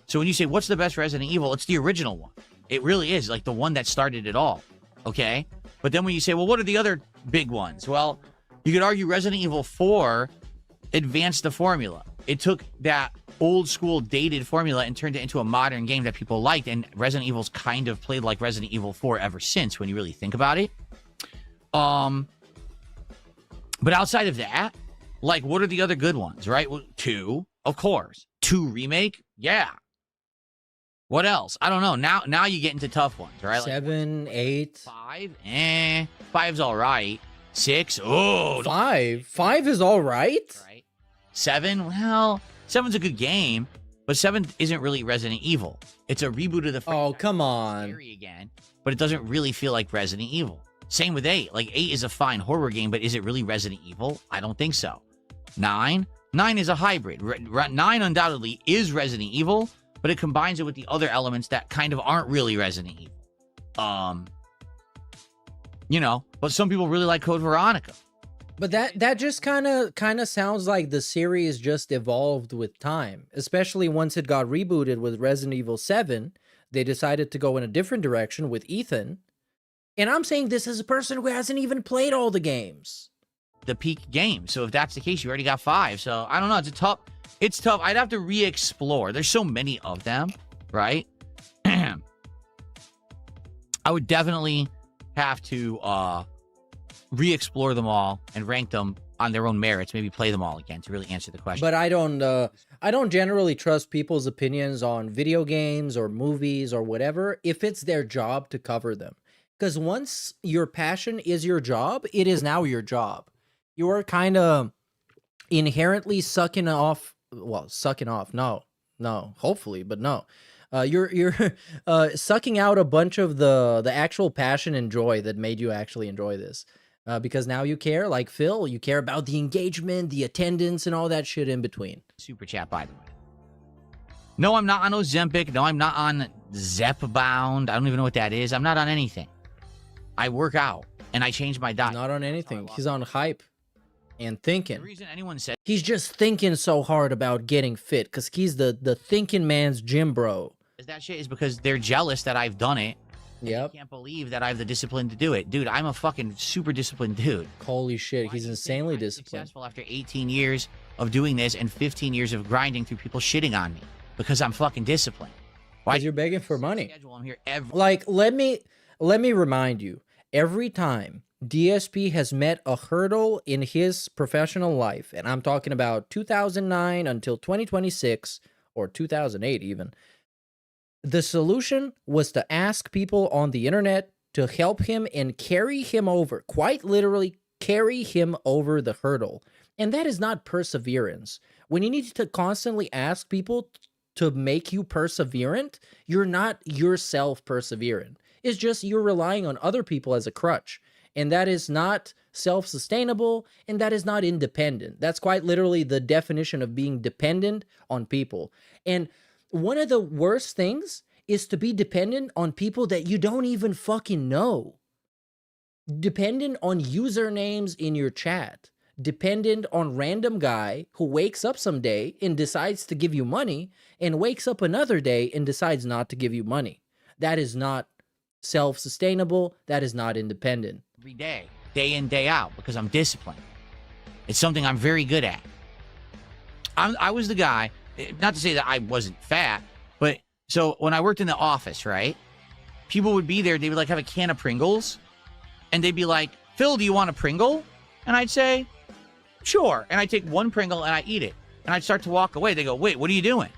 So when you say, what's the best Resident Evil? It's the original one. It really is, like, the one that started it all, okay? But then when you say, well, what are the other big ones? Well, you could argue Resident Evil 4 advanced the formula. It took that old school dated formula and turned it into a modern game that people liked, and Resident Evil's kind of played like Resident Evil 4 ever since when you really think about it. But outside of that, like, what are the other good ones, right? Well, 2, of course. 2 remake, yeah. What else? I don't know. Now you get into tough ones, right? 7, 8. 5, 5's all right. 6, oh. 5 is all right? Right. 7, well, 7's a good game, but 7 isn't really Resident Evil. It's a reboot of the franchise. Oh, come on. Again, but it doesn't really feel like Resident Evil. Same with 8. Like, 8 is a fine horror game, but is it really Resident Evil? I don't think so. 9 is a hybrid. 9 undoubtedly is Resident Evil, but it combines it with the other elements that kind of aren't really Resident Evil. You know, but some people really like Code Veronica. But that just kind of sounds like the series just evolved with time, especially once it got rebooted with Resident Evil 7. They decided to go in a different direction with Ethan. And I'm saying this as a person who hasn't even played all the games. The peak game. So if that's the case, you already got 5. So I don't know. It's tough. I'd have to re-explore. There's so many of them, right? I would definitely have to re-explore them all and rank them on their own merits. Maybe play them all again to really answer the question. But I don't generally trust people's opinions on video games or movies or whatever if it's their job to cover them. Because once your passion is your job, it is now your job. You're kind of inherently sucking off. No, hopefully, but no. You're sucking out a bunch of the actual passion and joy that made you actually enjoy this. Because now you care, like Phil, you care about the engagement, the attendance, and all that shit in between. Super chat, by the way. No, I'm not on Ozempic. No, I'm not on Zepbound. I don't even know what that is. I'm not on anything. I work out, and I change my diet. Not on anything. He's on hype and thinking. The reason anyone said he's just thinking so hard about getting fit because he's the thinking man's gym bro. That shit is because they're jealous that I've done it. Yep. I can't believe that I have the discipline to do it. Dude, I'm a fucking super disciplined dude. Holy shit, he's insanely disciplined. Successful after 18 years of doing this and 15 years of grinding through people shitting on me because I'm fucking disciplined. Why? Because you're begging for money. I'm here every like, let me remind you, every time DSP has met a hurdle in his professional life, and I'm talking about 2009 until 2026, or 2008 even, the solution was to ask people on the internet to help him and carry him over, quite literally carry him over the hurdle. And that is not perseverance. When you need to constantly ask people to make you perseverant, you're not yourself perseverant. It's just you're relying on other people as a crutch. And that is not self-sustainable, and that is not independent. That's quite literally the definition of being dependent on people. And one of the worst things is to be dependent on people that you don't even fucking know. Dependent on usernames in your chat. Dependent on random guy who wakes up someday and decides to give you money and wakes up another day and decides not to give you money. That is not self-sustainable. That is not independent. Every day, day in, day out, because I'm disciplined. It's something I'm very good at. I was the guy, not to say that I wasn't fat, but so when I worked in the office, right? People would be there, they would like have a can of Pringles, and they'd be like, Phil, do you want a Pringle? And I'd say, sure. And I'd take one Pringle and I'd eat it. And I'd start to walk away. They go, wait, what are you doing?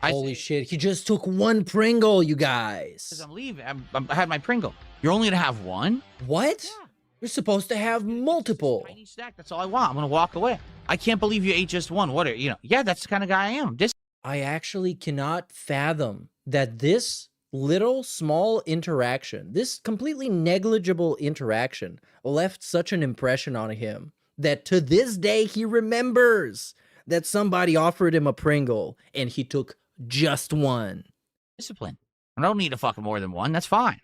Holy shit, he just took one Pringle, you guys. Because I'm leaving. I had my Pringle. You're only going to have one? What? Yeah. You're supposed to have multiple. Tiny snack, that's all I want. I'm going to walk away. I can't believe you ate just one. What are, you know, yeah, that's the kind of guy I am. I actually cannot fathom that this little small interaction, this completely negligible interaction, left such an impression on him that to this day he remembers that somebody offered him a Pringle and he took just one. Discipline. I don't need a fucking more than one. That's fine.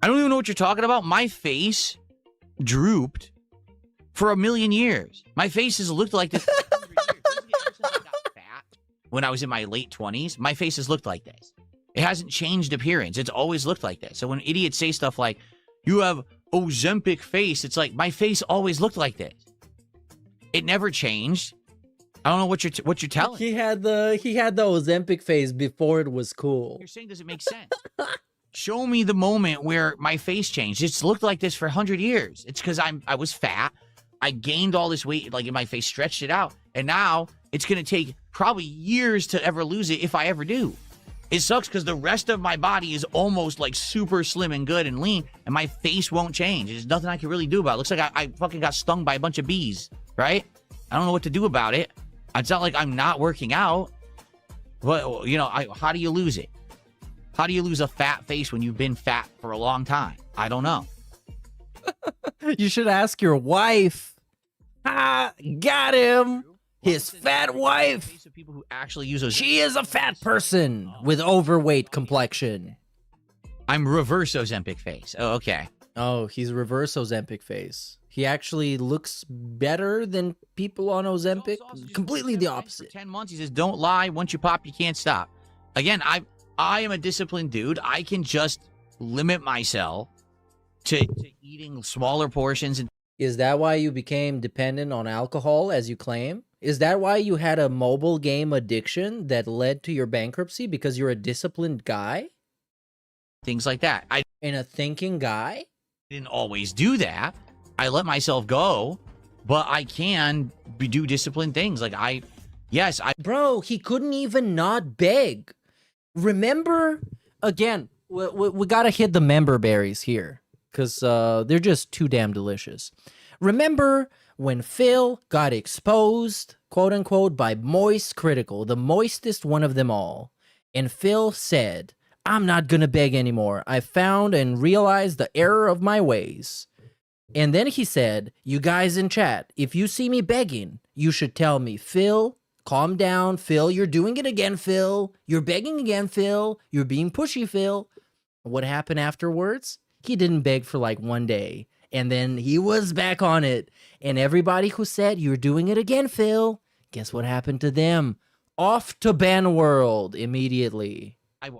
I don't even know what you're talking about. My face drooped for 1,000,000 years. My face has looked like this for 100 years. Ever since I got fat, when I was in my late 20s, my face has looked like this. It hasn't changed appearance. It's always looked like this. So when idiots say stuff like, you have Ozempic face, it's like, my face always looked like this. It never changed. I don't know what you're telling. He had the Ozempic face before it was cool. You're saying, does it make sense? Show me the moment where my face changed. It's looked like this for 100 years. It's because I was fat. I gained all this weight, like in my face, stretched it out. And now it's going to take probably years to ever lose it if I ever do. It sucks because the rest of my body is almost like super slim and good and lean, and my face won't change. There's nothing I can really do about it. Looks like I fucking got stung by a bunch of bees, right? I don't know what to do about it. It's not like I'm not working out. But, you know, how do you lose it? How do you lose a fat face when you've been fat for a long time? I don't know. You should ask your wife. Ah, got him. His fat wife. People who actually use those. She is a fat person with overweight complexion. I'm reverse Ozempic face. Oh, okay. Oh, he's reverse Ozempic face. He actually looks better than people on Ozempic. Completely the opposite. For 10 months, he says, don't lie. Once you pop, you can't stop. Again, I am a disciplined dude. I can just limit myself to eating smaller portions. Is that why you became dependent on alcohol, as you claim? Is that why you had a mobile game addiction that led to your bankruptcy? Because you're a disciplined guy? Things like that. And a thinking guy? Didn't always do that. I let myself go, but I can do disciplined things. Like Bro, he couldn't even not beg. Remember, again, we gotta hit the member berries here, because they're just too damn delicious. Remember when Phil got exposed, quote unquote, by Moist Critical, the moistest one of them all, and Phil said, I'm not gonna beg anymore. I found and realized the error of my ways. And then he said, you guys in chat, if you see me begging, you should tell me, Phil, calm down, Phil, you're doing it again, Phil. You're begging again, Phil. You're being pushy, Phil. What happened afterwards? He didn't beg for like 1 day. And then he was back on it. And everybody who said, you're doing it again, Phil, guess what happened to them? Off to ban world immediately.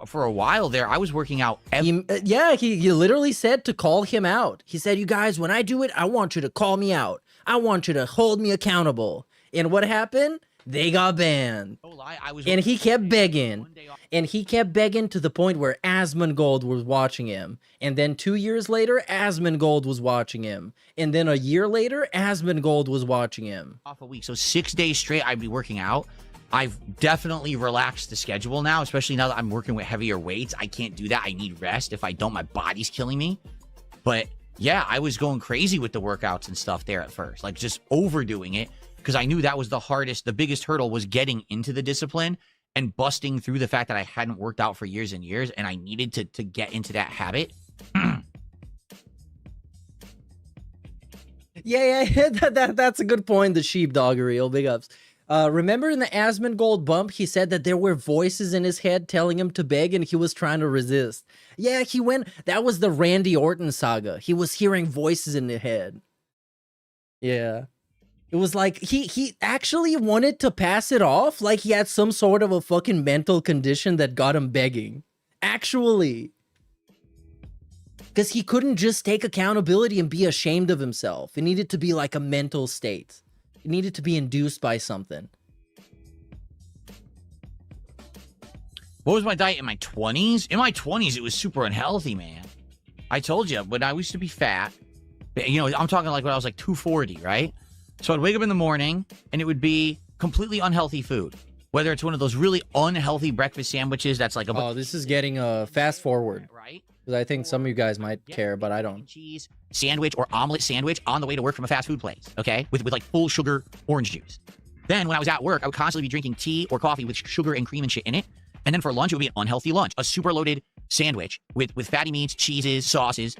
For a while there, I was working out. He literally said to call him out. He said, you guys, when I do it, I want you to call me out. I want you to hold me accountable. And what happened? They got banned. And he kept begging. And he kept begging to the point where Asmongold was watching him. And then 2 years later, Asmongold was watching him. And then a year later, Asmongold was watching him. Off a week. So 6 days straight, I'd be working out. I've definitely relaxed the schedule now, especially now that I'm working with heavier weights. I can't do that. I need rest. If I don't, my body's killing me. But yeah, I was going crazy with the workouts and stuff there at first, like just overdoing it, because I knew that was the hardest, the biggest hurdle was getting into the discipline and busting through the fact that I hadn't worked out for years and years, and I needed to get into that habit. That's a good point, the sheepdoggery. Oh, big ups. Remember in the Asmongold bump, he said that there were voices in his head telling him to beg and he was trying to resist. Yeah, that was the Randy Orton saga. He was hearing voices in the head. Yeah. It was like, he actually wanted to pass it off like he had some sort of a fucking mental condition that got him begging. Actually. Because he couldn't just take accountability and be ashamed of himself. It needed to be like a mental state. It needed to be induced by something. What was my diet in my 20s? In my 20s, it was super unhealthy, man. I told you, when I used to be fat, you know, I'm talking like when I was like 240, right? So I'd wake up in the morning, and it would be completely unhealthy food. Whether it's one of those really unhealthy breakfast sandwiches that's like a... Oh, this is getting fast forward. Right? Because I think some of you guys might care, but I don't. Cheese sandwich or omelet sandwich on the way to work from a fast food place, okay? With like full sugar orange juice. Then when I was at work, I would constantly be drinking tea or coffee with sugar and cream and shit in it. And then for lunch, it would be an unhealthy lunch. A super loaded sandwich with fatty meats, cheeses, sauces.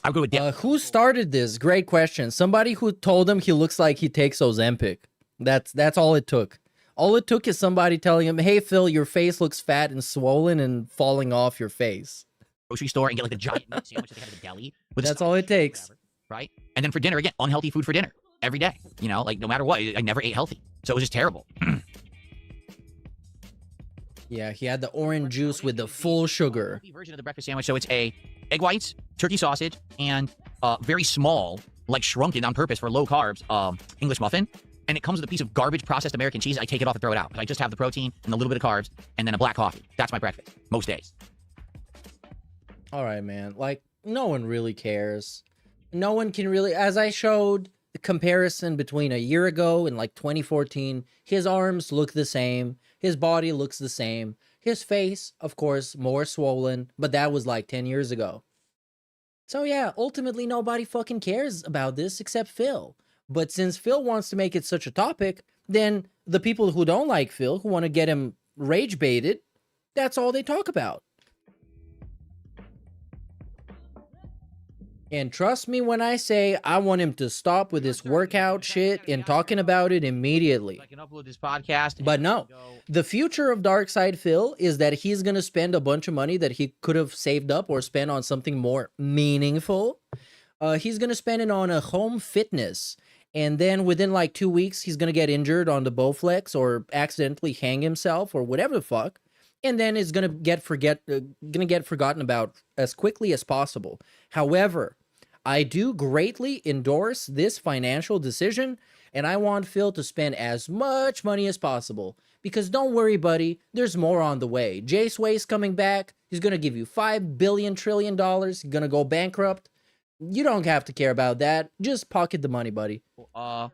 I would go with dip. Who started this? Great question. Somebody who told him he looks like he takes Ozempic. That's all it took. All it took is somebody telling him, hey, Phil, your face looks fat and swollen and falling off your face. Grocery store and get like a giant meat sandwich that they have at the deli. That's all it takes. Whatever, right? And then for dinner, again, unhealthy food for dinner. Every day. You know, like no matter what, I never ate healthy. So it was just terrible. Yeah, he had the orange juice with the full sugar. Version of the breakfast sandwich. So it's egg whites, turkey sausage, and very small, like shrunken on purpose for low carbs, English muffin. And it comes with a piece of garbage processed American cheese. I take it off and throw it out. But I just have the protein and a little bit of carbs and then a black coffee. That's my breakfast most days. All right, man. Like, no one really cares. No one can really, as I showed the comparison between a year ago and like 2014, his arms look the same. His body looks the same. His face, of course, more swollen, but that was like 10 years ago. So yeah, ultimately nobody fucking cares about this except Phil. But since Phil wants to make it such a topic, then the people who don't like Phil, who want to get him rage baited, that's all they talk about. And trust me when I say I want him to stop with this workout shit and talking about it immediately. I can upload this podcast. But no, the future of Darkside Phil is that he's going to spend a bunch of money that he could have saved up or spent on something more meaningful. He's going to spend it on a home fitness. And then within like 2 weeks, he's going to get injured on the Bowflex or accidentally hang himself or whatever the fuck. And then it's going to get forgotten about as quickly as possible. However, I do greatly endorse this financial decision, and I want Phil to spend as much money as possible. Because don't worry, buddy, there's more on the way. Jay Sway's coming back. He's going to give you $5 billion trillion. He's going to go bankrupt. You don't have to care about that. Just pocket the money, buddy. You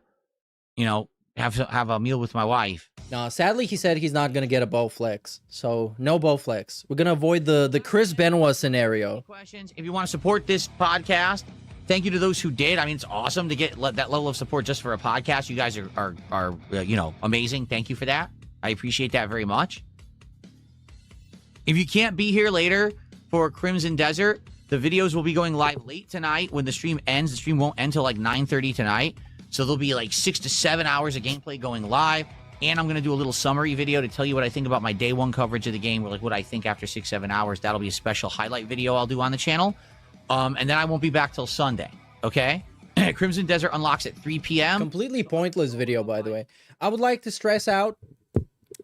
know, have a meal with my wife. No, sadly, he said he's not going to get a Bowflex. So, no Bowflex. We're going to avoid the Chris Benoit scenario. Questions? If you want to support this podcast, thank you to those who did. I mean, it's awesome to get that level of support just for a podcast. You guys are you know, amazing. Thank you for that. I appreciate that very much. If you can't be here later for Crimson Desert, the videos will be going live late tonight when the stream ends. The stream won't end till like 9:30 tonight. So there'll be like 6 to 7 hours of gameplay going live. And I'm going to do a little summary video to tell you what I think about my day one coverage of the game, or like what I think after 6, 7 hours. That'll be a special highlight video I'll do on the channel. And then I won't be back till Sunday. Okay? Crimson Desert unlocks at 3 p.m. Completely pointless video, by the way. I would like to stress out,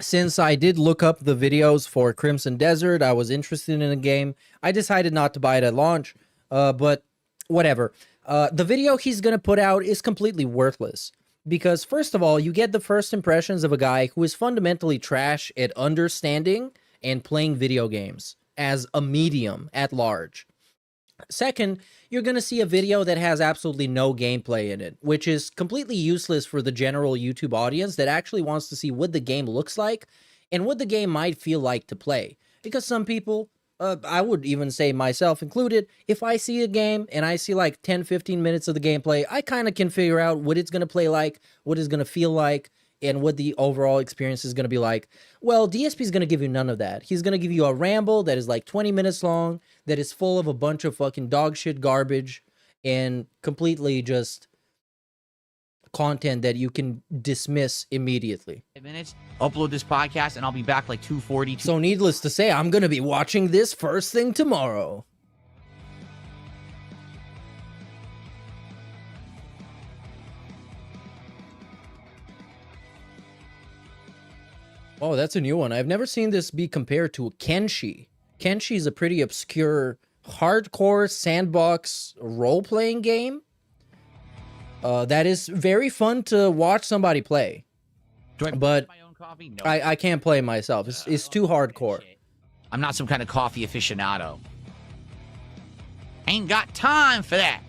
since I did look up the videos for Crimson Desert, I was interested in the game. I decided not to buy it at launch, but whatever. The video he's going to put out is completely worthless. Because, first of all, you get the first impressions of a guy who is fundamentally trash at understanding and playing video games as a medium at large. Second, you're going to see a video that has absolutely no gameplay in it, which is completely useless for the general YouTube audience that actually wants to see what the game looks like and what the game might feel like to play. Because some people, I would even say myself included, if I see a game and I see like 10-15 minutes of the gameplay, I kind of can figure out what it's going to play like, what it's going to feel like, and what the overall experience is going to be like. Well, DSP is going to give you none of that. He's going to give you a ramble that is like 20 minutes long, that is full of a bunch of fucking dog shit garbage, and completely just content that you can dismiss immediately. 5 minutes, upload this podcast, and I'll be back like 2:40. So needless to say, I'm going to be watching this first thing tomorrow. Oh, that's a new one. I've never seen this be compared to Kenshi. Kenshi is a pretty obscure, hardcore sandbox role-playing game that is very fun to watch somebody play. But my own coffee? No. I can't play myself. It's too hardcore. I'm not some kind of coffee aficionado. Ain't got time for that.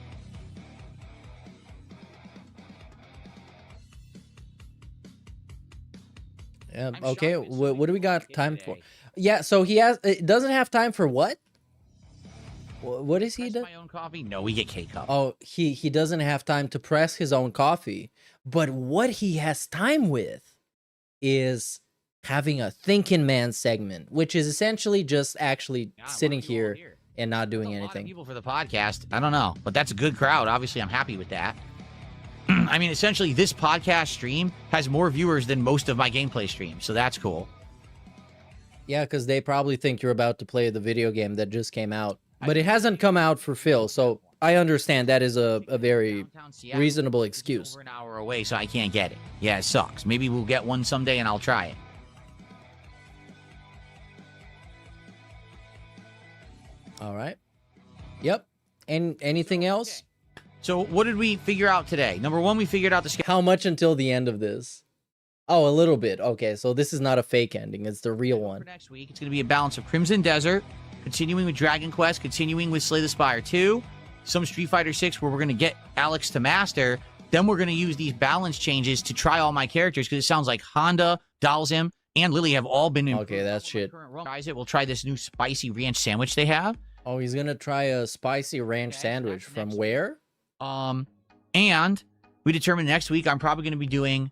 Yeah, okay, what do we got time for? Yeah, so it doesn't have time for what? What is he doing? My own coffee? No, we get K-Cup. Oh, he doesn't have time to press his own coffee. But what he has time with is having a thinking man segment, which is essentially just actually sitting here and not doing anything. People for the podcast, I don't know, but that's a good crowd. Obviously, I'm happy with that. I mean, essentially, this podcast stream has more viewers than most of my gameplay streams, so that's cool. Yeah, because they probably think you're about to play the video game that just came out. But it hasn't come out for Phil, so I understand that is a very reasonable excuse. Over an hour away, so I can't get it. Yeah, it sucks. Maybe we'll get one someday, and I'll try it. All right. Yep. And anything else? So what did we figure out today? Number one, we figured out the schedule. How much until the end of this? Oh, a little bit. Okay, so this is not a fake ending. It's the real one. For next week, it's going to be a balance of Crimson Desert, continuing with Dragon Quest, continuing with Slay the Spire 2, some Street Fighter 6 where we're going to get Alex to master. Then we're going to use these balance changes to try all my characters, because it sounds like Honda, Dalzim, and Lily have all been improved. Okay, that's shit. We'll try this new spicy ranch sandwich they have. Oh, he's going to try a spicy ranch sandwich from where? And We determined next week I'm probably going to be doing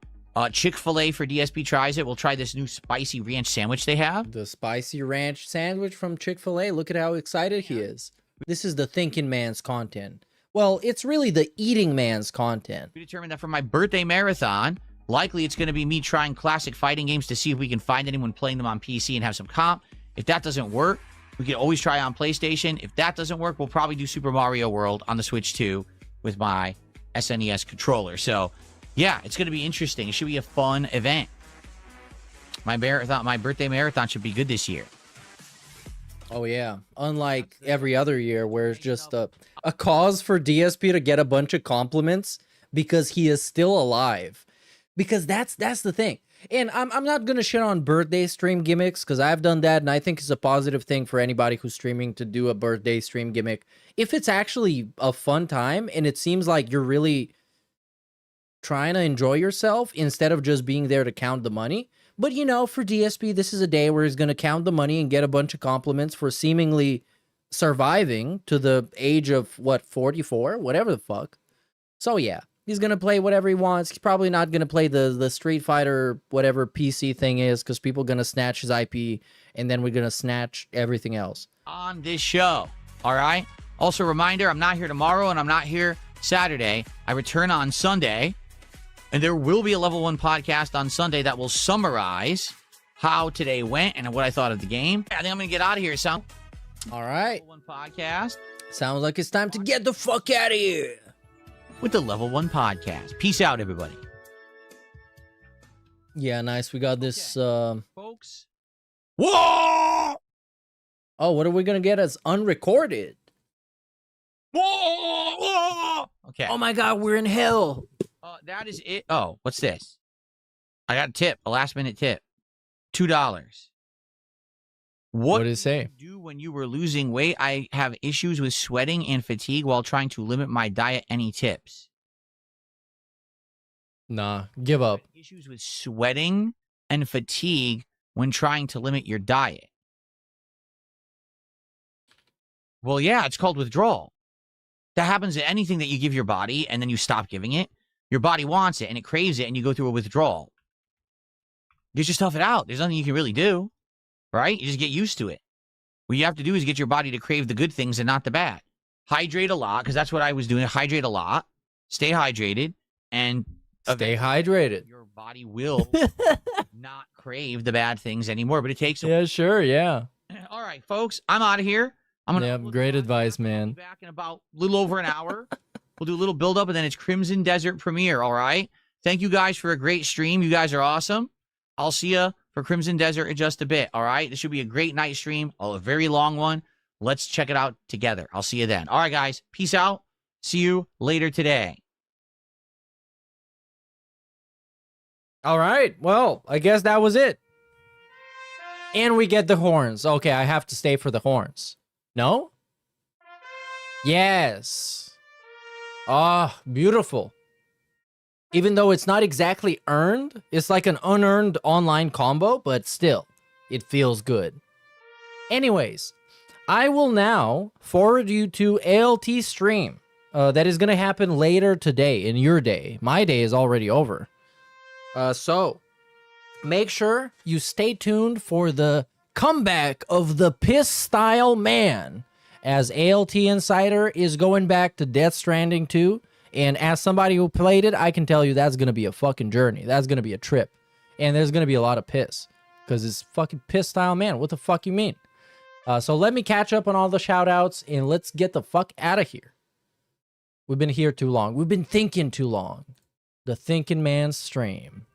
Chick-fil-A for DSP Tries It. We'll try this new spicy ranch sandwich they have. The spicy ranch sandwich from Chick-fil-A. Look at how excited he is. This is the thinking man's content. Well, it's really the eating man's content. We determined that for my birthday marathon, likely it's going to be me trying classic fighting games to see if we can find anyone playing them on PC and have some comp. If that doesn't work, we can always try on PlayStation. If that doesn't work, we'll probably do Super Mario World on the Switch 2 with my SNES controller. So, yeah, it's going to be interesting. It should be a fun event. My birthday marathon should be good this year. Oh, yeah. Unlike every other year where it's just a cause for DSP to get a bunch of compliments because he is still alive. Because that's the thing. And I'm not going to shit on birthday stream gimmicks because I've done that, and I think it's a positive thing for anybody who's streaming to do a birthday stream gimmick. If it's actually a fun time and it seems like you're really trying to enjoy yourself instead of just being there to count the money. But, you know, for DSP, this is a day where he's going to count the money and get a bunch of compliments for seemingly surviving to the age of, what, 44? Whatever the fuck. So, yeah. He's going to play whatever he wants. He's probably not going to play the Street Fighter, whatever PC thing is, because people are going to snatch his IP, and then we're going to snatch everything else. On this show, all right? Also, reminder, I'm not here tomorrow, and I'm not here Saturday. I return on Sunday, and there will be a Level 1 podcast on Sunday that will summarize how today went and what I thought of the game. I think I'm going to get out of here, son. All right. Level 1 podcast. Sounds like it's time to get the fuck out of here. With the Level 1 podcast. Peace out, everybody. Yeah, nice. We got this, folks. Whoa! Oh, what are we going to get as unrecorded? Whoa! Okay. Oh my God, we're in hell. That is it. Oh, what's this? I got a tip, a last-minute tip. $2. What did it say? Do when you were losing weight? I have issues with sweating and fatigue while trying to limit my diet. Any tips? Nah, give up. Issues with sweating and fatigue when trying to limit your diet. Well, yeah, it's called withdrawal. That happens to anything that you give your body and then you stop giving it. Your body wants it and it craves it and you go through a withdrawal. You just tough it out. There's nothing you can really do. Right? You just get used to it. What you have to do is get your body to crave the good things and not the bad. Hydrate a lot, because that's what I was doing. Hydrate a lot. Stay hydrated. And stay hydrated. Your body will not crave the bad things anymore, but it takes a Yeah, sure, yeah. All right, folks. I'm out of here. I'm gonna great advice, man. Back in about a little over an hour. We'll do a little build-up, and then it's Crimson Desert premiere, all right? Thank you guys for a great stream. You guys are awesome. I'll see you for Crimson Desert in just a bit, all right? This should be a great night stream, a very long one. Let's check it out together. I'll see you then. All right, guys. Peace out. See you later today. All right. Well, I guess that was it. And we get the horns. Okay, I have to stay for the horns. No? Yes. Ah, beautiful. Even though it's not exactly earned, it's like an unearned online combo, but still, it feels good. Anyways, I will now forward you to ALT stream. That is going to happen later today, in your day. My day is already over. So, make sure you stay tuned for the comeback of the Piss Style Man, as ALT Insider is going back to Death Stranding 2. And as somebody who played it, I can tell you that's going to be a fucking journey. That's going to be a trip. And there's going to be a lot of piss. Because it's fucking Piss Style Man. What the fuck you mean? So let me catch up on all the shout-outs and let's get the fuck out of here. We've been here too long. We've been thinking too long. The Thinking Man's stream.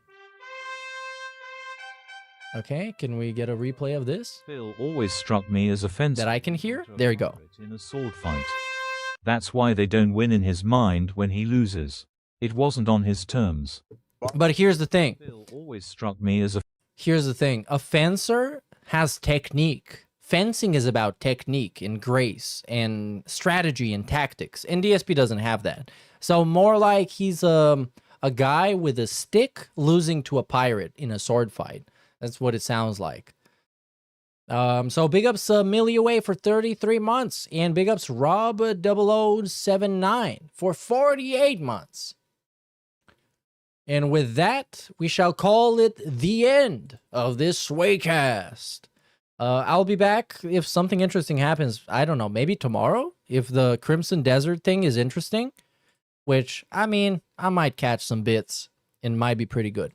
Okay, can we get a replay of this? Phil always struck me as offensive. That I can hear? There you go. In a sword fight. That's why they don't win in his mind when he loses. It wasn't on his terms. But here's the thing. Phil always struck me as a... Here's the thing. A fencer has technique. Fencing is about technique and grace and strategy and tactics. And DSP doesn't have that. So more like he's a guy with a stick losing to a pirate in a sword fight. That's what it sounds like. So big ups Millie Away for 33 months. And big ups Rob 0079 for 48 months. And with that, we shall call it the end of this Swaycast. I'll be back if something interesting happens. I don't know, maybe tomorrow? If the Crimson Desert thing is interesting. Which, I mean, I might catch some bits and might be pretty good.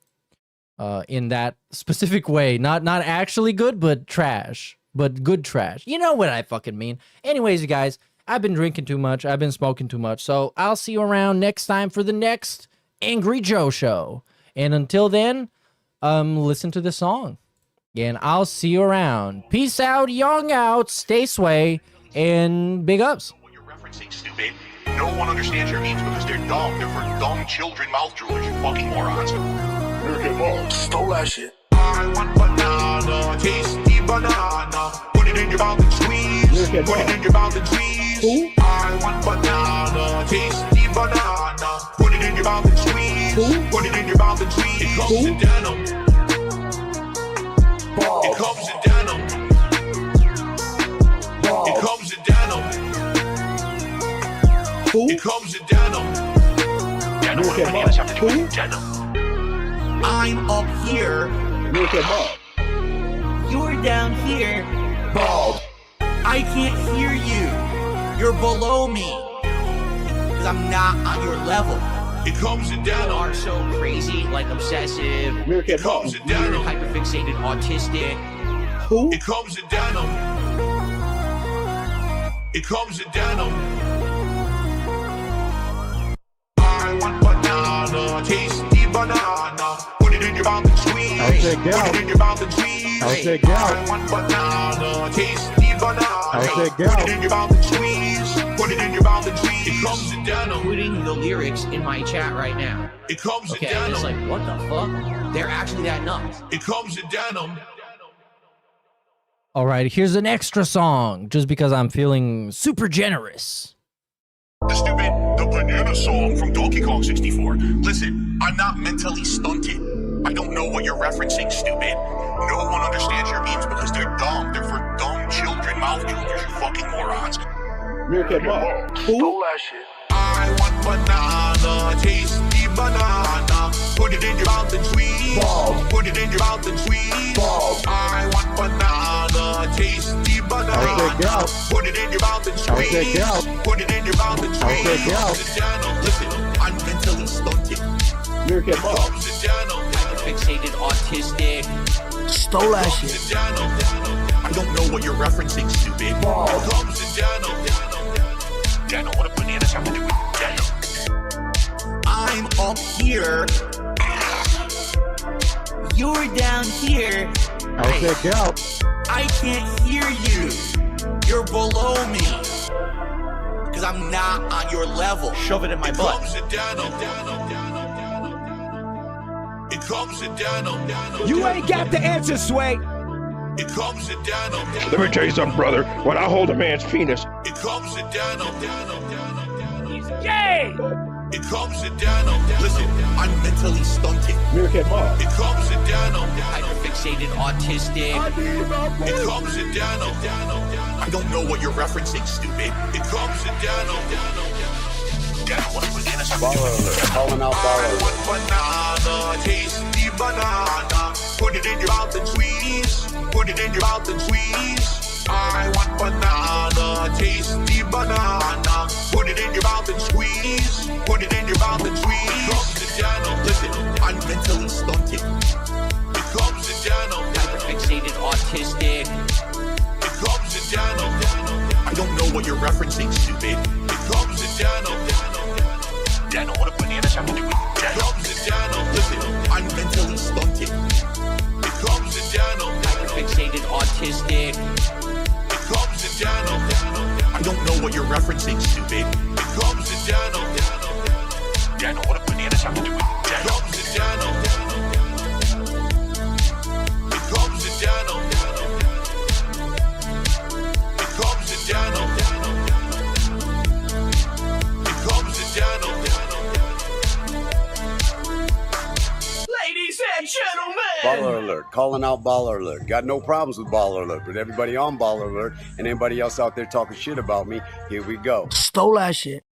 In that specific way. Not actually good, but trash. But good trash. You know what I fucking mean. Anyways, you guys, I've been drinking too much. I've been smoking too much. So I'll see you around next time for the next Angry Joe show. And until then, listen to the song. And I'll see you around. Peace out, young out, stay sway, and big ups. Stupid. No one understands your memes because they're dumb. They're for dumb children, mouth droolers, you fucking morons. Stole that shit. I want banana, tasty banana. Put it in your mouth and squeeze. Put it in your mouth and squeeze. Ooh. I want banana, tasty banana. Put it in your mouth and squeeze. Ooh. Put it in your mouth and squeeze. It comes in denim. It comes in denim. It comes in denim. It comes in denim. Denim, what do bananas have to do with denim? I'm up here. You're down here. Bald. I can't hear you. You're below me. Because I'm not on your level. It comes in denim. You are so crazy, like obsessive. It comes in denim. Hyperfixated, autistic. Who? It comes in denim. It comes in denim. I want banana, tasty banana. Put it in your mouth and squeeze. Put it in your mouth and squeeze. I want banana, tasty banana. Put it in your mouth and squeeze. Put it in your mouth and squeeze. It comes in denim. Putting the lyrics in my chat right now. It comes in denim. Okay, it's like, what the fuck? They're actually that nuts. It comes in denim. All right, here's an extra song, just because I'm feeling super generous. The stupid, the banana song from Donkey Kong 64. Listen, I'm not mentally stunted. I don't know what you're referencing, stupid. No one understands your memes because they're dumb. They're for dumb children, mouth droolers, you fucking morons. Meerkat Bob. Stole that shit. I want banana, tasty banana. Put it in your mouth and squeeze. Put it in your mouth and squeeze. I want banana, tasty banana. Put it in your mouth and squeeze. Put it in your mouth and squeeze. Listen, I'm mentally stunted. Meerkat Bob. Hyperfixated, autistic. Stole that shit. I don't know what you're referencing, stupid. Comes in denim. Denim, what do bananas have to do with denim? I'm up here. You're down here. I can't hear you. You're below me. Because I'm not on your level. Shove it in my butt. Comes in denim. It comes in denim. You ain't got the answer, Sway. It comes in denim. Let me tell you something, brother. When I hold a man's penis, It comes in denim. He's gay. It comes in denim. Listen, I'm mentally stunted. Meerkat Bob. It comes in denim. Hyperfixated, autistic. It comes in denim. I don't know what you're referencing, stupid. It comes in denim. Denim, what do bananas have to do Baller with alert. Calling out baller alert. banana, tasty banana. Put it in your mouth and squeeze. Put it in your mouth and squeeze. I want banana, tasty banana. Put it in your mouth and squeeze. Put it in your mouth and squeeze. Comes in denim. Listen, I'm mentally stunted. It comes in denim. Hyperfixated, autistic. It comes in denim. I don't know what you're referencing, stupid. It comes in denim. Denim, what do bananas have to do with denim? It comes in denim. Listen, I'm mentally stunted. It comes in denim. Hyperfixated, autistic. It comes in denim. I don't know what you're referencing, stupid. It comes in denim. Denim, what do bananas have to do with denim? It comes in denim. It comes in denim. It comes in denim. It comes in denim. Ladies and gentlemen. Baller alert. Calling out baller alert. Got no problems with baller alert, but everybody on baller alert and anybody else out there talking shit about me, here we go. Stole that shit.